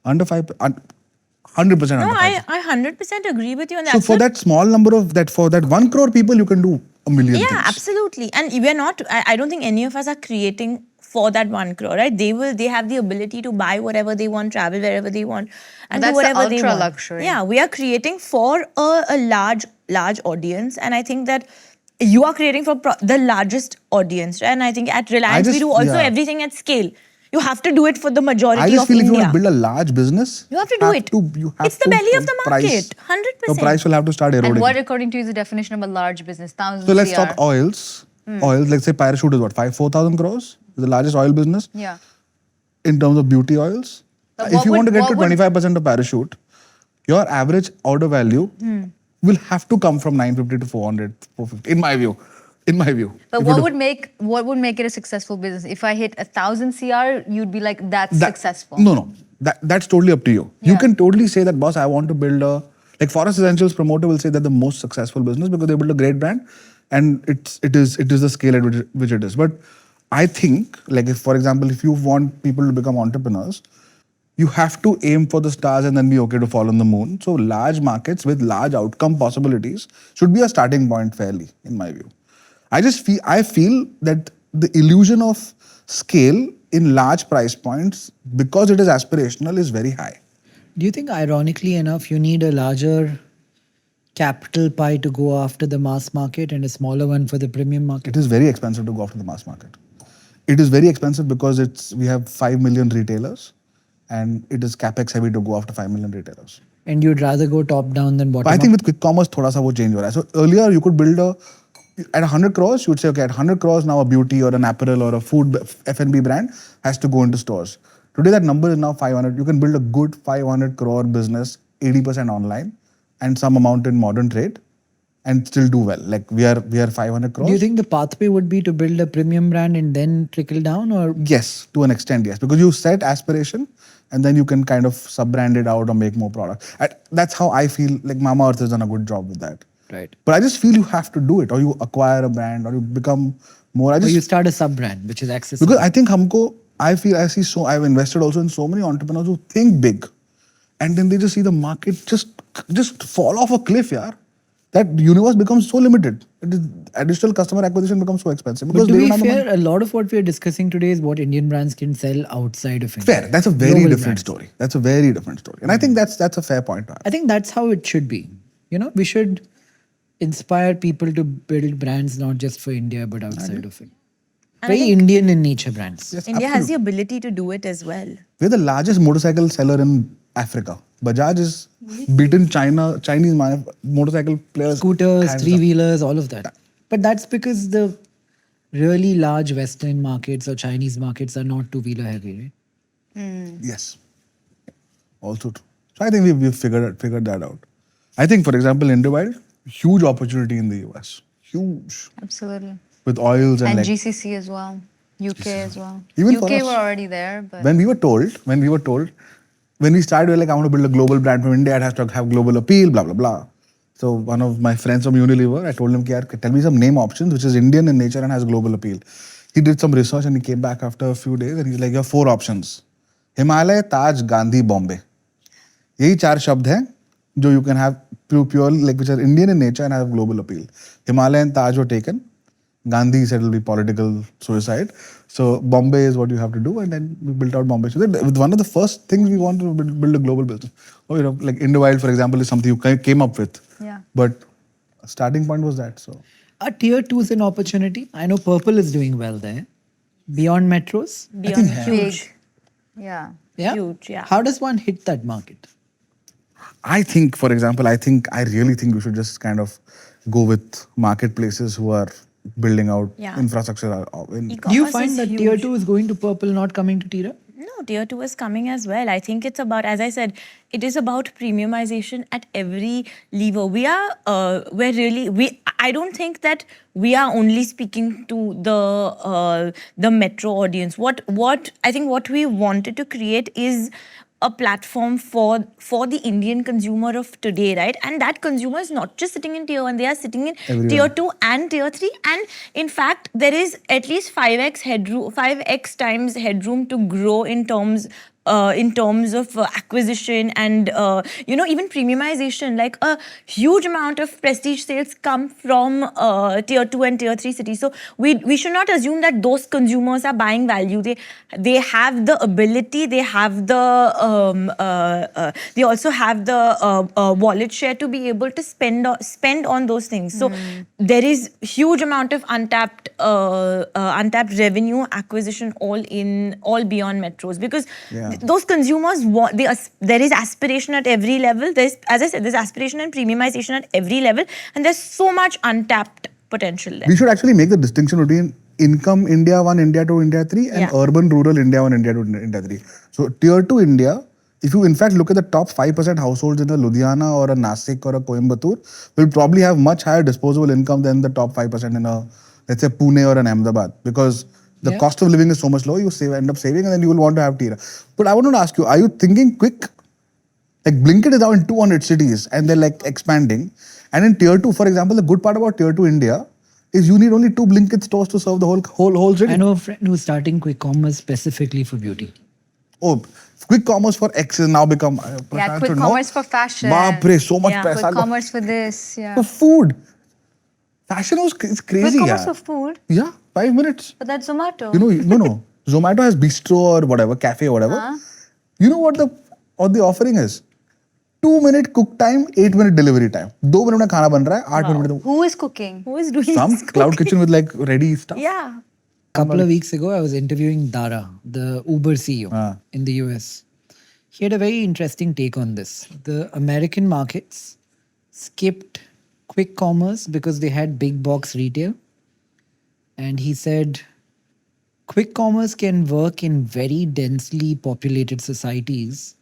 S3: Under 5, 100% under 5.
S1: No, I 100% agree with you on that.
S3: So for that small number of that, for that 1 crore people, you can do a million
S1: Yeah,
S3: things.
S1: absolutely. And we're not, I don't think any of us are creating for that 1 crore, right? They have the ability to buy whatever they want, travel wherever they want, and
S2: That's
S1: do
S2: the
S1: whatever they
S2: ultra
S1: want.
S2: luxury.
S1: Yeah, we are creating for a large audience, and I think that you are creating for the largest audience, right? And I think at Reliance we
S3: just-
S1: do also
S3: yeah.
S1: everything at scale. You have to do it for the majority
S3: I just
S1: of
S3: feel if you
S1: India.
S3: want to build a large business,
S1: You have to do it.
S3: You have
S1: It's the
S3: to
S1: belly of the
S3: price-
S1: market, 100%.
S3: Your price will have to start eroding.
S2: And what, according to you, is the definition of a large business? 1,000
S3: So let's
S2: CR.
S3: talk oils. Oils, let's say Parachute is what, 4,000 crores? Is the largest oil business
S2: Yeah.
S3: in terms of beauty oils.
S2: But
S3: If
S2: what
S3: you want to
S2: would-
S3: get to
S2: what would-
S3: 25% of Parachute, your average order value will have to come from 950 to 400, 450, in my view. In my view.
S2: But
S3: If
S2: what
S3: you
S2: would make it a successful business? If I hit 1,000 CR, you'd be like, that's successful.
S3: No. That's totally up to you. You
S2: Yeah.
S3: can totally say that, boss, I want to build a, like Forest Essentials promoter will say that the most successful business because they build a great brand and it is the scale at which it is. But I think, like if, for example, if you want people to become entrepreneurs, you have to aim for the stars and then be okay to fall on the moon. So large markets with large outcome possibilities should be a starting point fairly, in my view. I feel that the illusion of scale in large price points, because it is aspirational, is very high.
S4: Do you think, ironically enough, you need a larger capital pie to go after the mass market and a smaller one for the premium market?
S3: It is very expensive to go after the mass market. It is very expensive because we have 5 million retailers and it is capex heavy to go after 5 million retailers.
S4: And you'd rather go top down than bottom
S3: But I think
S4: up?
S3: with quick commerce, thoda sa wo change ho raha hai. So earlier you could build at 100 crores, you would say, okay, at 100 crores now a beauty or an apparel or a food F&B brand has to go into stores. Today that number is now 500. You can build a good 500 crore business, 80% online and some amount in modern trade and still do well. Like we are 500 crores.
S4: Do you think the pathway would be to build a premium brand and then trickle down, or
S3: Yes, to an extent, yes. Because you set aspiration and then you can kind of sub-brand it out or make more product. That's how I feel like Mama Earth has done a good job with that.
S4: right?
S3: But I just feel you have to do it, or you acquire a brand, or you become more.
S4: Or you start a sub brand which is accessible?
S3: Because I think I've invested also in so many entrepreneurs who think big, and then they just see the market just fall off a cliff, yeah. That universe becomes so limited. Additional customer acquisition becomes so expensive because
S4: But to
S3: they
S4: be
S3: don't have the money.
S4: fair, a lot of what we are discussing today is what Indian brands can sell outside of India.
S3: Fair. That's a very
S4: Global
S3: different
S4: brands.
S3: story. That's a very different story, and I think that's a fair point to have.
S4: I think that's how it should be. You know, we should inspire people to build brands not just for India but outside of it.
S1: And I
S4: Very
S1: think
S4: Indian in nature brands.
S3: Yes,
S1: India has the
S3: absolutely.
S1: ability to do it as well.
S3: We're the largest motorcycle seller in Africa. Bajaj is beaten Chinese motorcycle players.
S4: Scooters,
S3: hands
S4: three
S3: down.
S4: wheelers, all of that. But that's because the really large Western markets or Chinese markets are not two wheeler heavy, right?
S3: Yes. Also true. So I think we've figured that out. I think, for example, Inde Wild, huge opportunity in the US. Huge.
S2: Absolutely.
S3: With oils and like
S2: GCC as well. UK as well.
S3: Even for
S2: UK
S3: us.
S2: were already there, but
S3: when we started, we were like, I want to build a global brand from India, it has to have global appeal, blah, blah, blah. So one of my friends from Unilever, I told him, tell me some name options which is Indian in nature and has global appeal. He did some research and he came back after a few days and he's like, you have 4 options. Himalaya, Taj, Gandhi, Bombay. यही 4 शब्द हैं जो you can have pure like which are Indian in nature and have global appeal. Himalaya and Taj were taken. Gandhi said it will be political suicide. So Bombay is what you have to do, and then we built out Bombay. So with one of the first things we wanted to build a global business. Oh, you know, like Inde Wild, for example, is something you came up with.
S2: yeah.
S3: But a starting point was that. So
S4: Are tier 2 is an opportunity? I know Purple is doing well there. Beyond metros?
S1: Beyond
S2: Big. Yeah.
S4: Yeah.
S1: Huge, yeah.
S4: How does one hit that market?
S3: I think, for example, I really think we should just kind of go with marketplaces who are building out
S1: Yeah.
S3: infrastructure.
S4: Do you
S1: E-commerce
S4: find
S1: is
S4: that tier
S1: huge.
S4: 2 is going to Purple, not coming to Tira?
S1: No, tier 2 is coming as well. I think it's about, as I said, it is about premiumization at every lever. I don't think that we are only speaking to the metro audience. What I think what we wanted to create is a platform for the Indian consumer of today, right? And that consumer is not just sitting in tier 1, they are sitting in
S3: Everywhere.
S1: tier 2 and tier 3. And in fact, there is at least 5x times headroom to grow in terms of acquisition and even premiumization. Like a huge amount of prestige sales come from tier 2 and tier 3 cities. So we should not assume that those consumers are buying value. They have the ability, they have they also have the wallet share to be able to spend on those things. So there is huge amount of untapped revenue acquisition all beyond metros, because those consumers want, there is aspiration at every level. As I said, there's aspiration and premiumization at every level, and there's so much untapped potential there.
S3: We should actually make the distinction between income India 1, India 2, India 3 and urban rural India 1, India 2, India 3. So tier 2 India, if you in fact look at the top 5% households in a Ludhiana or a Nasik or a Coimbatore, will probably have much higher disposable income than the top 5% in a, let's say, Pune or an Ahmedabad, because the cost of living is so much low, you end up saving, and then you will want to have Tira. But I want to ask you, are you thinking quick? Like Blinkit is now in 200 cities and they're like expanding. And in tier 2, for example, the good part about tier 2 India is you need only 2 Blinkit stores to serve the whole city.
S4: I know a friend who's starting quick commerce specifically for beauty.
S3: Oh, quick commerce for X has now become...
S2: Quick commerce for fashion.
S3: Baapre, so much paisa.
S2: Quick commerce for this,
S3: For food. Fashion it's crazy.
S2: Quick commerce for food?
S3: Yeah, 5 minutes.
S2: But that's Zomato.
S3: No. Zomato has bistro or whatever, cafe or whatever. You know what the offering is? 2-minute cook time, 8-minute delivery time. 2 minutes mein khana ban raha hai, 8 minutes.
S2: Who is cooking?
S1: Who is doing
S3: Some
S1: this
S3: cloud kitchen with like ready stuff.
S1: Yeah.
S4: Couple of weeks ago, I was interviewing Dara, the Uber CEO in the US. He had a very interesting take on this. The American markets skipped quick commerce because they had big box retail. And he said, quick commerce can work in very densely populated societies,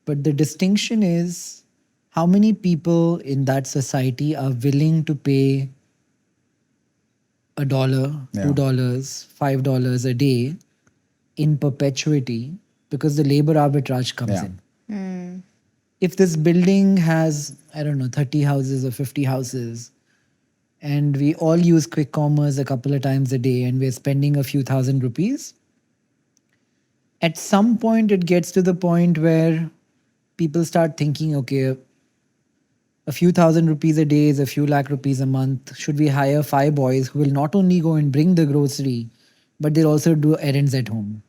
S4: but the distinction is how many people in that society are willing to pay $1, $2, $5 a day in perpetuity, because the labor arbitrage comes in. If this building has, 30 houses or 50 houses, and we all use quick commerce a couple of times a day and we're spending a few thousand rupees, at some point it gets to the point where people start thinking, okay, a few thousand rupees a day is a few lakh rupees a month. Should we hire 5 boys who will not only go and bring the grocery, but they'll also do errands at home?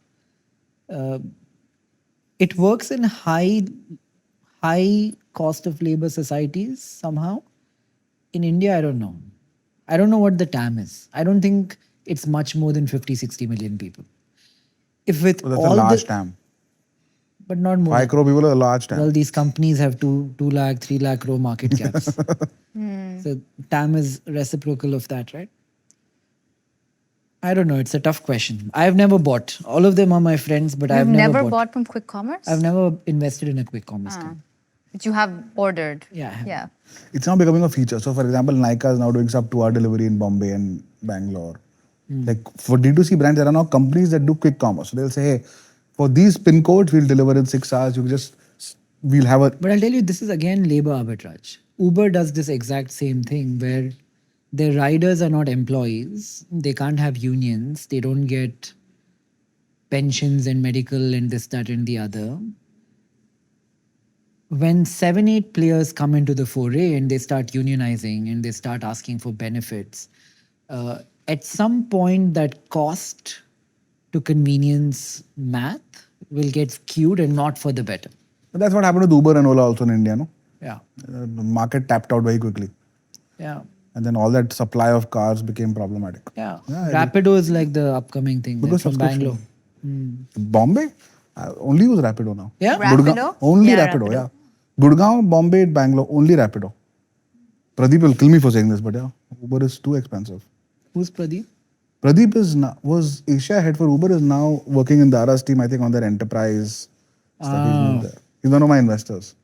S4: It works in high cost of labor societies somehow. In India, I don't know. I don't know what the TAM is. I don't think it's much more than 50-60 million people. If with
S3: That's
S4: all
S3: a large TAM.
S4: But not more.
S3: 5 crore people are a large TAM.
S4: Well, these companies have 2 lakh, 3 lakh crore market caps. So TAM is reciprocal of that, right? I don't know. It's a tough question. I've never bought. All of them are my friends, but I've never
S2: bought from quick commerce?
S4: I've never invested in a quick commerce company.
S2: But you have ordered.
S4: Yeah, I have.
S2: Yeah.
S3: It's now becoming a feature. So, for example, Nykaa is now doing sub 2-hour delivery in Bombay and Bangalore. Like for D2C brands, there are now companies that do quick commerce. So they'll say, hey, for these pin codes, we'll deliver in 6 hours. We'll have a...
S4: But I'll tell you, this is again labor arbitrage. Uber does this exact same thing where their riders are not employees. They can't have unions. They don't get pensions and medical and this, that, and the other. When 7-8 players come into the foray and they start unionizing and they start asking for benefits, at some point that cost to convenience math will get skewed and not for the better.
S3: But that's what happened with Uber and Ola also in India, no?
S4: Yeah.
S3: The market tapped out very quickly.
S4: Yeah.
S3: And then all that supply of cars became problematic.
S4: Yeah. Rapido is like the upcoming thing
S3: Because
S4: from
S3: subscription.
S4: Bangalore.
S3: Bombay? I only use Rapido now.
S4: Yeah?
S2: Rapido?
S3: Only
S2: Yeah,
S3: Rapido,
S2: Rapido.
S3: yeah. Gurgaon, Bombay, Bangalore, only Rapido. Pradeep will kill me for saying this, but yeah, Uber is too expensive.
S4: Who's Pradeep?
S3: Pradeep was Asia head for Uber, is now working in Dara's team, I think, on their enterprise stuff. He's moved there. He's one of my investors.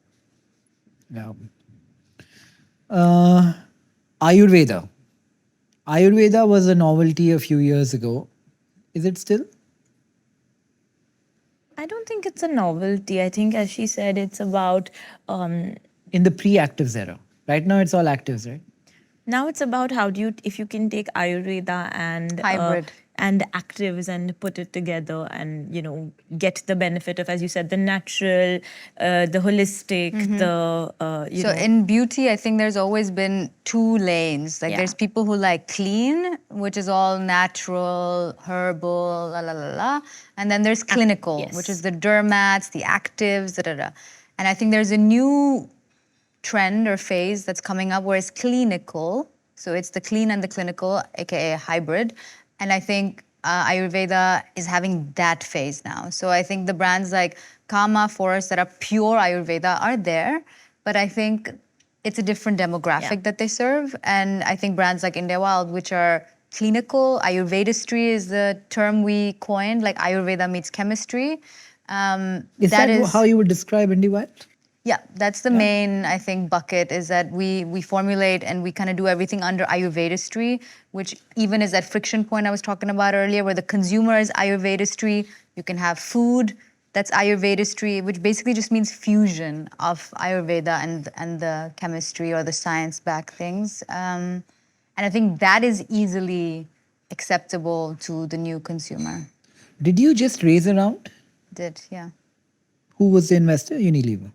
S4: Yeah. Ayurveda. Ayurveda was a novelty a few years ago. Is it still?
S1: I don't think it's a novelty. I think, as she said, it's about
S4: In the pre-actives era. Right now it's all actives, right?
S1: now it's about how do you, if you can take Ayurveda
S2: Hybrid.
S1: and actives and put it together and, you know, get the benefit of, as you said, the natural, the holistic, you
S2: So
S1: know.
S2: in beauty, I think there's always been two lanes. Like
S1: Yeah.
S2: there's people who like clean, which is all natural, herbal, la la la la. And then there's clinical,
S1: yes.
S2: which is the dermats, the actives, da da da. And I think there's a new trend or phase that's coming up where it's clinical. So it's the clean and the clinical, aka hybrid. And I think Ayurveda is having that phase now. So I think the brands like Kamath, Forest that are pure Ayurveda are there, but I think it's a different demographic
S1: Yeah.
S2: that they serve. And I think brands like Inde Wild, which are clinical, Ayurvedistry is the term we coined, like Ayurveda meets chemistry.
S4: Is that how you would describe Inde Wild?
S2: Yeah, that's the main, I think, bucket is that we formulate and we kind of do everything under Ayurvedistry, which even is that friction point I was talking about earlier, where the consumer is Ayurvedistry. You can have food that's Ayurvedistry, which basically just means fusion of Ayurveda and the chemistry or the science-backed things. And I think that is easily acceptable to the new consumer.
S4: Did you just raise a round?
S2: Yeah.
S4: Who was the investor? Unilever.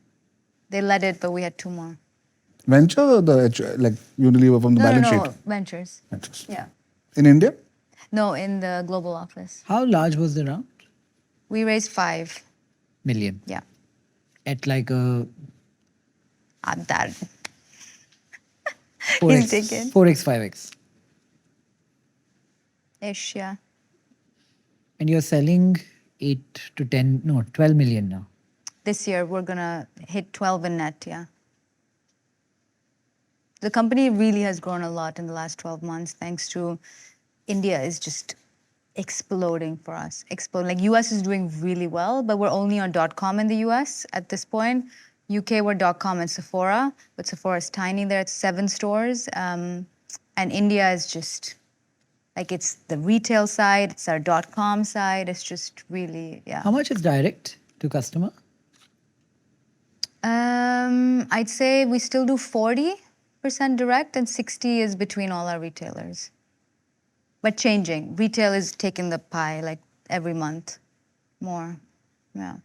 S2: They led it, but we had two more.
S3: Venture or like Unilever from the balance
S2: no,
S3: sheet?
S2: ventures.
S3: Ventures.
S2: Yeah.
S3: In India?
S2: No, in the global office.
S4: How large was the round?
S2: We raised 5.
S4: Million.
S2: Yeah.
S4: At like a
S2: That.
S4: 4x,
S2: He's taken.
S4: 4x, 5x.
S2: Ish, yeah.
S4: And you're selling 8 to 10, no, 12 million now.
S2: This year we're gonna hit 12 in net, yeah. The company really has grown a lot in the last 12 months thanks to India is just exploding for us. Like US is doing really well, but we're only on .com in the US at this point. UK we're .com and Sephora, but Sephora is tiny there. It's 7 stores. And India is just like it's the retail side, it's our .com side. It's just really, yeah.
S4: How much is direct to customer?
S2: I'd say we still do 40% direct and 60 is between all our retailers. But changing. Retail is taking the pie like every month more. Yeah.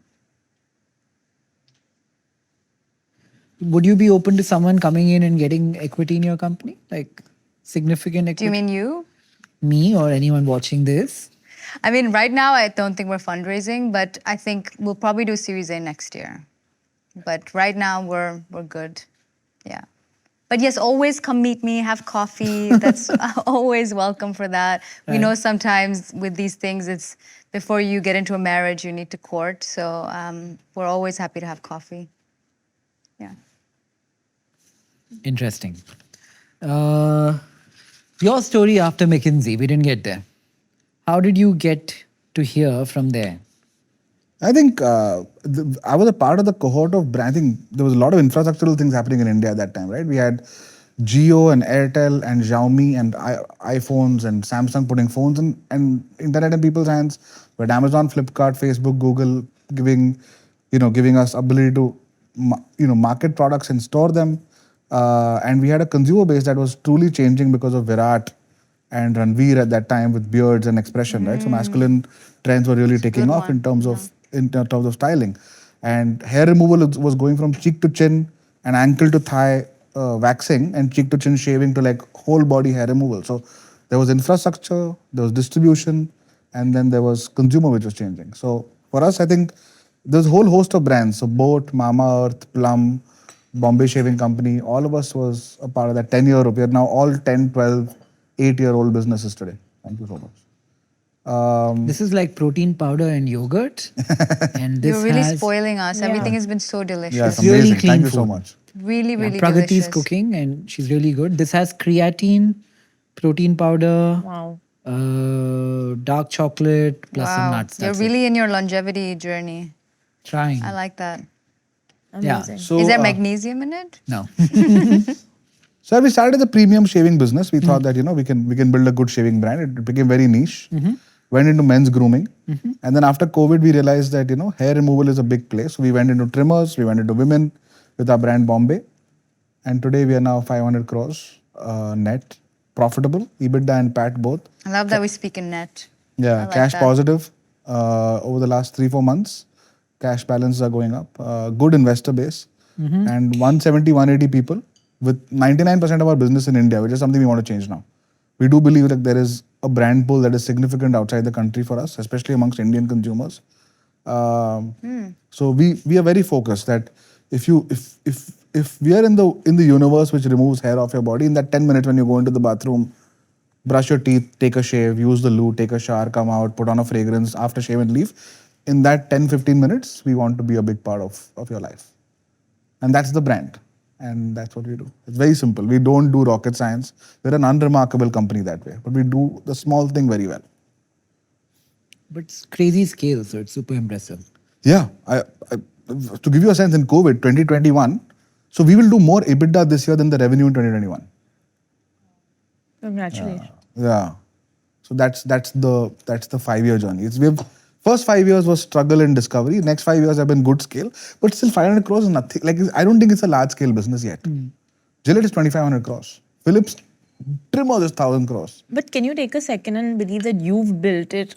S4: Would you be open to someone coming in and getting equity in your company? Like significant equity?
S2: Do you mean you?
S4: Me or anyone watching this?
S2: I mean, right now I don't think we're fundraising, but I think we'll probably do Series A next year. But right now we're good. Yeah. But yes, always come meet me, have coffee. That's always welcome for that. We know sometimes with these things, it's before you get into a marriage, you need to court. So we're always happy to have coffee. Yeah.
S4: Interesting. Your story after McKinsey, we didn't get there. How did you get to here from there?
S3: I think I was a part of the cohort of brand. I think there was a lot of infrastructural things happening in India at that time, right? We had Jio and Airtel and Xiaomi and iPhones and Samsung putting phones and internet in people's hands. But Amazon, Flipkart, Facebook, Google giving us ability to market products and store them. And we had a consumer base that was truly changing because of Virat and Ranveer at that time with beards and expression, right? So masculine trends were really taking off in terms of styling. And hair removal was going from cheek to chin and ankle to thigh waxing and cheek to chin shaving to like whole body hair removal. So there was infrastructure, there was distribution, and then there was consumer which was changing. So for us, I think there's a whole host of brands. So Boat, Mama Earth, Plum, Bombay Shaving Company, all of us was a part of that 10-year group. We are now all 10, 12, 8-year-old businesses today. Thank you so much.
S4: This is like protein powder and yogurt. And this
S2: You're really
S4: has
S2: spoiling us. Everything has been so delicious.
S3: Yeah, it's
S4: really
S3: amazing.
S4: clean
S3: Thank you so
S4: food.
S3: much.
S2: Really, really
S4: Pragati's
S2: delicious.
S4: cooking and she's really good. This has creatine, protein powder,
S1: Wow.
S4: Dark chocolate plus some
S2: Wow.
S4: nuts.
S2: You're
S4: That's
S2: really in your longevity journey.
S4: trying.
S2: I like that.
S4: Yeah.
S1: Amazing.
S3: So,
S2: Is there magnesium in it?
S4: No.
S3: So we started the premium shaving business. We thought that we can build a good shaving brand. It became very niche. Went into men's grooming, and then after COVID, we realized that hair removal is a big place. So we went into trimmers. We went into women with our brand Bombay, and today we are now 500 crores net, profitable, EBITDA and PAT both.
S2: I love that we speak in net.
S3: Yeah,
S2: I like
S3: cash
S2: that.
S3: positive over the last 3-4 months. Cash balances are going up. Good investor base, and 170, 180 people with 99% of our business in India, which is something we want to change now. We do believe that there is a brand pool that is significant outside the country for us, especially amongst Indian consumers. So we are very focused that if we are in the universe which removes hair off your body, in that 10 minutes when you go into the bathroom, brush your teeth, take a shave, use the loo, take a shower, come out, put on a fragrance, after shave and leave. In that 10-15 minutes, we want to be a big part of your life. And that's the brand. And that's what we do. It's very simple. We don't do rocket science. We're an unremarkable company that way. But we do the small thing very well.
S4: But it's crazy scale, so it's super impressive.
S3: Yeah. To give you a sense, in COVID 2021, so we will do more EBITDA this year than the revenue in 2021.
S1: Congratulations.
S3: Yeah. So that's the 5-year journey. First 5 years was struggle and discovery. Next 5 years have been good scale, but still 500 crores is nothing. Like I don't think it's a large scale business yet. Gillette is 2,500 crores. Philips Trimmers is 1,000 crores.
S1: But can you take a second and believe that you've built it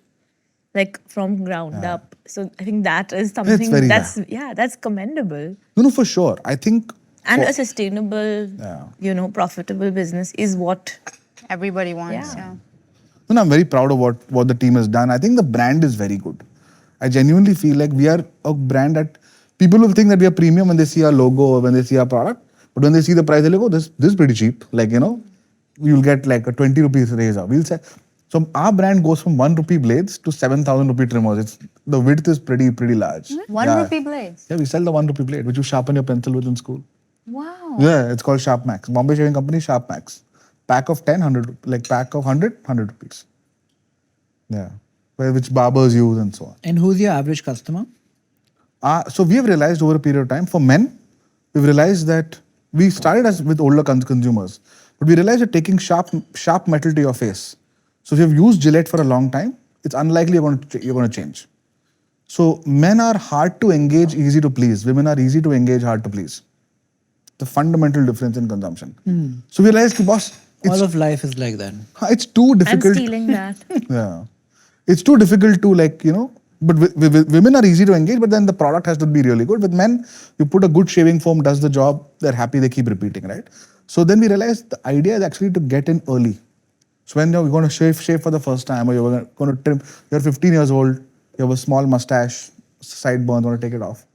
S1: like from ground up? So I think that is something
S3: very
S1: that's commendable.
S3: No, for sure. I think
S1: And a sustainable, profitable business is what.
S2: Everybody wants.
S1: Yeah.
S3: And I'm very proud of what the team has done. I think the brand is very good. I genuinely feel like we are a brand that people will think that we are premium when they see our logo or when they see our product. But when they see the price, they'll go, this is pretty cheap. Like, you'll get like a 20 rupees razor. We'll say, so our brand goes from 1 rupee blades to 7,000 rupee trimmers. The width is pretty large.
S2: 1 rupee blades.
S3: Yeah, we sell the 1 rupee blade, which you sharpen your pencil with in school.
S2: Wow.
S3: Yeah, it's called Sharp Max. Bombay Shaving Company, Sharp Max. Pack of 10, 100, like pack of 100 rupees. Yeah, which barbers use and so on.
S4: And who's your average customer?
S3: So we have realized over a period of time, for men, we've realized that we started with older consumers, but we realized that taking sharp metal to your face. So if you've used Gillette for a long time, it's unlikely you're going to change. So men are hard to engage, easy to please. Women are easy to engage, hard to please. The fundamental difference in consumption. So we realized, boss,
S4: All of life is like that.
S3: it's too difficult.
S1: I'm stealing that.
S3: Yeah. It's too difficult to but women are easy to engage, but then the product has to be really good. With men, you put a good shaving foam, does the job, they're happy, they keep repeating, right? So then we realized the idea is actually to get in early. So when you're going to shave for the first time, or you're going to trim, you're 15 years old, you have a small mustache, sideburns, want to take it off.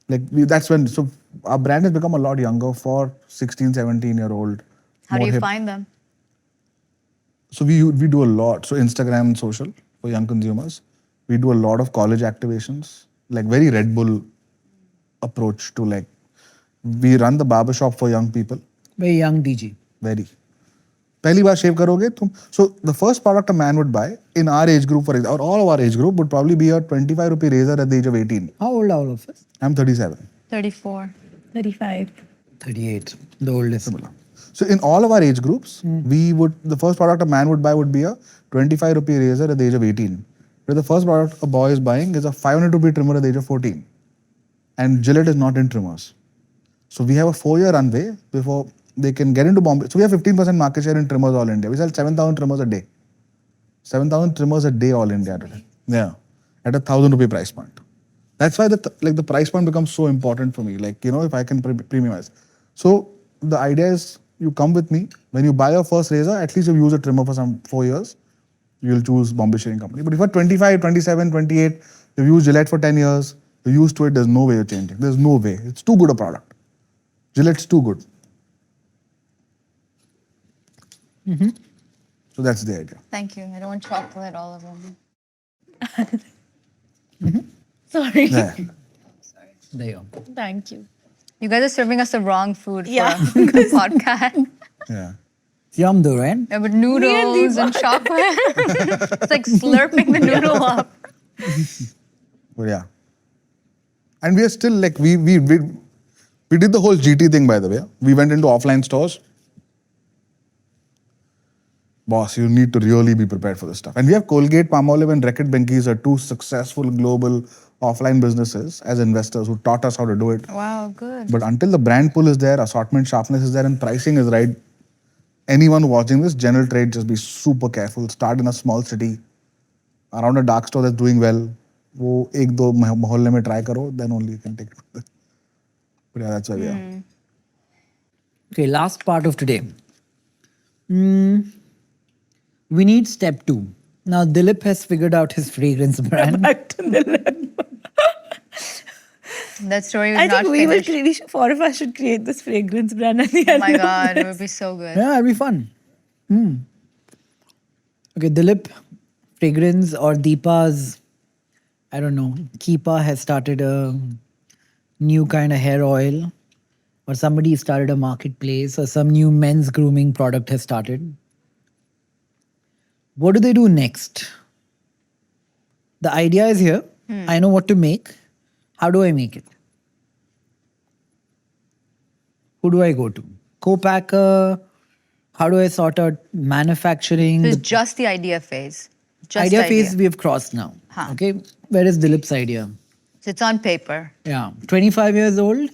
S3: That's when, so our brand has become a lot younger for 16, 17-year-old.
S2: How do you find them?
S3: So we do a lot. So Instagram and social for young consumers. We do a lot of college activations, like very Red Bull approach to we run the barbershop for young people.
S4: Very young DG.
S3: Very. पहली बार shave करोगे तुम. So the first product a man would buy in our age group, for example, or all of our age group, would probably be a 25 rupee razor at the age of 18.
S4: How old are all of us?
S3: I'm 37.
S2: 34.
S1: 35.
S4: 38. The oldest.
S3: So in all of our age groups, the first product a man would buy would be a 25 rupee razor at the age of 18. But the first product a boy is buying is a 500 rupee trimmer at the age of 14. And Gillette is not in trimmers. So we have a 4-year runway before they can get into Bombay. So we have 15% market share in trimmers all India. We sell 7,000 trimmers a day. 7,000 trimmers a day all India today. Yeah. At a 1,000 rupee price point. That's why the price point becomes so important for me. If I can premiumize. So the idea is you come with me. When you buy your first razor, at least you've used a trimmer for some 4 years. You'll choose Bombay Shaving Company. But if you're 25, 27, 28, you've used Gillette for 10 years, you're used to it, there's no way you're changing. There's no way. It's too good a product. Gillette's too good. So that's the idea.
S2: Thank you. I don't want chocolate all over me.
S1: Sorry.
S3: Yeah.
S4: There you go.
S1: Thank you.
S2: You guys are serving us the wrong food
S1: Yeah.
S2: for a podcast.
S3: Yeah.
S4: Yum though, right?
S2: Yeah, but noodles and chocolate. It's like slurping the noodle up.
S3: But yeah. And we are still like, we did the whole GT thing, by the way. We went into offline stores. Boss, you need to really be prepared for this stuff. And we have Colgate, Palmolive, and Reckitt Benckies are two successful global offline businesses as investors who taught us how to do it.
S2: Wow, good.
S3: But until the brand pull is there, assortment sharpness is there, and pricing is right, anyone watching this, general trade, just be super careful. Start in a small city, around a dark store that's doing well. वो एक दो मोहल्ले में try करो, then only you can take it. But yeah, that's where we are.
S4: Okay, last part of today. We need step 2. Now, Dilip has figured out his fragrance brand.
S1: Back to the lab.
S2: That story was
S1: I
S2: not
S1: think we will
S2: finished.
S1: four of us should create this fragrance brand at the
S2: Oh
S1: end.
S2: my
S1: of
S2: God, it
S1: this.
S2: would be so good.
S4: Yeah, it'll be fun. Okay, Dilip, fragrance, or Deepa's, I don't know, Keepa has started a new kind of hair oil, or somebody started a marketplace, or some new men's grooming product has started. What do they do next? The idea is here. I know what to make. How do I make it? Who do I go to? Co-packer? How do I sort out manufacturing?
S2: So it's
S4: The
S2: just the idea phase. Just
S4: idea
S2: the
S4: phase we have crossed now.
S2: Huh.
S4: Okay, where is Dilip's idea?
S2: So it's on paper.
S4: Yeah, 25 years old.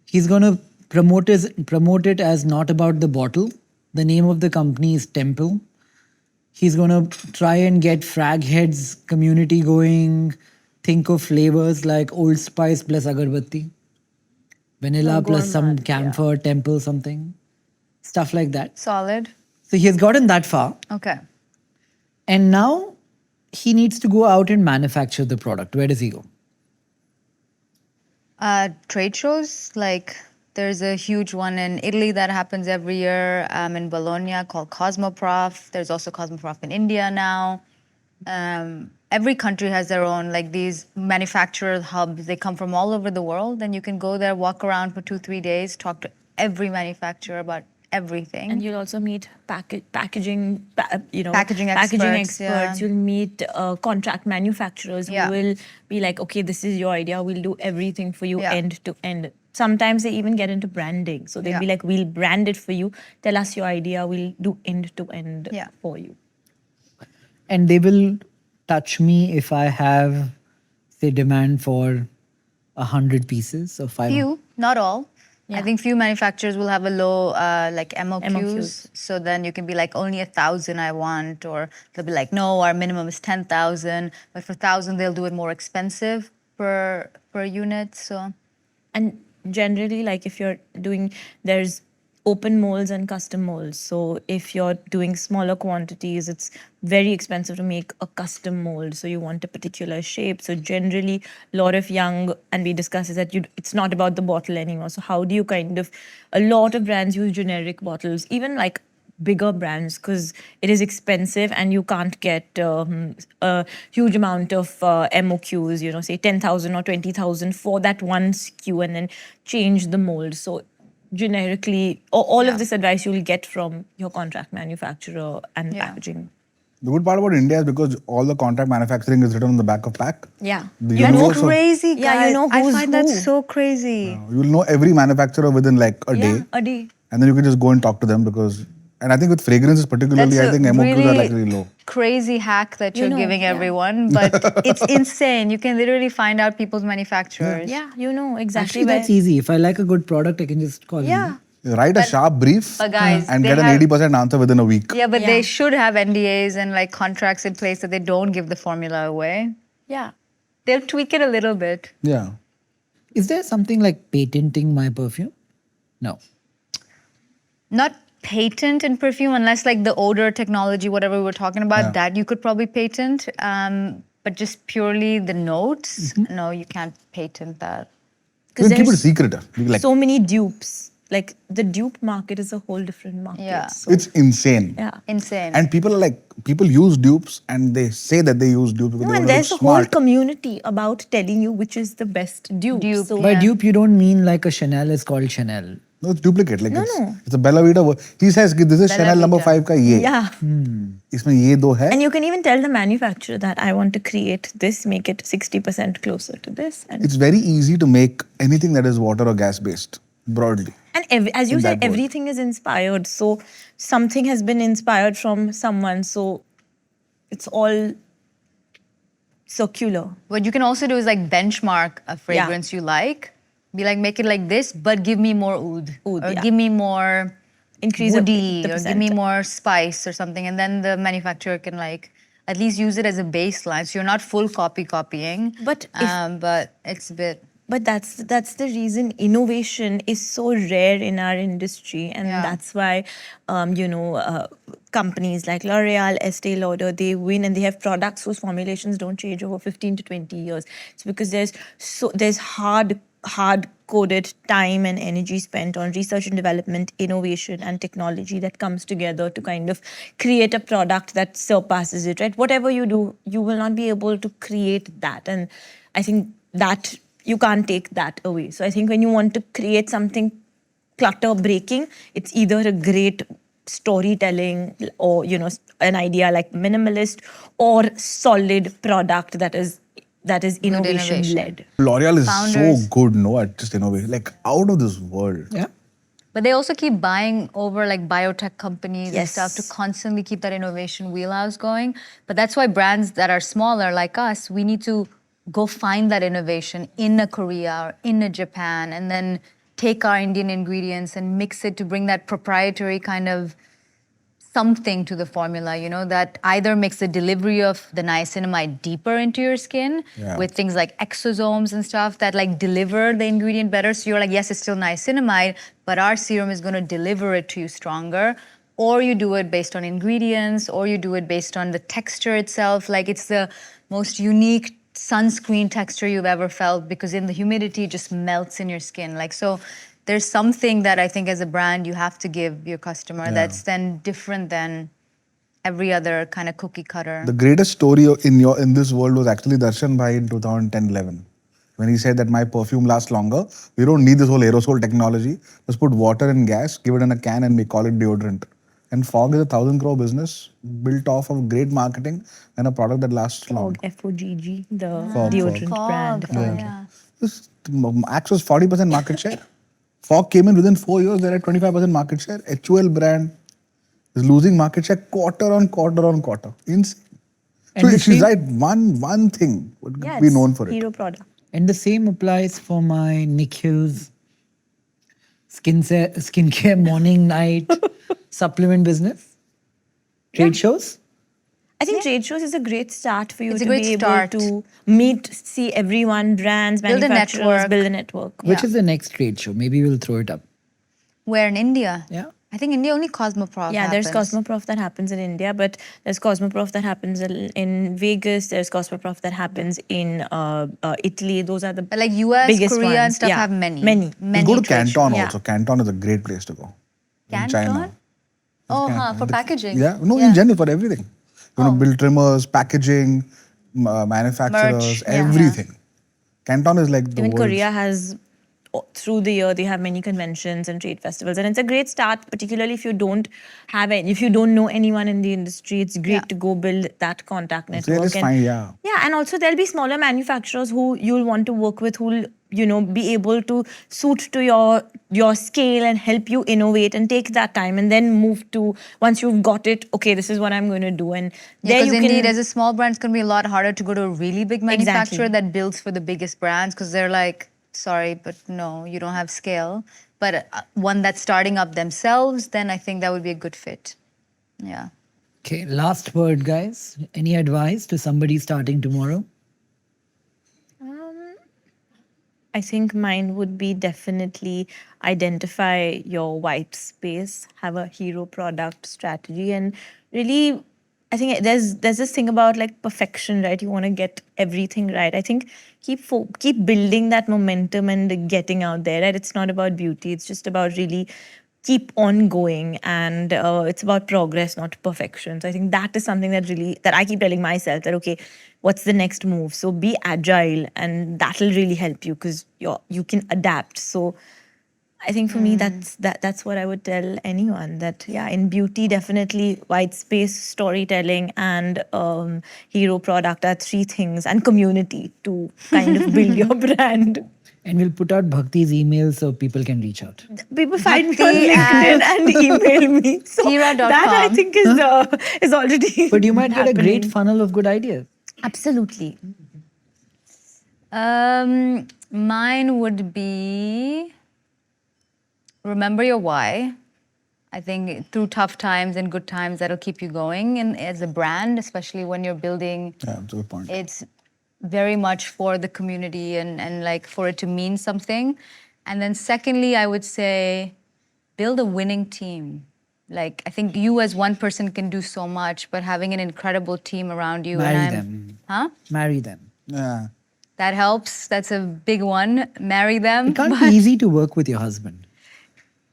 S4: He's gonna promote it as not about the bottle. The name of the company is Temple. He's gonna try and get frag heads community going. Think of flavors like Old Spice plus agarbatti, vanilla plus some camphor, Temple something, stuff like that.
S2: Solid.
S4: So he has gotten that far.
S2: Okay.
S4: And now he needs to go out and manufacture the product. Where does he go?
S2: Trade shows, like there's a huge one in Italy that happens every year in Bologna called Cosmoprof. There's also Cosmoprof in India now. Every country has their own, like these manufacturer hubs. They come from all over the world, and you can go there, walk around for 2-3 days, talk to every manufacturer about everything.
S1: And you'll also meet packaging
S2: Packaging experts, yeah.
S1: You'll meet contract manufacturers
S2: Yeah.
S1: who will be like, okay, this is your idea. We'll do everything for you
S2: Yeah.
S1: end to end. Sometimes they even get into branding. So they'll be
S2: Yeah.
S1: like, we'll brand it for you. Tell us your idea. We'll do end to end
S2: Yeah.
S1: for you.
S4: And they will touch me if I have, say, demand for 100 pieces or 500.
S2: Few, not all. I
S1: Yeah.
S2: think few manufacturers will have a low like MOQs.
S1: MOQs.
S2: So then you can be like, only 1,000 I want, or they'll be like, no, our minimum is 10,000. But for 1,000, they'll do it more expensive per unit. So
S1: And generally, like if you're doing, there's open molds and custom molds. So if you're doing smaller quantities, it's very expensive to make a custom mold. So you want a particular shape. So generally, a lot of young, and we discuss is that it's not about the bottle anymore. So how do you a lot of brands use generic bottles, even like bigger brands, because it is expensive and you can't get a huge amount of MOQs, say 10,000 or 20,000 for that one SKU, and then change the mold. So generically, all of this advice you'll get from your contract manufacturer and packaging.
S3: The good part about India is because all the contract manufacturing is written on the back of pack.
S1: Yeah.
S3: The
S2: that's
S3: universe of-
S2: crazy, guys.
S1: Yeah, you know
S2: I
S1: who's
S2: find that
S1: who.
S2: so crazy.
S3: You'll know every manufacturer within like a day.
S1: A day.
S3: And then you can just go and talk to them because, and I think with fragrances particularly,
S2: That's
S3: I think
S2: a
S3: MOQs are like really low.
S2: crazy hack that you're
S1: know,
S2: giving
S1: yeah.
S2: everyone, but it's insane. You can literally find out people's manufacturers.
S1: Yeah, you know exactly
S4: Actually,
S1: where.
S4: that's easy. If I like a good product, I can just call
S1: Yeah.
S4: him.
S3: Write a sharp brief
S2: but guys,
S3: and
S2: they
S3: get an
S2: have-
S3: 80% answer within a week.
S2: Yeah, but
S1: Yeah.
S2: they should have NDAs and like contracts in place that they don't give the formula away.
S1: Yeah.
S2: They'll tweak it a little bit.
S3: Yeah.
S4: Is there something like patenting my perfume? No.
S2: Not patent in perfume unless like the odor technology, whatever we were talking about,
S3: Yeah.
S2: that you could probably patent. But just purely the notes, no, you can't patent that.
S3: You can keep it
S1: there's
S3: secret. Like,
S1: so many dupes. Like the dupe market is a whole different market.
S2: Yeah.
S1: So,
S3: it's insane.
S1: yeah.
S2: Insane.
S3: And people are like, people use dupes and they say that they use dupes because
S1: No,
S3: they
S1: and
S3: want to
S1: there's a
S3: look
S1: whole
S3: smart.
S1: community about telling you which is the best dupe.
S2: Dupe,
S1: So
S4: By
S2: Yeah.
S4: dupe, you don't mean like a Chanel is called Chanel.
S3: No, it's duplicate. Like
S1: No,
S3: it's,
S1: no.
S3: it's a Bella Vita. He says कि this is
S2: Bella
S3: Chanel number
S2: Vita.
S3: 5 का ये.
S1: Yeah.
S3: इसमें ये दो है.
S1: And you can even tell the manufacturer that I want to create this, make it 60% closer to this. And
S3: It's very easy to make anything that is water or gas based, broadly.
S1: as you
S3: in
S1: said,
S3: that world.
S1: everything is inspired. So something has been inspired from someone. So it's all circular.
S2: What you can also do is like benchmark a fragrance you like. Be like, make it like this, but give me more oud.
S1: Oud,
S2: or
S1: yeah.
S2: give me more
S1: Increase
S2: woody,
S1: the
S2: or give me
S1: percent.
S2: more spice or something. And then the manufacturer can like at least use it as a baseline. So you're not full copying.
S1: But
S2: but it's a bit.
S1: But that's the reason innovation is so rare in our industry, and
S2: Yeah.
S1: that's why companies like L'Oreal, Estee Lauder, they win, and they have products whose formulations don't change over 15 to 20 years. It's because there's hard coded time and energy spent on research and development, innovation and technology that comes together to kind of create a product that surpasses it, right? Whatever you do, you will not be able to create that, and I think that you can't take that away. So I think when you want to create something clutter breaking, it's either a great storytelling or an idea like minimalist, or solid product that is innovation led.
S3: L'Oreal is
S2: Founders.
S3: so good, no, at just innovation, like out of this world.
S4: Yeah.
S2: But they also keep buying over like biotech companies and
S1: Yes.
S2: stuff to constantly keep that innovation wheelhouse going. But that's why brands that are smaller like us, we need to go find that innovation in a Korea or in a Japan, and then take our Indian ingredients and mix it to bring that proprietary kind of something to the formula, that either makes the delivery of the niacinamide deeper into your skin with things like exosomes and stuff that like deliver the ingredient better. So you're like, yes, it's still niacinamide, but our serum is going to deliver it to you stronger. Or you do it based on ingredients, or you do it based on the texture itself. Like it's the most unique sunscreen texture you've ever felt, because in the humidity it just melts in your skin. Like, so there's something that I think as a brand you have to give your customer that's then different than every other kind of cookie cutter.
S3: The greatest story in this world was actually Darshan Bhai in 2010-11. When he said that my perfume lasts longer, we don't need this whole aerosol technology. Just put water and gas, give it in a can, and we call it deodorant. And Fog is a 1,000 crore business built off of great marketing and a product that lasts long.
S1: FOGG, the
S3: Fog.
S1: deodorant brand.
S2: Yeah.
S3: This Axe was 40% market share. Fog came in within 4 years, they're at 25% market share. HUL brand is losing market share quarter on quarter. Insane.
S4: And
S3: So
S4: the
S3: she's
S4: same-
S3: right, one thing would
S1: Yeah,
S3: be
S1: it's
S3: known for it.
S1: hero product.
S4: And the same applies for my Nikhil's skincare morning, night supplement business. Trade shows.
S1: I think trade shows is a great start for you
S2: It's a
S1: to
S2: great
S1: be
S2: start.
S1: able to see everyone, brands,
S2: Build a
S1: manufacturers,
S2: network.
S1: build a network.
S4: Which
S2: Yeah.
S4: is the next trade show? Maybe we'll throw it up.
S2: Where in India?
S4: Yeah.
S2: I think India only Cosmoprof
S1: Yeah, there's
S2: happens.
S1: Cosmoprof that happens in India, but there's Cosmoprof that happens in Vegas. There's Cosmoprof that happens in Italy. Those are the
S2: But like US,
S1: biggest
S2: Korea and
S1: ones.
S2: stuff
S1: Yeah,
S2: have many.
S1: many.
S3: Just go to
S2: trade shows.
S3: Canton
S1: Yeah.
S3: also. Canton is a great place to go. In
S2: Canton?
S3: China.
S2: Oh,
S3: Canton.
S2: for packaging.
S3: Yeah, no, in general, for everything. You want to build trimmers, packaging, manufacturers,
S2: Merch, yeah.
S3: everything. Canton is like the
S1: Even
S3: world's-
S1: Korea has, through the year, they have many conventions and trade festivals, and it's a great start, particularly if you don't know anyone in the industry. It's great
S2: Yeah.
S1: to go build that contact
S3: They
S1: network.
S3: just find, yeah.
S1: Yeah, and also there'll be smaller manufacturers who you'll want to work with, who'll be able to suit to your scale and help you innovate and take that time, and then move to, once you've got it, okay, this is what I'm going to do, and there
S2: Because
S1: you
S2: indeed,
S1: can.
S2: as a small brand, it's going to be a lot harder to go to a really big manufacturer
S1: Exactly.
S2: that builds for the biggest brands, because they're like, sorry, but no, you don't have scale. But one that's starting up themselves, then I think that would be a good fit. Yeah.
S4: Okay, last word, guys. Any advice to somebody starting tomorrow?
S1: I think mine would be definitely identify your white space, have a hero product strategy, and really, I think there's this thing about like perfection, right? You want to get everything right. I think keep building that momentum and getting out there, right? It's not about beauty. It's just about really keep on going, and it's about progress, not perfection. So I think that is something that I keep telling myself, that okay, what's the next move? So be agile, and that'll really help you, because you can adapt. So I think for me that's what I would tell anyone, that yeah, in beauty definitely white space, storytelling, and hero product are three things, and community to kind of build your brand.
S4: And we'll put out Bhakti's email so people can reach out.
S1: People find me on
S2: Bhakti
S1: LinkedIn
S2: at
S1: and email me. So
S2: Tira.com.
S1: that I think is already.
S4: But you might get a great
S1: happening.
S4: funnel of good ideas.
S1: Absolutely.
S2: Mine would be remember your why. I think through tough times and good times, that'll keep you going. And as a brand, especially when you're building,
S3: Yeah, that's a good point.
S2: it's very much for the community and like for it to mean something. And then secondly, I would say build a winning team. Like I think you as one person can do so much, but having an incredible team around you.
S4: Marry them.
S2: Huh?
S4: Marry them.
S3: Yeah.
S2: That helps. That's a big one. Marry them.
S4: It can't be easy to work with your husband.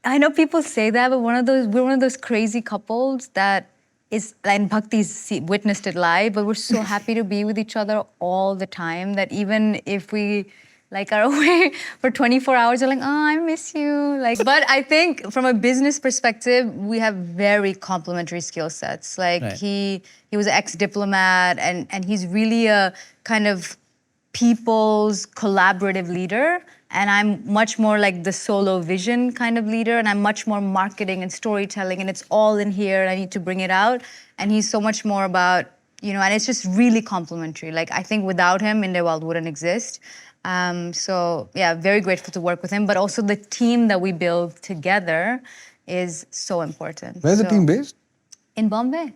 S2: I know people say that, but we're one of those crazy couples that is, and Bhakti's witnessed it live, but we're so happy to be with each other all the time that even if we like are away for 24 hours, we're like, oh, I miss you. Like, but I think from a business perspective, we have very complementary skill sets. Like
S4: Right.
S2: he was an ex-diplomat and he's really a kind of people's collaborative leader, and I'm much more like the solo vision kind of leader, and I'm much more marketing and storytelling, and it's all in here and I need to bring it out, and he's so much more about, and it's just really complementary. Like I think without him, Inde Wild wouldn't exist. So yeah, very grateful to work with him, but also the team that we build together is so important.
S3: Where's the
S2: So-
S3: team based?
S2: In Bombay.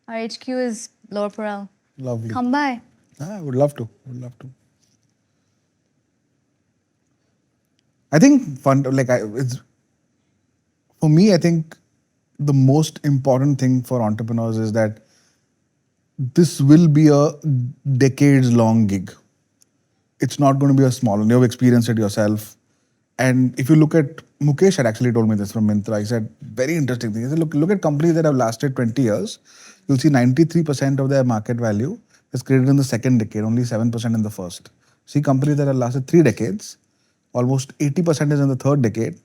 S2: Our HQ is Lower Parel.
S3: Lovely.
S2: Come by.
S3: I would love to. Would love to. I think it's for me. I think the most important thing for entrepreneurs is that this will be a decades-long gig. It's not going to be a small one. You've experienced it yourself. And if you look at Mukesh had actually told me this from Myntra. He said very interesting thing. He said, look at companies that have lasted 20 years. You'll see 93% of their market value is created in the second decade, only 7% in the first. See companies that have lasted 3 decades, almost 80% is in the third decade,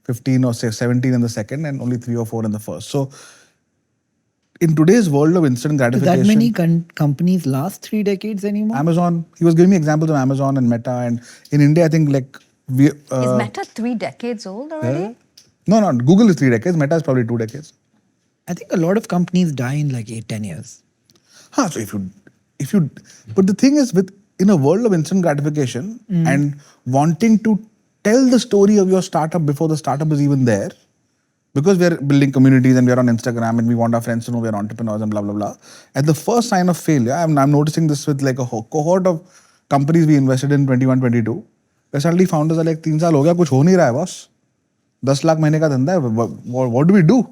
S3: 15 or say 17 in the second, and only 3 or 4 in the first. So in today's world of instant
S4: Do
S3: gratification,
S4: that many companies last 3 decades anymore?
S3: Amazon, he was giving me examples of Amazon and Meta, and in India, I think like we.
S2: Is Meta 3 decades old already?
S3: No, Google is 3 decades. Meta is probably 2 decades.
S4: I think a lot of companies die in like 8-10 years.
S3: So if you, but the thing is, in a world of instant gratification and wanting to tell the story of your startup before the startup is even there, because we're building communities and we're on Instagram and we want our friends to know we're entrepreneurs and blah blah blah. At the first sign of failure, I'm noticing this with like a cohort of companies we invested in 21-22. Where suddenly founders are like, 3 साल हो गया कुछ हो नहीं रहा है boss. 10 lakh महीने का धंधा है. What do we do?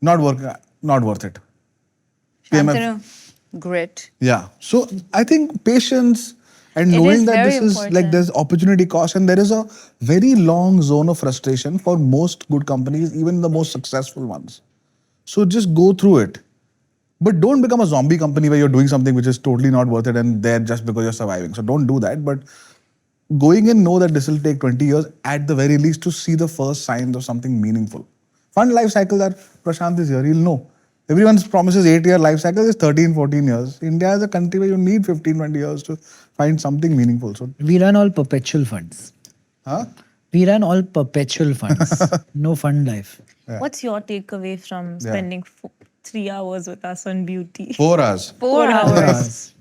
S3: Not worth it.
S2: Shantanu, grit.
S3: Yeah. So I think patience and
S2: It
S3: knowing
S2: is
S3: that
S2: very
S3: this is like
S2: important.
S3: there's opportunity cost and there is a very long zone of frustration for most good companies, even the most successful ones. So just go through it. But don't become a zombie company where you're doing something which is totally not worth it and there just because you're surviving. So don't do that. But going in, know that this will take 20 years at the very least to see the first signs of something meaningful. Fund life cycles are, Prashant is here, he'll know. Everyone promises 8-year life cycle is 13, 14 years. India is a country where you need 15, 20 years to find something meaningful. So,
S4: We run all perpetual funds.
S3: huh?
S4: We run all perpetual funds. No fund life.
S1: What's your takeaway from spending 3 hours with us on beauty?
S3: 4 hours.
S2: 4 hours.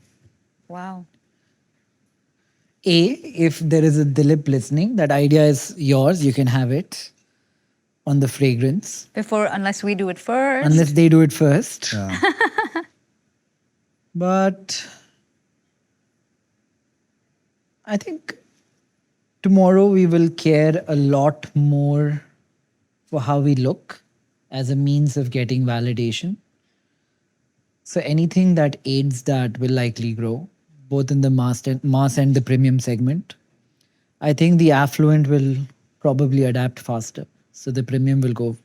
S2: Wow.
S4: If there is a Dilip listening, that idea is yours. You can have it on the fragrance.
S2: Unless we do it first.
S4: Unless they do it first.
S3: Yeah.
S4: But I think tomorrow we will care a lot more for how we look as a means of getting validation. So anything that aids that will likely grow, both in the mass and the premium segment. I think the affluent will probably adapt faster. So the premium will go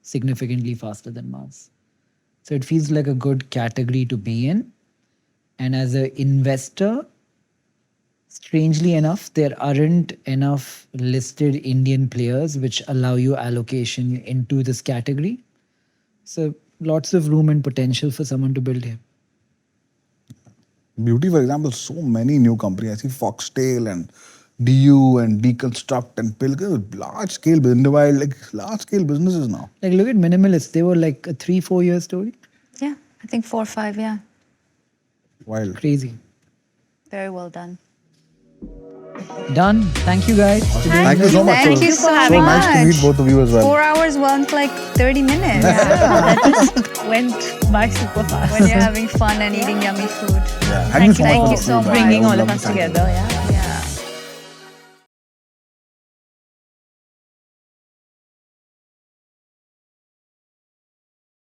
S4: significantly faster than mass. So it feels like a good category to be in. And as an investor, strangely enough, there aren't enough listed Indian players which allow you allocation into this category. So lots of room and potential for someone to build here.
S3: Beauty, for example, so many new companies. I see Foxtail and DU and Deconstruct and Pilgrim, large scale, Inde Wild, like large scale businesses now.
S4: Like look at Minimalist. They were like a 3-4 year story.
S2: Yeah, I think 4 or 5, yeah.
S3: Wild.
S4: Crazy.
S2: Very well done.
S4: Done. Thank you guys.
S3: Thank you so much.
S2: Thank you so having
S3: So nice to meet both of you as well.
S2: 4 hours went like 30 minutes.
S1: That just went by super fast.
S2: When you're having fun and eating yummy food.
S3: Yeah.
S2: Thank you
S3: for
S2: so
S3: the
S2: much.
S3: food,
S1: Bringing
S3: man.
S1: all of
S3: Lovely
S1: us
S3: time.
S1: together, yeah.